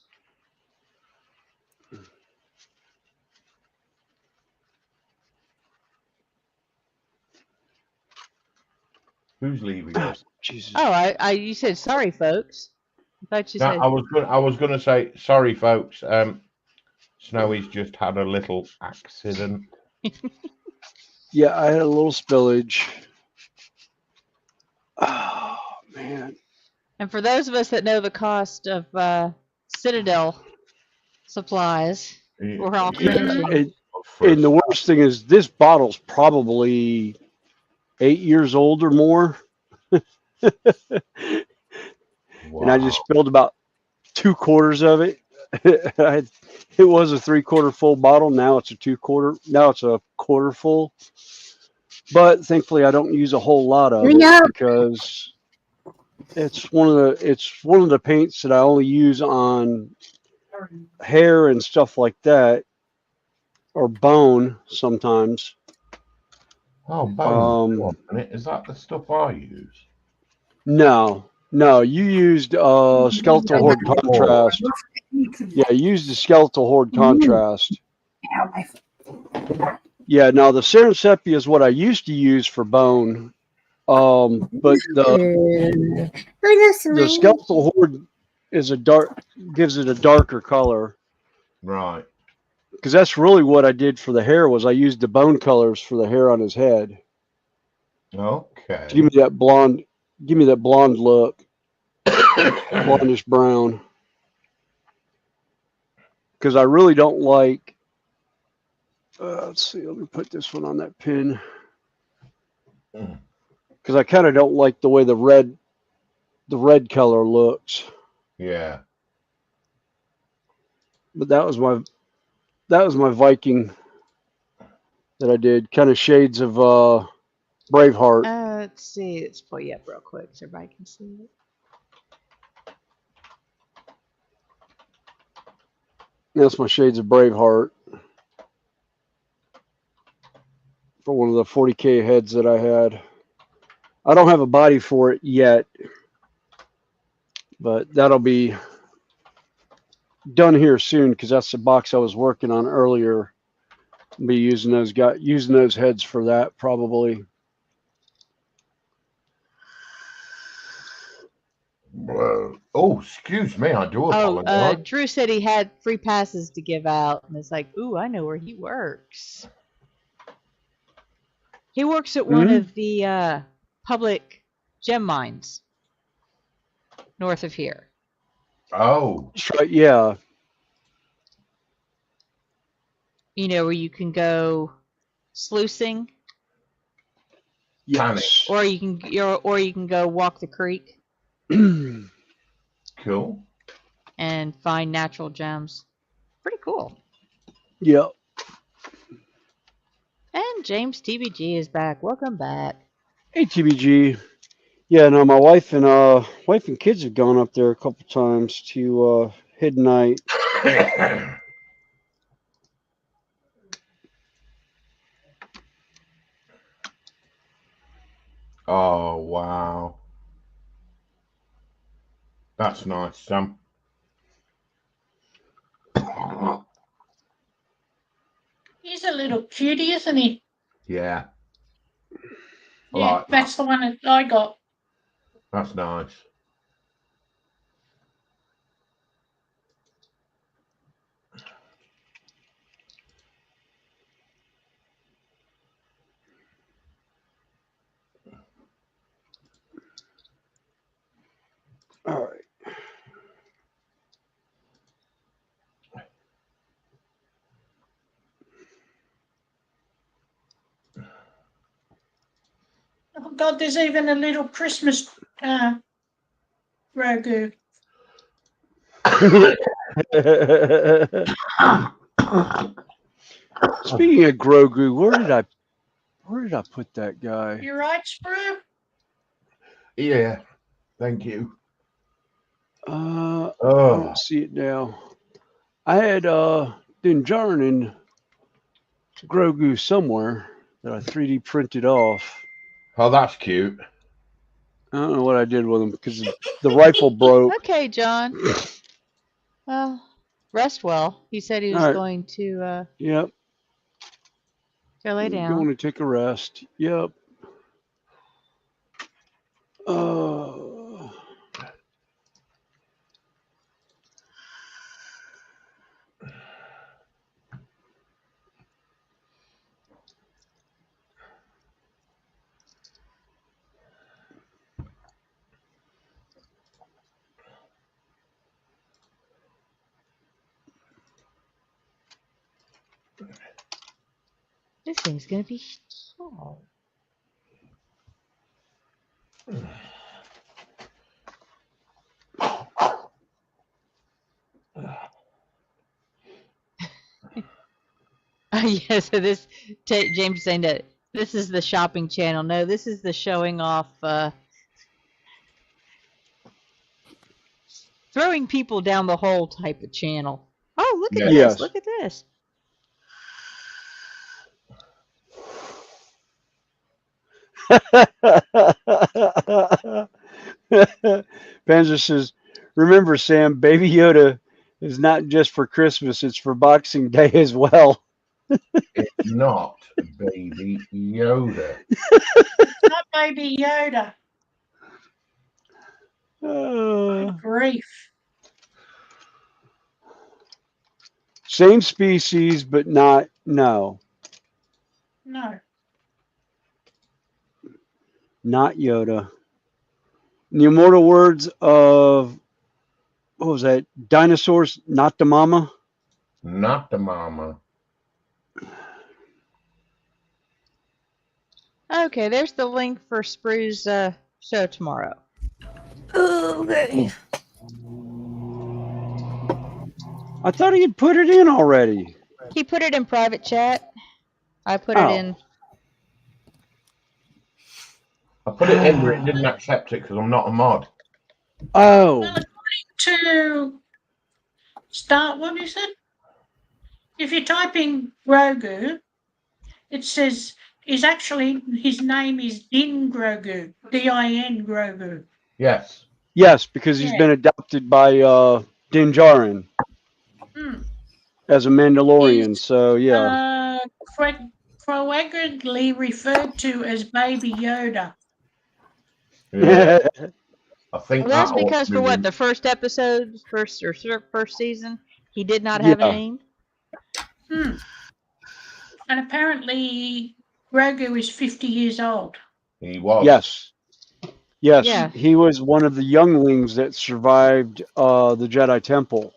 Who's leaving us? Jesus. Oh, you said sorry, folks. I thought you No, said. I was gonna say sorry, folks. Snowy's just had a little accident. Yeah, I had a little spillage. Oh, man. And for those of us that know the cost of Citadel supplies, we're all cringing. And the worst thing is, this bottle's probably 8 years old or more. Wow. And I just spilled about 2/4 of it. It was a 3/4 full bottle. Now it's a 2/4. Now it's a quarter full. But thankfully, I don't use a whole lot of it because It's one of the paints that I only use on hair and stuff like that, or bone sometimes. Oh, is that the stuff I use? No, you used skeletal horde contrast. Yeah, you used the skeletal horde contrast. Yeah, now the Serendipity is what I used to use for bone. But the skeletal horde is gives it a darker color. Right. Because that's really what I did for the hair was I used the bone colors for the hair on his head. Okay. To give me that blonde look, blondish brown. Because I really don't like. Let's see. Let me put this one on that pin. Because I kind of don't like the way the red color looks. Yeah. But that was my Viking that I did. Kind of shades of Braveheart. Let's see. Let's pull you up real quick so everybody can see it. That's my shades of Braveheart for one of the 40K heads that I had. I don't have a body for it yet, but that'll be done here soon because that's the box I was working on earlier. I'll be using those heads for that probably. Oh, excuse me, I do apologize. Drew said he had free passes to give out, and it's like, ooh, I know where he works. He works at one of the public gem mines north of here. Oh. That's right, yeah. You know, where you can go sluicing. Yes. Or you can go walk the creek. Cool. And find natural gems. Pretty cool. Yep. And James TBG is back. Welcome back. Hey TBG. Yeah, no, my wife and kids have gone up there a couple times to Hidden Night. Oh, wow. That's nice, Sam. He's a little cutie, isn't he? Yeah. Yeah, that's the one that I got. That's nice. All right. Oh God, there's even a little Christmas ragu. Speaking of Grogu, where did I put that guy? You right, Sprue? Yeah. Thank you. I don't see it now. I had Din Djarin and Grogu somewhere that I 3D printed off. Oh, that's cute. I don't know what I did with them because the rifle broke. Okay, John. Well, rest well. He said he was going to Yep. go lay down. Going to take a rest. Yep. This thing's gonna be small. Yeah, so this James saying that this is the shopping channel. No, this is the showing off throwing people down the hole type of channel. Oh, look at Yeah. this! Yes. Look at this! Panzer says, remember, Sam, Baby Yoda is not just for Christmas, it's for Boxing Day as well. It's not Baby Yoda. It's not Baby Yoda. Uh, Grief. same species, but not, no, No. not Yoda. The immortal words of, what was that? Dinosaurs, not the mama? Not the mama. Okay, there's the link for Sprue's show tomorrow. Okay. I thought he had put it in already. He put it in private chat. I put it Oh. in. I put it in, but it didn't accept it because I'm not a mod. Oh. Well, according to start, what is it? If you type in Grogu, it says his name is Din Grogu, D-I-N Grogu. Yes. Yes, because he's Yeah. been adopted by Din Djarin Hmm. as a Mandalorian. He's, So, yeah. Proactively referred to as Baby Yoda. Yeah. I think Well, that's that ought because to for be what the first episode, first season, he did not have a Yeah. name. Hmm. And apparently, Grogu is 50 years old. He was. Yes. Yes. Yeah. He was one of the younglings that survived the Jedi Temple.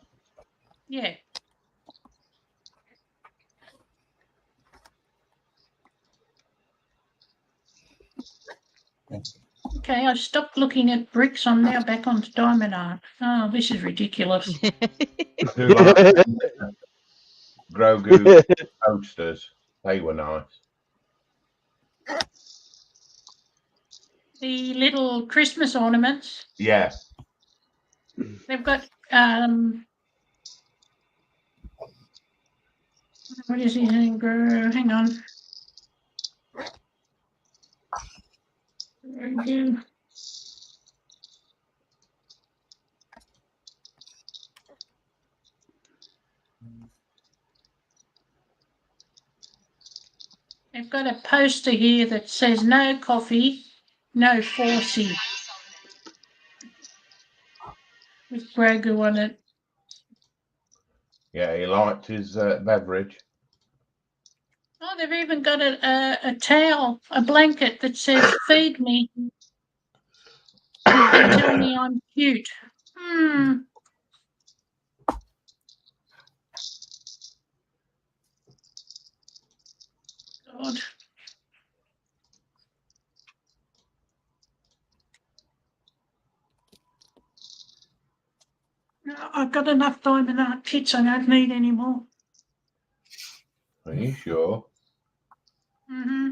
Yeah. Okay, I stopped looking at bricks. I'm now back onto diamond art. Oh, this is ridiculous. Do like Grogu posters. They were nice. The little Christmas ornaments, Yeah. they've got, what is his name? Hang on. Grogu. They've got a poster here that says no coffee, no Forcey. With Grogu on it. Yeah, he liked his beverage. Oh, they've even got a towel, a blanket that says feed me and tell me I'm cute. God. No, I've got enough diamond art kits. I don't need any more. Are you sure? Mm-hmm.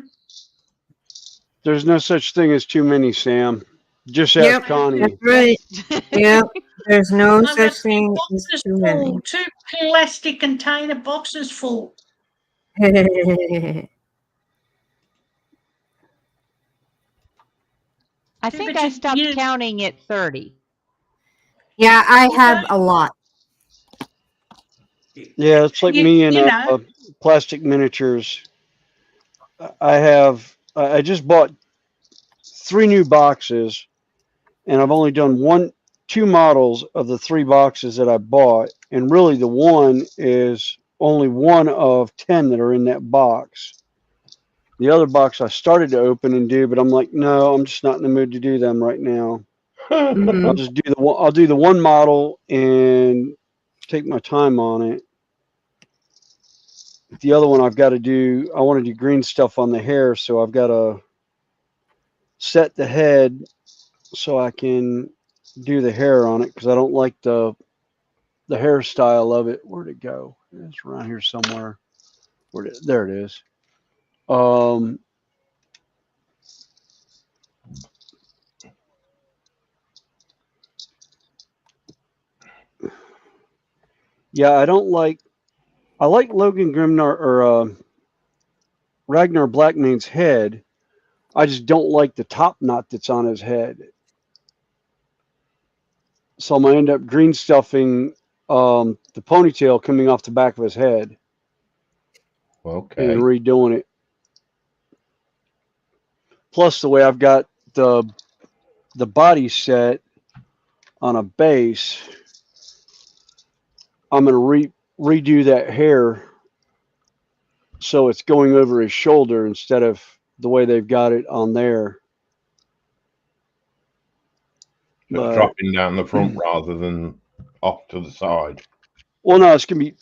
There's no such thing as too many, Sam. Just ask Yep, Connie. that's right. Yep, there's no I've got such thing as boxes too full, many. 2 plastic container boxes full. I Yeah, think but I you- stopped you- counting at 30. Yeah, I have a lot. Yeah, it's like You- me and you know. plastic miniatures. I just bought 3 new boxes, and I've only done 2 models of the 3 boxes that I bought, and really the one is only one of 10 that are in that box. The other box I started to open and do, but I'm like, no, I'm just not in the mood to do them right now. Mhm. I'll just do I'll do the one model and take my time on it. The other one I've got to do, I want to do green stuff on the hair, so I've got to set the head so I can do the hair on it because I don't like the hairstyle of it. Where'd it go? It's around here somewhere. There it is. Yeah, I like Logan Grimnar or Ragnar Blackmane's head. I just don't like the top knot that's on his head. So I'm gonna end up green stuffing the ponytail coming off the back of his head Okay. and redoing it. Plus, the way I've got the body set on a base, I'm gonna redo that hair so it's going over his shoulder instead of the way they've got it on there. Just But, dropping down the front rather than off to the side. well, no, it's gonna be.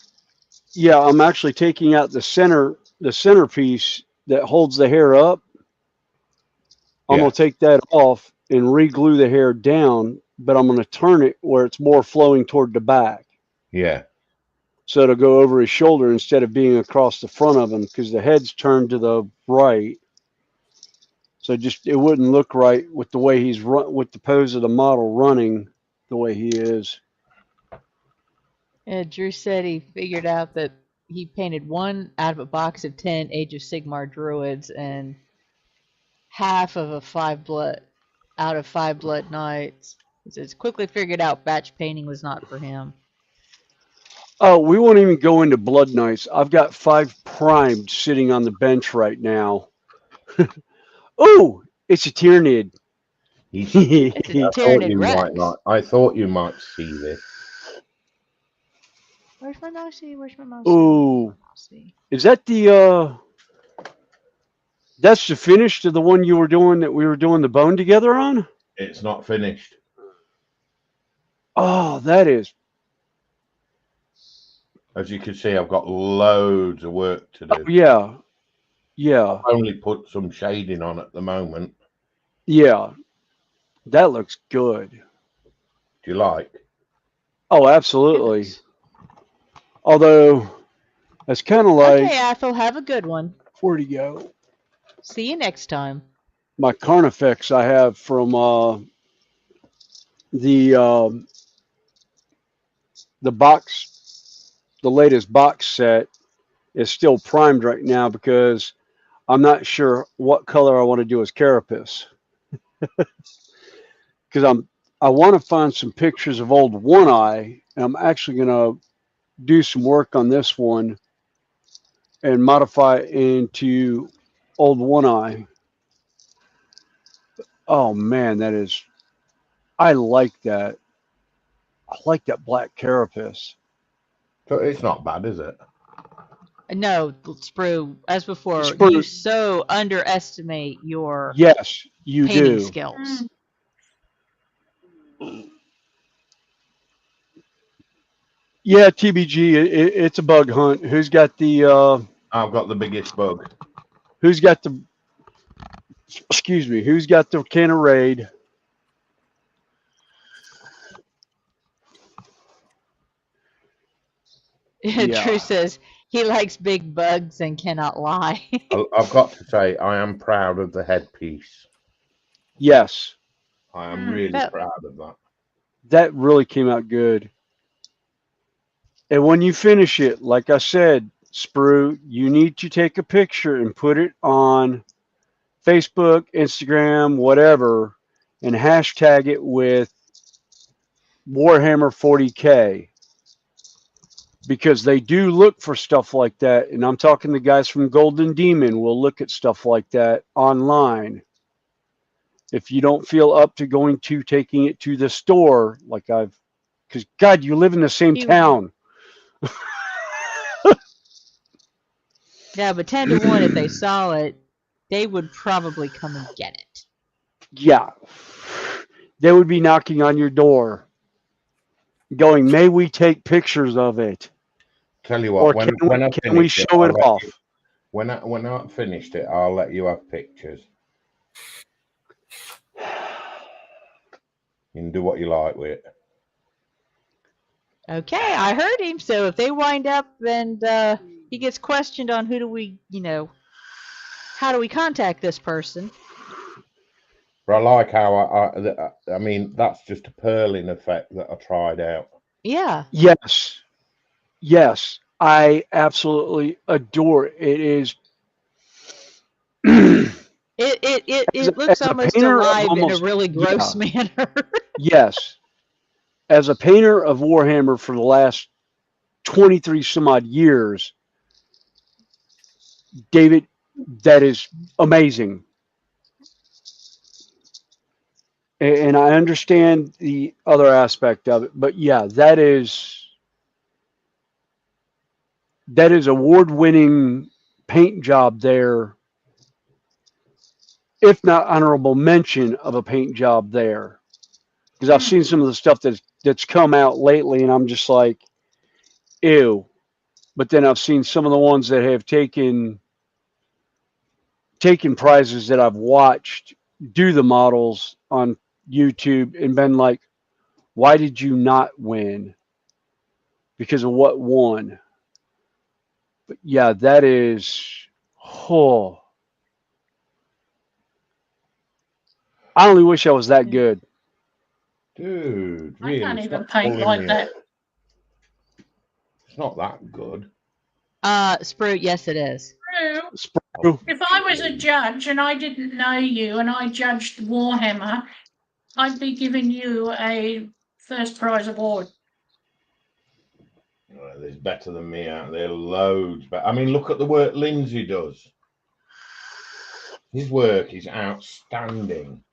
Yeah, I'm actually taking out the centerpiece that holds the hair up. I'm Yeah. gonna take that off and re-glue the hair down, but I'm gonna turn it where it's more flowing toward the back. Yeah. So it'll go over his shoulder instead of being across the front of him because the head's turned to the right. So just it wouldn't look right with the way he's with the pose of the model running the way he is. Yeah, Drew said he figured out that he painted 1 out of a box of 10 Age of Sigmar druids and half of a 5 blood out of 5 blood knights. He says quickly figured out batch painting was not for him. Oh, we won't even go into Blood Knights. I've got 5 primed sitting on the bench right now. Oh, it's a Tyrannid. It's a I thought Tyrannid you Rex. might like. I thought you might see this. Where's my mousey? Where's my mousey? Oh, is that the that's the finish to the one you were doing that we were doing the bone together on? It's not finished. Oh, that is. As you can see, I've got loads of work to do. Oh, yeah. Yeah. I've only put some shading on at the moment. Yeah. That looks good. Do you like? Oh, absolutely. Although, that's kind of like. Okay, Athel, have a good one. Where'd he go? See you next time. My Carnifex I have from the box, the latest box set is still primed right now because I'm not sure what color I want to do as Carapace. Because I want to find some pictures of old One Eye, and I'm actually gonna do some work on this one and modify it into old One Eye. Oh man, that is. I like that. I like that black Carapace. So it's not bad, is it? No, Sprue, as before, Sprue. you so underestimate your Yes, you painting do. skills. Yeah, TBG, it's a bug hunt. Who's got the? I've got the biggest bug. Who's got the? Excuse me. Who's got the can of Raid? Yeah. Drew says he likes big bugs and cannot lie. I've got to say, I am proud of the headpiece. Yes, I am really proud of that. that really came out good. And when you finish it, like I said, Sprue, you need to take a picture and put it on Facebook, Instagram, whatever, and hashtag it with Warhammer 40K. Because they do look for stuff like that. And I'm talking the guys from Golden Demon will look at stuff like that online. If you don't feel up to going to taking it to the store, like because God, you live in the same town. Yeah, but 10 to 1, if they saw it, they would probably come and get it. Yeah. They would be knocking on your door going, may we take pictures of it? Tell you what, Or when I can we finish show it I'll let off? you- when I finished it, I'll let you have pictures. You can do what you like with it. Okay, I heard him. So if they wind up and he gets questioned on who do we, how do we contact this person? But I like how I mean, that's just a purling effect that I tried out. Yeah. Yes. Yes, I absolutely adore it. It is. It looks as a almost painter of alive in a almost really gross yeah, manner. yes, as a painter of Warhammer for the last 23 some odd years, David, that is amazing. And I understand the other aspect of it, but yeah, that is award-winning paint job there, if not honorable mention of a paint job there. Because I've seen some of the stuff that's come out lately, and I'm just like, ew. But then I've seen some of the ones that have taken prizes that I've watched do the models on YouTube and been like, why did you not win? Because of what won. But yeah, that is, oh, I only wish I was that good. Dude, I really, can't it's even not paint pulling like me that. up. It's not that good. Sprue, yes, it is. True. Sprue. If I was a judge and I didn't know you and I judged Warhammer, I'd be giving you a first prize award. Well, there's better than me out there, loads. But I mean, look at the work Lindsay does. His work is outstanding.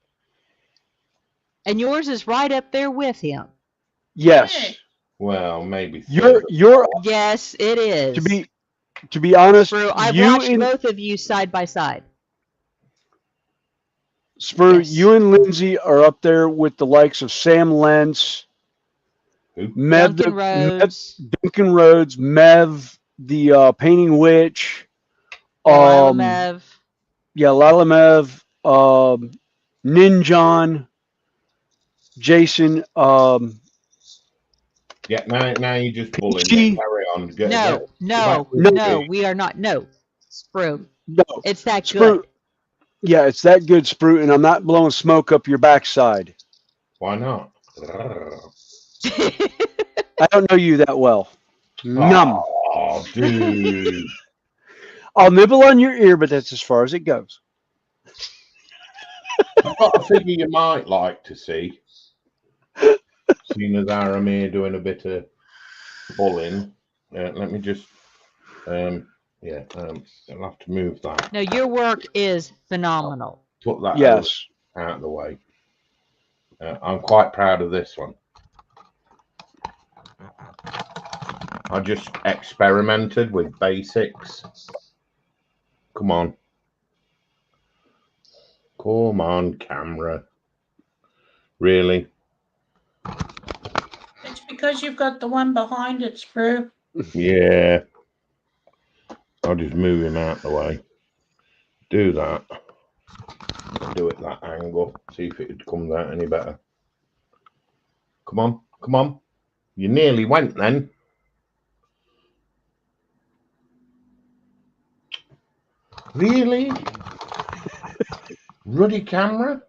And yours is right up there with him. Yes. Well, maybe You're Yes, it is. to be honest, Sprue, I've you watched and both of you side by side. Sprue, Yes. you and Lindsay are up there with the likes of Sam Lentz, Mev Duncan Rhodes, Duncan Rhodes, Mev the Painting Witch, Lila Mev. yeah, Lila Mev, Ninjon, Jason, yeah, now you're just bullying She- me. Carry on. No, we are not. No, Sprue. no, It's that Sprue, good. yeah, it's that good, Sprue, and I'm not blowing smoke up your backside. Why not? I don't know you that well. Num. Oh, dude. I'll nibble on your ear, but that's as far as it goes. I've got a figure you might like to see. Seeing as Aramir doing a bit of bullying. Let me just, I'll have to move that. No, your work is phenomenal. Put that Yes. out of the way. I'm quite proud of this one. I just experimented with basics. Come on. Come on, camera. Really? It's because you've got the one behind it, Sprue. Yeah. I'll just move him out the way. Do that. Do it that angle. See if it comes out any better. Come on. Come on. You nearly went then. Really? Ruddy camera?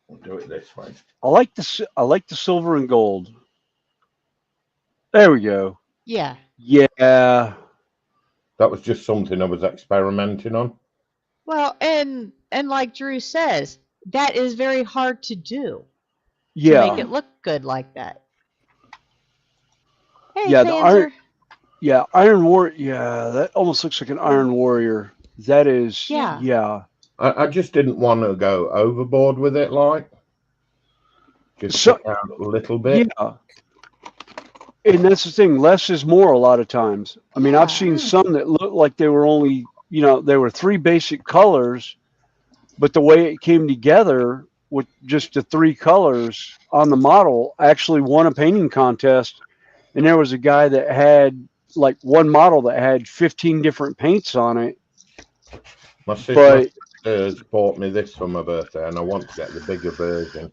We'll do it this way. I like the silver and gold. There we go. Yeah. Yeah. That was just something I was experimenting on. Well, and like Drew says, that is very hard to do. Yeah. To make it look good like that. Hey, Yeah, the Panzer. Iron Warrior. Yeah, that almost looks like an Iron Warrior. That is. Yeah. Yeah. I just didn't want to go overboard with it, like. Just pick out a little bit. Yeah. And that's the thing. Less is more a lot of times. I mean, I've seen some that look like they were only, they were 3 basic colors, but the way it came together with just the 3 colors on the model actually won a painting contest. And there was a guy that had like one model that had 15 different paints on it. My sister bought me this for my birthday, and I want to get the bigger version.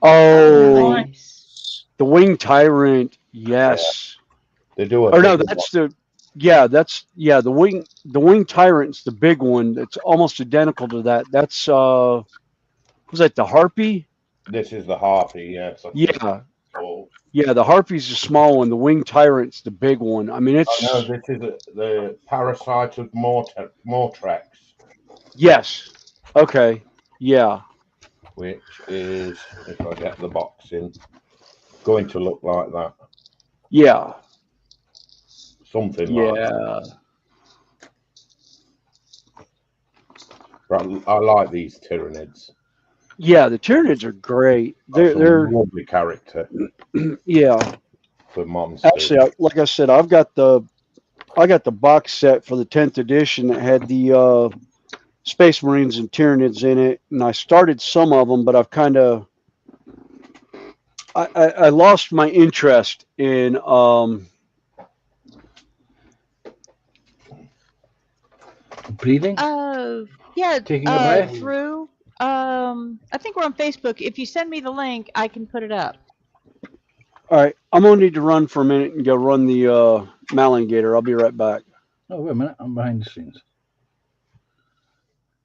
Oh, Nice. the Winged Tyrant. Yes. They do. Or no, that's the Winged Tyrant's the big one. It's almost identical to that. That's was that the Harpy? This is the harpy, yes. Yeah. Oh, Yeah, the harpy's the small one. The winged tyrant's the big one. I mean, it's no, this is the parasite of Mortrex, yes. Okay. Yeah. which is, if I get the box in, going to look like that. Yeah. Something like that. Yeah. But I like these Tyranids. Yeah, the Tyranids are great. They're lovely character yeah. for monsters. Actually, like I said, I got the box set for the 10th edition that had the Space Marines and Tyranids in it, and I started some of them, but I've kind of I lost my interest in breathing. Yeah. Taking a breath. Through. I think we're on Facebook. If you send me the link, I can put it up. All right, I'm gonna need to run for a minute and go run the Malingator. I'll be right back. Oh, wait a minute, I'm behind the scenes.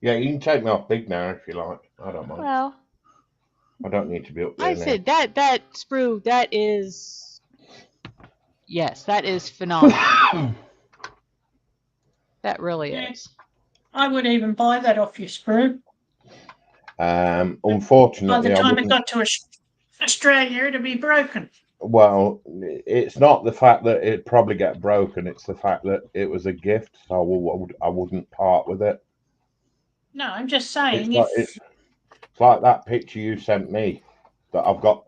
Yeah, you can take me off big now if you like. I don't mind. Well, I don't need to be up there I now. said that sprue, that is, yes, that is phenomenal. That really is. I would even buy that off you, Sprue. Unfortunately, By the I time it wouldn't. got to Australia, it'd be broken. Well, it's not the fact that it'd probably get broken. It's the fact that it was a gift, so I wouldn't part with it. No, I'm just saying. It's like that picture you sent me that I've got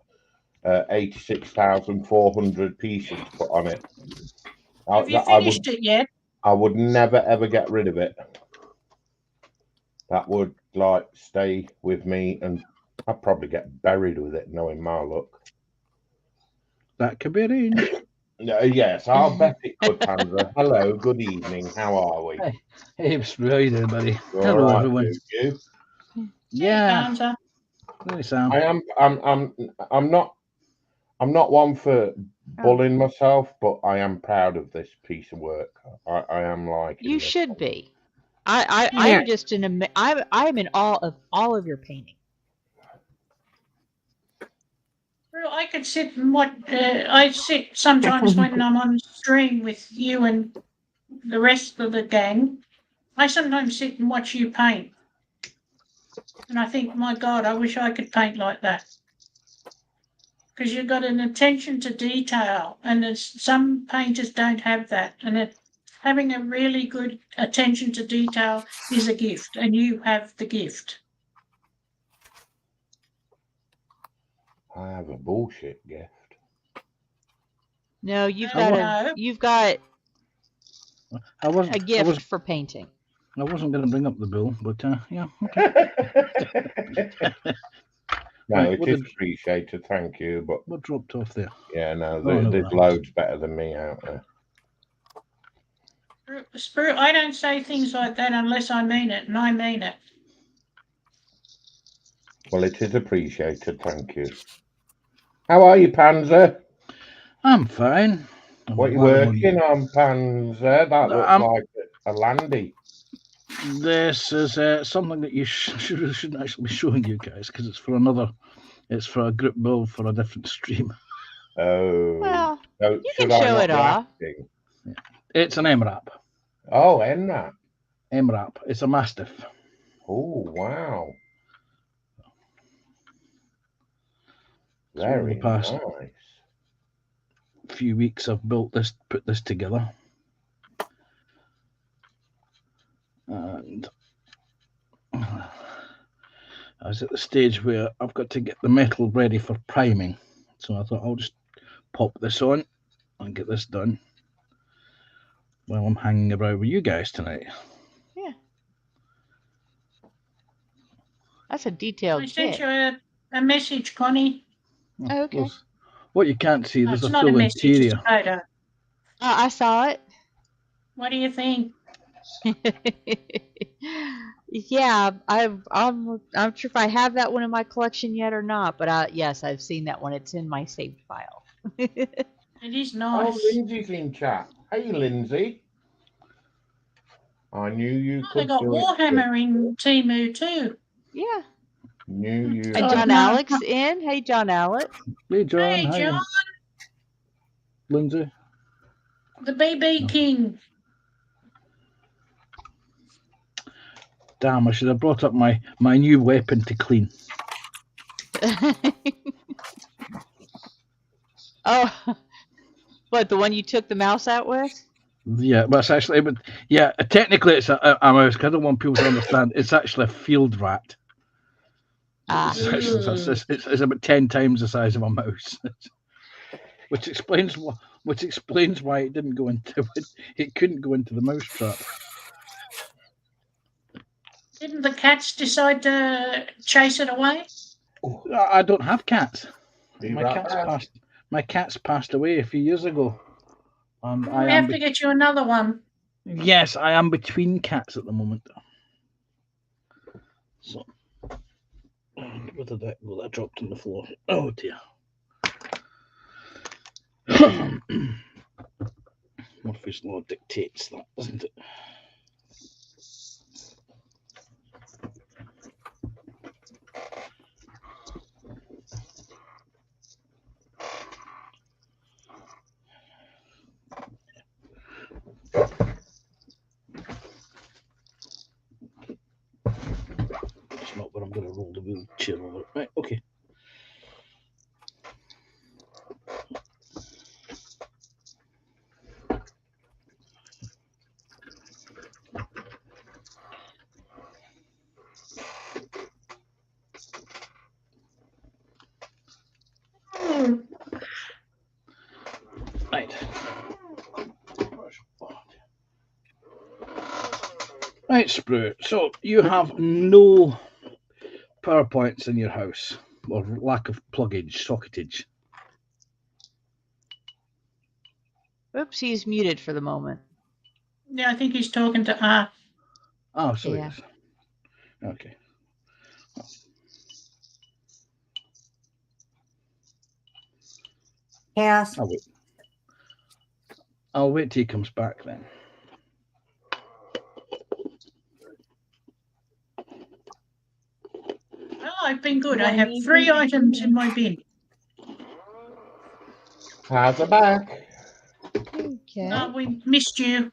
86,400 pieces to put on it. Have you finished it yet? I would never ever get rid of it. That would like stay with me, and I'd probably get buried with it, knowing my luck. That could be arranged. Yes, I'll bet it could, Panzer. Hello, good evening. How are we? Hey, Sprue, how you doing, buddy? All Hello, right, everyone. You? Yeah. Hey, Sam. I'm not one for bullying myself, but I am proud of this piece of work. I am liking You this. should be. I'm just I'm in awe of all of your painting. Well, I could sit and watch. I sit sometimes when I'm on stream with you and the rest of the gang. I sometimes sit and watch you paint, and I think, my God, I wish I could paint like that. Because you've got an attention to detail, and some painters don't have that. And having a really good attention to detail is a gift, and you have the gift. I have a bullshit gift. No, you've No, got a gift for painting. I wasn't going to bring up the bill, but yeah. Okay. No, Right, it is appreciated. Thank you. But what dropped off there? Yeah, no, no there's worries. loads better than me out there. Spirit, I don't say things like that unless I mean it, and I mean it. Well, it is appreciated. Thank you. How are you, Panzer? I'm fine. What are you working on, Panzer? That looks like a landy. This is something that you shouldn't actually be showing you guys, because it's for a group build for a different stream. Oh. Well, so you can show it off. Yeah. It's an MRAP. Oh, MRAP. MRAP. It's a Mastiff. Oh, wow. So over Very the past nice. few weeks, I've put this together. And I was at the stage where I've got to get the metal ready for priming. So I thought I'll just pop this on and get this done while I'm hanging around with you guys tonight. Yeah. That's a detailed I sent kit. you a message, Connie. Oh, okay. Well, what you can't see, there's It's a not a full message, interior. it's a photo. I saw it. What do you think? Yeah, I'm not sure if I have that one in my collection yet or not, but yes, I've seen that one. It's in my saved file. It is Oh, nice. Lindsay's in chat. Hey, Lindsay. I knew you They could got do it. Warhammer in Temu too. Yeah. New you. And Oh, John no. Alex in. Hey, John Alex. Hey, John. Hey, Hi, John, Lindsay. the BB No. King. Damn, I should have brought up my new weapon to clean. Oh, what, the one you took the mouse out with? Yeah, but it's actually, but yeah, technically it's a mouse. 'Cause I don't want people to understand. It's actually a field rat. Ah. It's about 10 times the size of a mouse, which explains why it didn't go into it. It couldn't go into the mouse trap. Didn't the cats decide to chase it away? I don't have cats. Be My right cat's back. passed. My cat's passed away a few years ago, and I We am. have to get you another one. Yes, I am between cats at the moment. So, where did that go? That dropped on the floor. Oh dear. Murphy's Law dictates that, doesn't it? It's not where I'm going to roll the wheelchair over. Right, okay. Right. Right, Sprue. So you have no power points in your house, or lack of pluggage, socketage. Oops, he's muted for the moment. Yeah, I think he's talking to R. Oh, so Yeah. yes. Okay. Chaos. I'll wait till he comes back then. Oh, I've been good. I have 3 items in my bin. How's it back? Okay. Oh, we missed you.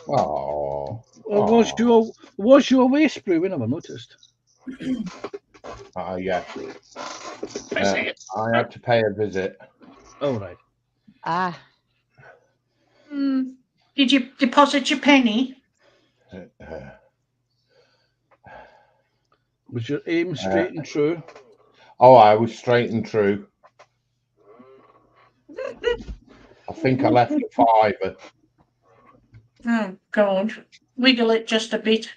Oh. Was you away, Sprue? We never noticed. Yeah. I had to pay a visit. Oh, right. Ah. Did you deposit your penny? Was your aim straight and true? Oh, I was straight and true. I think I left a fiver. Oh, God. Wiggle it just a bit.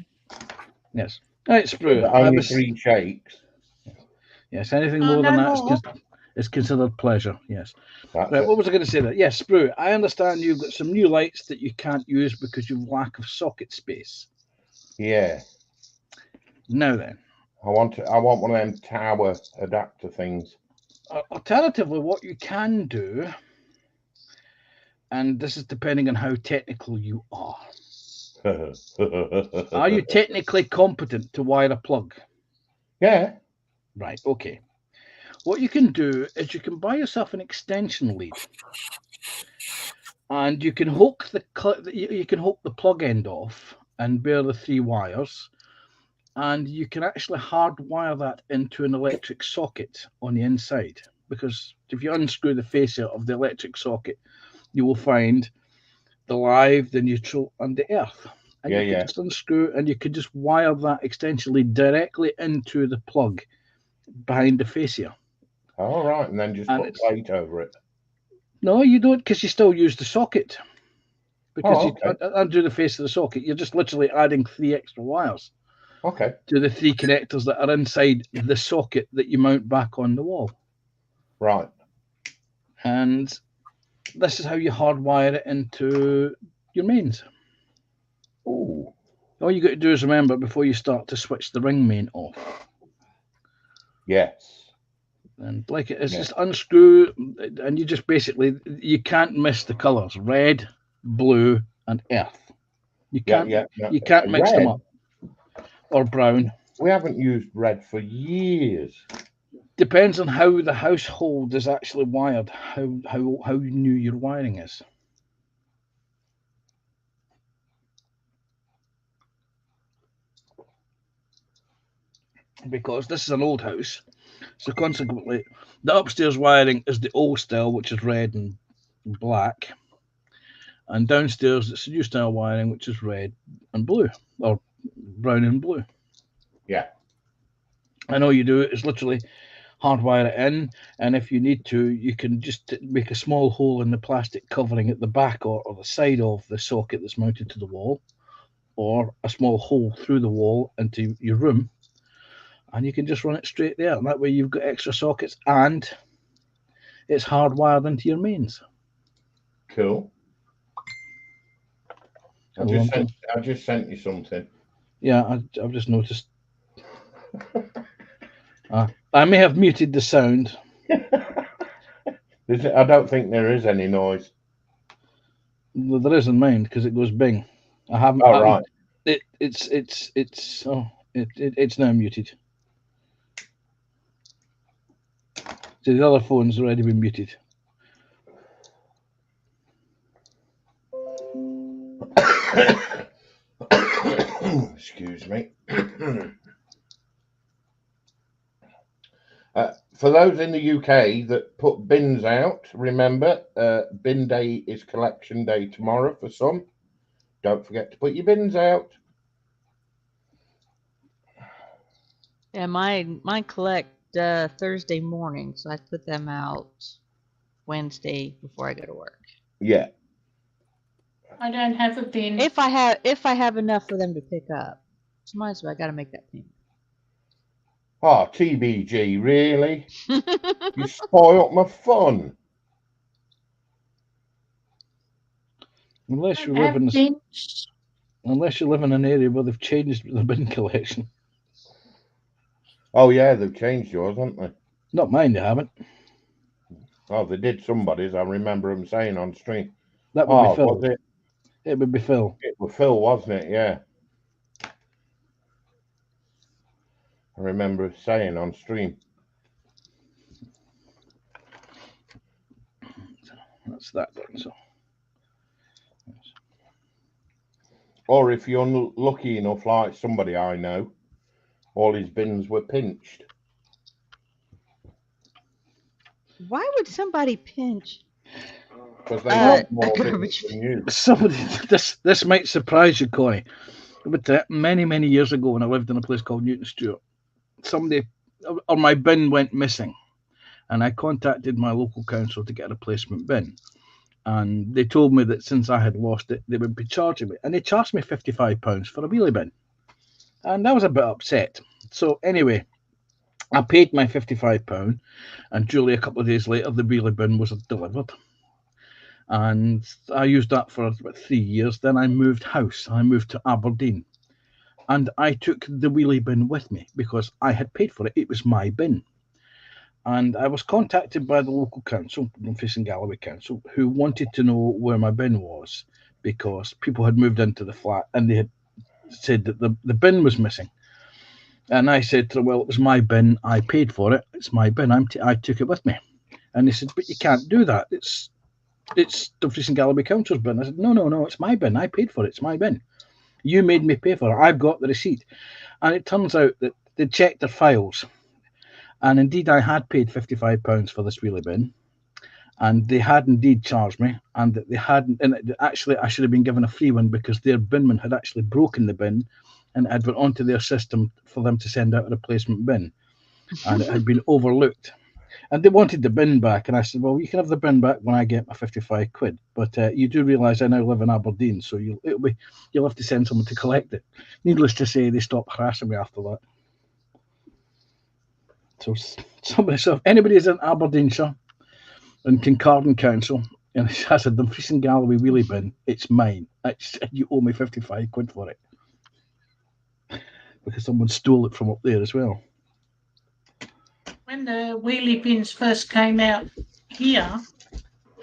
Yes. Right, Sprue. Only 3 shakes. Yes, anything Oh, more than no that more. is considered pleasure. Yes. That's Right, it. what was I going to say there? Yes, Sprue, I understand you've got some new lights that you can't use because you've lack of socket space. Yeah. Now then, I want one of them tower adapter things. alternatively, what you can do, and this is depending on how technical you are. Are you technically competent to wire a plug? Yeah. Right, okay. What you can do is you can buy yourself an extension lead, and you can hook the plug end off and bear the 3 wires, and you can actually hardwire that into an electric socket on the inside. Because if you unscrew the fascia of the electric socket, you will find the live, the neutral, and the earth. And you can just unscrew, and you can just wire that extension lead directly into the plug behind the fascia. All right, and then just put a plate over it. No, you don't, because you still use the socket. Because okay. you undo the face of the socket, you're just literally adding 3 extra wires. Okay. To the 3 connectors that are inside the socket that you mount back on the wall. Right. And this is how you hardwire it into your mains. Ooh. All you got to do is remember before you start to switch the ring main off. Yes. And like it's just unscrew, and you just basically, you can't miss the colours: red, blue, and earth. You can't you can't mix them up. Or brown. we haven't used red for years. Depends on how the household is actually wired, how new your wiring is. Because this is an old house, so consequently, the upstairs wiring is the old style, which is red and black, and downstairs it's the new style wiring, which is red and blue, or brown and blue. Yeah. And all you do is literally hardwire it in, and if you need to, you can just make a small hole in the plastic covering at the back or the side of the socket that's mounted to the wall, or a small hole through the wall into your room, and you can just run it straight there. And that way you've got extra sockets and it's hardwired into your mains. Cool. I just sent you something. Yeah, I've just noticed. I may have muted the sound. I don't think there is any noise. Well, there is in mine because it goes bing. I haven't. Oh, right. It's now muted. So the other phone's already been muted. Excuse me. For those in the UK that put bins out, remember, bin day is collection day tomorrow for some. Don't forget to put your bins out. Yeah, mine collect Thursday morning, so I put them out Wednesday before I go to work. Yeah. I don't have a bin. If I have enough for them to pick up, so might as well. I got to make that payment. Oh, TBG, really? You spoiled my fun. Unless you live in an area where they've changed the bin collection. Oh yeah, they've changed yours, haven't they? Not mine, they haven't. Oh, they did somebody's. I remember them saying on stream. That would be Phil. Was it? It would be Phil. It was Phil, wasn't it? Yeah. I remember saying on stream. That's that done. So. Or if you're lucky enough, like somebody I know, all his bins were pinched. Why would somebody pinch? Because they got more garbage. bins than you. Somebody, this might surprise you, Connie, but many years ago when I lived in a place called Newton Stewart, somebody or my bin went missing, and I contacted my local council to get a replacement bin, and they told me that since I had lost it, they would be charging me, and they charged me £55 for a wheelie bin, and I was a bit upset. So anyway, I paid my £55, and duly a couple of days later, the wheelie bin was delivered. And I used that for about 3 years. Then I moved house. I moved to Aberdeen. And I took the wheelie bin with me because I had paid for it. It was my bin. And I was contacted by the local council, Dumfries and Galloway Council, who wanted to know where my bin was because people had moved into the flat and they had said that the bin was missing. And I said to them, well, it was my bin. I paid for it. It's my bin. I took it with me. And they said, but you can't do that. It's Dumfries and Galloway Council's bin. I said, no, it's my bin. I paid for it. It's my bin. You made me pay for it. I've got the receipt. And it turns out that they checked their files. And indeed, I had paid £55 for this wheelie bin. And they had indeed charged me. And that they hadn't. And actually, I should have been given a free one because their binman had actually broken the bin and it had went onto their system for them to send out a replacement bin. And it had been overlooked. And they wanted the bin back, and I said, well, you can have the bin back when I get my £55. But you do realise I now live in Aberdeen, so you'll have to send someone to collect it. Needless to say, they stopped harassing me after that. So if anybody is in Aberdeenshire and Kincardine Council and has a Dumfries and Galloway wheelie bin, it's mine. You owe me £55 for it. Because someone stole it from up there as well. When the wheelie bins first came out here,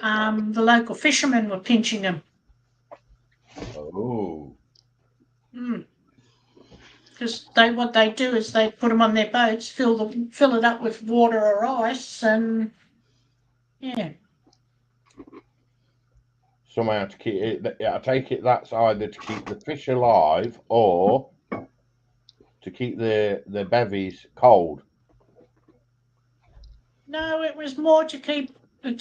the local fishermen were pinching them. Oh. because what they do is they put them on their boats, fill it up with water or ice, and yeah. Somehow to keep it. I take it that's either to keep the fish alive or to keep the bevies cold. No, it was more to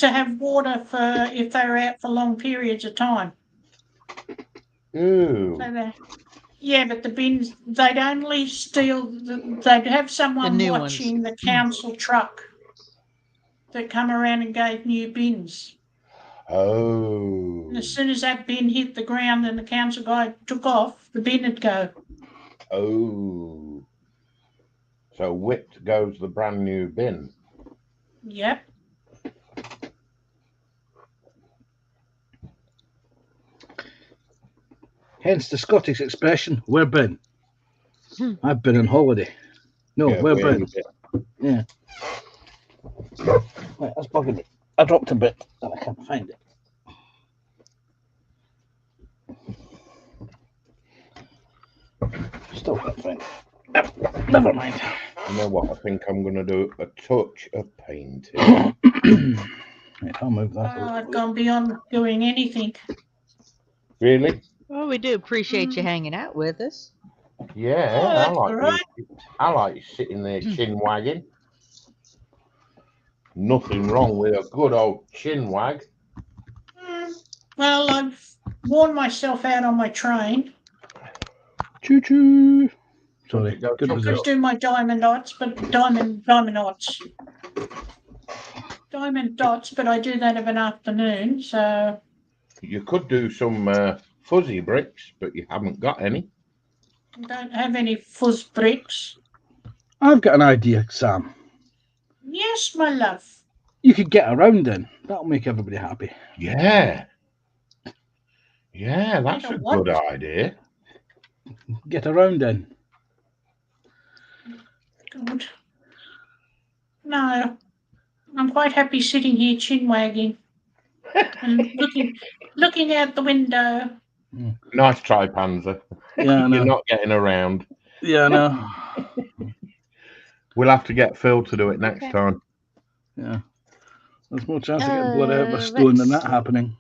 have water for if they were out for long periods of time. Ooh. So yeah, but the bins, they'd only steal, they'd have someone new watching the council truck that come around and gave new bins. Oh. And as soon as that bin hit the ground and the council guy took off, the bin would go. Oh. So whipped goes the brand new bin. Yep. Hence the Scottish expression, "Where bin?" I've been on holiday. No, Yeah, where where bin? you been? Yeah. Right, that's bugging me. I dropped a bit and I can't find it. Still can't find it. Never mind. You know what? I think I'm going to do a touch of painting. Right, I'll move that. I've gone beyond doing anything. Really? Well, we do appreciate you hanging out with us. Yeah, Oh, I that's like all right. I like sitting there chin wagging. Nothing wrong with a good old chin wag. Well, I've worn myself out on my train. Choo choo. Sorry, Go good I chuck could result. do my diamond dots, but diamond dots. Diamond dots, but I do that of an afternoon, so You could do some fuzzy bricks, but you haven't got any. I don't have any fuzz bricks. I've got an idea, Sam. Yes, my love. You could get around in. That'll make everybody happy. Yeah. Yeah, that's Get a a what? good idea. Get around in. Good. No, I'm quite happy sitting here chin wagging and looking out the window. Nice try, Panzer. Yeah, I know. You're not getting around. Yeah, I know. We'll have to get Phil to do it next time. Yeah. There's more chance of getting blood out of a stone than that happening.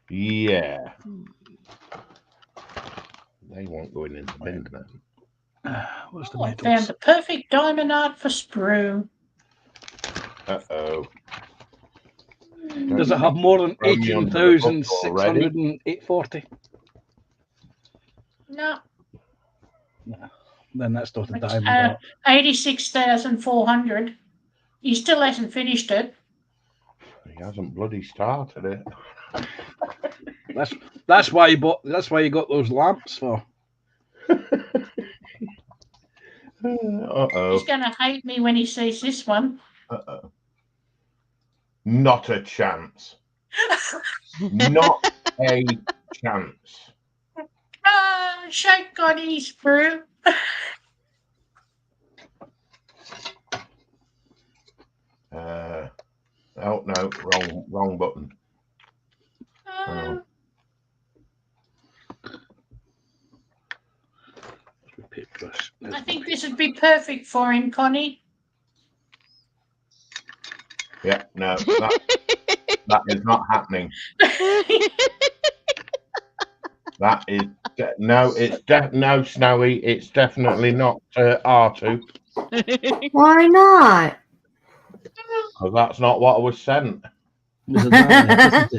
Yeah. They won't go in the bin now. What's the I metals? found the perfect diamond art for sprue. Uh-oh. Does it have more than Throw me under the bus already. 18,640? No, Then that's not a it's diamond art. 86,400. He still hasn't finished it. He hasn't bloody started it. That's why you bought. That's why you got those lamps for. Uh-oh. He's going to hate me when he sees this one. Uh-oh. Not a chance. Not a chance. Shake Goddy sprue. Oh no, wrong button. I think this would be perfect for him, Connie. Yeah, no, that is not happening. That is no, Snowy. It's definitely not R2. Why not? Because that's not what was sent. But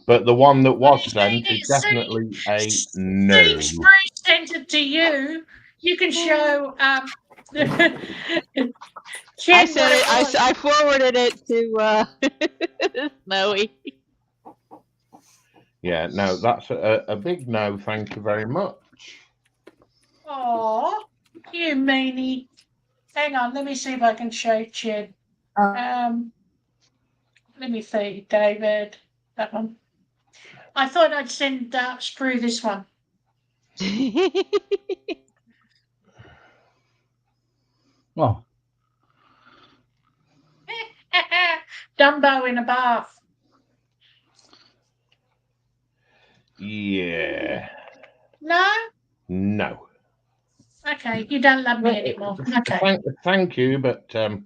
But the one that was sent is definitely a no. Sprue sent it to you. You can show. I said it. I forwarded it to Snowy. Yeah, no, that's a big no. Thank you very much. Oh, you meanie. Hang on, let me see if I can show Ched. Let me see, David. That one. I thought I'd send Sprue this one. Oh. Dumbo in a bath. Yeah. No? No. Okay, you don't love me anymore. Okay. Thank you, but Let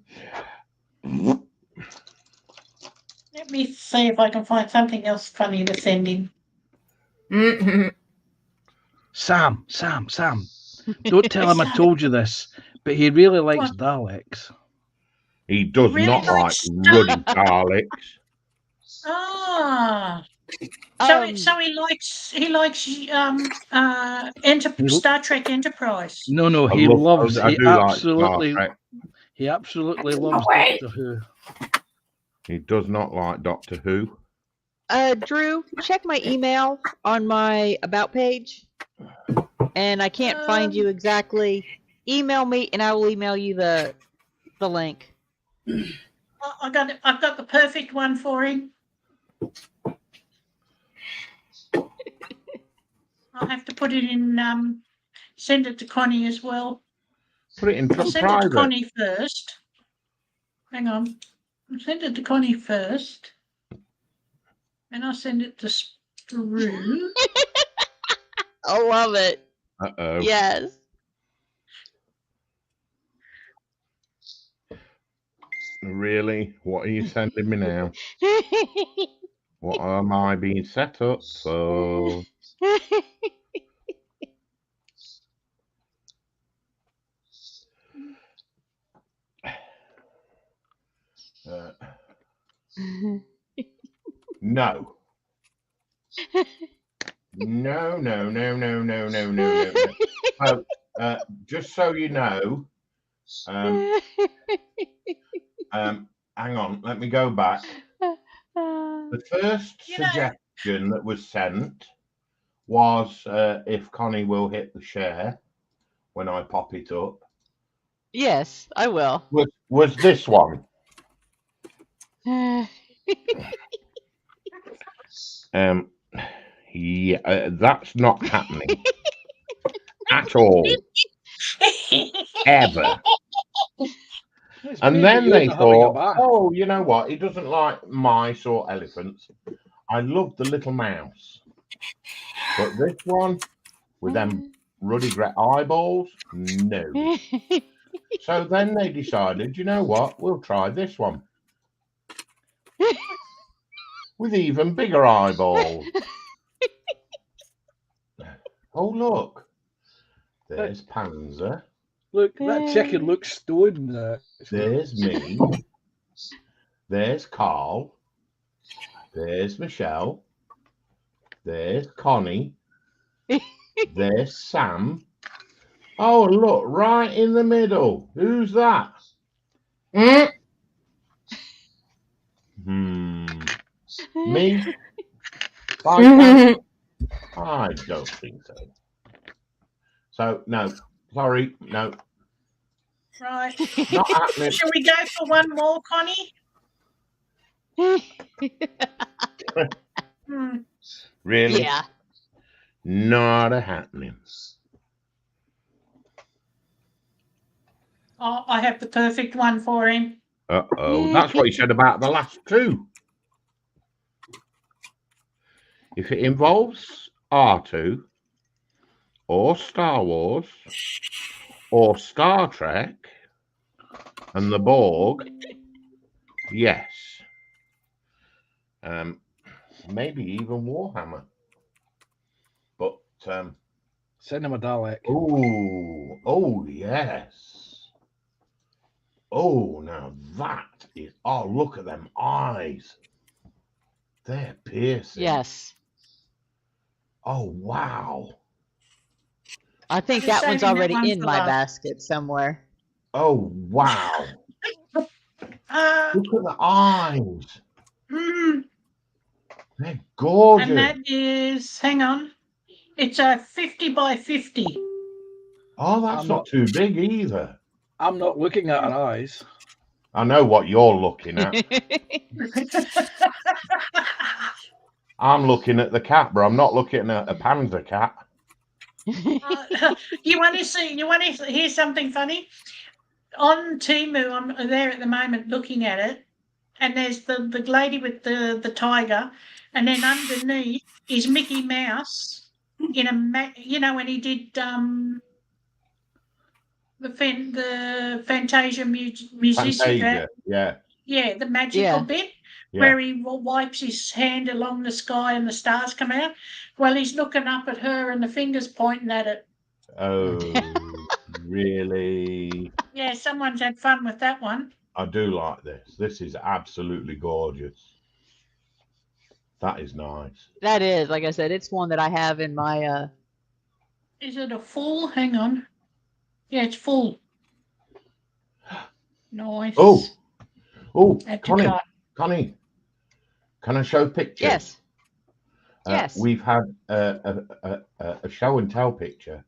me see if I can find something else funny to send him. Sam. Don't tell him I told you this, but he really likes What? Daleks. he does Really not like likes ruddy Daleks. Ah. So he likes Star Trek Enterprise. No, I he loves. I He do like Star absolutely, Trek. he absolutely loves way. Doctor Who. He does not like Doctor Who. Drew, check my email on my about page, and I can't find you exactly. Email me, and I will email you the link. I've got the perfect one for him. I'll have to put it in. Send it to Connie as well. Put it in I'll send it to Connie first. Hang on. I'll send it to Connie first. And I'll send it to Sprue. I love it. Uh-oh. Yes. Really? What are you sending me now? What am I being set up for? No. No. So, just so you know, hang on, let me go back. The first suggestion that was sent was if Connie will hit the share when I pop it up. Yes, I will. Was this one? Yeah, that's not happening at all, ever. And then they thought, oh, you know what? He doesn't like mice or elephants. I love the little mouse. But this one, with them ruddy grey eyeballs, no. So then they decided, you know what? We'll try this one. With even bigger eyeballs. Oh, look. There's Panzer. Look, that chicken looks stoned. There's me. There's Carl. There's Michelle. There's Connie. There's Sam. Oh, look, right in the middle. Who's that? Me? I don't think so. So, no. Sorry, no. Right. Not happening. Shall we go for one more, Connie? Really? Yeah. Not a happening. Oh, I have the perfect one for him. Uh-oh. That's what you said about the last two. If it involves R2 or Star Wars or Star Trek and the Borg, yes. Maybe even Warhammer. But send him a Dalek. Oh yes. Oh, now that is. Oh, look at them eyes. They're piercing. Yes. Oh wow. I think that one's already in my basket somewhere. Oh wow. Look at the eyes. They're gorgeous. And that is, hang on, it's a 50 by 50. Oh, that's not too big either. I'm not looking at her eyes. I know what you're looking at. I'm looking at the cat, but I'm not looking at a Panzer cat. You want to hear something funny? On Temu, I'm there at the moment looking at it, and there's the lady with the tiger, and then underneath is Mickey Mouse in a when he did the Fantasia musician. Fantasia, yeah. Yeah, the magical Yeah. bit Yeah. where he wipes his hand along the sky and the stars come out. Well, he's looking up at her and the fingers pointing at it. Oh, really? Yeah, someone's had fun with that one. I do like this. This is absolutely gorgeous. That is nice. That is, like I said, it's one that I have in my. Is it a full? Hang on. Yeah, it's full. Nice. Oh, Add to Connie, cart. Connie, can I show pictures? Yes. Yes. We've had a show and tell picture,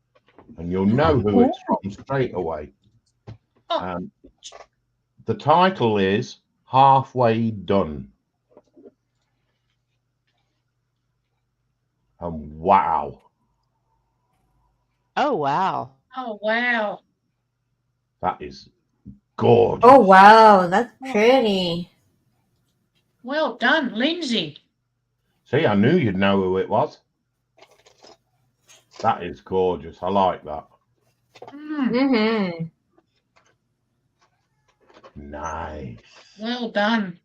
and you'll know who it's from straight away. Oh. The title is Halfway Done. And wow. Oh wow. Oh wow. That is gorgeous. Oh wow, that's pretty. Well done, Lindsay. See, I knew you'd know who it was. That is gorgeous. I like that. Mm-hmm. Nice. Well done.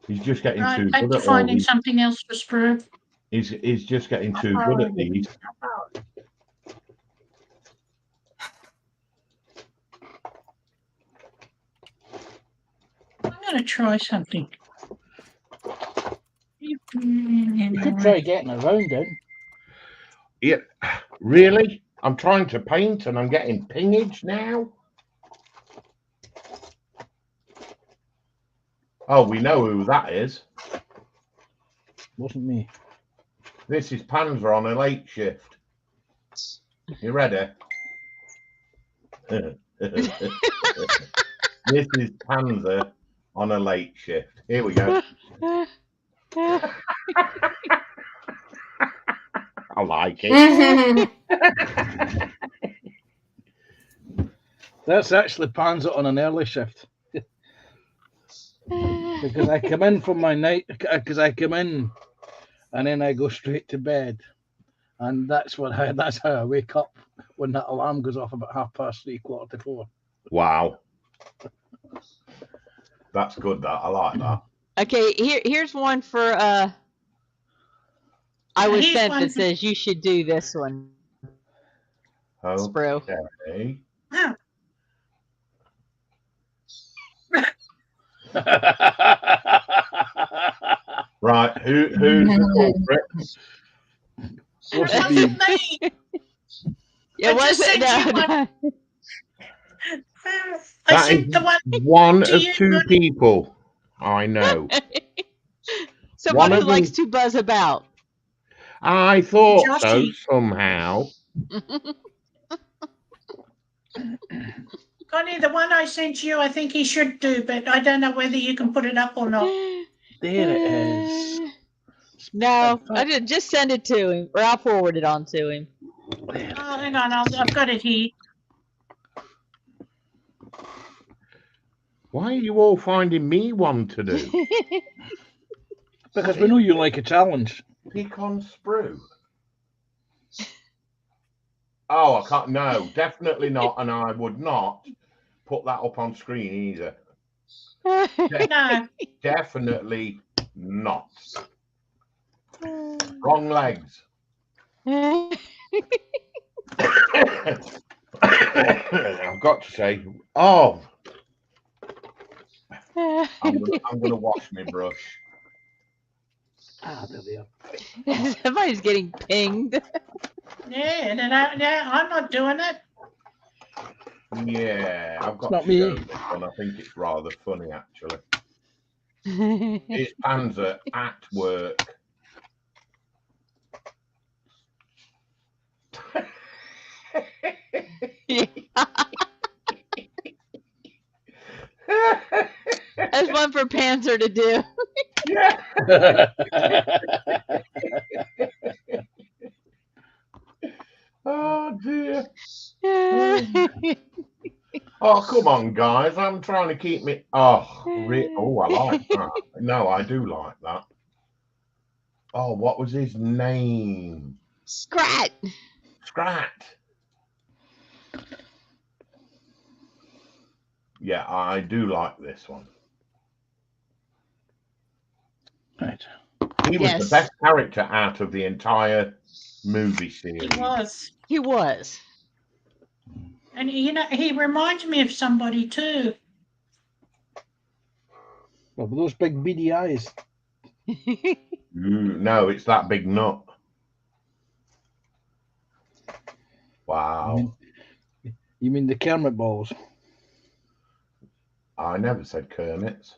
He's just getting Right, too back good to at all finding these. something else for Sprue. He's just getting too good at these. I'm going to try something. You could try getting around it. Yeah, really? I'm trying to paint and I'm getting pingage now. Oh, we know who that is. Wasn't me. This is Panzer on a late shift. You ready? This is Panzer on a late shift. Here we go. I like it. That's actually Panzer on an early shift. Because I come in from my night, because I come in and then I go straight to bed. And that's how I wake up when that alarm goes off about 3:30, 3:45. Wow. That's good, that. I like that. Okay, here's one for I was Here's sent one that for- says you should do this one, Sprue. Okay. Right, who's the culprit? What's It it been? wasn't me. It I just wasn't. sent you No, one. no. I That sent is the one. one to of you, two Connie. people I know. Someone One who of likes them- to buzz about. I thought so Joshy. somehow. Connie, the one I sent you, I think he should do, but I don't know whether you can put it up or not. There it is. No, I just send it to him, or I'll forward it on to him. Oh, hang on, I've got it here. Why are you all finding me one to do? Because we know you like a challenge. Pick on Sprue. Oh, I can't. No, definitely not. And I would not put that up on screen either. No. Definitely not. Wrong legs. I've got to say, oh, I'm gonna wash my brush. Ah, there they are. Somebody's getting pinged. Yeah, I'm not doing it. Yeah, I've got not to me. go this one. I think it's rather funny, actually. It's Panzer at work. That's one for Panzer to do. Oh dear. Oh, come on, guys. I'm trying to keep me. Oh, I like that. No, I do like that. Oh, what was his name? Scrat. Scrat. Yeah, I do like this one. Right. He was the Yes. best character out of the entire movie series. He was. He was. And you know, he reminds me of somebody too. Well, with those big beady eyes. No, it's that big nut. Wow. You mean the Kermit balls? I never said Kermit's.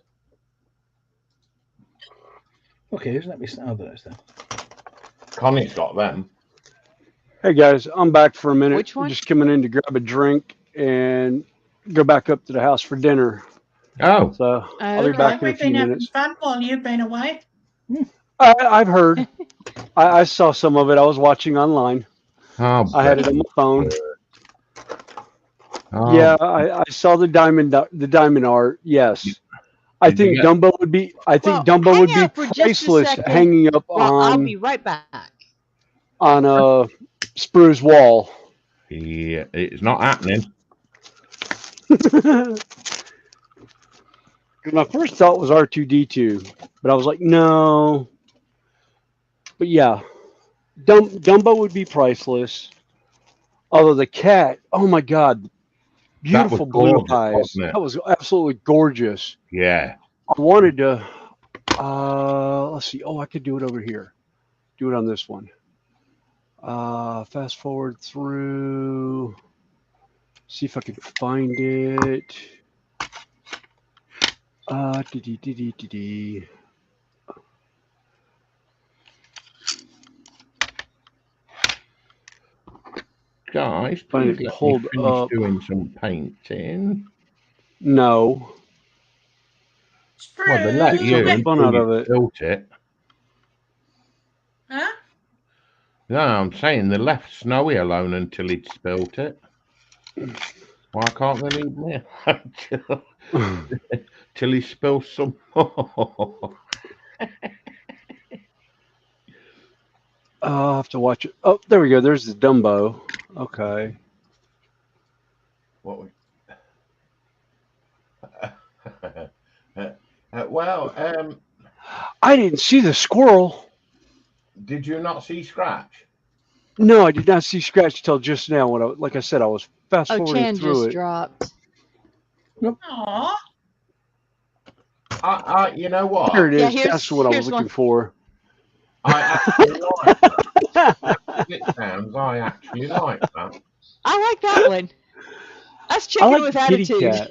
Okay, let me start this then. Connie's got them. Hey guys, I'm back for a minute. Which one? I'm just coming in to grab a drink and go back up to the house for dinner. Oh. So I'll be back in a We've few been having minutes. fun while you've been away. I've heard. I saw some of it. I was watching online. Oh, I had it on my phone. Oh. Yeah, I saw the diamond art. Yes, I Did you think get- Dumbo would be. I think Well, Dumbo would hang be out for just a priceless second. hanging up Well, I'll on be right back. Sprue's wall. Yeah, it's not happening. My first thought was R2D2, but I was like, no. But yeah, Dumbo would be priceless. Although the cat, oh my God, beautiful blue gorgeous, eyes. wasn't it? That was absolutely gorgeous. Yeah. I wanted to, let's see. Oh, I could do it over here. Do it on this one. Fast forward through. See if I can find it. Dee. Guys, Find please it let me pulled finish up. doing some painting. No. Well, they let Took you the fun until out of you it. built it. Huh? No, I'm saying they left Snowy alone until he'd spilt it. Why can't they leave me till he spills some more? I'll have to watch it. Oh, there we go. There's the Dumbo. Okay. What? Well, I didn't see the squirrel. did you not see Scratch? No, I did not see Scratch till just now. When like I said, I was fast Oh, forwarding Chan through just it. dropped. Aw. You know what? There it is. Yeah, That's what I was here's looking one. for. I actually like that. It sounds. I actually like that. I like that one. That's I chicken like with the kitty attitude. cat.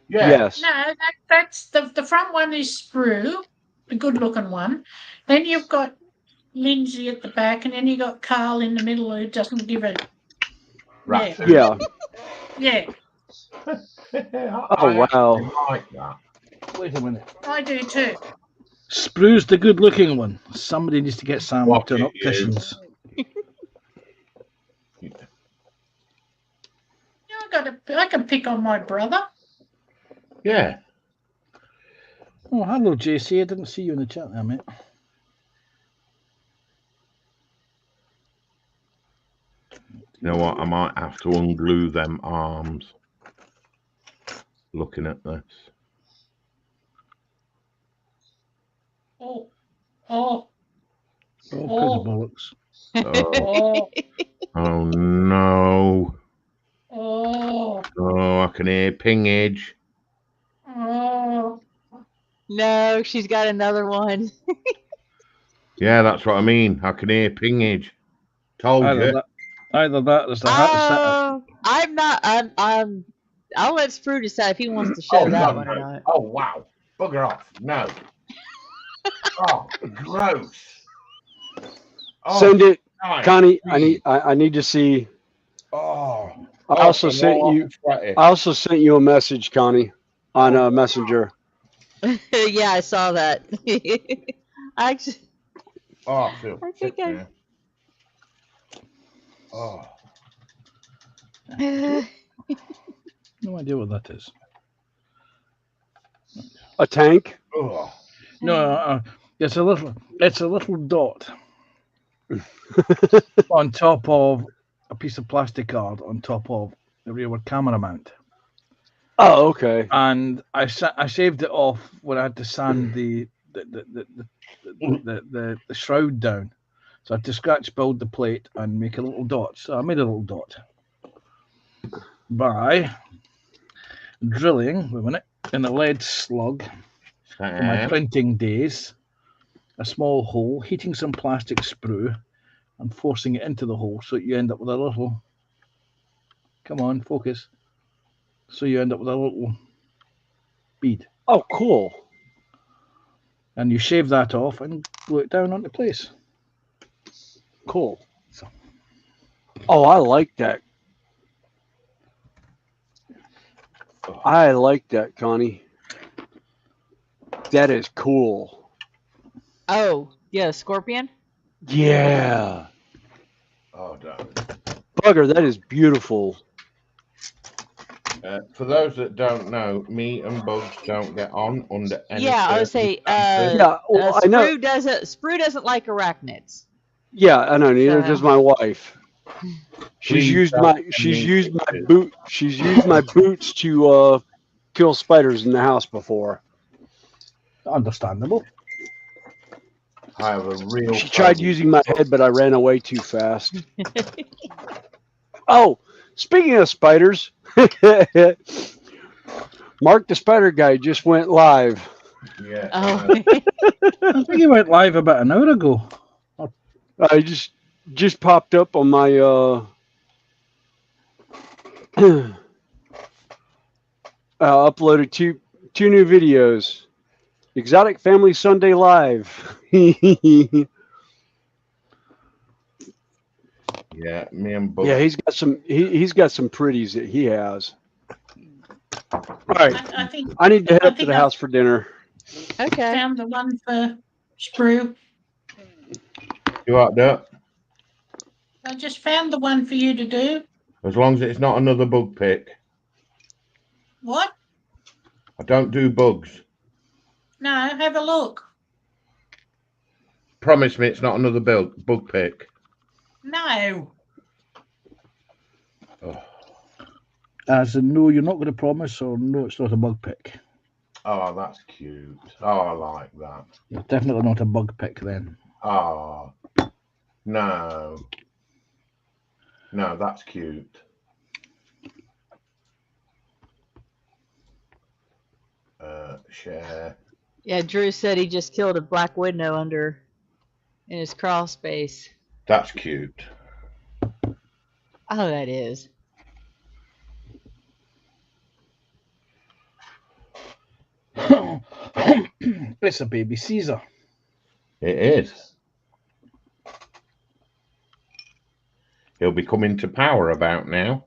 Yeah. Yes. No, that's the front one is Sprue, the good-looking one. Then you've got Lindsay at the back, and then you got Carl in the middle who doesn't give a Right. Yeah. yeah. Oh wow. I like that. Wait a minute. I do too. Sprue's the good looking one. Somebody needs to get Sam What to an it is. optician's. Yeah, I can pick on my brother. Yeah. Oh, hello, JC. I didn't see you in the chat there, mate. You know what? I might have to unglue them arms. Looking at this. Oh. Oh, Oh. bollocks. Oh, Oh. oh no. Oh. Oh, I can hear pingage. Oh. No, she's got another one. Yeah, that's what I mean. I can hear pingage. Told you. Either that, there's the hat. I'm not. I'll let Sprue decide if he wants to show that one or not. Oh, wow. Bugger off. No. Oh, gross. Oh, Send it, nice. Connie. I need to see. Oh. I also sent you a message, Connie, on Messenger. Yeah, I saw that. I actually. Oh, I feel I sick think I. now. Oh. No idea what that is. A tank? Oh. No, it's a little dot on top of a piece of plastic card on top of the rearward camera mount. Oh, okay. And I shaved it off when I had to sand the shroud down. So I had to scratch build the plate and make a little dot. So I made a little dot by drilling, wait a minute, in a lead slug from my printing days, a small hole, heating some plastic sprue and forcing it into the hole so you end up with a little, come on, focus. So you end up with a little bead. Oh, cool. And you shave that off and glue it down onto place. Cool. Oh, I like that. I like that, Connie. That is cool. Oh, yeah, scorpion. Yeah. Oh, damn. Bugger, that is beautiful. For those that don't know, me and Bugs don't get on under any. Yeah, I would say. Yeah, well, I know. Sprue doesn't like arachnids. Yeah, I know. Neither So- does my wife. She's Please used don't my send she's me used my pictures. boot she's used my boots to kill spiders in the house before. Understandable. I have a real. She tried phobia. using my head, but I ran away too fast. Oh, speaking of spiders, Mark the Spider Guy just went live. Yeah. Oh. I think he went live about an hour ago. I just popped up on my uploaded two new videos. Exotic Family Sunday Live. Yeah, me and Bugs. Yeah, he's got some pretties that he has. All right, I think I need to head I up to think the I- house for dinner. Okay. found the one for Sprue. You like that? I just found the one for you to do. As long as it's not another bug pick. What? I don't do bugs. No, have a look. Promise me it's not another bug pick. No. Oh. As in, no, you're not going to promise, or no, it's not a bug pick. Oh, that's cute. Oh, I like that. You're definitely not a bug pick then. Oh, no. No, that's cute. Share. Yeah, Drew said he just killed a black widow in his crawl space. That's cute. Oh, that is. It's a baby Caesar. It is. He'll be coming to power about now.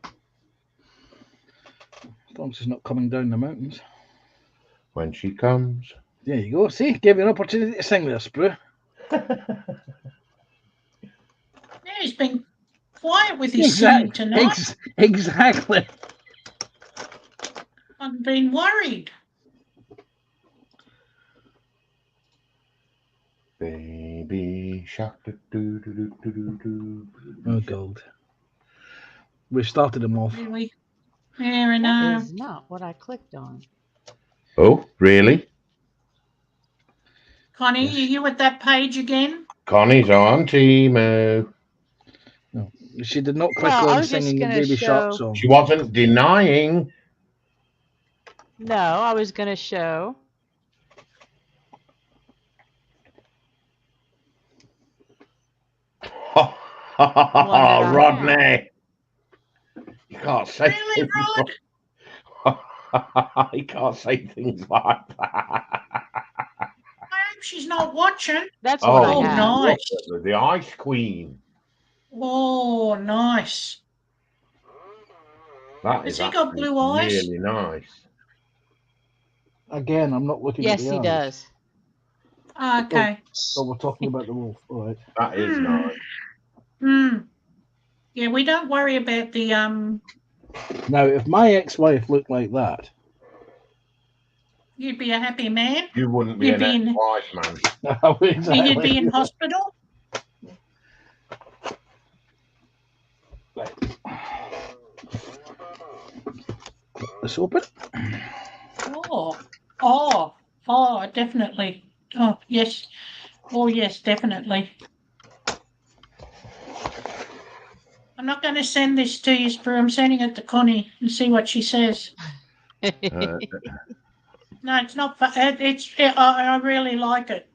As long as he's not coming down the mountains. When she comes. There you go. See, gave you an opportunity to sing there, Sprue. Yeah, he's been quiet with his singing tonight. Exactly. I've been worried. Baby shark. Oh, God. We started him off. Really? Yeah, I That know. is not what I clicked on. Oh, really? Connie, Yes. are you at that page again? Connie's on Timo. No, she did not click Well, I on was just singing the gonna baby shark show- song. She wasn't denying. No, I was going to show. I Rodney. You can't say Really, things Rod? you can't say things like that. I hope she's not watching. That's what I Oh, have. nice. The Ice Queen. Oh, nice. That Has is he got actually blue eyes? really nice. Again, I'm not looking at Yes, the he eyes. does. Okay. So we're talking about the wolf. All right. That is nice. Hmm. Yeah, we don't worry about the Now, if my ex-wife looked like that, you'd be a happy man. You wouldn't be You'd an be in ex-wife, man. exactly. you'd be in hospital. this open. Definitely. Oh, yes. Oh, yes, definitely. I'm not going to send this to you, Sprue. I'm sending it to Connie and see what she says. No, it's not. I really like it.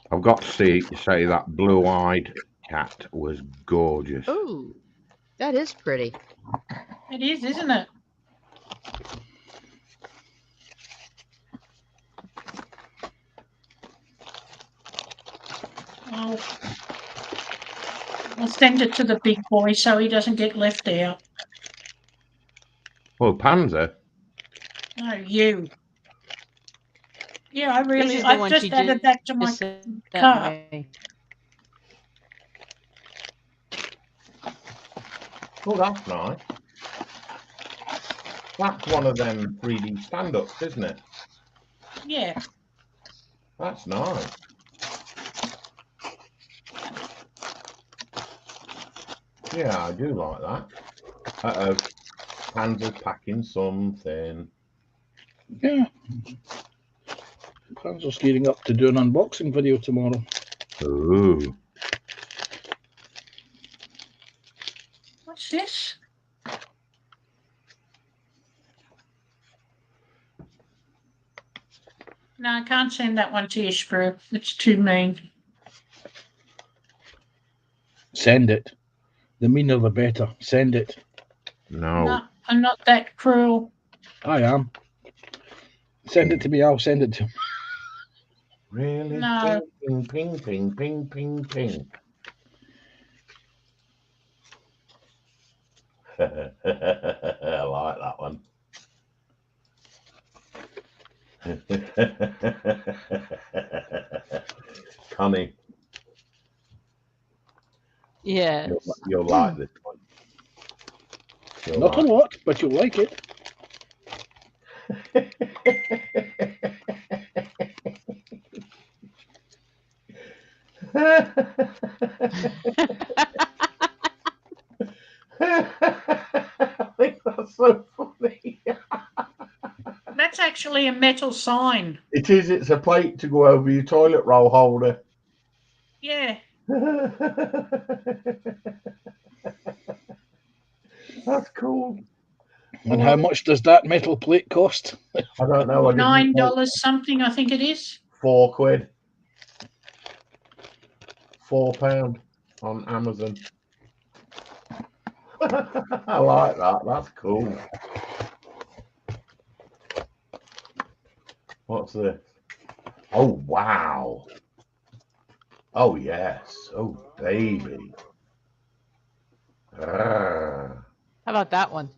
I've got to say that blue-eyed cat was gorgeous. Ooh, that is pretty. It is, isn't it? I'll send it to the big boy so he doesn't get left out. Oh, Panzer. No, you. Yeah, This is the I've one just she added that to my sent car. me. Oh, that's nice. That's one of them 3D stand-ups, isn't it? Yeah. That's nice. Yeah, I do like that. Uh-oh. Panzer's packing something. Yeah. Panzer's gearing up to do an unboxing video tomorrow. Ooh. What's this? No, I can't send that one to you, Sprue. It's too mean. Send it. The meaner the better. Send it. No. I'm not that cruel. I am. Send it to me, I'll send it to him. Really? No. Ping, ping, ping, ping, ping, ping. I like that one. Connie. Yes. You'll like this one. Not a lot, but you'll like it. I think that's so funny. That's actually a metal sign. It is. It's a plate to go over your toilet roll holder. Yeah. That's cool. And how much does that metal plate cost? I don't know. $9 something, I think it is. £4. £4 on Amazon. I like that. That's cool. What's this? Oh, wow. Oh, yes. Oh, baby. How about that one?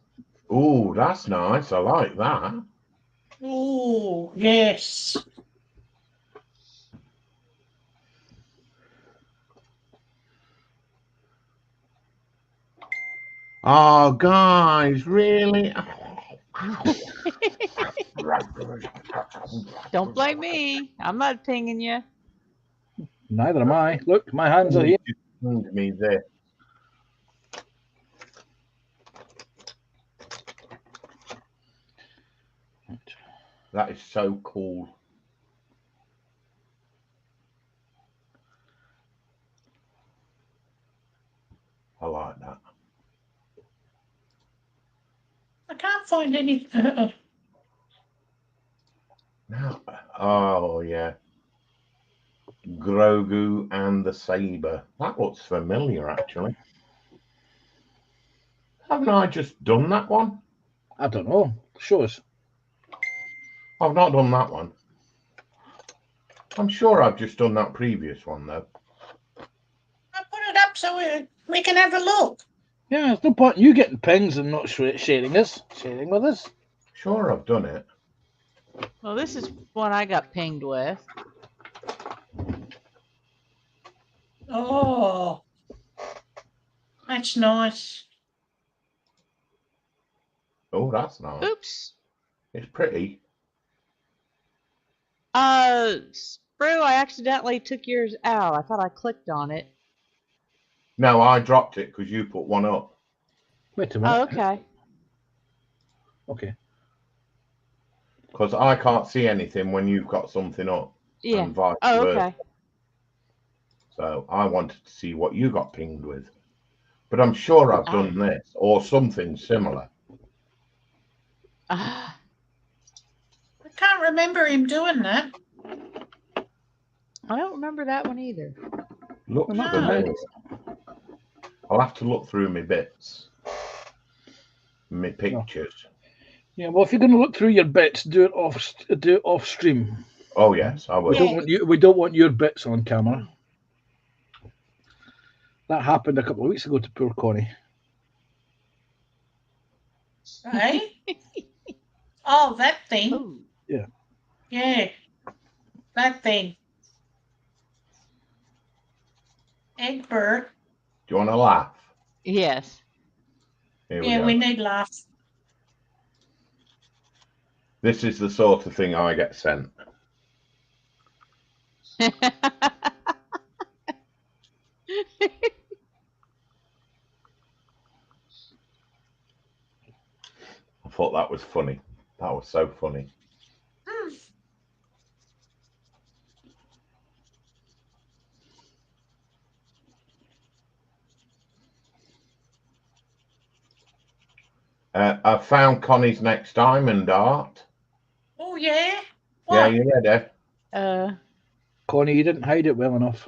Oh, that's nice. I like that. Oh, yes. Oh, guys, really? Don't blame me. I'm not pinging you. Neither am I. Look, my hands are here. Send me this. That is so cool. I like that. I can't find any. No. Oh, yeah. Grogu and the Saber. That looks familiar, actually. Haven't I just done that one? I don't know. Show us. I've not done that one. I'm sure I've just done that previous one, though. I put it up so we can have a look. Yeah, there's no point in you getting pings and not sharing with us. Sure, I've done it. Well, this is one I got pinged with. Oh, that's nice. Oh, that's nice. Oops. It's pretty. Sprue, I accidentally took yours out. I thought I clicked on it. No, I dropped it because you put one up. Wait a Oh, minute. okay. Okay. Because I can't see anything when you've got something up. Yeah. And vice Oh, versa. okay. So I wanted to see what you got pinged with. But I'm sure I've done this or something similar. Ah, I can't remember him doing that. I don't remember that one either. Looks Not familiar. tonight. I'll have to look through my bits, my pictures. Yeah, well, if you're going to look through your bits, do it off stream. Oh yes, I will. We don't want your bits on camera. That happened a couple of weeks ago to poor Connie. Hey? Oh, that thing. Oh, Yeah. Yeah. That thing. Egbert. Do you want to laugh? yes. Here Yeah, we we go. need laughs. This is the sort of thing I get sent. I thought that was funny. That was so funny. I found Connie's next diamond art. Oh, yeah? Yeah, What? you ready? Connie, you didn't hide it well enough.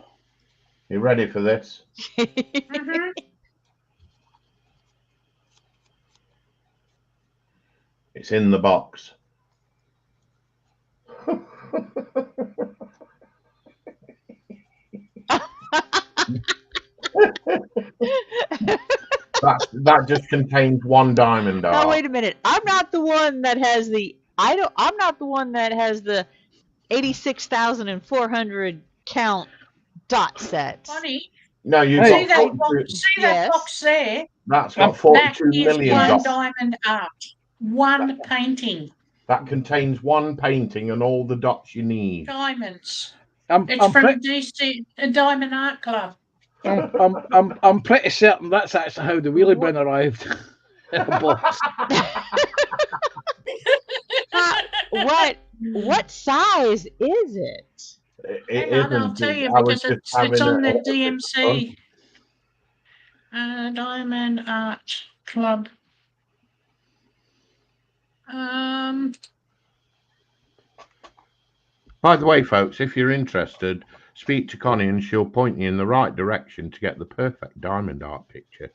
You ready for this? Mm-hmm. It's in the box. That just contains one diamond art. Now wait a minute. I'm not the one that has the. I'm not the one that has the 86,400 count dot sets. Funny. No, you've See got that 42. box? See that box there? That's got That 42 is million one dollars. diamond art. One painting. That contains one painting and all the dots you need. Diamonds. I'm It's from DC Diamond Art Club. I'm pretty certain that's actually how the wheelie bin arrived in a box. What size is it? It Hang on, I'll isn't. tell you I was because just it's having on a the look at DMC. Diamond Art Club. By the way, folks, if you're interested, speak to Connie and she'll point you in the right direction to get the perfect diamond art picture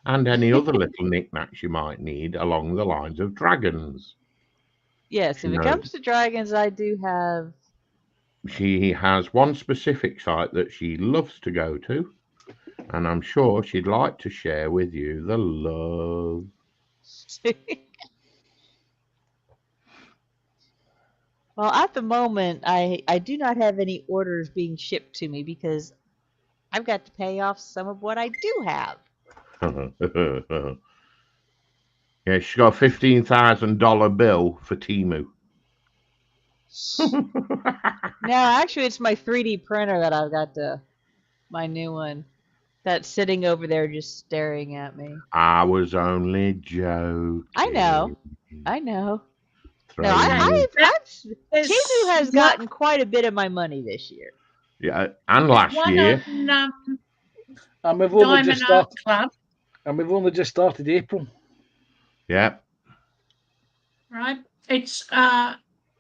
and any other little knickknacks you might need along the lines of dragons. Yes, if it comes to dragons, I do have. She has one specific site that she loves to go to, and I'm sure she'd like to share with you the love. Well, at the moment, I do not have any orders being shipped to me because I've got to pay off some of what I do have. Yeah, she's got a $15,000 bill for Temu. No, actually, it's my 3D printer that I've got my new one, that's sitting over there just staring at me. I was only joking. I know. No, Throwing Temu has gotten quite a bit of my money this year. Yeah, and last year. And we've only Diamond just Art started. Club. And we've only just started April. Yeah. Right. It's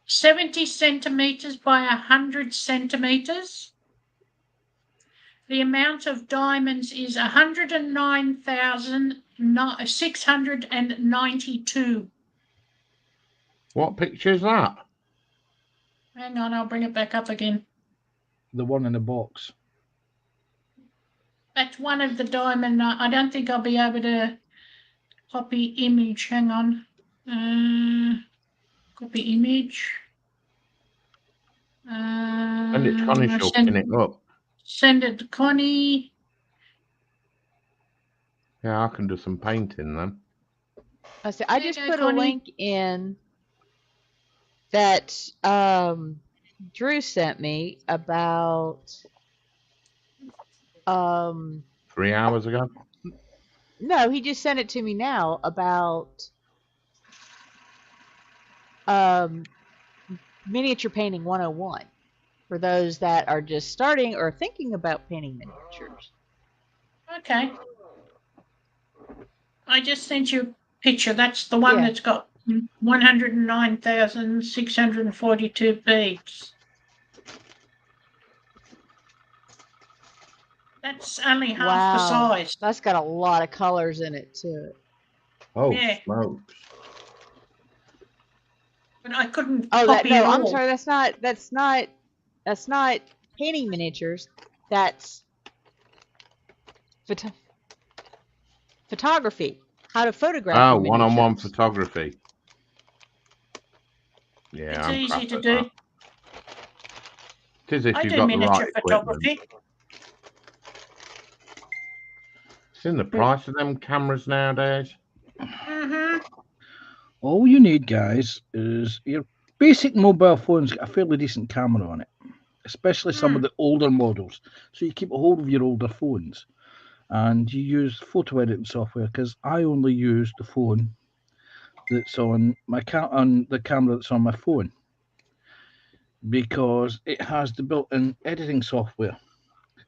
70 centimeters by 100 centimeters. The amount of diamonds is 109,692. What picture is that? Hang on, I'll bring it back up again. The one in the box. That's one of the diamond. I don't think I'll be able to copy image. Hang on. Copy image. And it's Connie, she'll pin it up. Send it to Connie. Yeah, I can do some painting then. I just put a link in that Drew sent me about 3 hours ago. No, he just sent it to me now about miniature painting 101 for those that are just starting or thinking about painting miniatures. Okay. I just sent you a picture. That's the one that's got 109,642 beads. That's only half the size. That's got a lot of colors in it too. Oh, Yeah. smokes. But I couldn't Oh, copy it all. I'm sorry. That's not painting miniatures. That's photography. How to photograph. Oh, your one-on-one miniatures. photography. Yeah, It's I'm easy crap to at do. that. It is if I you've do got the miniature right equipment. photography. It's in the price of them cameras nowadays. Mm-hmm. All you need, guys, is your basic mobile phone's got a fairly decent camera on it, especially some of the older models. So you keep a hold of your older phones and you use photo editing software, because I only use the phone that's on my on the camera that's on my phone, because it has the built-in editing software.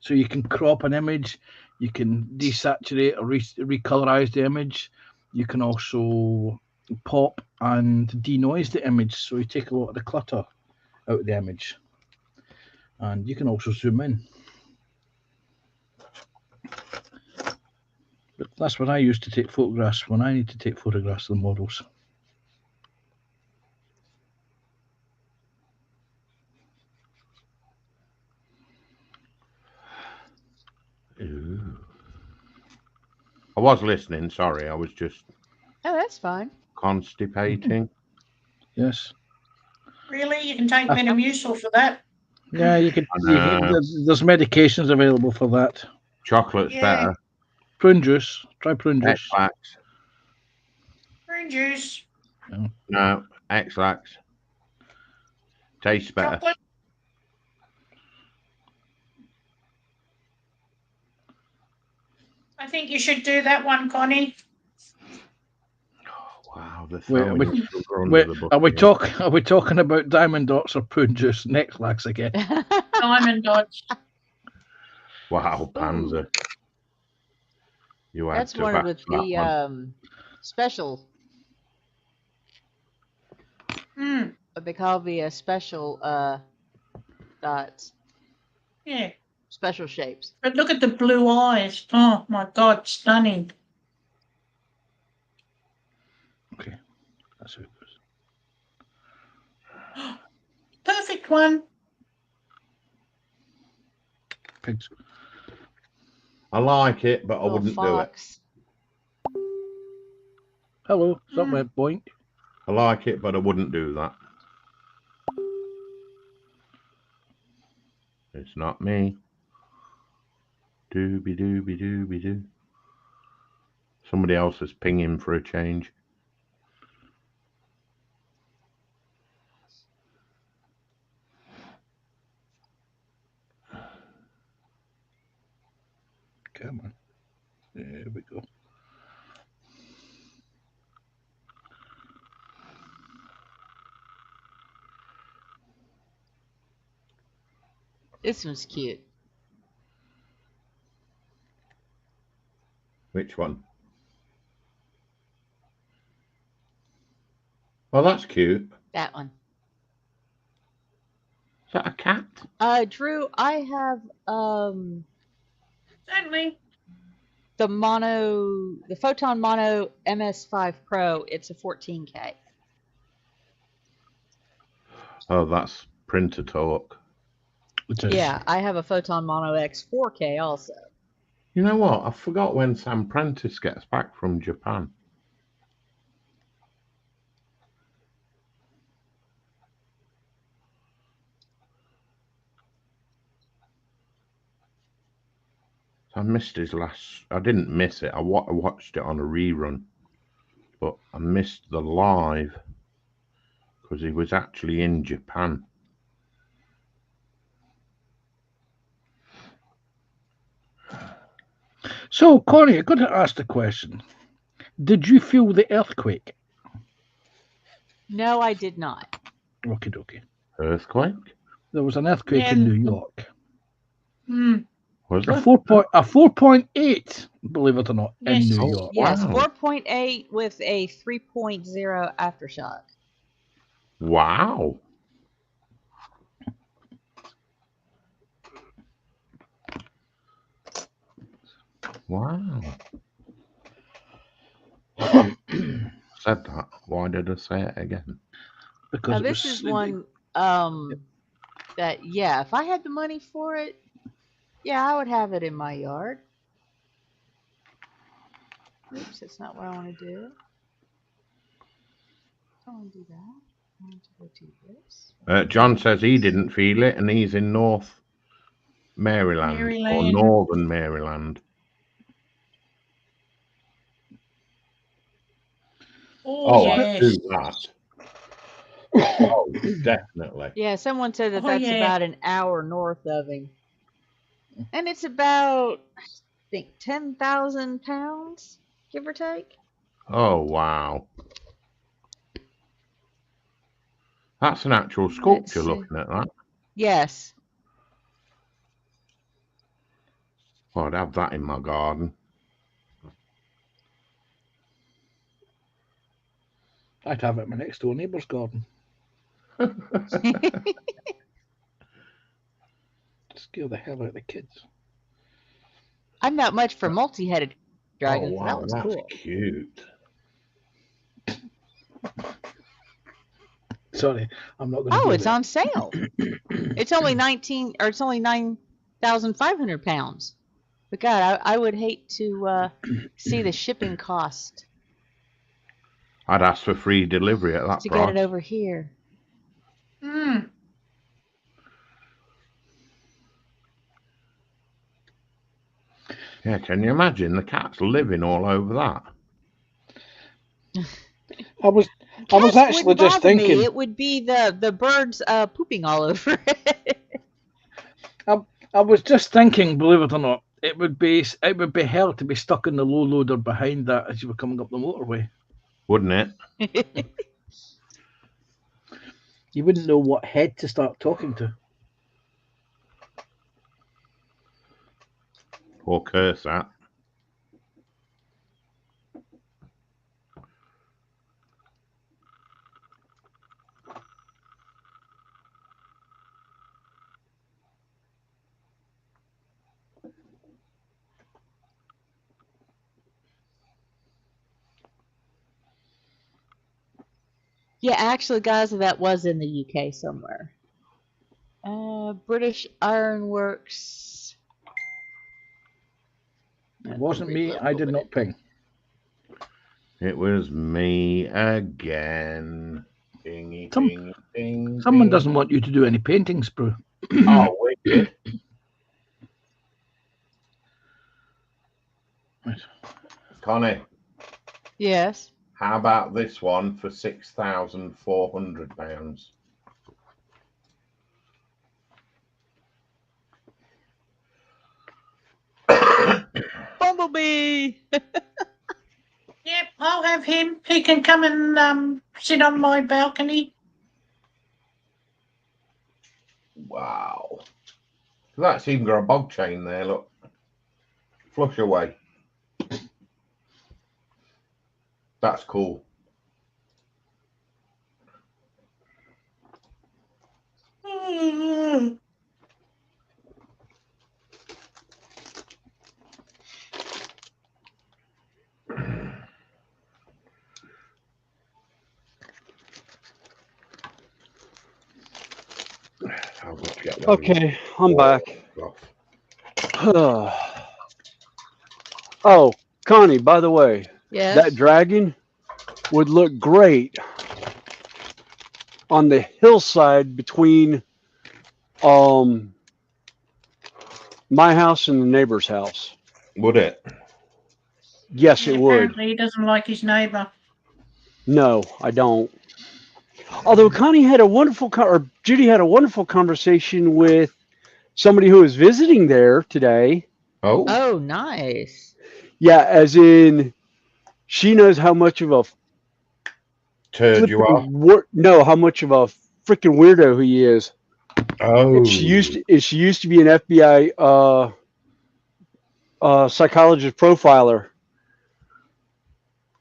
So you can crop an image, you can desaturate or recolorize the image. You can also pop and denoise the image, so you take a lot of the clutter out of the image. And you can also zoom in. But that's what I use to take photographs when I need to take photographs of the models. Ooh. I was listening, sorry, I was just Oh, that's fine. constipating. Yes. Really? You can take Metamucil for that? Yeah, you could. There's medications available for that. Chocolate's better. Prune juice. Try prune juice. X-Lax. Prune juice. No, X-Lax. Tastes better. Chocolate. I think you should do that one, Connie. Wow, they're Wait, throwing sugar under the bus are we here. Are we talking about diamond dots or prune juice? X-Lax again. Diamond dots. Wow, Panzer. You had That's to one back with that the one. special. What they call the special dots. Yeah. Special shapes. But look at the blue eyes. Oh my God, stunning. Okay, that's it. Perfect one. Pigs. I like it, but I wouldn't do it. Hello, somewhere boink. I like it, but I wouldn't do that. It's not me. Dooby dooby dooby doo. Somebody else is pinging for a change. Come on. There we go. This one's cute. Which one? Well, that's cute. That one. Is that a cat? Drew, I have Certainly. the Photon Mono MS5 Pro. It's a 14K. Oh, that's printer talk. Yeah, I have a Photon Mono X 4K also. You know what? I forgot when Sam Prentice gets back from Japan. I missed his last. I didn't miss it. I watched it on a rerun, but I missed the live because he was actually in Japan. So, Connie, I've got to ask the question. Did you feel the earthquake? No, I did not. Okie dokie. Earthquake? There was an earthquake Yeah, in New York. Was A there? 4.8, believe it or not, in Yes. New Oh, York. Yes, wow. 4.8 with a 3.0 aftershock. Wow. Wow. Said that. Why did I say it again? Because Now it this was is one that yeah, if I had the money for it, yeah, I would have it in my yard. Oops, that's not what I want to do. I don't want to do that. I want to go to this. John says he didn't feel it, and he's in North Maryland, or Maryland. Northern Maryland. Oh, I yes. do that. Oh, definitely. Yeah, someone said that Oh, that's yeah. about an hour north of him. And it's about, I think, 10,000 pounds, give or take. Oh, wow. That's an actual sculpture see. looking at that. Yes. Oh, I'd have that in my garden. I'd have it in my next door neighbour's garden. Scare the hell out of the kids. I'm not much for multi-headed dragons, Oh, but that wow, one's that's cool. cute. Sorry, I'm not going to Oh, go it's there. on sale. It's only 9,500 pounds. But God, I would hate to see the shipping cost I'd ask for free delivery at that to price. get it over here. Yeah, can you imagine the cats living all over that? I was Cats actually wouldn't just bother me. thinking. It would be the birds pooping all over it. I was just thinking, believe it or not, it would be hell to be stuck in the low loader behind that as you were coming up the motorway. Wouldn't it? You wouldn't know what head to start talking to. Or curse that. Yeah, actually, guys, that was in the UK somewhere. British Ironworks. It wasn't me. I did not ping. It was me again. Dingy, dingy, ding, Someone ding. doesn't want you to do any paintings, bro. Oh, wicked. Connie, Yes. how about this one for £6,400? Bumblebee. Yep, I'll have him. He can come and sit on my balcony. Wow. That's even got a bog chain there, look. Flush away. That's cool. Okay, I'm back. Oh, Connie, by the way, Yes. that dragon would look great on the hillside between my house and the neighbor's house. Would it? Yes, Yeah, it would. apparently he doesn't like his neighbour. No, I don't. Although Connie had a wonderful, or Judy had a wonderful conversation with somebody who was visiting there today. Oh. Oh, nice. Yeah, as in, she knows how much of a Turd you are. no, how much of a freaking weirdo he is. Oh. And she used to be an FBI psychologist profiler.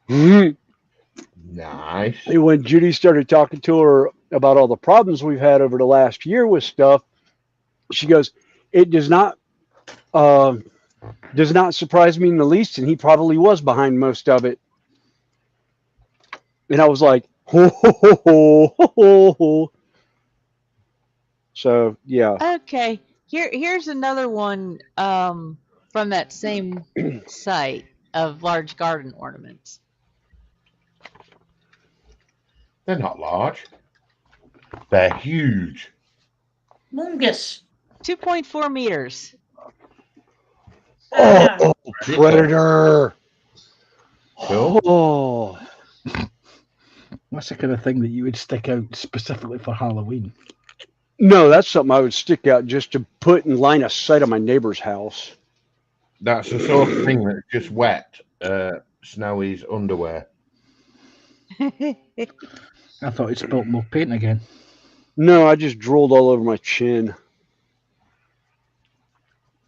Nice. And when Judy started talking to her about all the problems we've had over the last year with stuff, she goes, "It does not surprise me in the least, and he probably was behind most of it." And I was like, ho, ho, ho, ho, ho, ho, ho. So yeah. Okay. Here's another one from that same site of large garden ornaments. They're not large. They're huge. Mungus. 2.4 meters. Oh, predator. Cool. Oh. That's the kind of thing that you would stick out specifically for Halloween. No, that's something I would stick out just to put in line of sight of my neighbor's house. That's the sort of thing that's just wet Snowy's underwear. I thought he'd spilt more paint again. No, I just drooled all over my chin.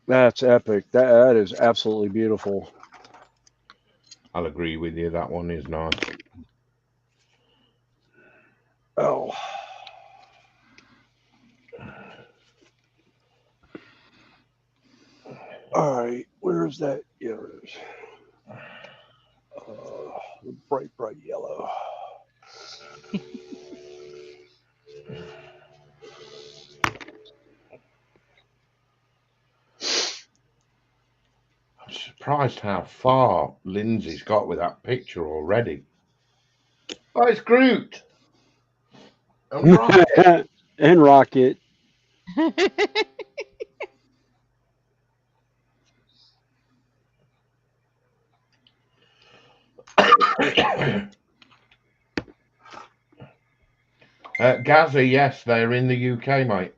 That's epic. That is absolutely beautiful. I'll agree with you. That one is nice. Oh. All right, where is that? Yeah, there it is. The bright yellow. I'm surprised how far Lindsay's got with that picture already. Oh, it's Groot. And Rocket. And Rocket. Gaza, yes, they're in the UK, mate.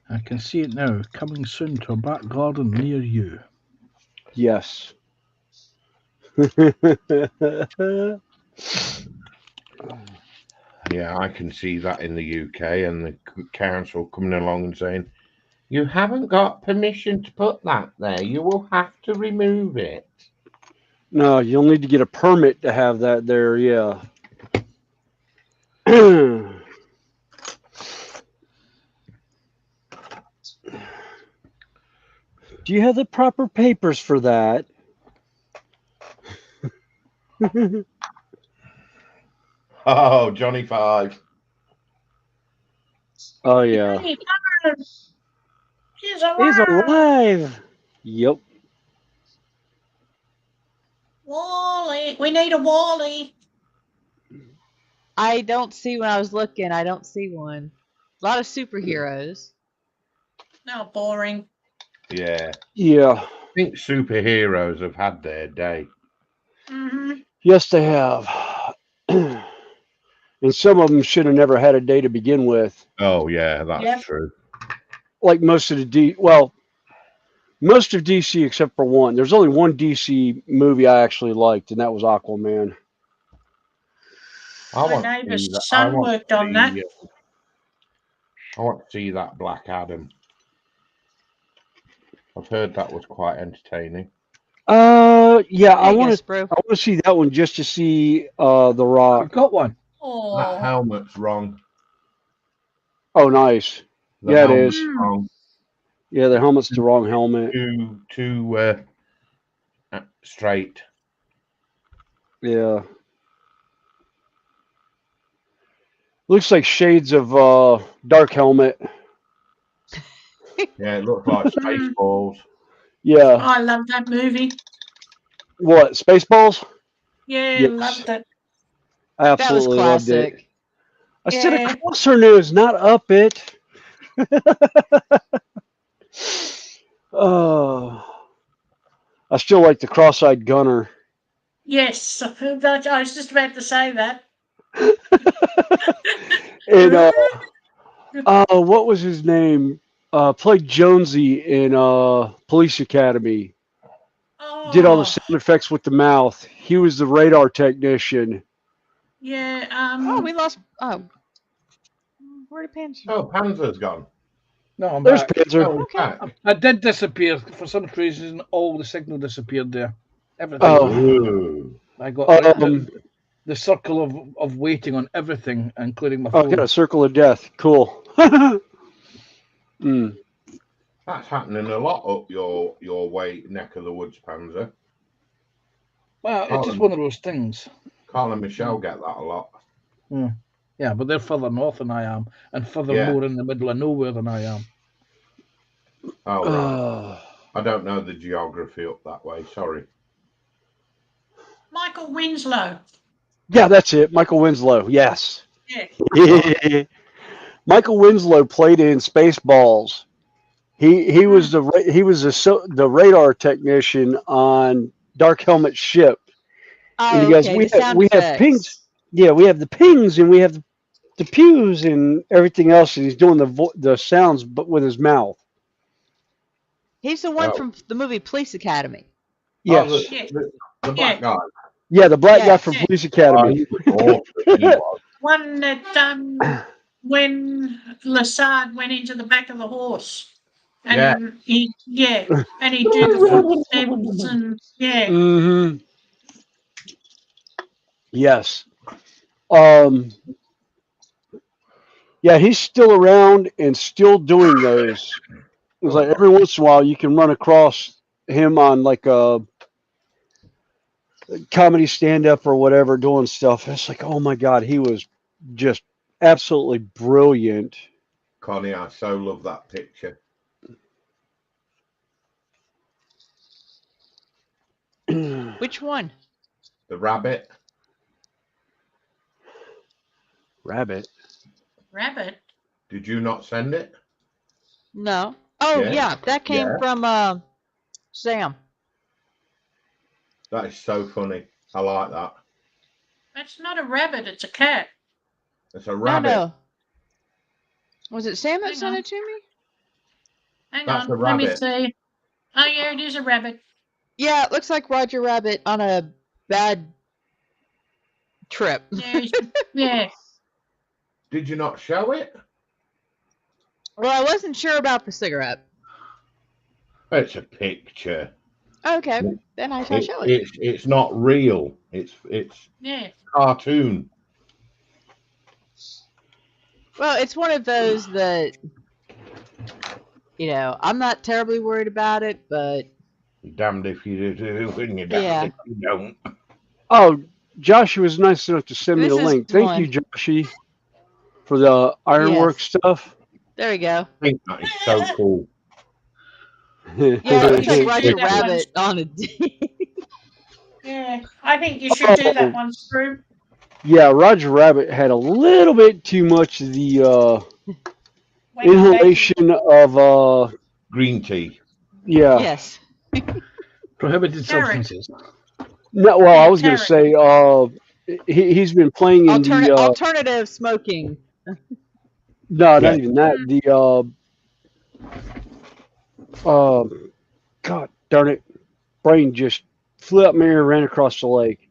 I can see it now. Coming soon to a back garden near you. Yes. Yeah, I can see that in the UK, and the council coming along and saying, "You haven't got permission to put that there. You will have to remove it." No, you'll need to get a permit to have that there, yeah. Do you have the proper papers for that? Oh, Johnny Five. Oh, yeah. She's alive. He's alive. Yep. Wally. We need a Wally. I don't see when I was looking. I don't see one. A lot of superheroes. No, boring. Yeah. Yeah. I think superheroes have had their day. Mm-hmm. Yes, they have. And some of them should have never had a day to begin with. Oh, yeah, that's true. Like most of most of DC except for one. There's only one DC movie I actually liked, and that was Aquaman. My neighbour's son worked on that. I want to see that Black Adam. I've heard that was quite entertaining. Yeah, I want guess, to. bro. I want to see that one just to see The Rock. I've got one. Oh. That helmet's wrong. Oh, nice. The Yeah, it helmet's is. wrong. Yeah, the helmet's the wrong helmet. Too straight. Yeah. Looks like shades of Dark Helmet. Yeah, it looks like Spaceballs. Yeah. I love that movie. What? Spaceballs? Yeah, Yes. loved it. I absolutely loved it. classic. I said Yeah. across her nose, not up it. Oh. I still like the cross-eyed gunner. Yes, I was just about to say that. And what was his name? Played Jonesy in Police Academy. Did all the Oh, sound effects with the mouth. He was the radar technician. yeah. Oh, we lost. Oh, where did Panzer? Oh, Panzer's gone. No, I'm There's back. Panzer. Oh, Okay. back. I did disappear for some reason. All the signal disappeared there. Everything. Oh. Ooh. I got like Um, the circle of waiting on everything, including my Oh, phone. got a circle of death. Cool. Mm. That's happening a lot up your way, neck of the woods, Panzer. Well, it's just Colin. one of those things. Carl and Michelle get that a lot. Yeah, but they're further north than I am, and further Yeah. more in the middle of nowhere than I am. Oh, right. I don't know the geography up that way. Sorry. Michael Winslow. Yeah, that's it. Michael Winslow. Yes. Yeah. Michael Winslow played in Spaceballs. He was the radar technician on Dark Helmet's ship. Oh, And he goes, okay. we The sound have effects. pings. Yeah, we have the pings and we have the pews and everything else. And he's doing the sounds, but with his mouth. He's the one Oh. from the movie Police Academy. Yes. Oh, Yeah. the black guy. Yeah, the black Yeah. guy from Yeah. Police Oh, Academy. he was awesome. He was. One that when Lassard went into the back of the horse. And he and he do the footsteps and Mm-hmm. Yes. Yeah, he's still around and still doing those. It's like every once in a while you can run across him on like a comedy stand-up or whatever doing stuff. It's like, oh my God, he was just absolutely brilliant. Connie, I so love that picture. Which one? The rabbit. Rabbit. rabbit. Did you not send it? No. Oh, Yeah. yeah. That came Yeah. from Sam. That is so funny. I like that. That's not a rabbit, it's a cat. It's a rabbit. No. Was it Sam that Hang sent on. it to me? Hang That's on, a let me rabbit. see. Oh yeah, it is a rabbit. Yeah, it looks like Roger Rabbit on a bad trip. Yeah, yeah. Did you not show it? Well, I wasn't sure about the cigarette. It's a picture. Okay, then I shall show it. It's not real. It's Yeah. cartoon. Well, it's one of those that, I'm not terribly worried about it, but You're damned if you do, and you're damned Yeah. if you don't. Oh, Joshie was nice enough to send me This the is link. Thank one. you, Joshie, for the ironwork stuff. there we go. I think that is so cool. Yeah, it You looks like should Roger do that one. Rabbit on a Yeah. I think you should do that one, Screw. Yeah, Roger Rabbit had a little bit too much of the Wait, inhalation of Green tea. yeah. Yes. Prohibited Carrot. substances. No, well, I was going to Carrot. say he's been playing in the Alternative smoking. no, Yeah. not even that. The God darn it, brain just flew up my ear and ran across the lake.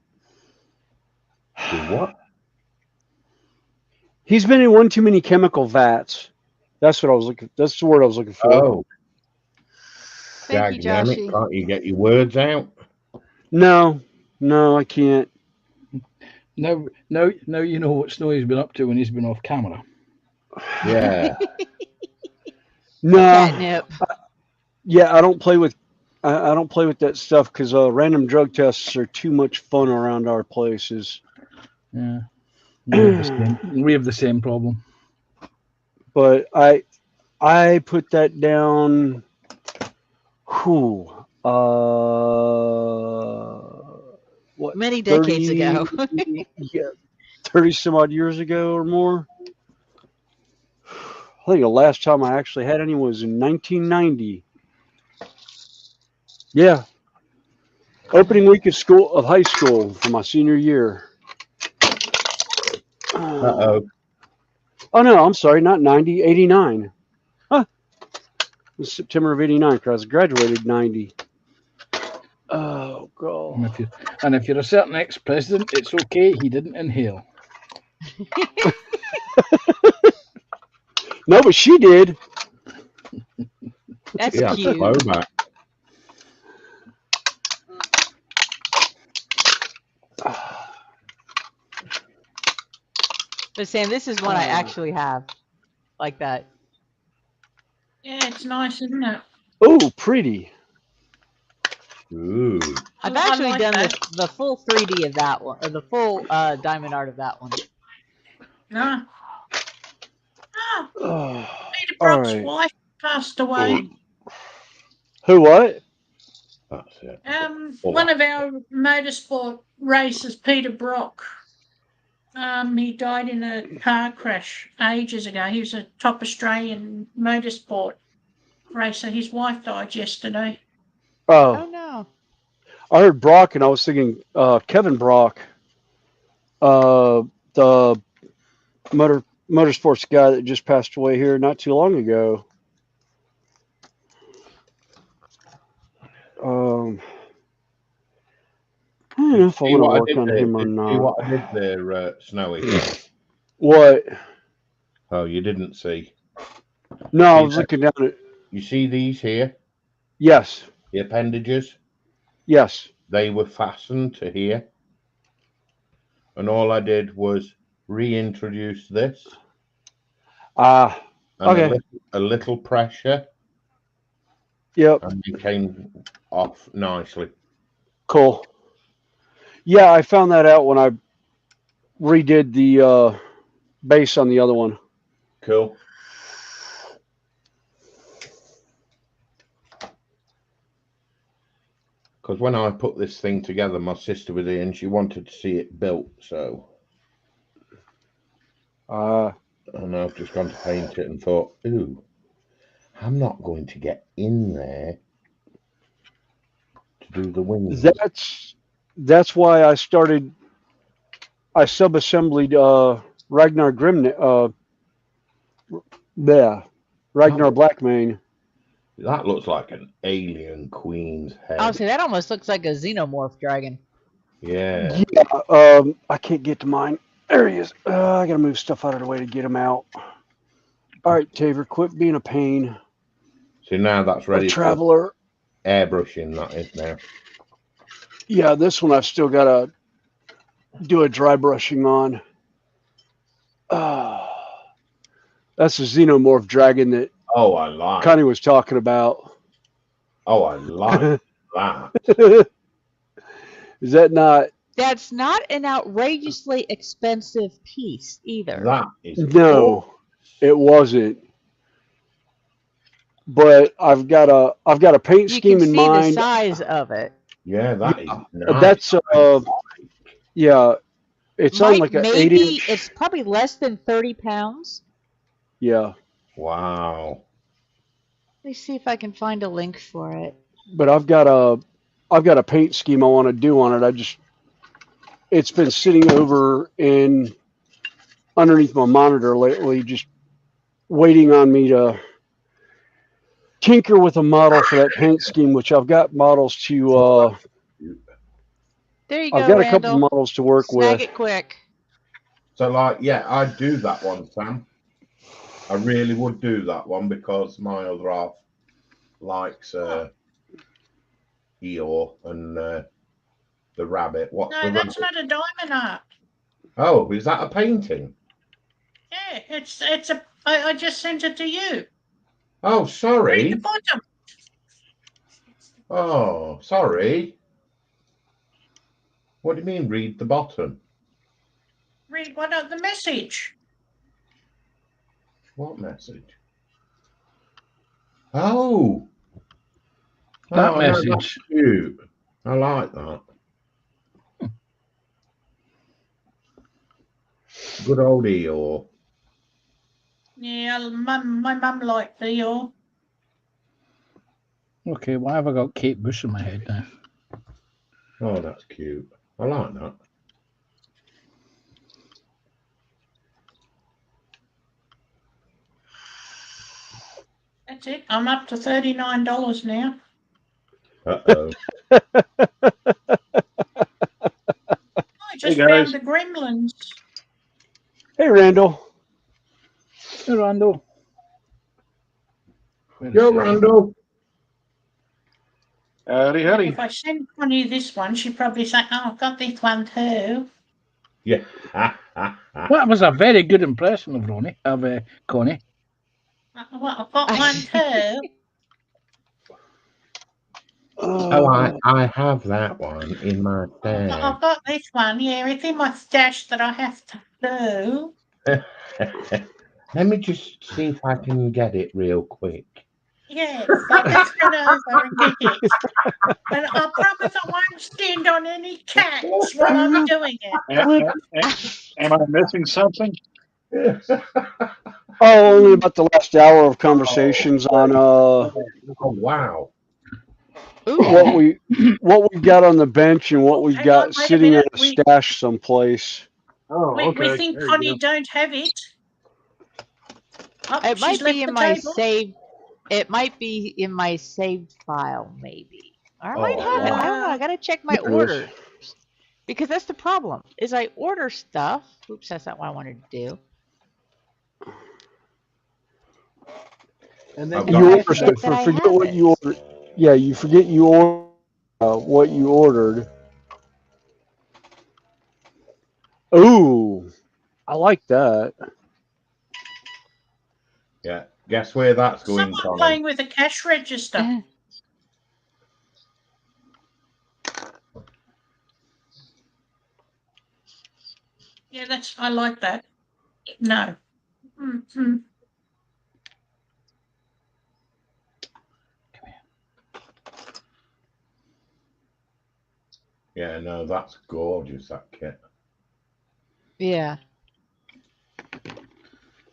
The what? He's been in one too many chemical vats. That's what I was looking. That's the word I was looking for. Oh, Thank you, dagnamit, Joshie. can't you get your words out? No, I can't. Now you know what Snowy's been up to when he's been off camera. Yeah. No, Catnip. yeah, I don't play with. I don't play with that stuff because random drug tests are too much fun around our places. Yeah. We have the same problem. But I put that down. Whew. What? Many decades ago. Yeah, 30 some odd years ago or more. I think the last time I actually had any was in 1990. Yeah. Opening week of high school for my senior year. Uh-oh. Oh no, I'm sorry, not 90, 89. Huh. It was September of 89 because I was graduated 90. Oh god. And if you're a certain ex-president, it's okay. He didn't inhale. No, but she did. That's Yeah, cute. blow back. But Sam, this is one I actually have, like that. Yeah, it's nice, isn't it? Oh, pretty. Ooh. I've I actually like done that. the full 3D of that one, or the full diamond art of that one. No. Oh, Peter all Brock's right. wife passed away. Who? What? That's it. One of our motorsport racers, Peter Brock. He died in a car crash ages ago. He was a top Australian motorsport racer. His wife died yesterday. Oh Oh, no. I heard Brock, and I was thinking Kevin Brock, the motorsports guy that just passed away here not too long ago. I don't know if I See want to what I work did on there? him or Did you see what I not. did there, Snowy? What? Oh, you didn't see. No, I See was that? looking down at. You see these here? Yes, The appendages? yes. They were fastened to here. And all I did was reintroduce this. Ah, And okay. a little pressure. Yep. And it came off nicely. Cool. Yeah, I found that out when I redid the base on the other one. Cool. Because when I put this thing together, my sister was here and she wanted to see it built, so. And I've just gone to paint it and thought, ooh, I'm not going to get in there to do the wings. That's why I started. I sub-assembled Ragnar Grimne. Ragnar Blackmane. That looks like an alien queen's head. I would say that almost looks like a xenomorph dragon. Yeah. Yeah. I can't get to mine. There he is. I gotta move stuff out of the way to get him out. All right, Taver, quit being a pain. So now that's ready A traveler. for airbrushing, that is now. Yeah, this one I've still got to do a dry brushing on. That's a xenomorph dragon that I like. Connie was talking about. Oh, I like that. Is that not? That's not an outrageously expensive piece either. That is No, it wasn't. But I've got a paint You scheme can in see mind. the size of it. Yeah, that is nice. That's yeah. It's on like an 8-inch. It's probably less than 30 pounds. Yeah. Wow. Let me see if I can find a link for it. But I've got a paint scheme I want to do on it. It's been sitting over in underneath my monitor lately, just waiting on me to tinker with a model for that paint scheme, which I've got models to. There you go, I've got Randall. a couple models to work Snag with. it quick. So, like, yeah, I'd do that one, Sam. I really would do that one because my other half likes Eeyore and the rabbit. What's No, the that's rabbit? not a diamond art. Oh, is that a painting? Yeah, it's a. I just sent it to you. Oh, Read sorry. the bottom. Oh, sorry. What do you mean, read the bottom? Read what the message. What message? Oh. That Oh, message. No, that's cute. I like that. Good old Eeyore. Yeah, my mum liked Eeyore. Okay, why have I got Kate Bush in my head now? Oh, that's cute. I like that. That's it. I'm up to $39 now. Uh-oh. I just guys. found the gremlins. Hey, Randall. Hey, Randall. Yo, Randall. Howdy, And howdy. if I send Connie this one, she'd probably say, "Oh, I've got this one too." Yeah. That was a very good impression of Connie. Well, I've got one too. Oh, I have that one in my stash. I've got this one. Yeah, it's in my stash that I have to do. Let me just see if I can get it real quick. Yes, let's run over and get it. And I promise I won't stand on any cats while I'm doing it. Am I missing something? Oh, only about the last hour of conversations on Oh wow. what we've got on the bench and what we've Hang got on, wait a sitting in minute. a stash someplace. Oh, We okay. think There you Connie go. don't have it. Oh, It she's might left be in the my table. save. It might be in my saved file, maybe. Or I might Oh, have it. I don't know. wow. I gotta check my There it is. orders because that's the problem. Is I order stuff. Oops, that's not what I wanted to do. And I've then got You it. order forget stuff that I forget have what it. you ordered. Yeah, you forget you order what you ordered. Ooh, I like that. Yeah. Guess where that's going, Someone Connie? playing with a cash register. Yeah, I like that. No. Mm-hmm. Yeah, no, that's gorgeous, that kit. Yeah.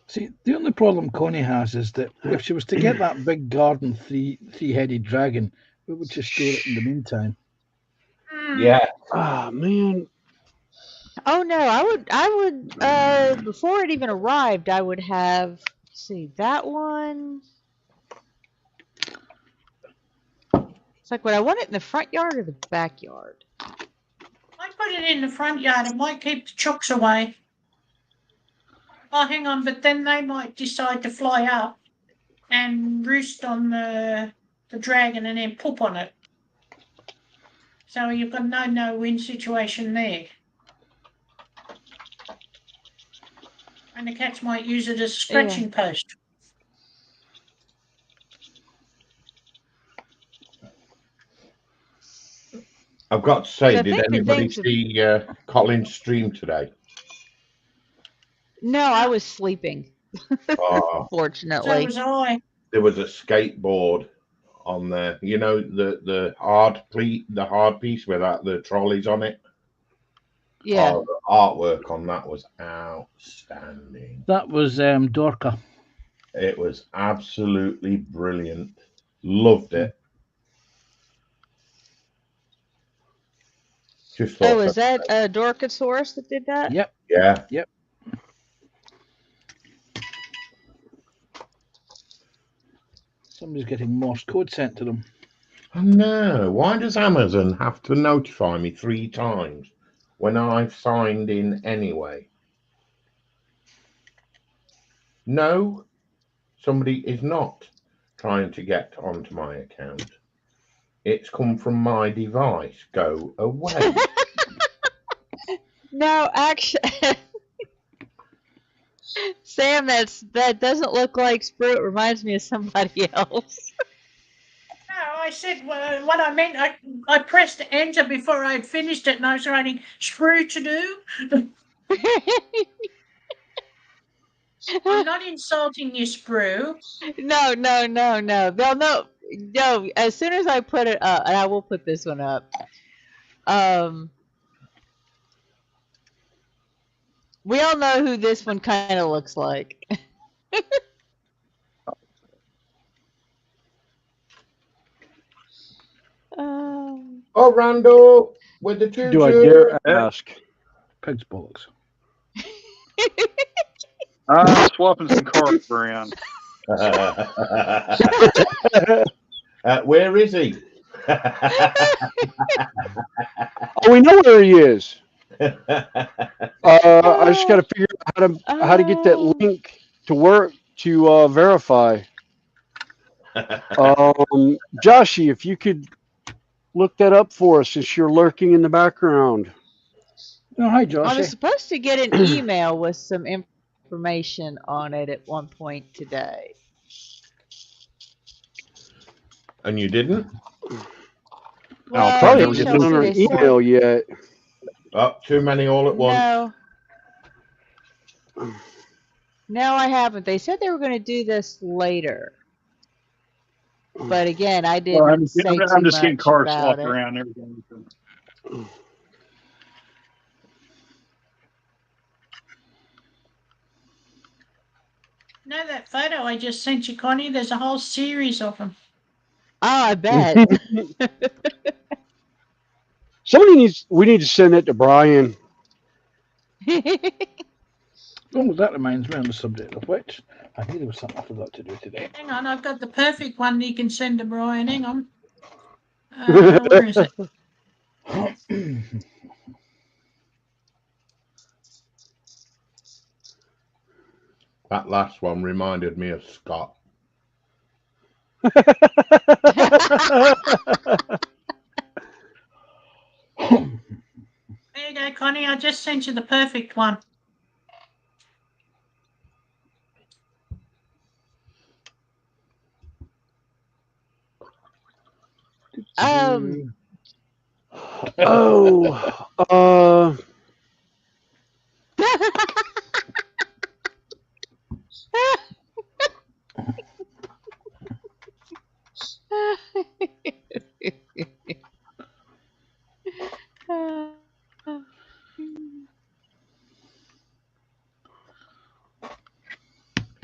See, the only problem Connie has is that if she was to get that big garden three-headed dragon, we would just store it in the meantime. Yeah. Ah, man. Oh no, I would before it even arrived, I would have let's see that one. It's like would I want it in the front yard or the backyard? I put it in the front yard. It might keep the chooks away. Oh, hang on, but then they might decide to fly up and roost on the dragon and then poop on it. So you've got no-win situation there. And the cats might use it as a scratching post. I've got to say, So I did think the anybody things see Colin's stream today? No, I was sleeping. Oh, So Fortunately. was I. there was a skateboard on there. You know the hard piece with the trolleys on it. Yeah. Oh, the artwork on that was outstanding. That was Dorca. It was absolutely brilliant. Loved it. Just thought. Oh, is that a Dorcosaurus that did that? Yep. Yeah. Yep. Somebody's getting Morse code sent to them. Oh, no. Why does Amazon have to notify me 3 times when I've signed in anyway? No, somebody is not trying to get onto my account. It's come from my device. Go away. No, actually, Sam, that doesn't look like Sprue. It reminds me of somebody else. No, I said what I meant. I pressed enter before I'd finished it, and I was writing Sprue to do. I'm not insulting you, Sprue. No. They'll know. No, as soon as I put it up, and I will put this one up. We all know who this one kind of looks like. Oh, Randall, with the choo-choo. Do I dare ask? Pig's bollocks. I'm swapping some cards around. Where is he? Oh, we know where he is. I just got to figure out how to get that link to work to verify. Joshy, if you could look that up for us since you're lurking in the background. Oh, hi, I Josh. was supposed to get an email with some information on it at one point today. And you didn't? Well, Probably they haven't shall gotten see. our They said email yet. Oh, too many all at once. No, I haven't. They said they were going to do this later. But again, I didn't Well, say too I'm just getting much cars about swapped it. around and everything. So. Know that photo I just sent you, Connie? There's a whole series of them. Oh, I bet. We need to send it to Brian. Oh, that reminds me on the subject of which I knew there was something I forgot to do today. Hang on, I've got the perfect one you can send to Brian. Hang on. Where is it? That last one reminded me of Scott. There you go, Connie. I just sent you the perfect one.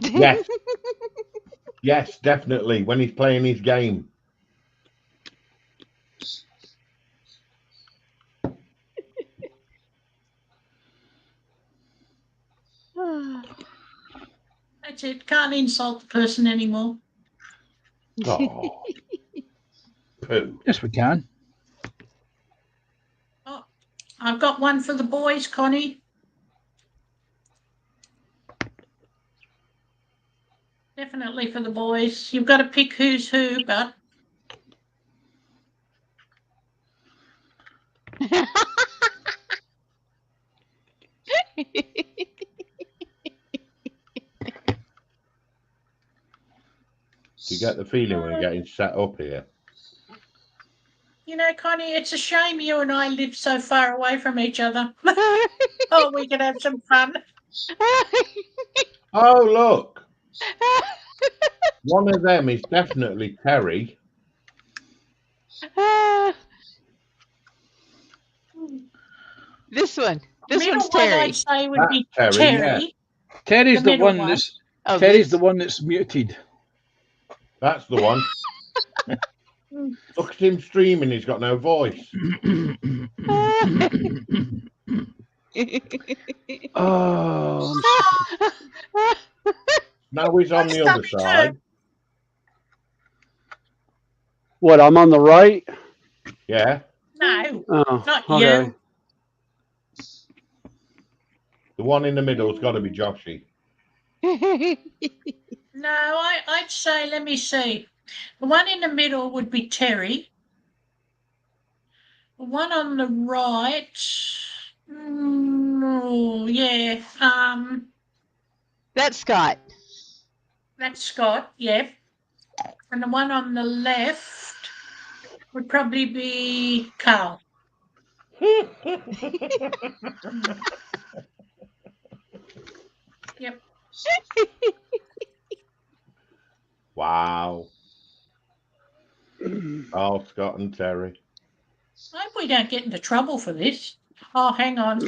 Yes. Yes, definitely. When he's playing his game. That's it. Can't insult the person anymore. Oh. Pooh. Yes, we can. Oh, I've got one for the boys, Connie. Definitely for the boys. You've got to pick who's who, but Do you get the feeling we're getting set up here? you know, Connie, it's a shame you and I live so far away from each other. Oh, we could have some fun. Oh, look. One of them is definitely Terry. This one's Middle one Terry. I'd say would That's be Terry, Terry. yeah. Terry's the middle one one. that's Oh, Terry's this- the one that's muted. That's the one. Look at him streaming. He's got no voice. Oh, Now he's on the other side. what? I'm on the right. Yeah. No, Oh, not okay. you. The one in the middle's got to be Joshy. No, I'd say, let me see. The one in the middle would be Terry. The one on the right, yeah, That's Scott. that's Scott, yeah. And the one on the left would probably be Carl. Yep. Wow. Oh, Scott and Terry. I hope we don't get into trouble for this. Oh, hang on.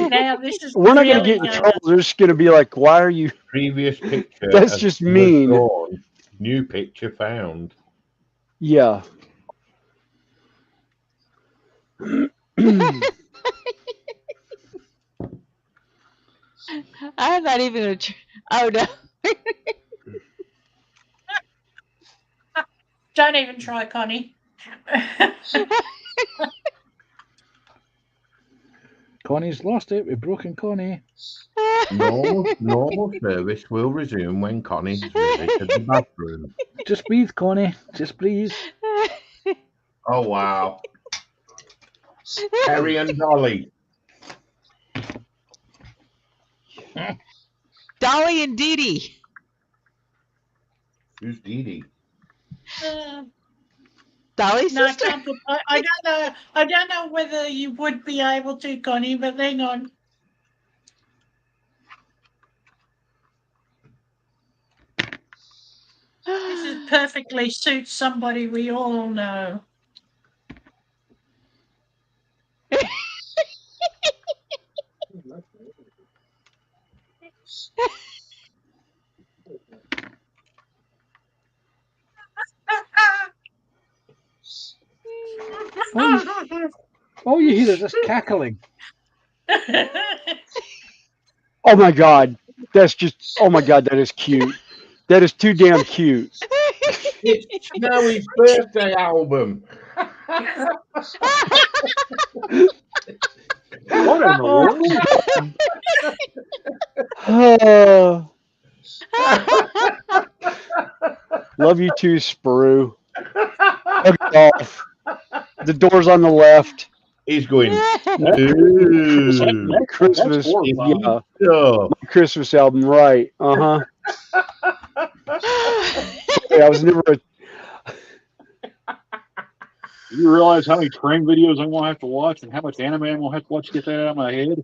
Now this is We're not going to really get in trouble. They're just going to be like, "Why are you?" Previous picture. That's has just been mean. withdrawn. New picture found. Yeah. I'm not even gonna. Oh no. Don't even try, Connie. Connie's lost it. We've broken Connie. Normal service will resume when Connie's visited the bathroom. Just breathe, Connie. Just breathe. Oh wow. Terry and Dolly. Dolly and Dee Dee. Who's Dee Dee? Dolly's No, I sister. can't. I don't know. I don't know whether you would be able to, Connie. But hang on. This is perfectly suits somebody we all know. All you hear is this cackling. Oh my God, that's just. Oh my God, that is cute. That is too damn cute. It's Snowy's birthday album. What in the world? Love you too, Sprue. Okay, off. The door's on the left. He's going. My Christmas, yeah. My Christmas album, right? I was never a. You realize how many train videos I'm gonna have to watch and how much anime I'm gonna have to watch to get that out of my head?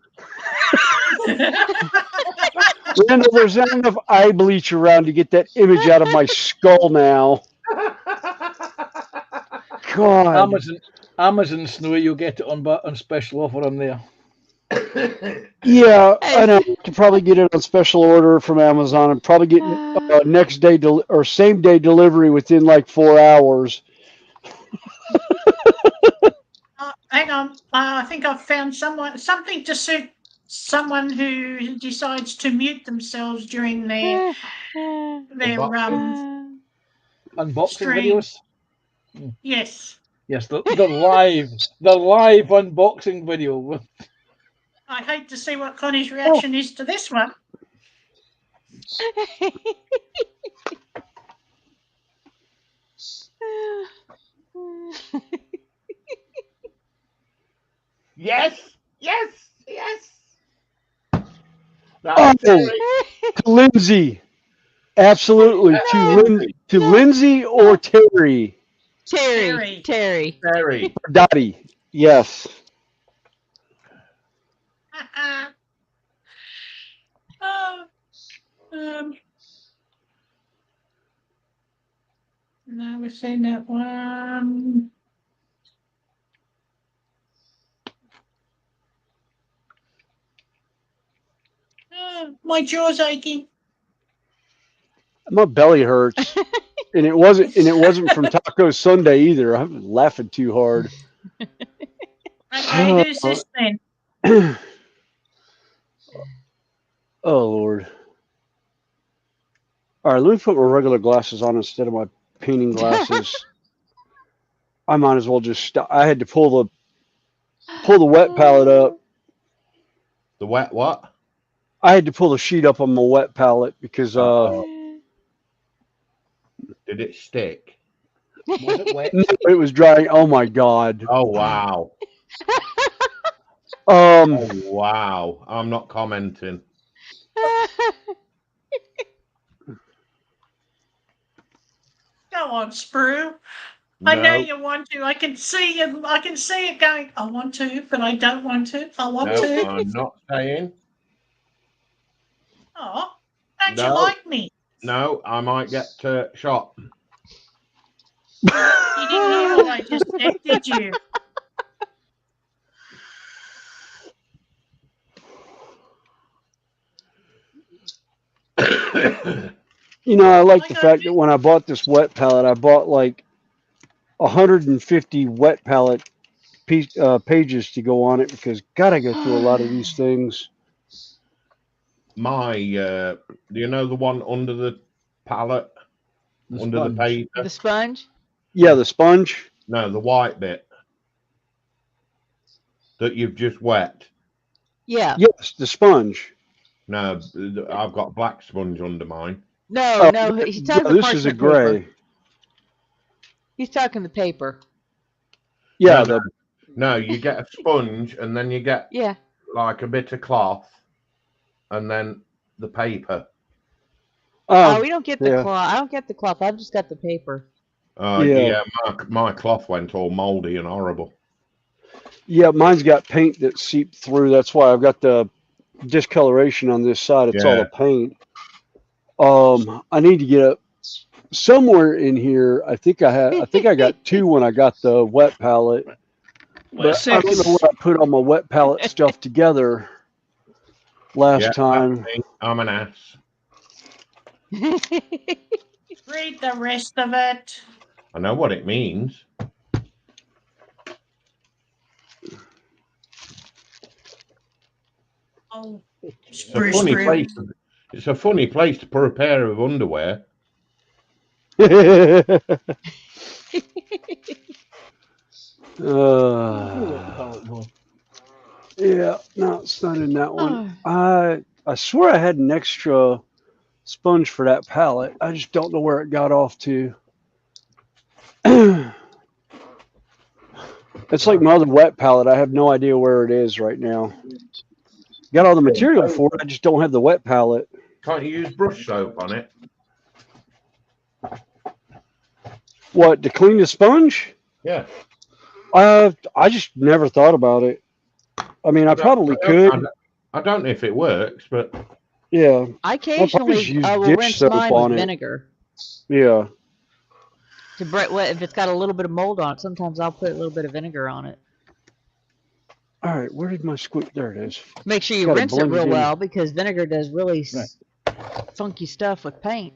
Randall, there's not enough eye bleach around to get that image out of my skull now. God. Amazon Snowy, you'll get it on special offer on there. Yeah, I know. I can probably get it on special order from Amazon and probably get next day or same day delivery within like 4 hours. Hang on. I think I've found something to suit someone who decides to mute themselves during their unboxing stream. videos. Yes. Yes, the live unboxing video. I hate to see what Connie's reaction is to this one. Yes. Oh, to Lindsay. Absolutely. To Lindsay or Terry. Terry. Or Dottie. Yes. No, we've seen that one. My jaw's aching. My belly hurts. And it wasn't from Taco Sunday either. I'm laughing too hard. Okay, who's this then? Oh Lord. All right, let me put my regular glasses on instead of my painting glasses. I might as well just stop. I had to pull the wet palette up. The wet what? I had to pull the sheet up on my wet palette because did it stick? Was it wet? No, it was dry. Oh my God. Oh wow. Oh wow. I'm not commenting. Go on, Sprue. No. I know you want to. I can see you. I can see it going. I want to, but I don't want to. I want to. I'm not saying. Oh, don't you like me? No, I might get shot. You didn't hear what I just said, did you? You know, I like the fact that when I bought this wet palette, I bought like 150 wet palette pages to go on it because God, I go through a lot of these things. Do you know the one under the palette? The under sponge. the paper? The sponge? Yeah, the sponge. No, the white bit that you've just wet. Yeah. Yes, the sponge. No, I've got black sponge under mine. No, Oh, no, he's yeah, talking the this is a parchment paper. gray. He's talking the paper. Yeah, No, you get a sponge and then you get Yeah. like a bit of cloth and then the paper. Oh, we don't get the yeah. cloth. I don't get the cloth. I've just got the paper. Yeah, my cloth went all moldy and horrible. Yeah, mine's got paint that seeped through. That's why I've got the discoloration on this side. It's all Yeah. the paint. I need to get somewhere in here. I think I got 2 when I got the wet palette. But I don't know what I put all my wet palette stuff together last time. I'm an ass. Read the rest of it. I know what it means. Oh, It's a funny place. It's a funny place to put a pair of underwear. Yeah, no, it's not in that one. I swear I had an extra sponge for that palette. I just don't know where it got off to. It's like my other wet palette. I have no idea where it is right now. Got all the material for it. I just don't have the wet palette. Can't you use brush soap on it? What, to clean the sponge? Yeah. I just never thought about it. I mean, I probably could. I don't know if it works, but yeah. I occasionally will rinse mine with vinegar. Yeah. To break, if it's got a little bit of mold on it, sometimes I'll put a little bit of vinegar on it. All right, where did my squeak? There it is. Make sure you rinse it real well because vinegar does really funky stuff with paint.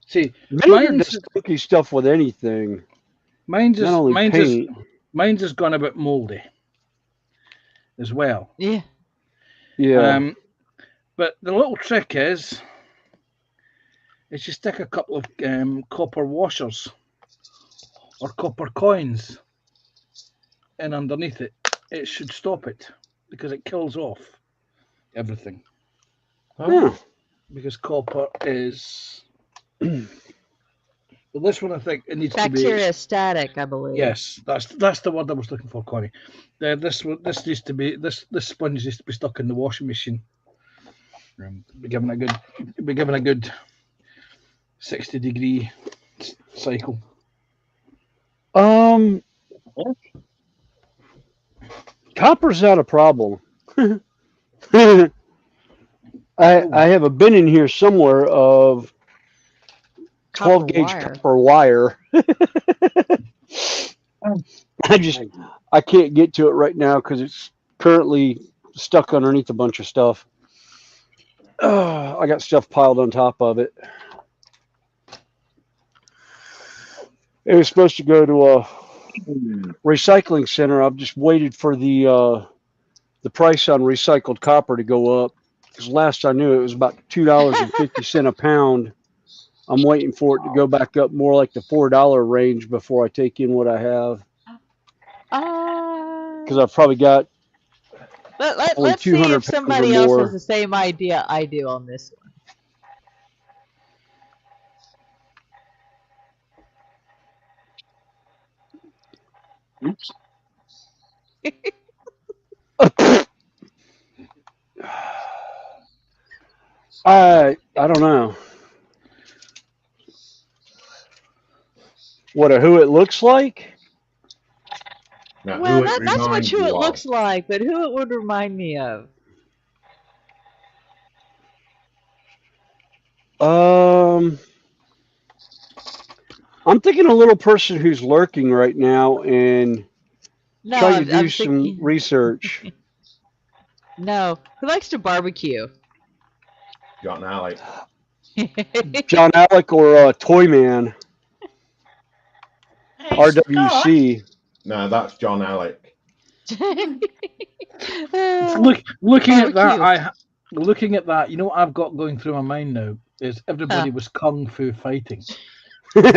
See, vinegar does funky stuff with anything. Mine's just gone a bit moldy as well. Yeah. Yeah. But the little trick is you stick a couple of copper washers or copper coins in underneath it. It should stop it because it kills off everything. Oh. Because copper is. Well, this one I think it needs bacteriostatic, I believe. Yes, that's the word I was looking for, Connie. This needs to be this sponge needs to be stuck in the washing machine. Be given a good 60-degree cycle. Copper's not a problem. I have a bin in here somewhere of 12 gauge copper wire. I can't get to it right now because it's currently stuck underneath a bunch of stuff. I got stuff piled on top of it. It was supposed to go to a recycling center. I've just waited for the price on recycled copper to go up because last I knew it was about $2.50 a pound. I'm waiting for it to go back up more like the $4 range before I take in what I have. Because I've probably got let's see if somebody else has the same idea I do on this one. Oops. I don't know. Who it looks like? No, well, that's not who it looks like, but who it would remind me of. I'm thinking a little person who's lurking right now and trying to do some research. No, who likes to barbecue? John Alec. John Alec or Toy Man. RWC. No, that's John Alec. Looking at that, you know what I've got going through my mind now is everybody was kung fu fighting. That's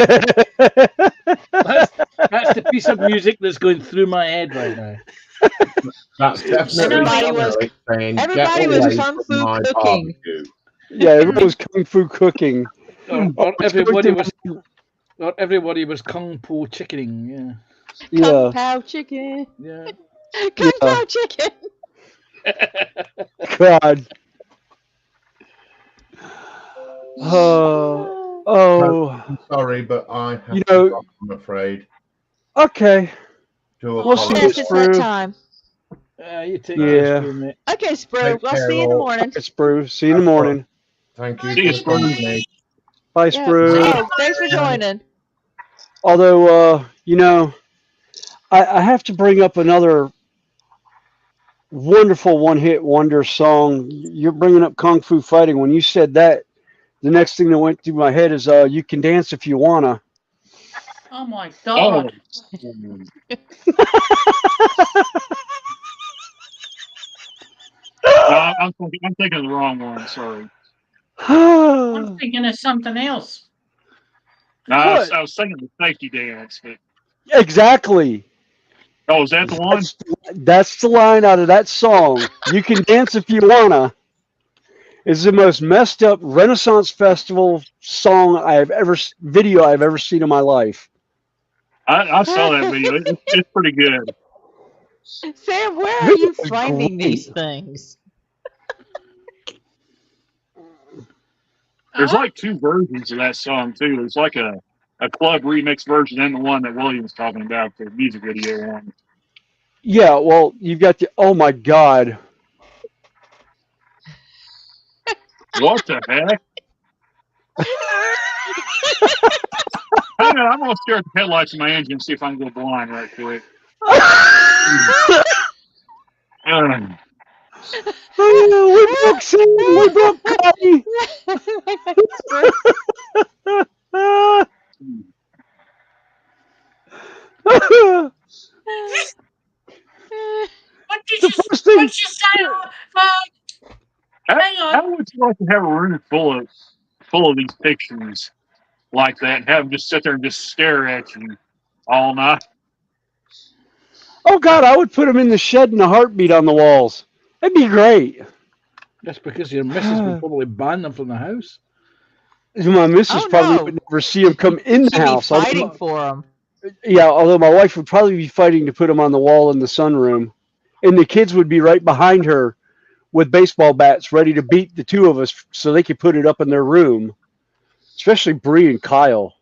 the piece of music that's going through my head right now. That's definitely Everybody was Charlie saying, "Get everybody was away kung from fu my cooking. barbecue." Yeah, everyone was kung fu cooking. Or It's going through everybody was kung po chickening. Yeah. Kung Yeah, Pao chicken. Yeah. Kung yeah. Pao chicken. God. Oh, I'm sorry, but I have You to know- drop, I'm afraid. okay. Do We'll see Yes, you, it's that Sprue. time. You take Yeah. care, Sprue, mate. Okay, Sprue. Take I'll care, see you in the all. morning. It's Sprue. See you in the morning. Thank you See you, for the Sprue. company. Bye, Yeah. Sprue. Oh, thanks for joining. Although, I have to bring up another wonderful one-hit wonder song. You're bringing up Kung Fu Fighting. When you said that, the next thing that went through my head is "You Can Dance If You Wanna." Oh my Oh. God. No, I'm thinking of the wrong one. Sorry. I'm thinking of something else. No, What? I was thinking the safety dance. But, Exactly. oh, is that the one? That's the line out of that song. "You Can Dance If You Wanna" is the most messed up Renaissance Festival song video I've ever seen in my life. I saw that video. It's pretty good. Sam, where are Video you is finding these great. things? There's like two versions of that song too. There's like a club remix version and the one that William's talking about, the music video one. Yeah, well, you've got the, oh my God. What the heck? Hang on, I'm gonna stare at the headlights of my engine and see if I can go blind right quick. We broke Sam. We broke Cotty. What did The you, first thing- what you say? Hang on. How would you like to have a room full of these pictures like that and have them just sit there and just stare at you all night? Oh God, I would put them in the shed in a heartbeat on the walls. That'd be great. That's because your missus would probably ban them from the house. My missus Oh, probably no. would never see them come in the She'd be house. fighting for them. Yeah, although my wife would probably be fighting to put them on the wall in the sunroom, and the kids would be right behind her with baseball bats ready to beat the two of us so they could put it up in their room. Especially Bree and Kyle.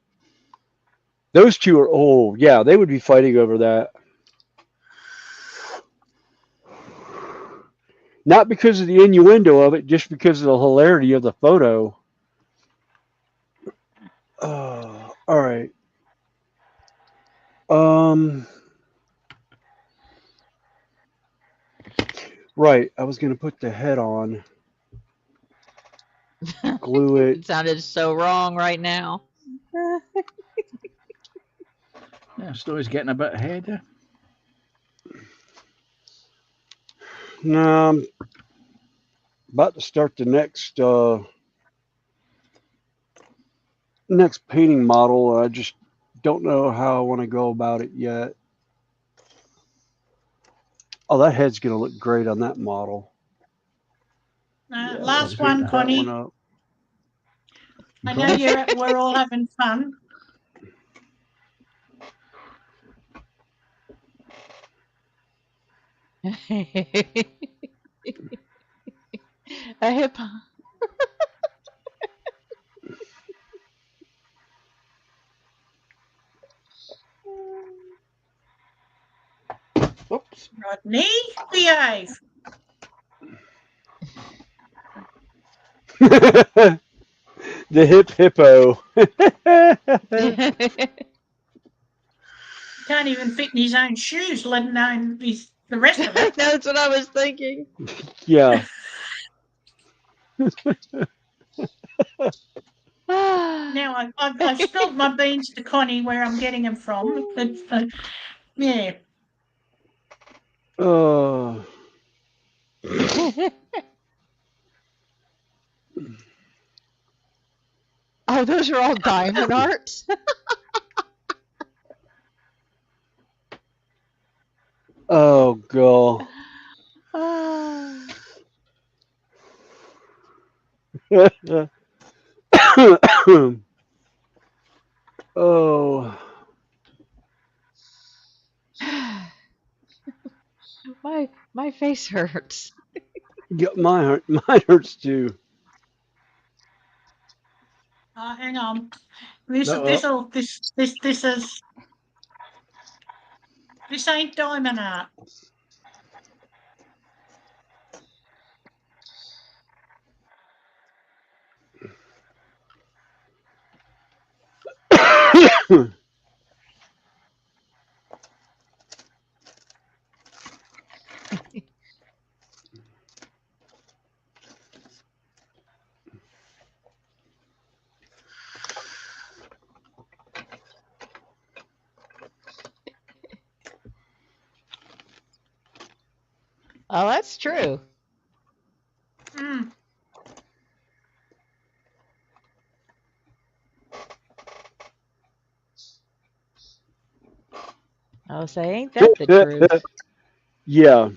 Those two are, oh yeah, they would be fighting over that. Not because of the innuendo of it, just because of the hilarity of the photo. All right. Right. I was going to put the head on. Glue it. It sounded so wrong right now. Yeah, story's getting a bit ahead. Yeah. No, I'm about to start the next painting model. I just don't know how I want to go about it yet. Oh, that head's going to look great on that model. Last Pick one, that Connie. one up. I know we're all having fun. A hippo. Oops. Rodney, behave. The hippo. Can't even fit in his own shoes, let alone the rest of it. That's what I was thinking. Yeah. Now I've spilled my beans to Connie where I'm getting them from. But, yeah. Oh. I Oh, those are all diamond arts. Oh, God. Oh, my face hurts. yeah, mine hurts too. Oh, hang on. This No, this ain't diamond art. Oh, that's true. Mm. I'll say, ain't that the truth? Yeah.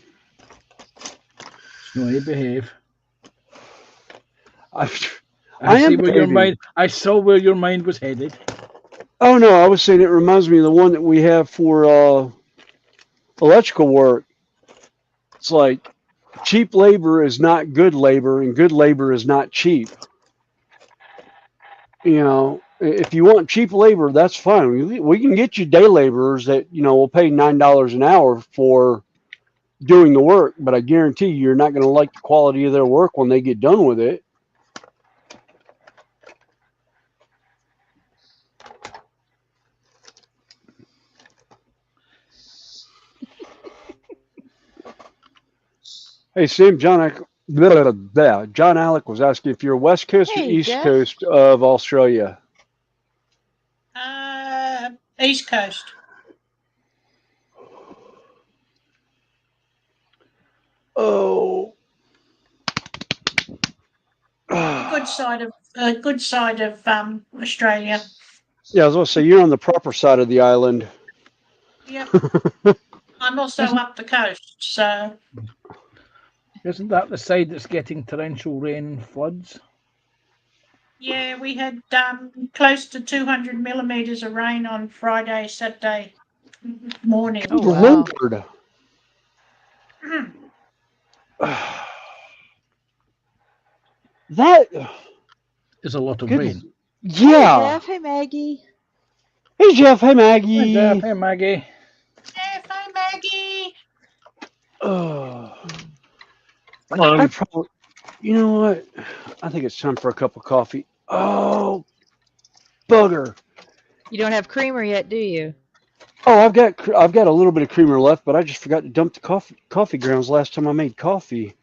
Snowy, behave. I I see am where your behaving. mind. I saw where your mind was headed. Oh, no, I was saying it reminds me of the one that we have for electrical work. It's like cheap labor is not good labor, and good labor is not cheap. You know, if you want cheap labor, that's fine. We can get you day laborers that, will pay $9 an hour for doing the work, but I guarantee you're not going to like the quality of their work when they get done with it. Hey, Sam, John Alec was asking if you're West Coast or Hey, East Jeff. Coast of Australia. East Coast. Oh. A good side of Australia. Yeah, I was going to say, you're on the proper side of the island. Yep. I'm also up the coast, so Isn't that the side that's getting torrential rain and floods? yeah, we had close to 200 millimeters of rain on Friday, Saturday morning. Oh, wow. Lord. That is a lot of goodness. rain. Hey, Yeah. Jeff. Hey, Maggie. Hey, Jeff. Hey, Hi, Maggie. Jeff. Hey, Maggie. Jeff, hi Maggie. Oh. Hello. I probably, you know what? I think it's time for a cup of coffee. Oh, bugger. You don't have creamer yet, do you? Oh, I've got a little bit of creamer left, but I just forgot to dump the coffee grounds last time I made coffee.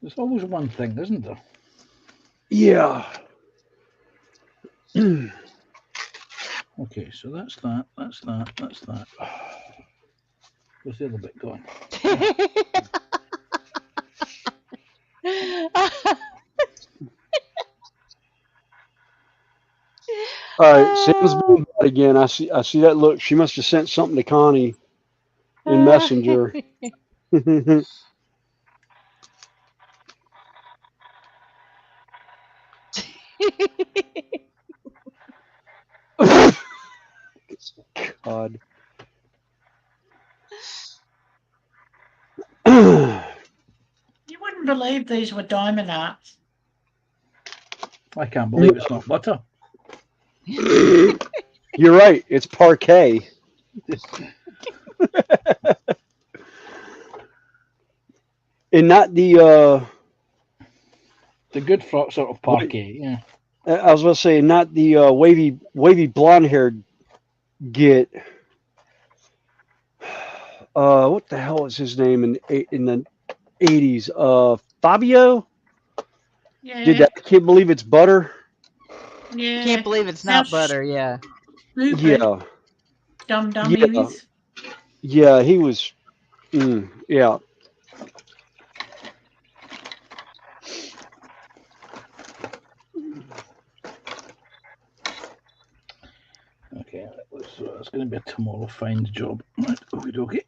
There's always one thing, isn't there? Yeah. Okay, so that's that. That's that. That's that. Where's the other bit going? All right, Sam's being bad again. I see that look. She must have sent something to Connie in Messenger. God. You wouldn't believe these were diamond arts. I can't believe it's not butter. You're right. It's parquet. And not the good sort of parquet. Yeah. I was going to say not the wavy blonde haired git. What the hell is his name in the 80s? Fabio. Yeah. Did that kid believe it's butter? Yeah. Can't believe it's not butter, yeah. Stupid. Yeah. Dumb Yeah. dummies. Yeah, he was. Yeah. that's going to be a tomorrow find job. Right, okay.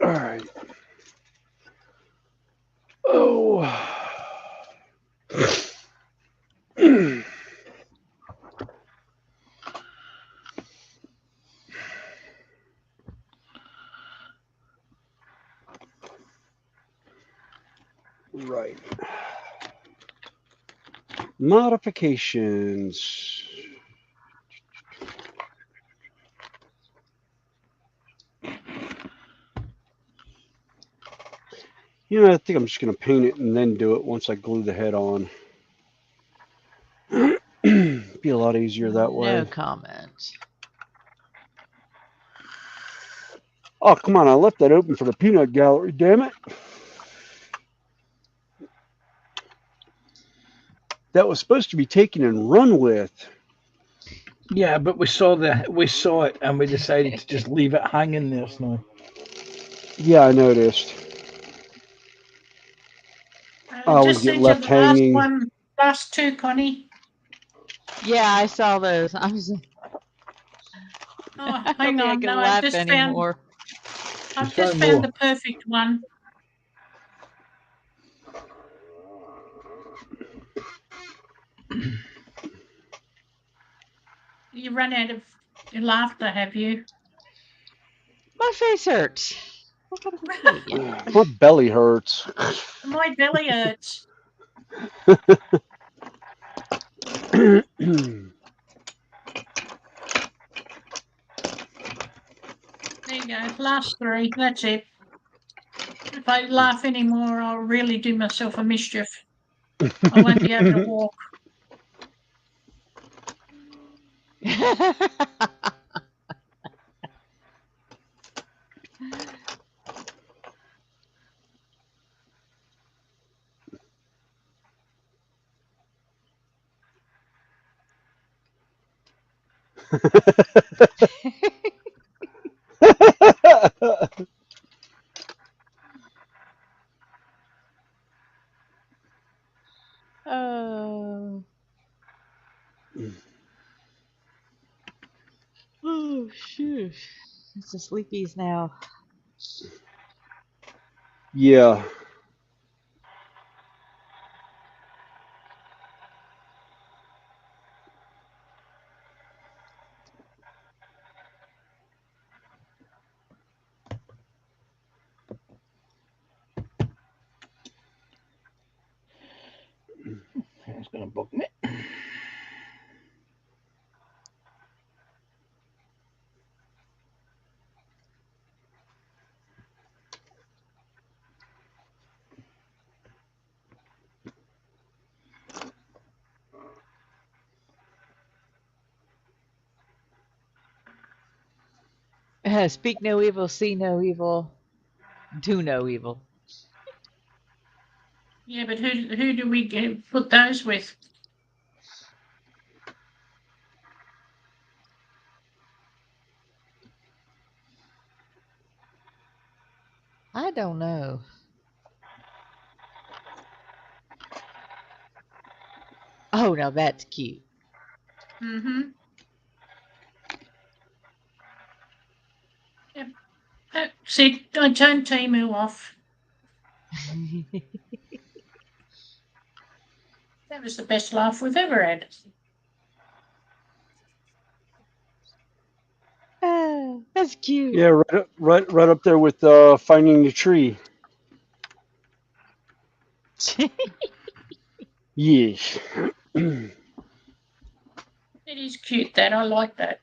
All right. Oh. Right. Modifications. You know, I think I'm just going to paint it and then do it once I glue the head on. Be a lot easier that way. No comment. Oh, come on. I left that open for the peanut gallery, damn it. That was supposed to be taken and run with. Yeah, but we saw it and we decided to just leave it hanging there, Snow. Yeah, I noticed. I always Just get sent you left the last hanging. one, last two, Connie. Yeah, I saw those. Oh, I don't hang think I on. can No, laugh anymore. I've just found the perfect one. You run out of laughter, have you? My face hurts. What kind of a pig again? My belly hurts. My belly hurts. There you go. Last three. That's it. If I laugh anymore, I'll really do myself a mischief. I won't be able to walk. Oh, shoot. It's the sleepies now. Yeah. It's going to bug me. Speak no evil, see no evil, do no evil. Yeah, but who do we put those with? I don't know. Oh, now that's cute. Mm-hmm. Yep. See, I turned Timu off. That was the best laugh we've ever had. Oh, that's cute. Yeah, right up there with finding the tree. Yes. It is cute, that. I like that.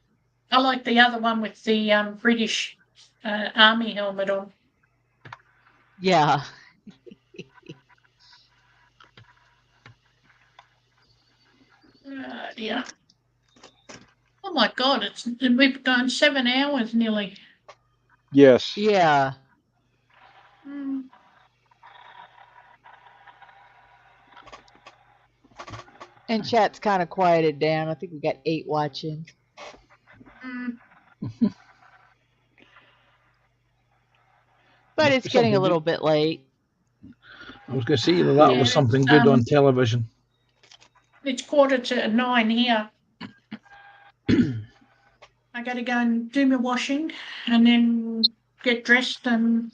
I like the other one with the British Army helmet on. Yeah. Oh, dear. Oh, my God. We've gone 7 hours nearly. Yes. Yeah. Mm. And chat's kind of quieted down. I think we got 8 watching. Mm. But it's getting a Something little good. bit late. I was going to say either that Yeah, was something it's, good on television. It's 8:45 here. I got to go and do my washing and then get dressed and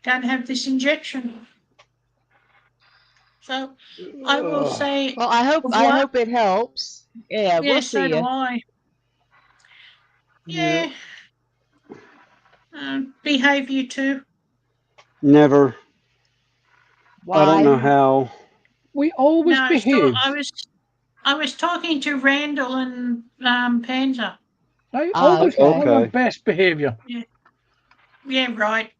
go and have this injection. So I will say, Well, I hope it helps. Yeah, yeah, we'll so see do you. I. Yeah. Behave, you two. Never. I don't know Why? how. We always No, behave. I was talking to Randall and Panzer. I Ah, always put on our Okay. best behaviour. Yeah, yeah, right.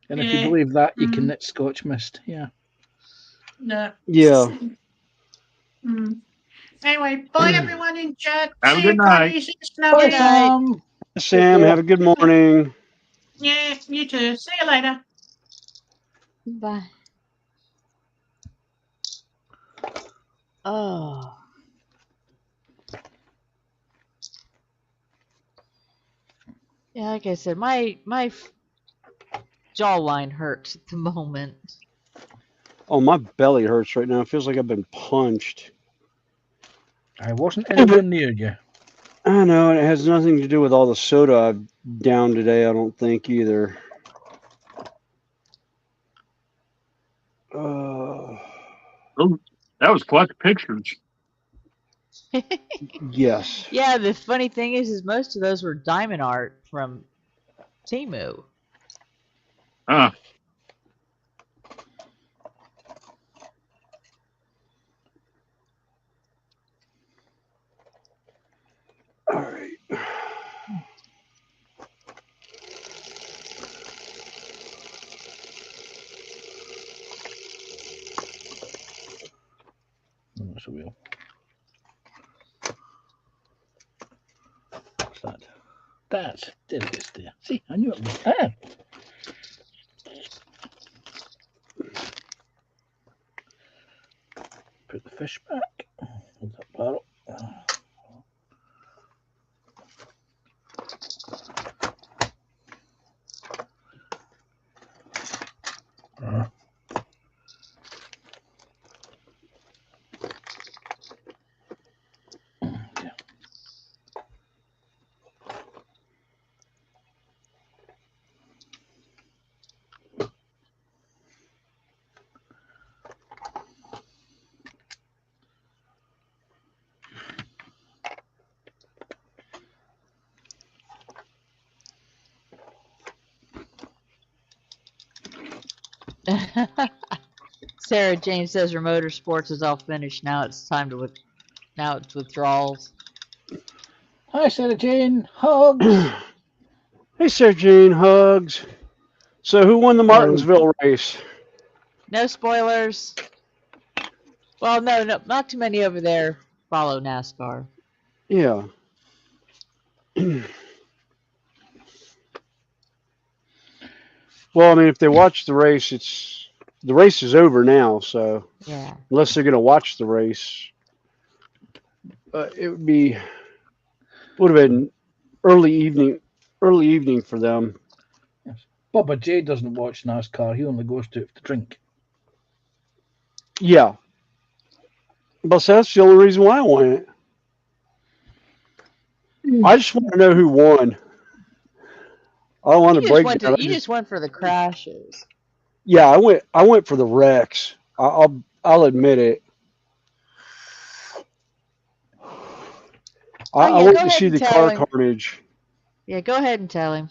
And if you Yeah. believe that, you can knit Scotch mist. Yeah. No. Yeah. Anyway, bye everyone in chat. Have a See good you, night. Connie. See you, Bye, Snowy. Sam. Sam, have a good morning. Yeah, you too. See you later. Bye. Oh. Yeah, like I said, my jawline hurts at the moment. Oh, my belly hurts right now. It feels like I've been punched. I wasn't anywhere near you. I know, and it has nothing to do with all the soda I've downed today, I don't think, either. Oh, that was quite the pictures. Yes. Yeah, the funny thing is most of those were diamond art from Temu. Huh. All right. That's a wheel. What's that? That's there it is there. See, I knew it was there. Put the fish back. Hold that barrel. Sarah Jane says her motorsports is all finished. Now it's time to now it's withdrawals. Hi, Sarah Jane. Hugs. Hey, Sarah Jane. Hugs. So, who won the Martinsville race? No spoilers. Well, no, not too many over there follow NASCAR. Yeah. Well, I mean, if they watch the race, the race is over now. So, yeah, unless they're going to watch the race, it would have been early evening for them. Yes. Bubba J doesn't watch NASCAR. He only goes to it to drink. Yeah. But that's the only reason why I went. I just want to know who won. I don't want to break down. You just went for the crashes. Yeah, I went for the wrecks. I'll admit it. I went to see the car carnage. Yeah, go ahead and tell him.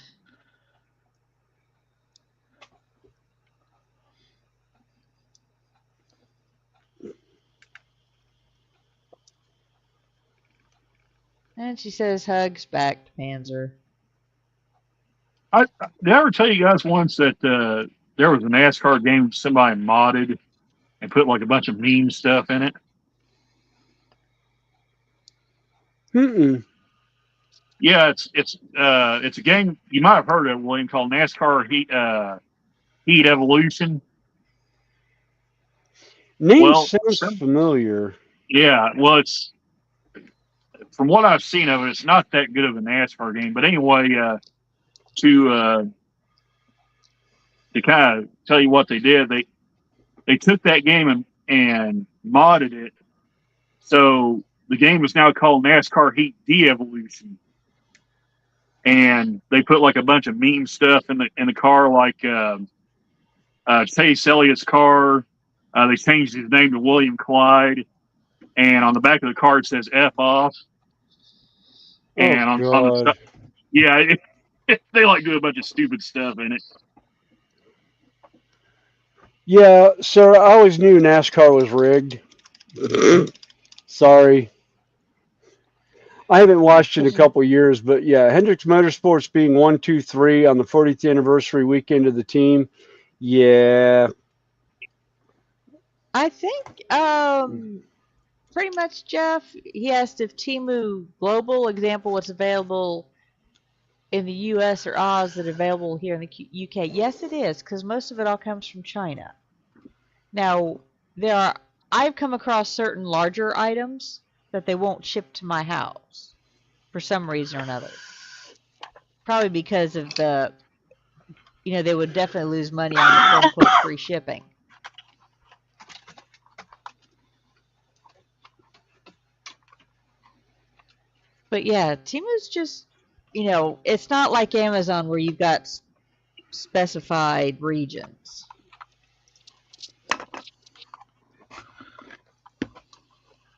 And she says hugs back to Panzer. Did I ever tell you guys once that there was a NASCAR game somebody modded and put like a bunch of meme stuff in it? Mm-mm. Yeah, it's a game you might have heard of, William, called NASCAR Heat Evolution. Name sounds familiar. Yeah, well, it's from what I've seen of it, it's not that good of a NASCAR game. But anyway, to to kind of tell you what they did, they took that game and modded it. So the game is now called NASCAR Heat De-Evolution. And they put like a bunch of meme stuff in the car, like Chase Elliott's car. They changed his name to William Clyde. And on the back of the car it says F off. And on the yeah, they like do a bunch of stupid stuff in it. Yeah, sir, I always knew NASCAR was rigged. Sorry. I haven't watched in a couple of years, but yeah, Hendricks Motorsports being 1, 2, 3 on the 40th anniversary weekend of the team. Yeah. I think pretty much, Jeff, he asked if Temu Global example was available in the US or Oz that are available here in the UK. Yes, it is, because most of it all comes from China. Now, I've come across certain larger items that they won't ship to my house for some reason or another. Probably because of they would definitely lose money on the quote-unquote free shipping. But yeah, Temu's just, it's not like Amazon where you've got specified regions.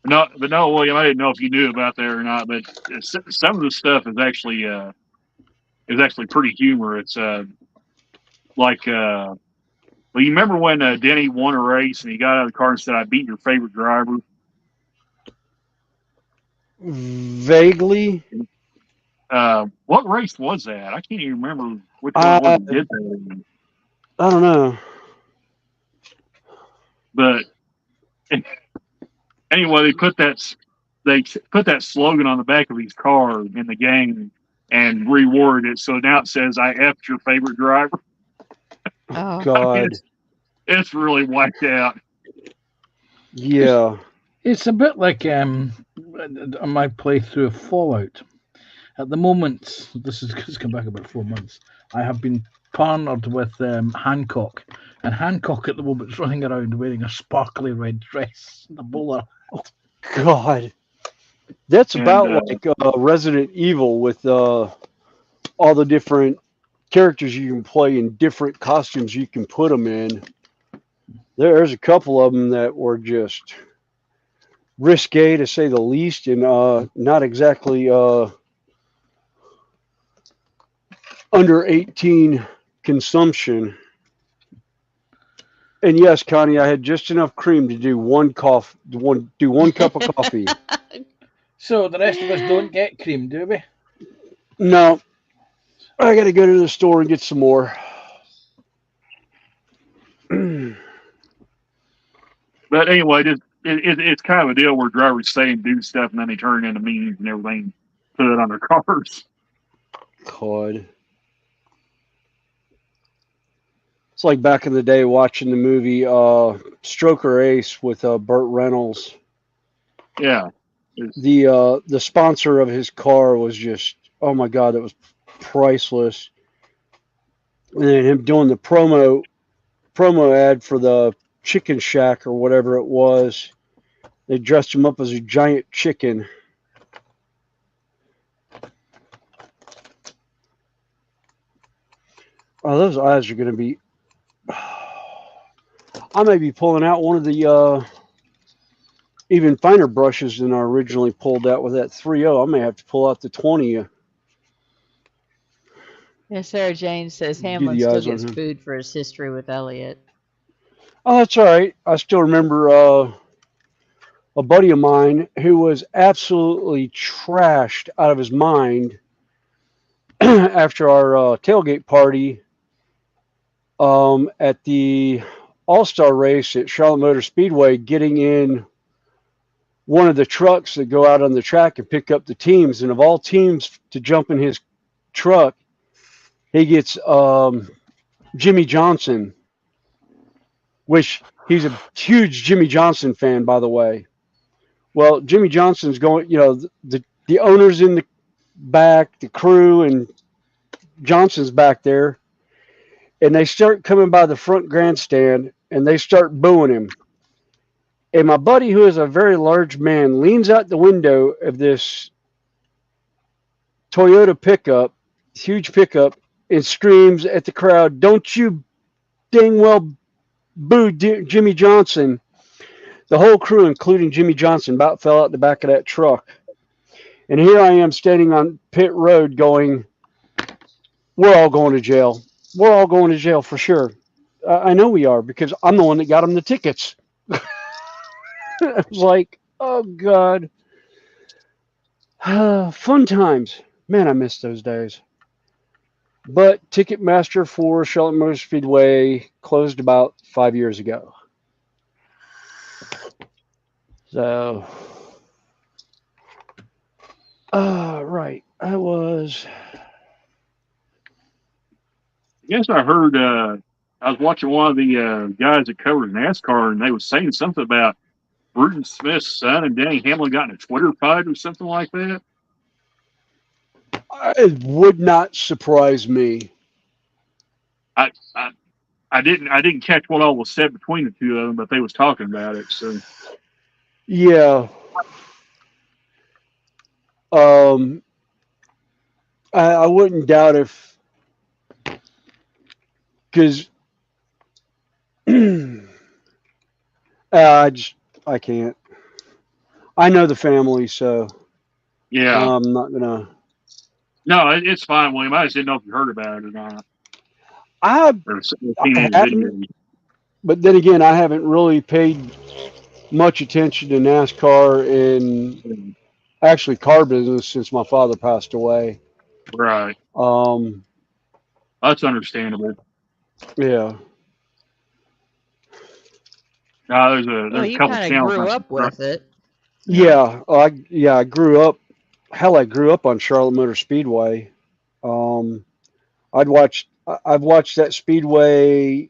No, William, I didn't know if you knew about that or not, but some of the stuff is actually pretty humorous. Well, you remember when Denny won a race and he got out of the car and said, "I beat your favorite driver"? Vaguely. What race was that? I can't even remember which one did that. I don't know. But anyway, they put that slogan on the back of his car in the game and reworded it. So now it says, "I effed your favorite driver." Oh, God. It's really whacked out. Yeah. It's a bit like my playthrough of Fallout. At the moment, this has come back about 4 months, I have been partnered with Hancock. And Hancock at the moment is running around wearing a sparkly red dress and a bowler. Oh, God. That's about like Resident Evil with all the different characters you can play in different costumes you can put them in. There's a couple of them that were just risque, to say the least, and not exactly under 18 consumption. And yes, Connie, I had just enough cream to do one cup of coffee. So the rest of us don't get cream, do we? No, I got to go to the store and get some more. But anyway, it's kind of a deal where drivers say and do stuff, and then they turn it into memes and everything, put it on their cars. God. It's like back in the day watching the movie Stroker Ace with Burt Reynolds. Yeah. The sponsor of his car was just, oh my God, that was priceless. And then him doing the promo ad for the Chicken Shack or whatever it was. They dressed him up as a giant chicken. Oh, those eyes are going to be... I may be pulling out one of the even finer brushes than I originally pulled out with that 3.0. I may have to pull out the 20. Yeah, Sarah Jane says Hamlin still gets food for his history with Elliott. Oh, that's all right. I still remember a buddy of mine who was absolutely trashed out of his mind after our tailgate party at the All-Star race at Charlotte Motor Speedway, getting in one of the trucks that go out on the track and pick up the teams. And of all teams to jump in his truck, he gets Jimmy Johnson, which he's a huge Jimmy Johnson fan, by the way. Well, Jimmy Johnson's going, the owner's in the back, the crew, and Johnson's back there. and they start coming by the front grandstand, and they start booing him. And my buddy, who is a very large man, leans out the window of this Toyota pickup, huge pickup, and screams at the crowd, "Don't you dang well boo Jimmy Johnson." The whole crew, including Jimmy Johnson, about fell out the back of that truck. And here I am standing on pit road going, we're all going to jail. We're all going to jail for sure. I know we are, because I'm the one that got them the tickets. I was like, oh, God. Fun times. Man, I miss those days. But Ticketmaster for Charlotte Motor Speedway closed about 5 years ago. So, right. I was I heard. I was watching one of the guys that covers NASCAR, and they was saying something about Bruton Smith's son and Danny Hamlin got in a Twitter fight or something like that. It would not surprise me. I didn't catch what all was said between the two of them, but they was talking about it. So yeah, I wouldn't doubt if, because I can't. I know the family, so yeah, I'm not gonna. no, it's fine, William. I just didn't know if you heard about it or not. I Or seen any haven't, video. but then again, I haven't really paid much attention to NASCAR and actually car business since my father passed away. Right. That's understandable. Yeah. No, there's Well, a you couple kind of channels. grew up with it. Yeah. I grew up. Hell, I grew up on Charlotte Motor Speedway. I've watched that speedway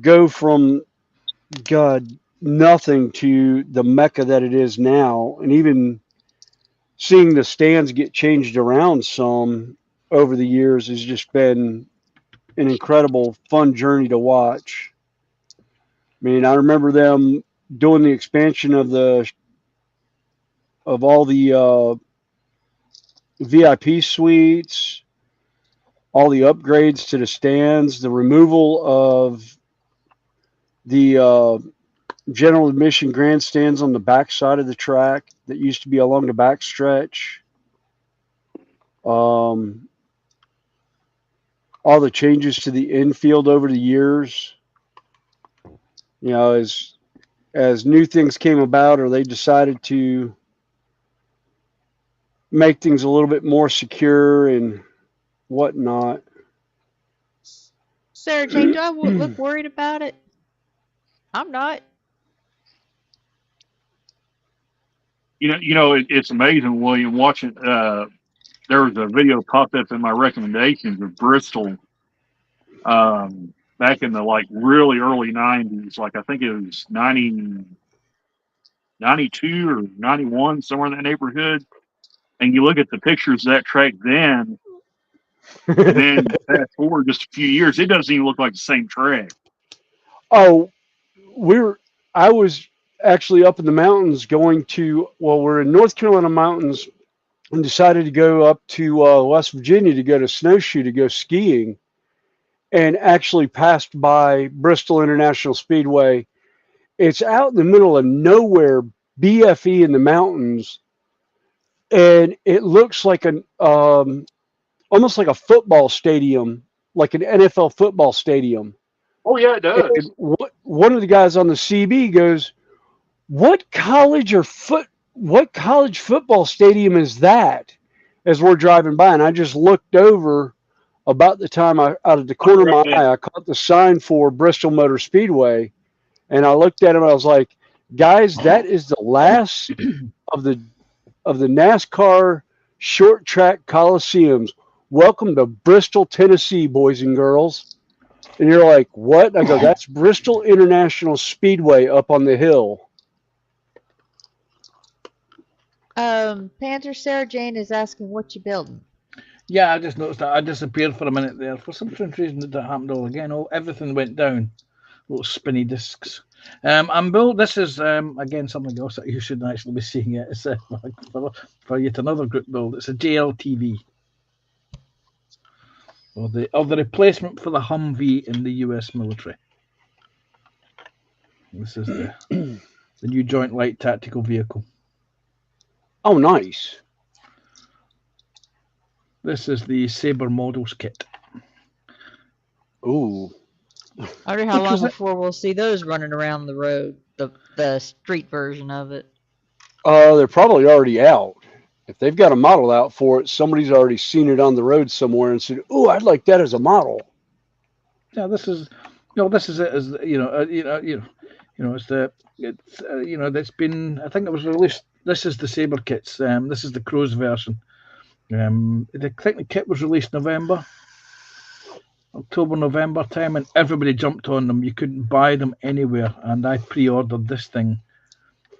go from nothing to the mecca that it is now, and even seeing the stands get changed around some over the years has just been an incredible, fun journey to watch. I mean, I remember them doing the expansion of all the VIP suites, all the upgrades to the stands, the removal of the general admission grandstands on the back side of the track that used to be along the back stretch. All the changes to the infield over the years. You know, as new things came about, or they decided to make things a little bit more secure and whatnot. Sarah Jane, do I look worried about it? I'm not. It's amazing, William, watching. There was a video popped up in my recommendations of Bristol, back in the really early '90s. Like I think it was 92 or 91, somewhere in that neighborhood. And you look at the pictures of that track then, and then fast forward just a few years, it doesn't even look like the same track. Oh, I was actually up in the mountains we're in North Carolina mountains, and decided to go up to West Virginia to go to snowshoe to go skiing, and actually passed by Bristol International Speedway. It's out in the middle of nowhere, BFE in the mountains, and it looks like almost like a football stadium, like an NFL football stadium. Oh yeah, it does. And one of the guys on the CB goes, what college football stadium is that? As we're driving by, and I just looked over about the time out of the corner of my eye, I caught the sign for Bristol Motor Speedway, and I looked at him and I was like, guys, that is the last of the NASCAR short track coliseums. Welcome to Bristol, Tennessee, boys and girls. And you're like, what? I go, that's Bristol International Speedway up on the hill. Panther Sarah Jane is asking what you building. Yeah, I just noticed that I disappeared for a minute there. For some strange reason, that happened all again. Oh, everything went down. Little spinny discs. I'm built. This is again something else that you should actually be seeing it. It's for yet another group build. It's a JLTV, or the replacement for the Humvee in the U.S. military. This is the new Joint Light Tactical Vehicle. Oh, nice. This is the Sabre Models kit. Ooh. I wonder how Which long was it? before we'll see those running around the road, the street version of it. They're probably already out. If they've got a model out for it, somebody's already seen it on the road somewhere and said, "Oh, I'd like that as a model." Yeah, this is it. As it's been. I think it was released. This is the Sabre kits. This is the Crows version. I think the kit was released October, November time, and everybody jumped on them. You couldn't buy them anywhere, and I pre-ordered this thing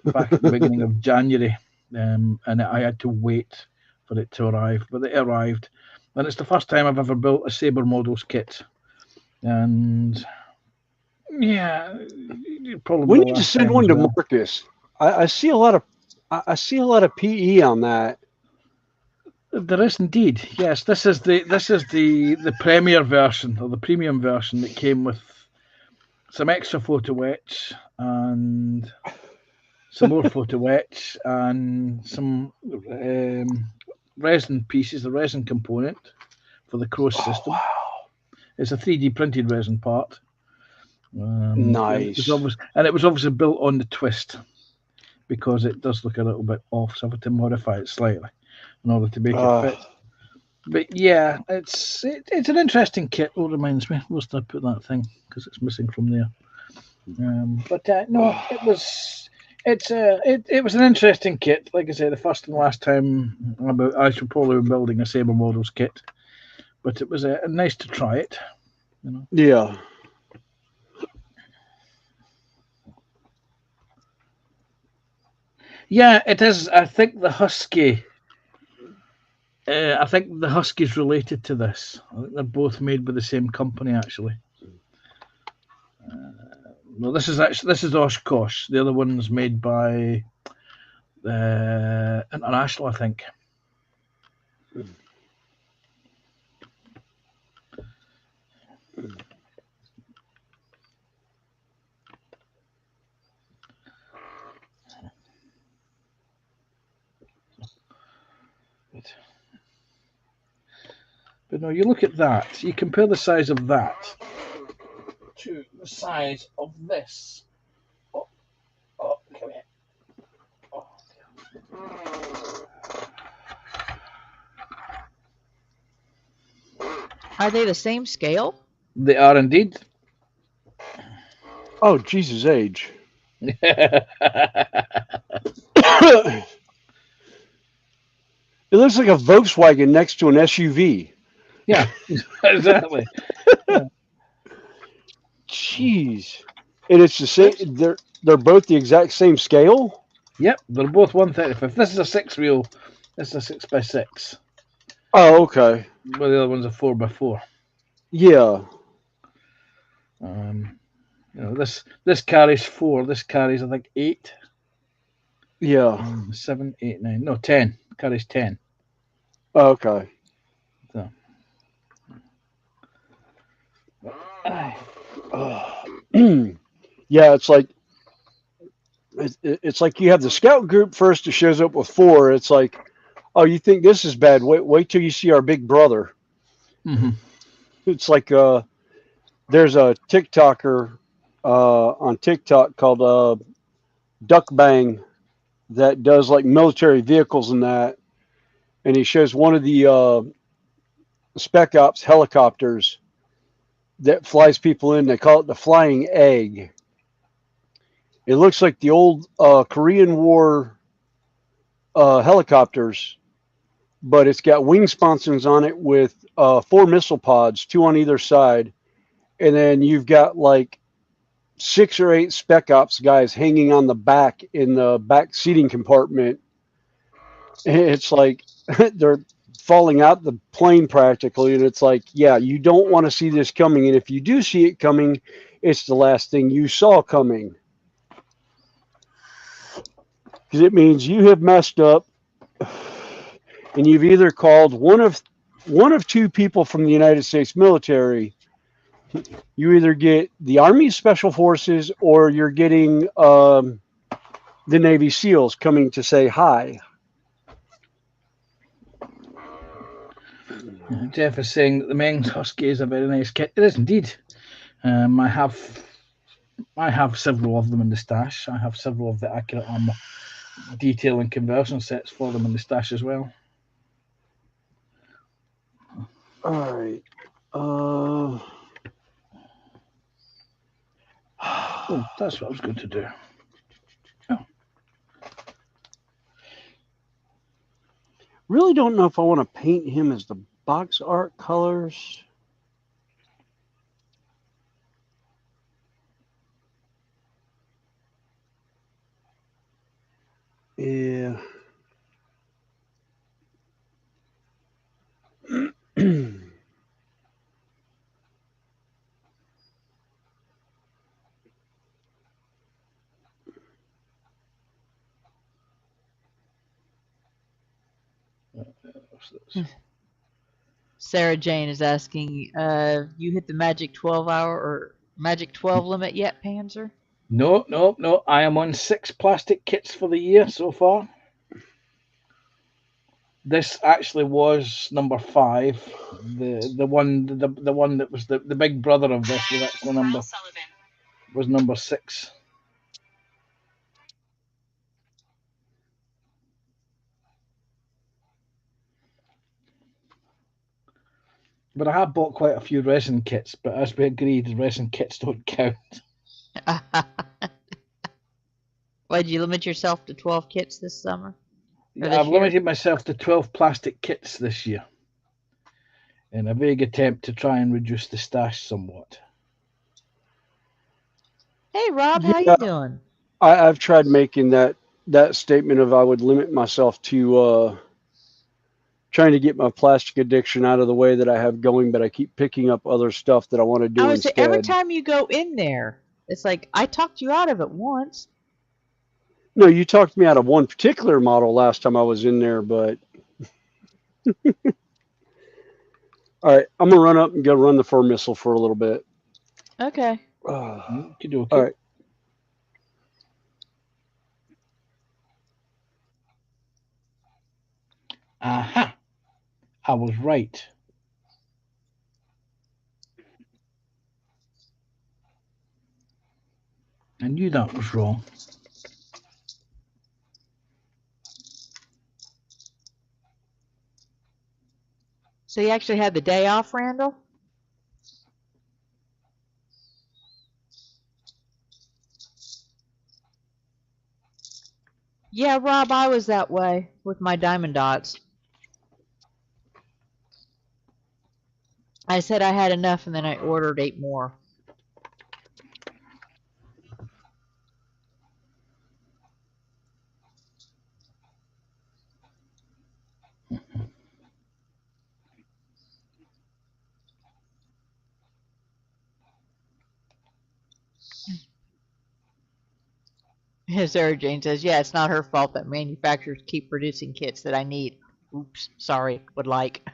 back at the beginning of January, and I had to wait for it to arrive, but it arrived, and it's the first time I've ever built a Sabre Models kit, and yeah, probably We the need to last send time one as to well. Marcus. I see a lot of PE on that. There is indeed, yes. This is the premier version or the premium version that came with some extra photo etch and some more photo etch and some resin pieces, the resin component for the Cross system. Wow. It's a 3D printed resin part. Nice. And it was obviously built on the twist because it does look a little bit off, so I had to modify it slightly in order to make it fit. But yeah, it's an interesting kit. What reminds me, where's I put that thing because it's missing from there. No, it was an interesting kit. Like I say, the first and last time I should probably be building a Sabre Models kit, but it was nice to try it. You know. Yeah. Yeah, it is. I think the Husky. I think the Husky's related to this. I think they're both made by the same company, actually. No, this is Oshkosh. The other one's made by International, I think. But no, you look at that. You compare the size of that to the size of this. Oh, come here. Are they the same scale? They are indeed. Oh, Jesus age. It looks like a Volkswagen next to an SUV. Yeah, exactly. Yeah. Jeez. And it's the same. They're both the exact same scale. Yep, they're both 135. This is a 6-wheel. This is a 6x6. Oh, okay. Well, the other one's a 4x4. Yeah. This carries 4. This carries, I think, 8. Yeah. 7, 8, 9. No, 10. Carries 10. Oh, okay. So. Yeah, it's like you have the scout group first who shows up with 4. It's like, oh, you think this is bad? Wait till you see our big brother. Mm-hmm. It's like there's a TikToker on TikTok called Duck Bang that does like military vehicles and that, and he shows one of the Spec Ops helicopters that flies people in. They call it the Flying Egg. It looks like the old Korean War helicopters, but it's got wing sponsons on it with 4 missile pods, 2 on either side, and then you've got like 6 or 8 Spec Ops guys hanging on the back in the back seating compartment. It's like they're falling out the plane practically, and it's like, yeah, you don't want to see this coming, and if you do see it coming, it's the last thing you saw coming, because it means you have messed up, and you've either called one of two people from the United States military. You either get the Army Special Forces, or you're getting the Navy SEALs coming to say hi. Jeff is saying that the Men's Husky is a very nice kit. It is indeed. I have several of them in the stash. I have several of the accurate armor detail and conversion sets for them in the stash as well. All right. Oh, that's what I was going to do. Oh. Really don't know if I want to paint him as the box art colors. Yeah. Sarah Jane is asking, you hit the magic 12-hour or magic 12 limit yet, Panzer? No. I am on 6 plastic kits for the year so far. This actually was number 5. The one that was the big brother of this was actually number 6. But I have bought quite a few resin kits, but as we agreed, resin kits don't count. Why did you limit yourself to 12 kits this summer? I've limited myself to 12 plastic kits this year in a vague attempt to try and reduce the stash somewhat. Hey, Rob, how you doing? I've tried making that statement of I would limit myself to trying to get my plastic addiction out of the way that I have going, but I keep picking up other stuff that I want to do instead. Every time you go in there, it's like, I talked you out of it once. No, you talked me out of one particular model last time I was in there, but... All right, I'm going to run up and go run the 4 missile for a little bit. Okay. All right. Aha! I was right. I knew that was wrong. So you actually had the day off, Randall? Yeah, Rob, I was that way with my diamond dots. I said I had enough, and then I ordered 8 more. Sarah Jane says, yeah, it's not her fault that manufacturers keep producing kits that I need. Oops, sorry, would like.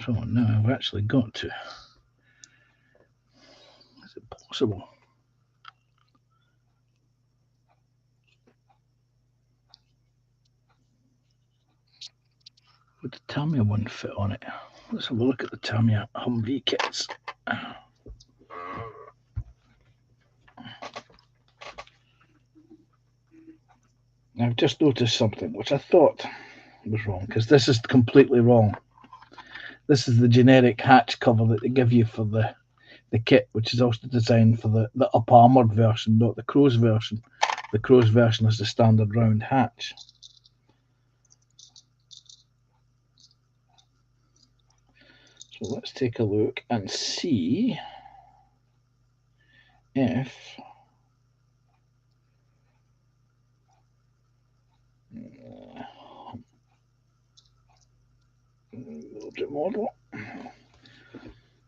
So now I've actually got to. Is it possible? Would the Tamiya one fit on it? Let's have a look at the Tamiya Humvee kits. I've just noticed something which I thought was wrong, because this is completely wrong. This is the generic hatch cover that they give you for the kit, which is also designed for the up armored version, not the Crow's version. The Crow's version is the standard round hatch. So let's take a look and see if model.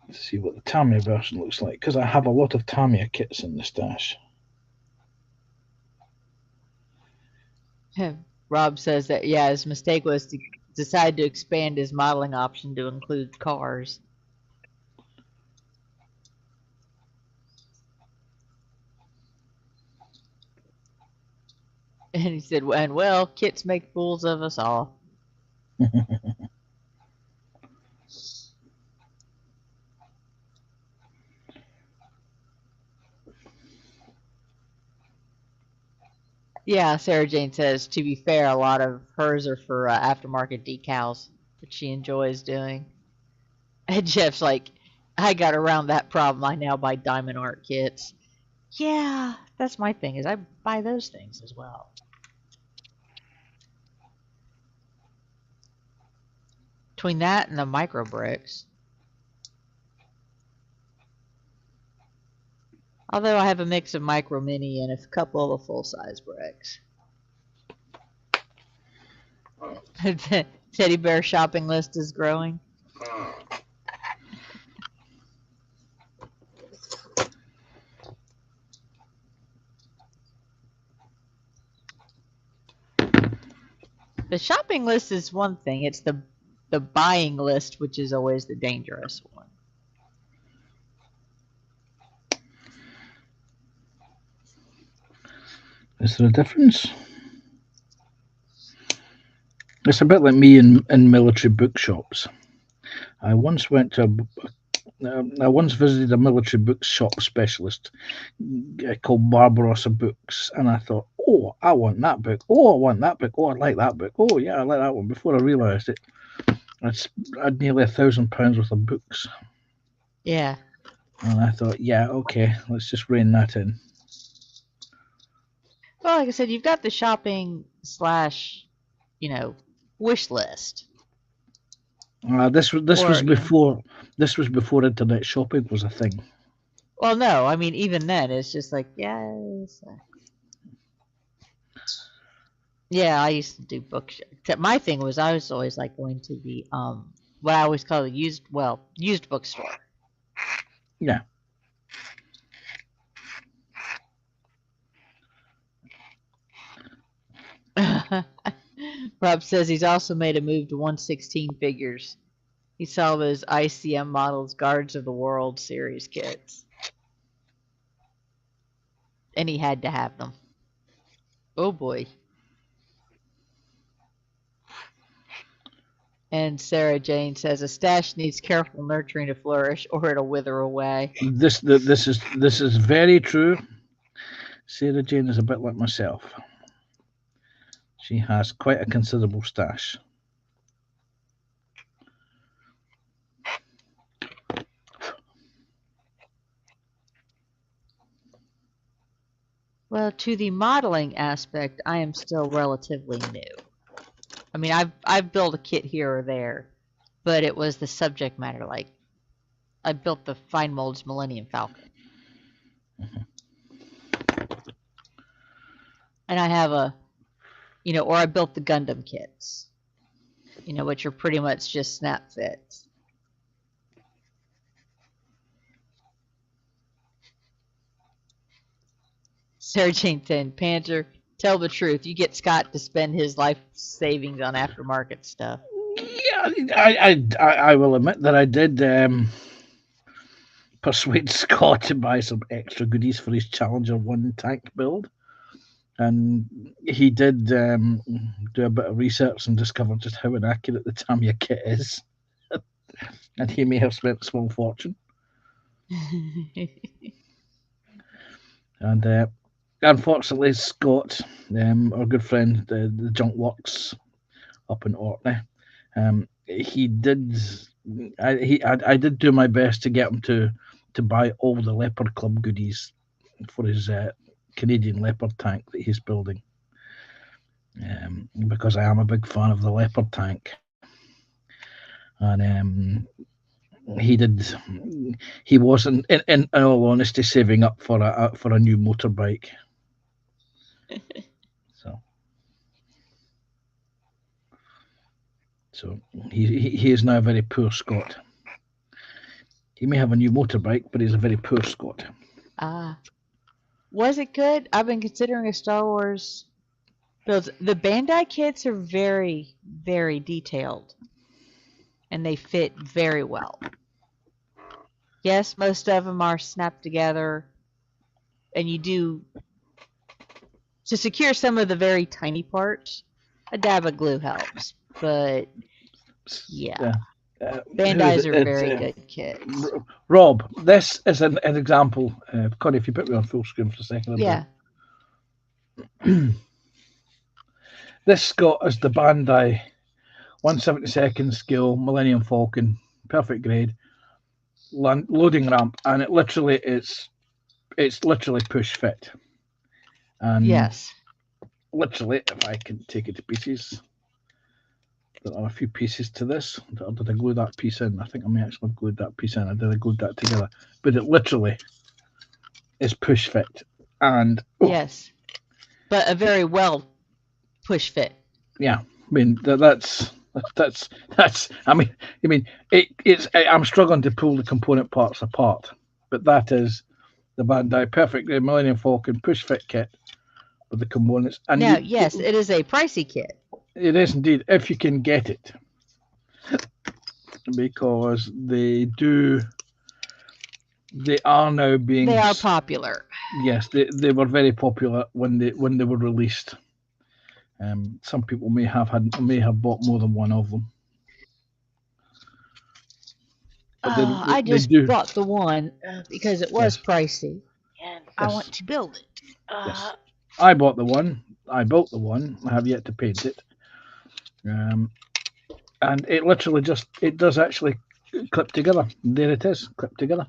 Let's see what the Tamiya version looks like, because I have a lot of Tamiya kits in the stash. Rob says that, yeah, his mistake was to decide to expand his modeling option to include cars. And he said, and well, kits make fools of us all. Yeah, Sarah Jane says, to be fair, a lot of hers are for aftermarket decals, which she enjoys doing. And Jeff's like, I got around that problem. I now buy diamond art kits. Yeah, that's my thing, is I buy those things as well. Between that and the micro bricks. Although I have a mix of micro mini and a couple of full-size bricks. Teddy bear shopping list is growing. The shopping list is one thing. It's the buying list, which is always the dangerous one. Is there a difference? It's a bit like me in military bookshops. I once visited a military bookshop specialist called Barbarossa Books, and I thought, oh, I want that book. Oh, I want that book. Oh, I like that book. Oh, yeah, I like that one. Before I realised it, I'd nearly £1,000 worth of books. Yeah. And I thought, yeah, okay, let's just rein that in. Well, like I said, you've got the shopping / wish list. This was before internet shopping was a thing. Well, no, I mean even then it's just like yes. Yeah, I used to do bookshelf. Except my thing was I was always like going to the what I always call the used bookstore. Yeah. Rob says he's also made a move to 1/16 figures. He saw those ICM models Guards of the World series kits. And he had to have them. Oh boy. And Sarah Jane says a stash needs careful nurturing to flourish or it'll wither away. This is very true. Sarah Jane is a bit like myself. She has quite a considerable stash. Well, to the modeling aspect, I am still relatively new. I mean, I've built a kit here or there, but it was the subject matter. Like, I built the Fine Molds Millennium Falcon. And I have or I built the Gundam kits, which are pretty much just snap fits. Sarah Jane Thin, Panzer, tell the truth. You get Scott to spend his life savings on aftermarket stuff. Yeah, I will admit that I did persuade Scott to buy some extra goodies for his Challenger 1 tank build. And he did do a bit of research and discover just how inaccurate the Tamiya kit is. And he may have spent a small fortune. And unfortunately, Scott, our good friend, the Junk Works up in Orkney, he did. I did do my best to get him to buy all the Leopard Club goodies for his Canadian Leopard tank that he's building, because I am a big fan of the Leopard tank, and he wasn't, in all honesty, saving up for a new motorbike. So he is now a very poor Scot. He may have a new motorbike, but he's a very poor Scot. Was it good? I've been considering a Star Wars build. The Bandai kits are very, very detailed, and they fit very well. Yes, most of them are snapped together, and you do, to secure some of the very tiny parts, a dab of glue helps, but yeah. Bandai's are very good kits. Rob, this is an example. Connie, if you put me on full screen for a second. Yeah. This Scott is the Bandai 1/72 scale Millennium Falcon, perfect grade, loading ramp, and it's literally push fit. And yes. Literally, if I can take it to pieces, there are a few pieces to this. Did I glue that piece in? I think I may actually have glued that piece in. I glued that together. But it literally is push fit. And yes. But a very well push fit. Yeah. I mean that's I mean it's I'm struggling to pull the component parts apart. But that is the Bandai perfect grade Millennium Falcon push fit kit with the components. And now, yes, it is a pricey kit. It is indeed, if you can get it, because they are now being. They are popular. Yes, they were very popular when they were released. Some people may have bought more than one of them. I just bought the one because it was pricey, and I want to build it. Yes. I bought the one. I built the one. I have yet to paint it. And it literally it does actually clip together. There it is, clipped together.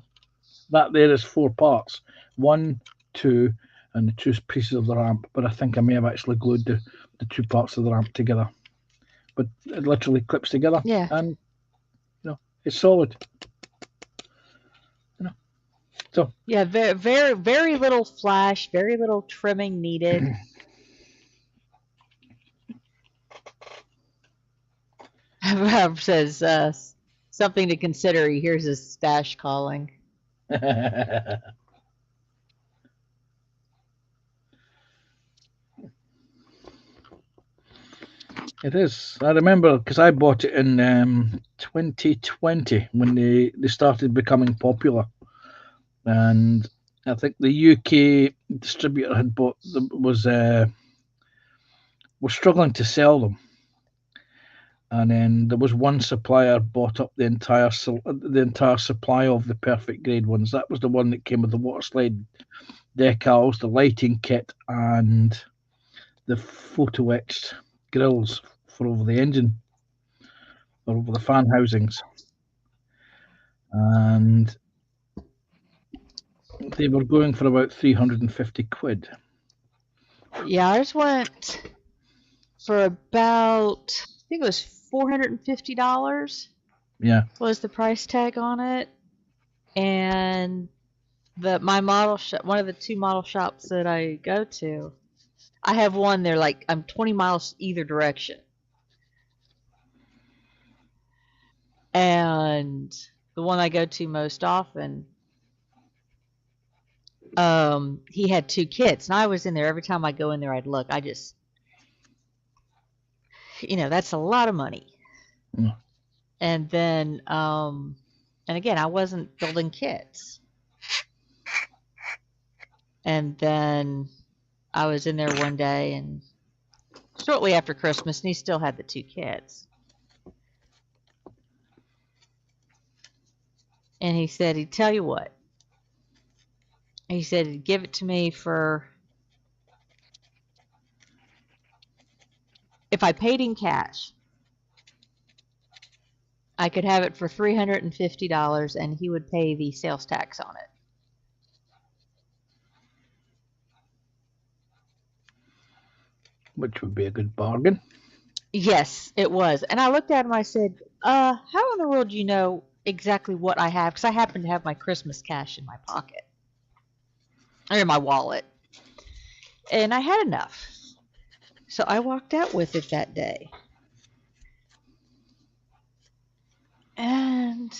That there is 4 parts, 1, 2, and the 2 pieces of the ramp. But I think I may have actually glued the 2 parts of the ramp together. But it literally clips together. Yeah. And it's solid. So yeah, very, very, very little flash, very little trimming needed. Rob says something to consider. He hears his stash calling. It is. I remember because I bought it in 2020 when they started becoming popular, and I think the UK distributor had bought them, was struggling to sell them. And then there was one supplier bought up the entire supply of the perfect grade ones. That was the one that came with the water slide decals, the lighting kit, and the photo etched grills for over the engine or over the fan housings. And they were going for about 350 quid. Yeah, ours went for about, I think it was $450. Yeah, was the price tag on it, and my model shop, one of the 2 model shops that I go to, I have one. They're like I'm 20 miles either direction, and the one I go to most often, he had 2 kits, and I was in there every time I go in there. I'd look. I just, that's a lot of money. Yeah. And then, and again, I wasn't building kits. And then I was in there one day, and shortly after Christmas, and he still had the 2 kits. And he said he'd tell you what. He said he'd give it to me for, if I paid in cash, I could have it for $350, and he would pay the sales tax on it. Which would be a good bargain. Yes, it was. And I looked at him, I said, how in the world do you know exactly what I have because I happen to have my Christmas cash in my pocket or in my wallet, and I had enough, so I walked out with it that day. And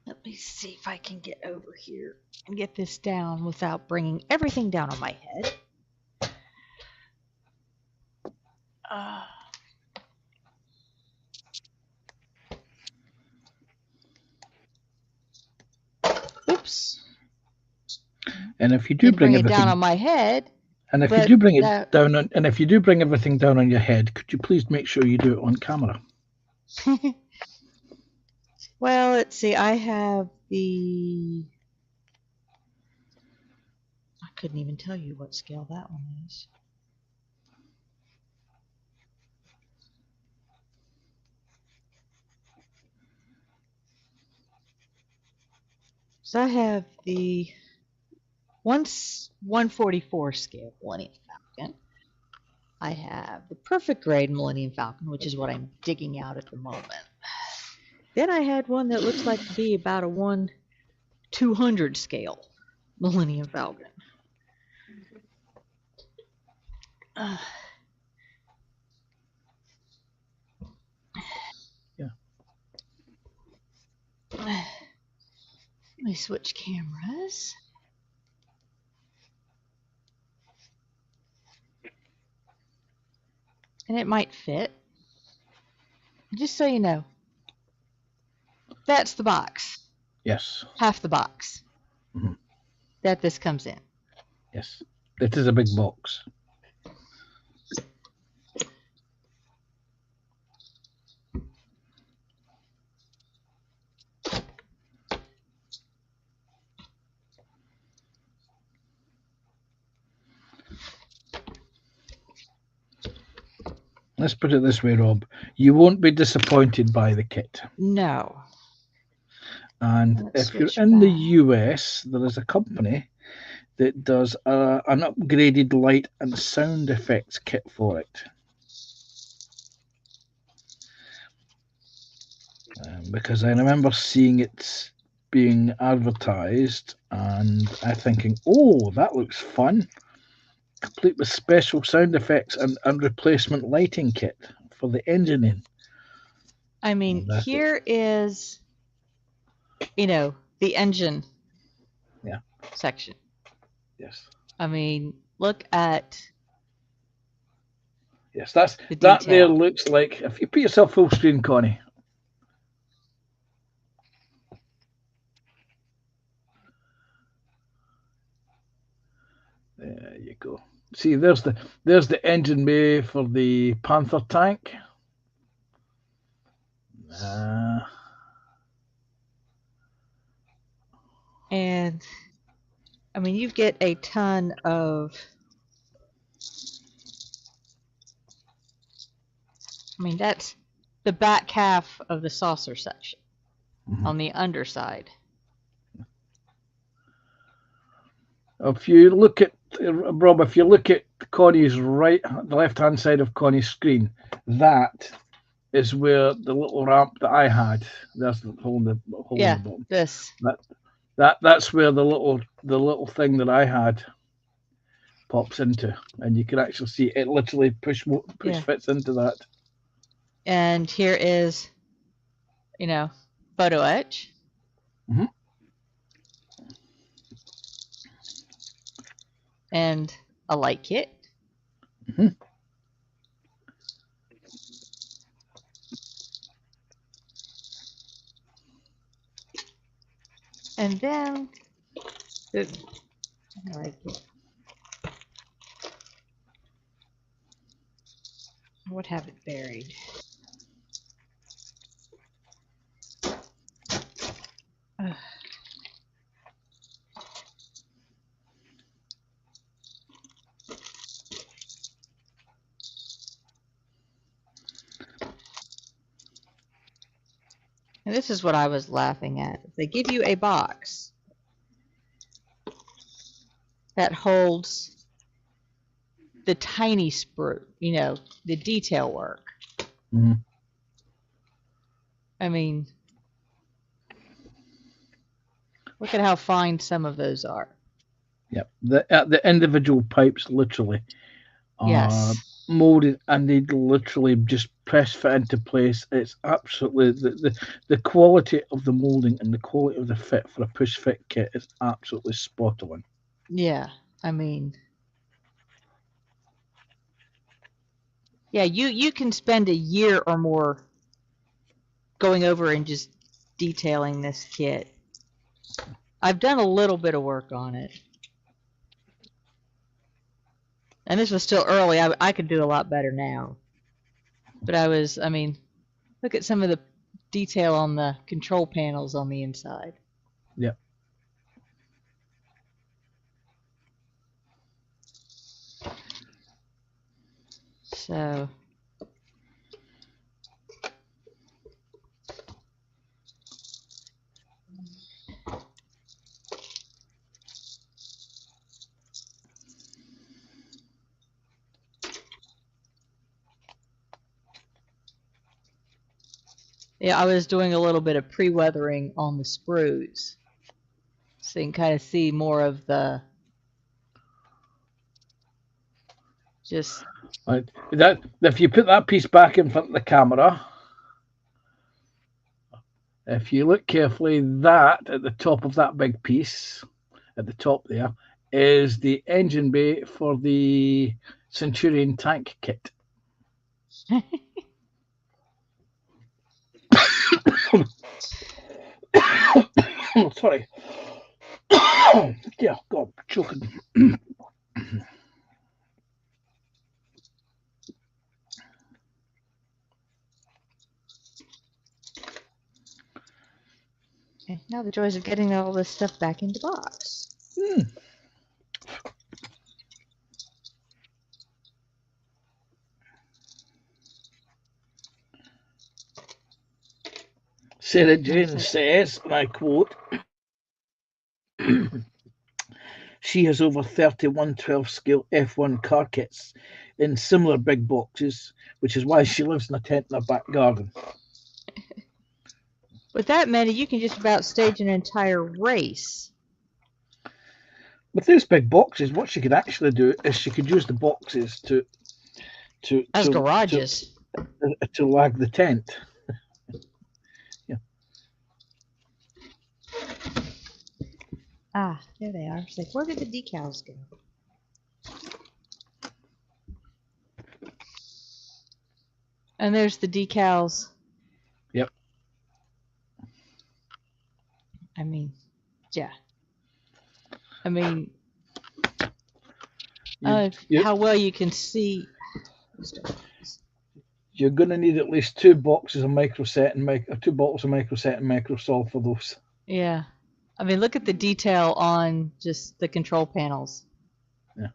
let me see if I can get over here and get this down without bringing everything down on my head. Oops. And if you do Didn't bring it everything down on my head. and if you but do bring it that- down on, and if you do bring everything down on your head, could you please make sure you do it on camera? Well, let's see. I have the. I couldn't even tell you what scale that one is. So I have the 144 scale Millennium Falcon. I have the perfect grade Millennium Falcon, which is what I'm digging out at the moment. Then I had one that looks like to be about a 1/200 scale Millennium Falcon. Yeah. Let me switch cameras. And it might fit. Just so you know, that's the box. Yes. Half the box Mhm. that this comes in. Yes. It is a big box. Let's put it this way, Rob. You won't be disappointed by the kit. No. And Let's if you're switch in the back. US, there is a company that does an upgraded light and sound effects kit for it. Because I remember seeing it being advertised and I thinking, oh, that looks fun. Complete with special sound effects and replacement lighting kit for the engine in. I mean, here is, the engine section. Yes. I mean, look at Yes, that there detail. looks like, if you put yourself full screen, Connie. There you go. See, there's the engine bay for the Panther tank. And I mean, you get a ton of. I mean, that's the back half of the saucer section on the underside. If you look at Rob, if you look at Connie's the left-hand side of Connie's screen, that is where the little ramp that I had. That's the hole in the bottom. This. That's where the little thing that I had pops into, and you can actually see it literally push fits into that. And here is, photo etch. Mm-hmm. And a light kit. Mm-hmm. And then the light kit. I would have it buried. Ugh. And this is what I was laughing at. They give you a box that holds the tiny sprue, the detail work. Mm-hmm. I mean, Look at how fine some of those are. Yep. The individual pipes literally are Yes. molded, and they literally just press fit into place. It's absolutely the quality of the molding and the quality of the fit for a push fit kit is absolutely spot on. Yeah. I mean, yeah, you can spend a year or more going over and just detailing this kit. I've done a little bit of work on it. And this was still early. I could do a lot better now. But I mean, look at some of the detail on the control panels on the inside. Yep. So, yeah, I was doing a little bit of pre-weathering on the sprues. So you can kind of see more of the just Right. That if you put that piece back in front of the camera, if you look carefully, that at the top of that big piece, at the top there, is the engine bay for the Centurion tank kit. Sorry. Yeah, God, choking. okay, now the joys of getting all this stuff back into box. Sarah Jane says, and I quote, she has over 31 12 scale F1 car kits in similar big boxes, which is why she lives in a tent in her back garden. With that many, you can just about stage an entire race. With those big boxes, what she could actually do is she could use the boxes As garages. to lag the tent. Yeah. Ah, there they are. It's like, where did the decals go? And there's the decals. Yep. I mean, yeah. I mean, how well you can see. You're going to need at least 2 boxes of microset and 2 bottles of microset and microsol for those. Yeah. I mean, look at the detail on just the control panels. Yeah.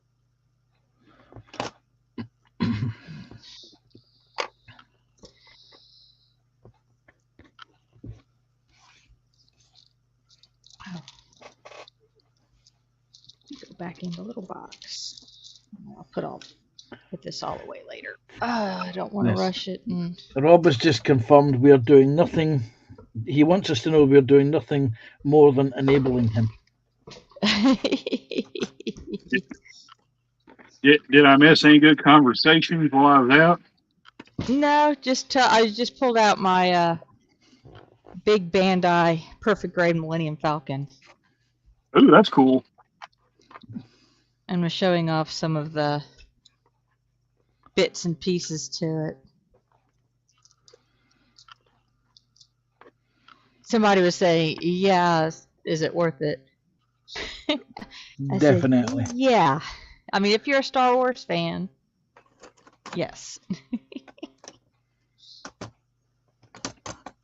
Go back in the little box. I'll put this all away later. I don't want to rush it. Rob has just confirmed we are doing nothing. He wants us to know we're doing nothing more than enabling him. Did I miss any good conversations while I was out? No, I just pulled out my big Bandai perfect grade Millennium Falcon. Ooh, that's cool. And was showing off some of the bits and pieces to it. Somebody was saying, yeah, is it worth it? Definitely. Said, yeah. I mean, if you're a Star Wars fan, yes.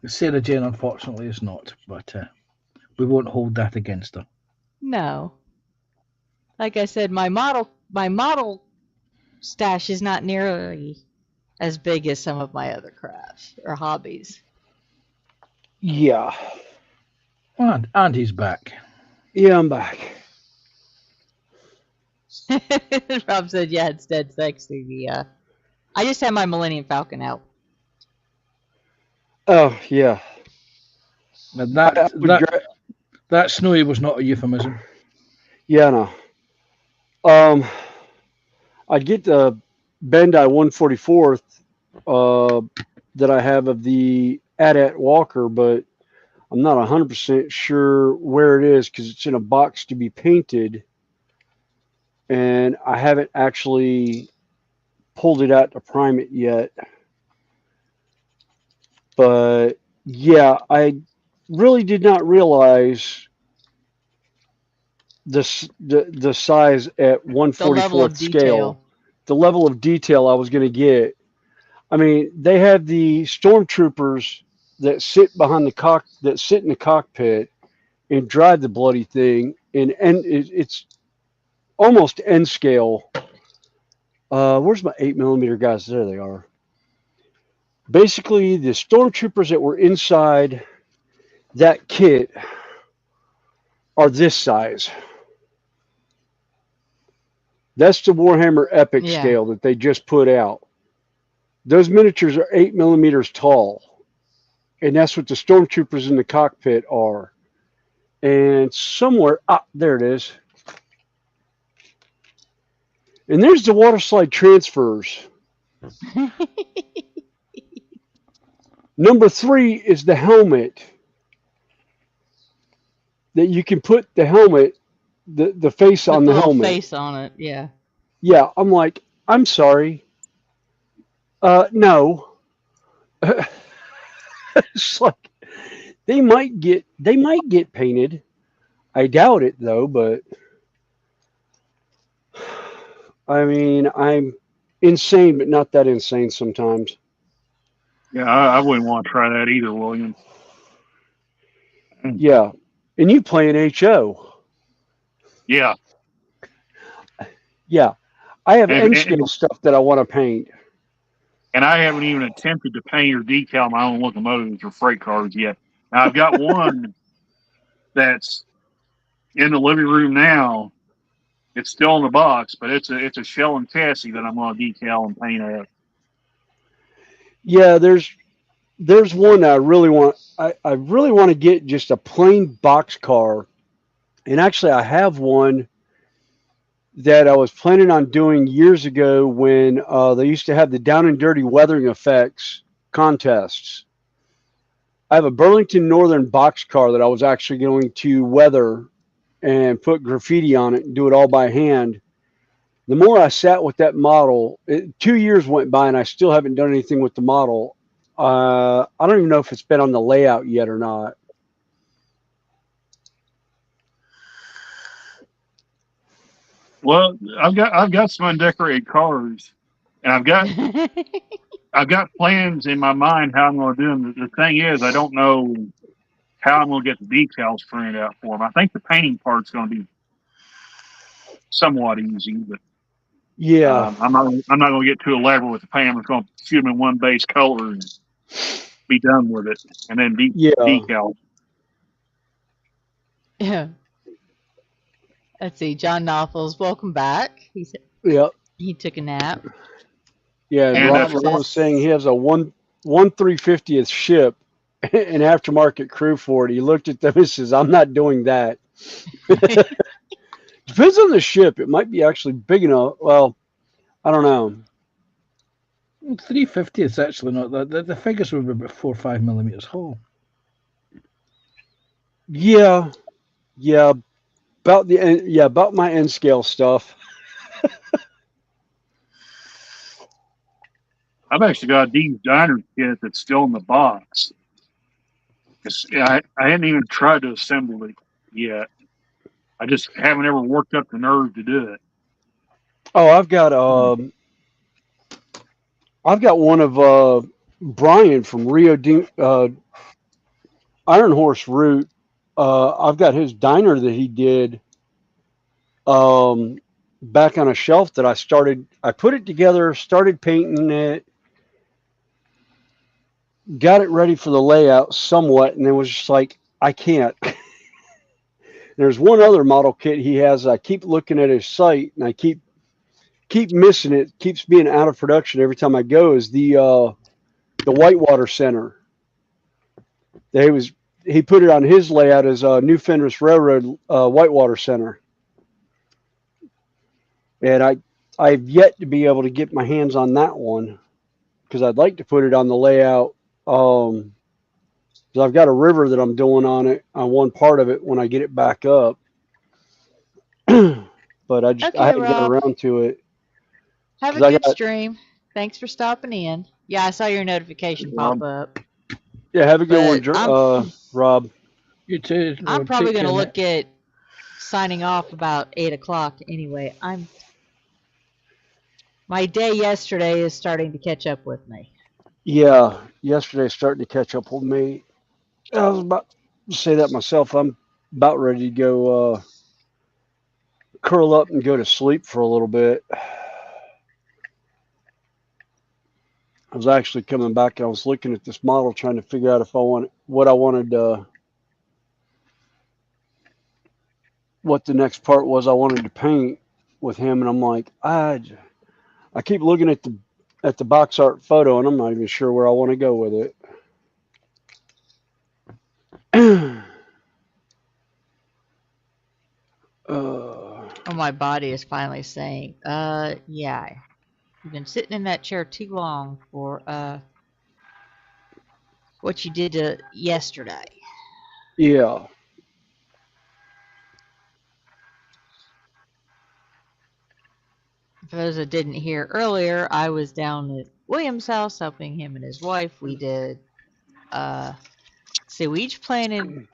Sarah Jane, unfortunately, is not, but we won't hold that against her. No. Like I said, my model stash is not nearly as big as some of my other crafts or hobbies. Yeah. And he's back. Yeah, I'm back. Rob said, yeah, it's dead sexy. I just had my Millennium Falcon out. Oh, yeah. But That snowy was not a euphemism. Yeah, no. I get the Bandai 144th that I have of the AT-AT Walker, but I'm not 100% sure where it is because it's in a box to be painted, and I haven't actually pulled it out to prime it yet. But yeah, I really did not realize the size at The level of 144th scale, detail. the level of detail I was going to get. I mean, they have the stormtroopers that sit behind that sit in the cockpit and drive the bloody thing, and it's almost N scale. Where's my 8mm guys? There they are. Basically, the stormtroopers that were inside that kit are this size. That's the Warhammer Epic Yeah. scale that they just put out. Those miniatures are 8mm tall, and that's what the stormtroopers in the cockpit are. And somewhere, there it is. And there's the water slide transfers. Number 3 is the helmet that you can put the helmet, the face With on the the little helmet. face on it. Yeah. Yeah, I'm like, I'm sorry. No. It's like they might get painted. I doubt it though, but I mean, I'm insane, but not that insane sometimes. Yeah, I wouldn't want to try that either, William. Yeah. And you play an HO. Yeah. Yeah. I have And, N scale stuff that I want to paint. and I haven't even attempted to paint or decal my own locomotives or freight cars yet. Now, I've got one that's in the living room now. It's still in the box, but it's a shell and chassis that I'm going to decal and paint up. Yeah, there's one I really want. I really want to get just a plain box car. And actually, I have one that I was planning on doing years ago when they used to have the down and dirty weathering effects contests. I have a Burlington Northern box car that I was actually going to weather and put graffiti on it and do it all by hand. The more I sat with that model, 2 years went by and I still haven't done anything with the model. I don't even know if it's been on the layout yet or not. Well, I've got some undecorated cars, and I've got plans in my mind how I'm going to do them. The thing is, I don't know how I'm going to get the decals printed out for them. I think the painting part's going to be somewhat easy, but yeah, I'm not going to get too elaborate with the paint. I'm just going to shoot them in one base color and be done with it, and then decal. Yeah. Let's see. John Knopfels, welcome back. He said he took a nap. Yeah, And Rob was saying he has a 1/350th ship an aftermarket crew for it. He looked at them and says, I'm not doing that. Depends on the ship. It might be actually big enough. Well, I don't know. 350 is actually not that. The figures were about 4 or 5 millimeters whole. Yeah, about my N scale stuff. I've actually got a Dean's Diner kit that's still in the box. I hadn't even tried to assemble it yet. I just haven't ever worked up the nerve to do it. Oh, I've got one of Brian from Iron Horse Route. I've got his diner that he did back on a shelf that I put it together, started painting it, got it ready for the layout somewhat, and then was just like, I can't. There's one other model kit he has. I keep looking at his site and I keep missing it. Keeps being out of production every time I go. Is the Whitewater Center. he put it on his layout as New Fenris Railroad Whitewater Center, and I've yet to be able to get my hands on that one because I'd like to put it on the layout. 'Cause I've got a river that I'm doing on it on one part of it when I get it back up, but I Okay, haven't got Rob. around to it. Have a 'Cause I good got stream. Thanks for stopping in. Yeah, I saw your notification pop up. yeah. Have a good But one, Rob. You too. I'm Lord. probably Take going to care, look at signing off about 8 o'clock anyway. My day yesterday is starting to catch up with me. Yeah, yesterday's starting to catch up with me. I was about to say that myself. I'm about ready to go curl up and go to sleep for a little bit. I was actually coming back. I was looking at this model, trying to figure out if I want what I wanted. What the next part was I wanted to paint with him, and I'm like, I keep looking at the box art photo, and I'm not even sure where I want to go with it. Oh, my body is finally saying, yeah, you've been sitting in that chair too long for what you did yesterday. Yeah. For those that didn't hear earlier, I was down at William's house helping him and his wife. We did, so we each planted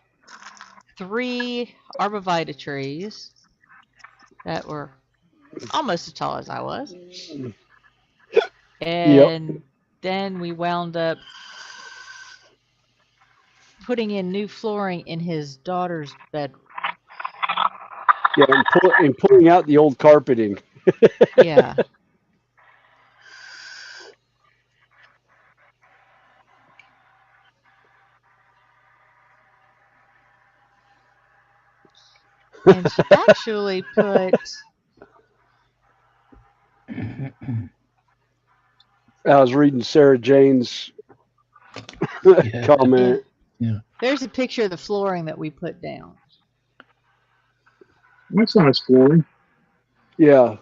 3 arborvitae trees that were almost as tall as I was. And then we wound up putting in new flooring in his daughter's bedroom. Yeah, and pulling out the old carpeting. Yeah. And she actually put. I was reading Sarah Jane's comment. Yeah. There's a picture of the flooring that we put down. That's nice flooring. Yeah.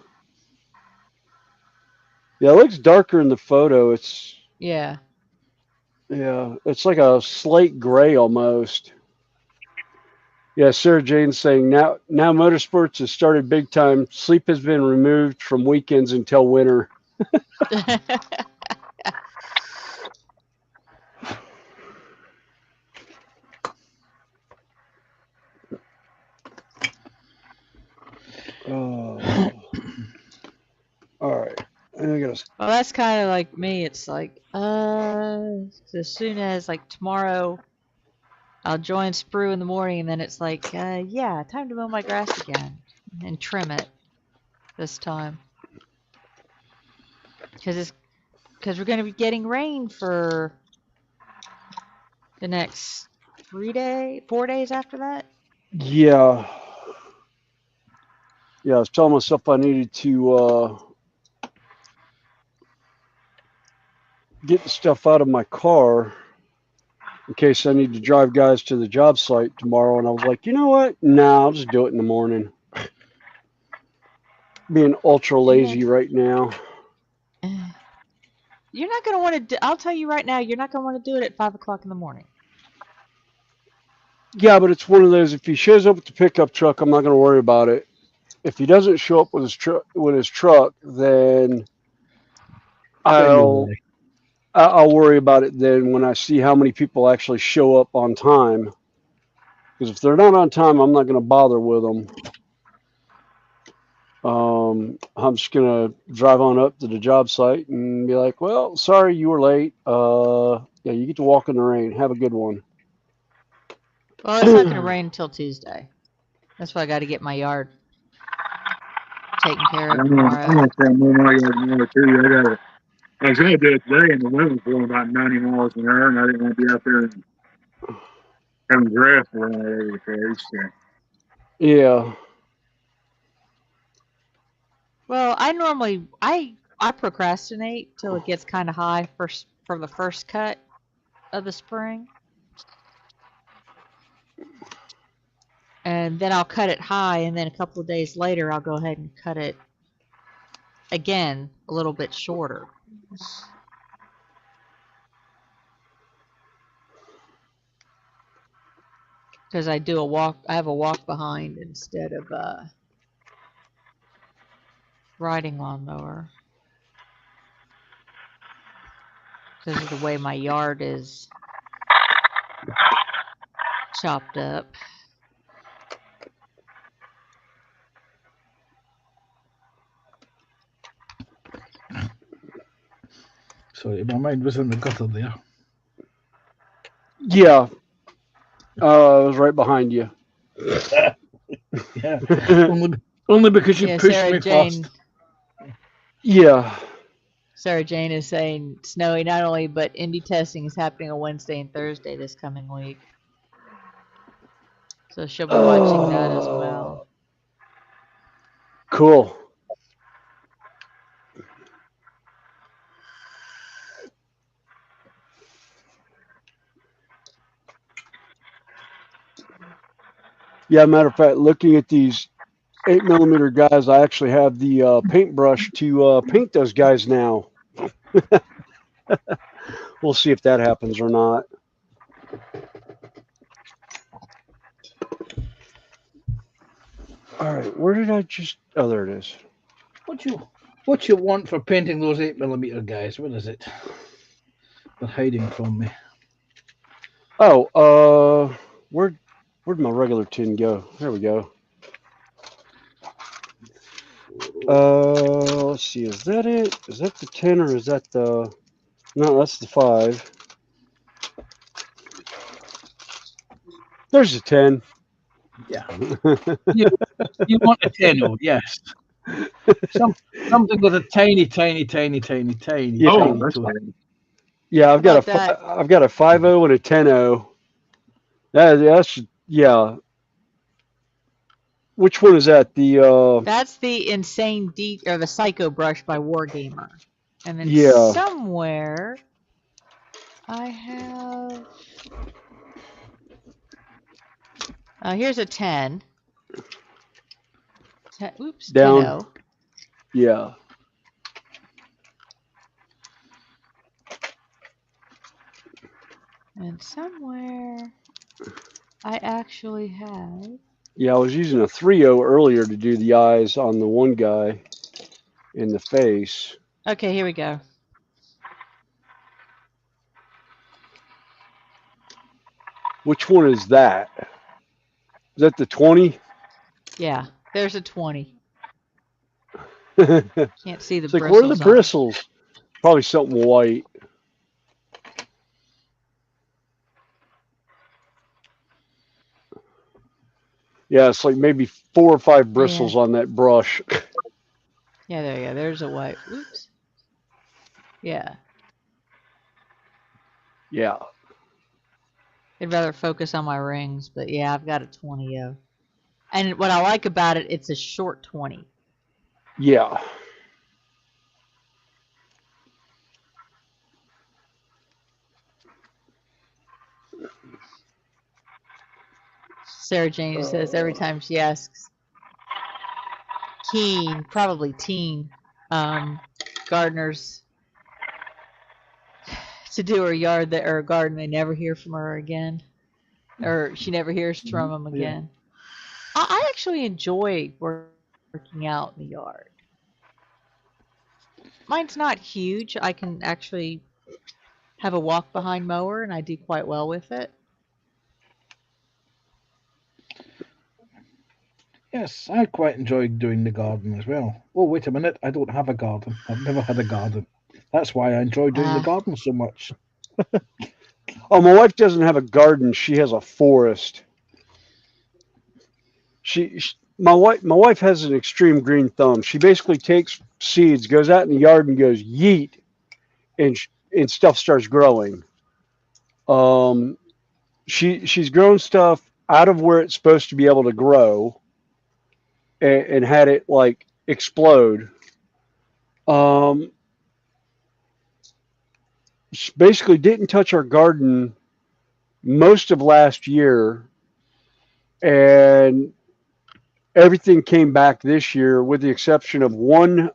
Yeah, it looks darker in the photo. Yeah. Yeah, it's like a slate gray almost. Yeah, Sarah Jane's saying now motorsports has started big time. Sleep has been removed from weekends until winter. Oh. All right. Well, that's kind of like me. It's like, as soon as like tomorrow, I'll join Sprue in the morning, and then it's like, yeah, time to mow my grass again and trim it this time. Because we're going to be getting rain for the next 4 days after that. Yeah. Yeah, I was telling myself I needed to get the stuff out of my car in case I need to drive guys to the job site tomorrow. And I was like, you know what? Nah, I'll just do it in the morning. Being ultra lazy right now. You're not going to want to. I'll tell you right now, you're not going to want to do it at 5 o'clock in the morning. Yeah, but it's one of those. If he shows up with the pickup truck, I'm not going to worry about it. If he doesn't show up with his truck, then I'll worry about it then when I see how many people actually show up on time. Because if they're not on time, I'm not going to bother with them. I'm just going to drive on up to the job site and be like, well, sorry you were late. Yeah, you get to walk in the rain. Have a good one. Well, it's not going to rain until Tuesday. That's why I got to get my yard taken care of tomorrow. I'm going to say more my yard tomorrow, too. I was going to do it today, and the wind was blowing about 90 miles an hour, and I didn't want to be out there and having grass blowing all over the place. So. Yeah. Well, I procrastinate till it gets kind of high for the first cut of the spring. And then I'll cut it high, and then a couple of days later, I'll go ahead and cut it again a little bit shorter. Because I have a walk behind instead of riding lawnmower. Because of the way my yard is chopped up. Sorry, my mind was in the gutter there. Yeah. I was right behind you. Yeah. only because you pushed Sarah me Jane. first. Yeah. Sarah Jane is saying, Snowy, not only, but indie testing is happening on Wednesday and Thursday this coming week. So she'll be watching that as well. Cool. Yeah, matter of fact, looking at these 8mm guys, I actually have the paintbrush to paint those guys now. We'll see if that happens or not. All right, where did I just? Oh, there it is. What you want for painting those 8mm guys? What is it? They're hiding from me. Oh, where'd my regular tin go? There we go. Let's see. Is that it? Is that the 10 or is that the? No, that's the 5. There's the 10. Yeah. you want a 10, yes. Something with a tiny. Yeah. Oh, that's fine. Yeah, I've got that? I've got a 5.0 and a 10.0. That's yeah. Which one is that? The That's the insane or the psycho brush by Wargamer. And then yeah. somewhere I have here's a 10. Oops, Down. 10.0. Yeah. And somewhere I actually have. Yeah, I was using a 3.0 earlier to do the eyes on the one guy in the face. Okay, here we go. Which one is that? Is that the 20? Yeah, there's a 20. Can't see the It's like, where are the bristles. bristles? Probably something white. Yeah, it's like maybe 4 or 5 bristles on that brush. Yeah, there you go. There's a white. Oops. Yeah. Yeah. I'd rather focus on my rings, but yeah, I've got a 20.0. And what I like about it, it's a short 20. Yeah. Sarah Jane says every time she asks probably teen gardeners to do her yard or garden, they never hear from her again, or she never hears from them again. Yeah. I actually enjoy working out in the yard. Mine's not huge. I can actually have a walk behind mower, and I do quite well with it. Yes, I quite enjoy doing the garden as well. Oh, wait a minute. I don't have a garden. I've never had a garden. That's why I enjoy doing the garden so much. Oh, my wife doesn't have a garden. She has a forest. My wife has an extreme green thumb. She basically takes seeds, goes out in the yard and goes yeet, and stuff starts growing. She's grown stuff out of where it's supposed to be able to grow, and had it like explode. She basically didn't touch our garden most of last year, and everything came back this year, with the exception of one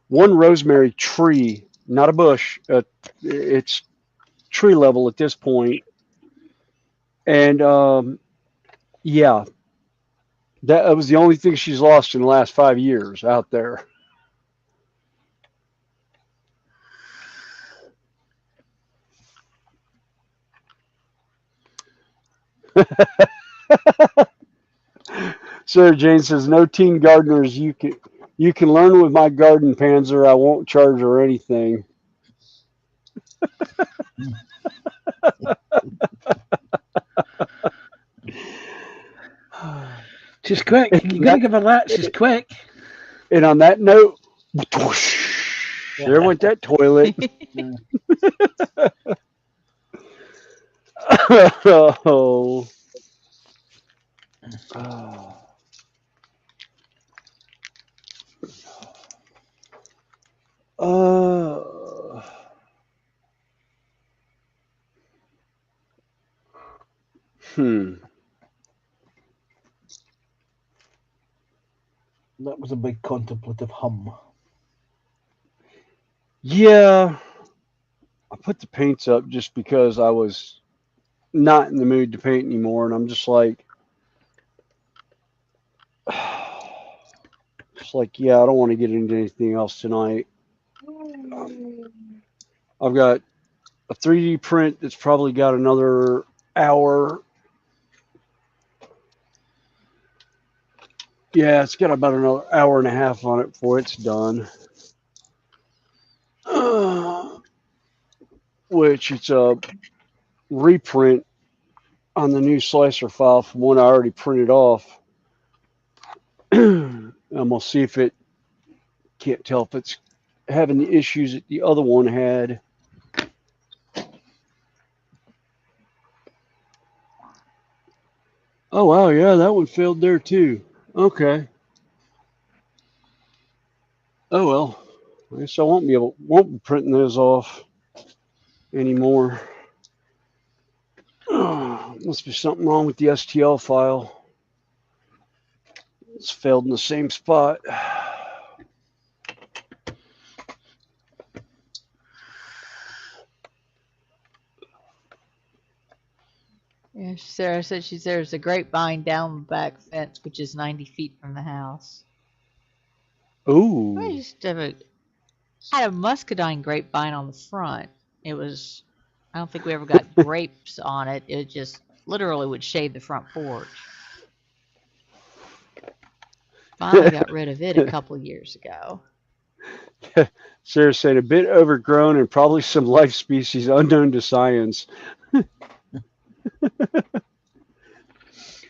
rosemary tree, not a bush. It's tree level at this point, and yeah, that was the only thing she's lost in the last 5 years out there. Sarah Jane says, "No teen gardeners. You can learn with my garden, Panzer. I won't charge her anything." She's quick. You gotta give her that. She's quick. And on that note, there went that toilet. Oh. That was a big contemplative hum. Yeah, I put the paints up just because I was not in the mood to paint anymore, and I'm just like, yeah, I don't want to get into anything else tonight. I've got a 3D print that's probably got another hour. Yeah, it's got about another hour and a half on it before it's done. Which it's a reprint on the new slicer file from one I already printed off. And we'll see if it, can't tell if it's having the issues that the other one had. Oh wow, yeah, that one failed there too. Okay. Oh well, I guess I won't be printing those off anymore. Oh, must be something wrong with the STL file. It's failed in the same spot. Yeah, Sarah said there's a grapevine down the back fence, which is 90 feet from the house. I Ooh. used to had a muscadine grapevine on the front. I don't think we ever got grapes on it. It just literally would shade the front porch. Finally got rid of it a couple years ago. Sarah said a bit overgrown and probably some life species unknown to science.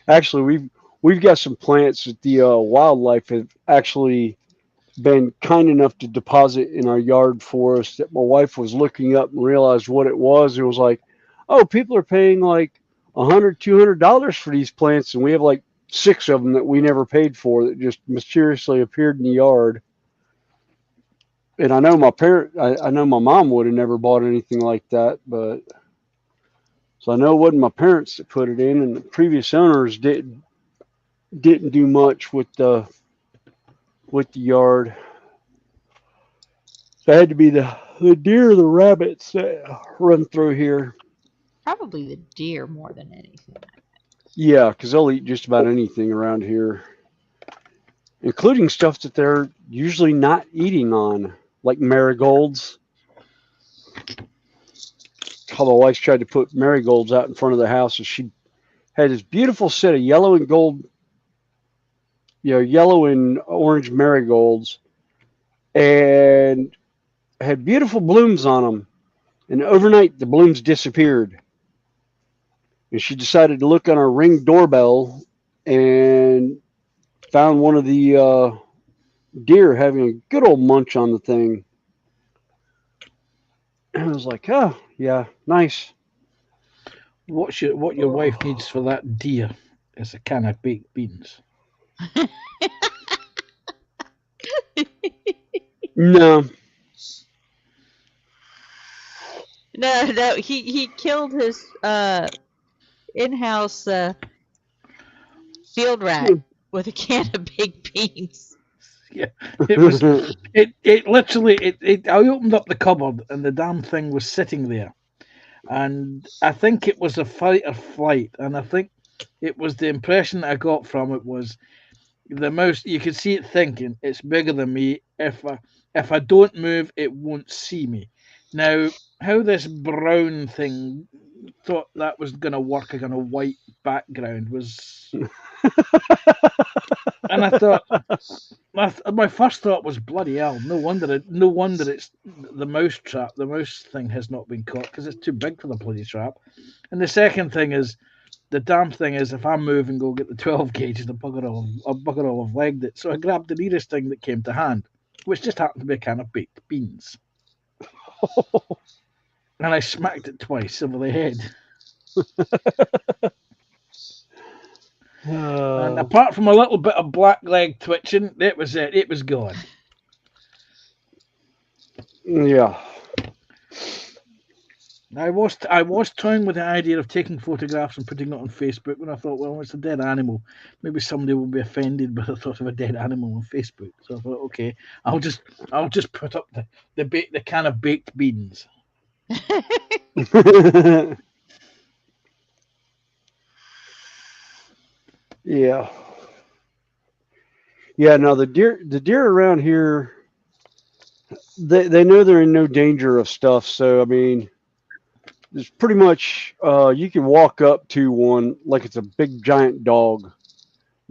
Actually, we've got some plants that the wildlife have actually been kind enough to deposit in our yard for us, that my wife was looking up and realized what it was. It was like, oh, people are paying like $100, $200 for these plants, and we have like 6 of them that we never paid for that just mysteriously appeared in the yard. And I know I know my mom would have never bought anything like that, but so I know it wasn't my parents that put it in, and the previous owners didn't do much with the yard. So it had to be the deer or the rabbits that run through here. Probably the deer more than anything. Yeah, because they'll eat just about anything around here, including stuff that they're usually not eating on, like marigolds. How my wife tried to put marigolds out in front of the house, and she had this beautiful set of yellow and gold, yellow and orange marigolds, and had beautiful blooms on them. And overnight, the blooms disappeared. And she decided to look on her Ring doorbell and found one of the deer having a good old munch on the thing. And I was like, oh, yeah, nice. What your wife needs for that deer is a can of baked beans. No. No, he killed in-house field rat with a can of baked beans. Yeah, it was. It literally. I opened up the cupboard and the damn thing was sitting there, and I think it was a fight or flight, and I think it was the impression I got from it was the mouse. You could see it thinking it's bigger than me. If I don't move, it won't see me. Now, how this brown thing thought that was going to work on a white background was, and I thought. My first thought was bloody hell. No wonder it's the mouse trap. The mouse thing has not been caught because it's too big for the bloody trap. And the second thing is, the damn thing is, if I move and go get the 12 gauge, the bugger will have legged it. So I grabbed the nearest thing that came to hand, which just happened to be a can of baked beans, and I smacked it twice over the head. And apart from a little bit of black leg twitching, that was it. It was gone. Yeah. I was toying with the idea of taking photographs and putting it on Facebook, and I thought, well, it's a dead animal. Maybe somebody will be offended by the thought of a dead animal on Facebook. So I thought, okay, I'll just put up the can of baked beans. Yeah. Yeah, no, the deer around here, they know they're in no danger of stuff. So, I mean, there's pretty much, you can walk up to one like it's a big giant dog,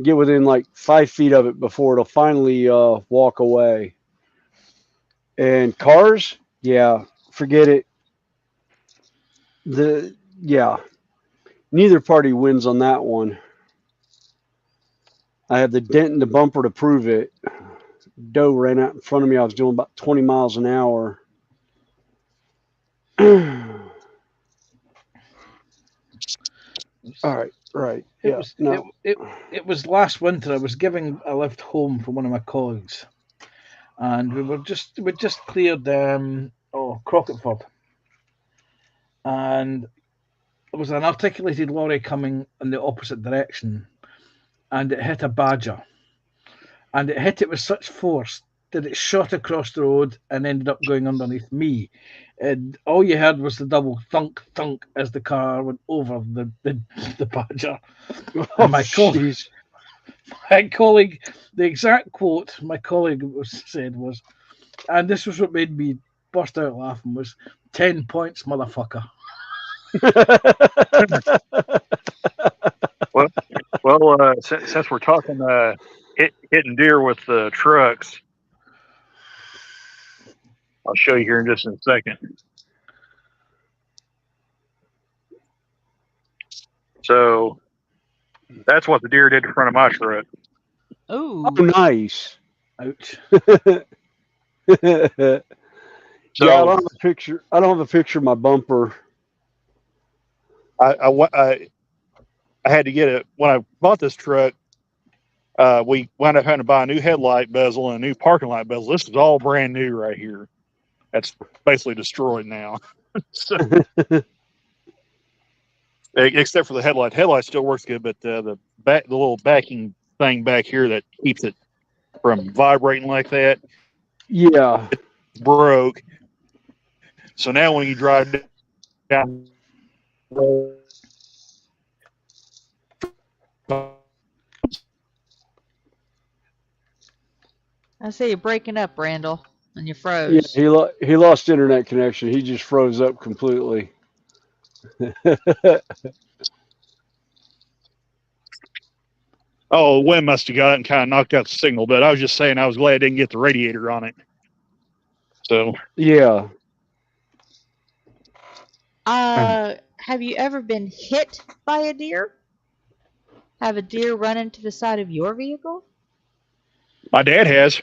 get within like 5 feet of it before it'll finally walk away. And cars, yeah, forget it. Neither party wins on that one. I have the dent in the bumper to prove it. Doe ran out in front of me. I was doing about 20 miles an hour. All right. Yeah. It was last winter. I was giving a lift home from one of my colleagues, and we just cleared Crockettford, and there was an articulated lorry coming in the opposite direction, and it hit a badger, and it hit it with such force that it shot across the road and ended up going underneath me. And all you heard was the double thunk thunk as the car went over the badger. And my colleague, the exact quote my colleague said was, and this was what made me burst out laughing, was 10 points, motherfucker. Well, since we're talking hitting deer with the trucks, I'll show you here in just a second. So that's what the deer did in front of my truck. Oh, nice. Ouch. Yeah, I don't have a picture. I don't have a picture of my bumper. I had to get it when I bought this truck. We wound up having to buy a new headlight bezel and a new parking light bezel. This is all brand new right here. That's basically destroyed now. So, except for the headlight. Headlight still works good, but the little backing thing back here that keeps it from vibrating like that, yeah, broke. So now when you drive down, I see you're breaking up, Randall, and you froze. Yeah, he lost internet connection. He just froze up completely. oh, the wind must have got it and kind of knocked out the signal. But I was just saying I was glad I didn't get the radiator on it. So yeah. Have you ever been hit by a deer? Have a deer run into the side of your vehicle? My dad has,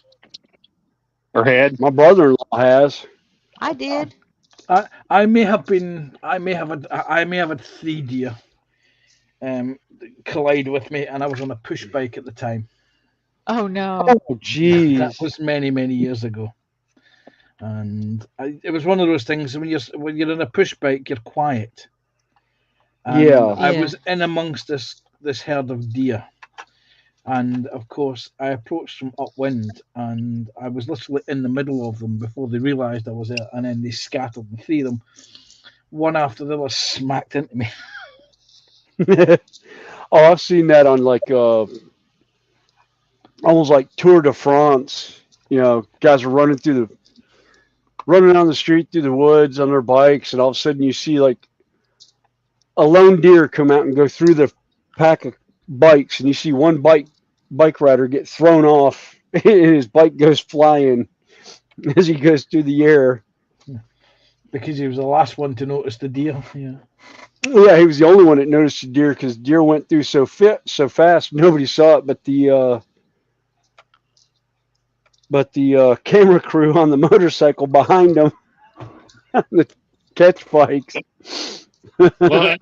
or had. My brother-in-law has. I did. I may have had 3 deer collide with me, and I was on a push bike at the time. Oh no! Oh geez, that was many years ago. And it was one of those things when you're in a push bike, you're quiet, And Yeah. I Yeah. was in amongst this herd of deer. And of course, I approached from upwind, and I was literally in the middle of them before they realised I was there. And then they scattered, and three of them, one after the other, smacked into me. Oh, I've seen that on like almost like Tour de France. You know, guys are running down the street through the woods on their bikes, and all of a sudden you see like a lone deer come out and go through the pack of bikes, and you see one bike rider get thrown off, and his bike goes flying as he goes through the air. Because he was the last one to notice the deer. Yeah. Yeah, he was the only one that noticed the deer because deer went through so fast nobody saw it, but the camera crew on the motorcycle behind him, the catch bikes. Well,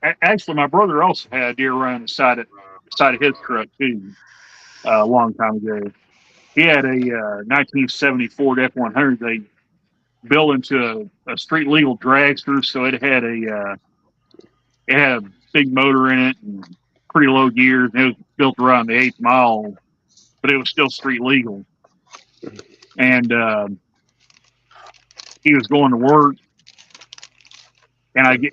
actually, my brother also had a deer run beside of his truck too, a long time ago. He had a 1974 F100. They built into a street legal dragster, so it had a big motor in it and pretty low gears. And it was built around the 8th mile, but it was still street legal. And he was going to work, and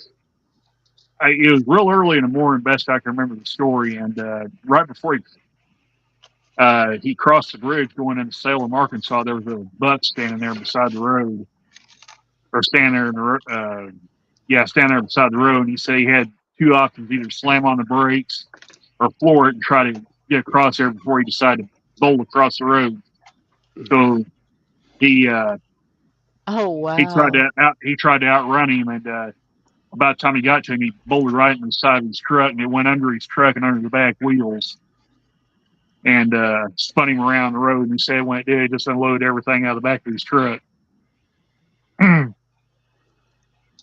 it was real early in the morning, best I can remember the story. And right before he crossed the bridge going into Salem, Arkansas, there was a buck standing there beside the road, or standing there standing there beside the road. And he said he had two options: either slam on the brakes or floor it and try to get across there before he decided to bolt across the road. So he Oh wow. he tried to outrun him, and about the time he got to him, he bolted right into the side of his truck, and it went under his truck and under the back wheels, and spun him around the road. And he said when it did, it just unloaded everything out of the back of his truck.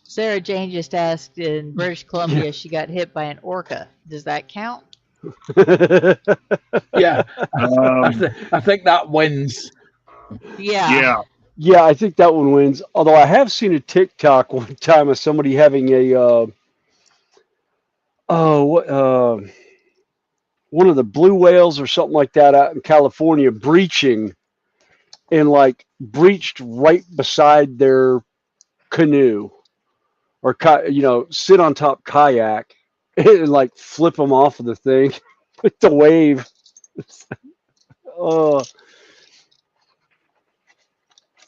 Sarah Jane just asked, in British Columbia, she got hit by an orca. Does that count? Yeah. I think that wins. Yeah. Yeah, I think that one wins. Although I have seen a TikTok one time of somebody having a one of the blue whales or something like that out in California breaching, and like breached right beside their canoe, or sit on top kayak and like flip them off of the thing with the wave.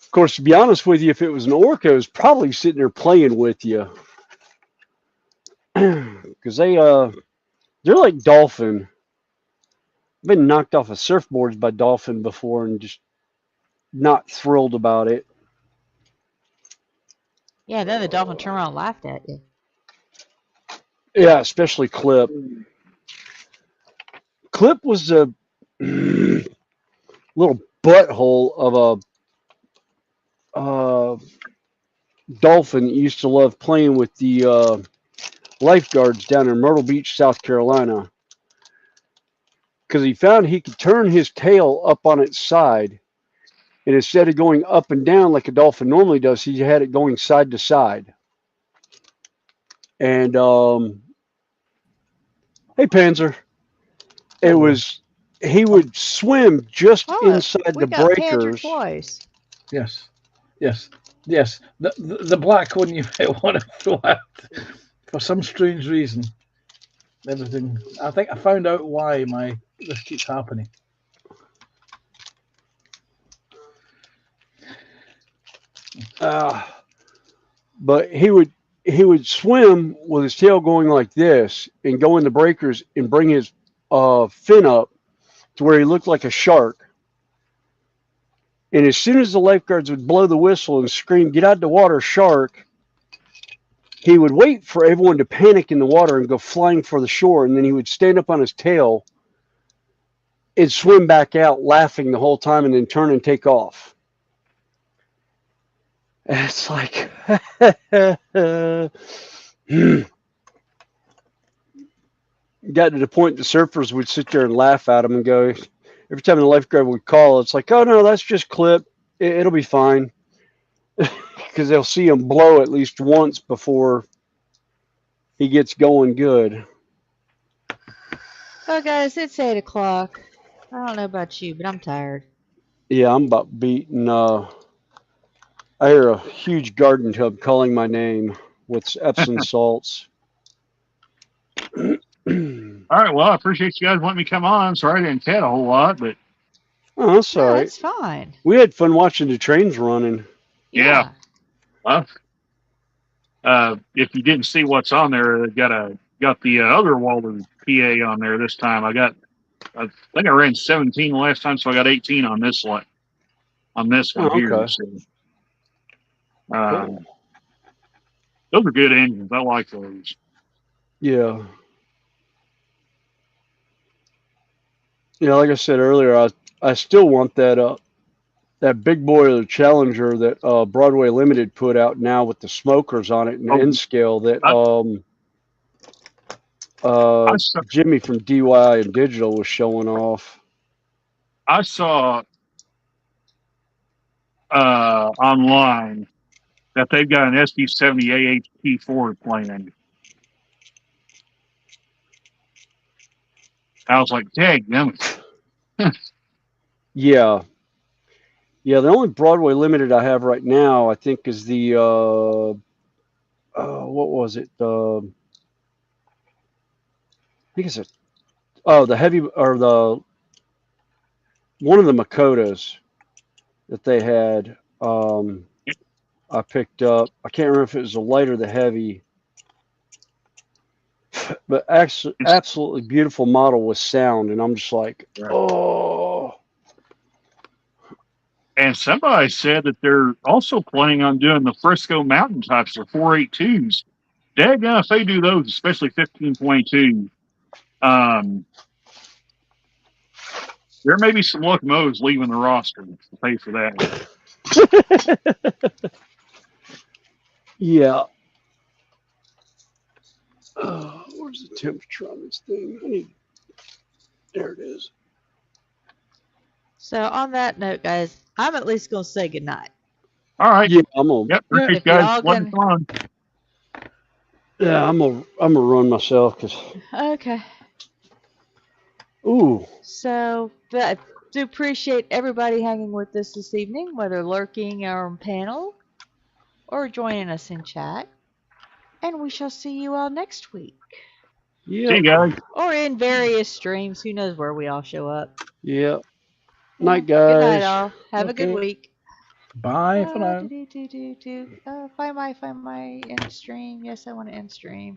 Of course, to be honest with you, if it was an orca, it was probably sitting there playing with you, because they're like dolphin. I've been knocked off of surfboards by dolphin before and just not thrilled about it. Yeah, then the dolphin turned around and laughed at you. Yeah, especially Clip. Clip was a little butthole of a dolphin that used to love playing with the lifeguards down in Myrtle Beach, South Carolina, because he found he could turn his tail up on its side, and instead of going up and down like a dolphin normally does, he had it going side to side. And hey, Panzer, he would swim just inside the breakers. Twice. Yes. The black one you might want to throw out for some strange reason. Everything. I think I found out why this keeps happening. But he would swim with his tail going like this and go in the breakers and bring his fin up to where he looked like a shark. And as soon as the lifeguards would blow the whistle and scream, "Get out of the water, shark," he would wait for everyone to panic in the water and go flying for the shore. And then he would stand up on his tail and swim back out laughing the whole time, and then turn and take off. And it's like, got to the point the surfers would sit there and laugh at him and go, every time the lifeguard would call, it's like, "Oh no, that's just Clip. It'll be fine." Because they'll see him blow at least once before he gets going good. Well, guys, it's 8 o'clock. I don't know about you, but I'm tired. Yeah, I'm about beaten. I hear a huge garden tub calling my name with Epsom salts. All right. Well, I appreciate you guys letting me come on. Sorry I didn't chat a whole lot, but Oh, that's all No, right. it's fine. We had fun watching the trains running. yeah. Well, if you didn't see what's on there, I got the other Walter PA on there this time. I think I ran 17 last time, so I got 18 on this one. On this one Oh, here. okay. So, Cool. those are good engines. I like those. Yeah. Yeah, like I said earlier, I still want that big boiler Challenger that Broadway Limited put out now with the smokers on it and Oh, N scale that I saw, Jimmy from DIY and Digital was showing off. I saw online that they've got an SD70 AHP4 planned. I was like, dang, Yeah. Yeah, the only Broadway Limited I have right now, I think, is the what was it? I think it's the heavy or the one of the Makotas that they had. I picked up. I can't remember if it was the light or the heavy, but actually, absolutely beautiful model with sound, and I'm just like, oh. And somebody said that they're also planning on doing the Frisco Mountain types or 482s. Daggone, if they do those, especially 1522, there may be some locomotives leaving the roster to pay for that. Yeah. Where's the temperature on this thing? There it is. So on that note, guys, I'm at least gonna say goodnight. All right. Yeah, I'm on. Yep. Yeah, If y'all Let me gonna, come on. yeah, I'm gonna run myself because. okay. Ooh. So, but I do appreciate everybody hanging with us this evening, whether lurking or on panel or joining us in chat. And we shall see you all next week. Yeah. See you guys. Or in various streams. Who knows where we all show up. Yeah. Night, Good night, guys. all. Have a good week. Bye for now. Find my end stream. Yes, I want to end stream.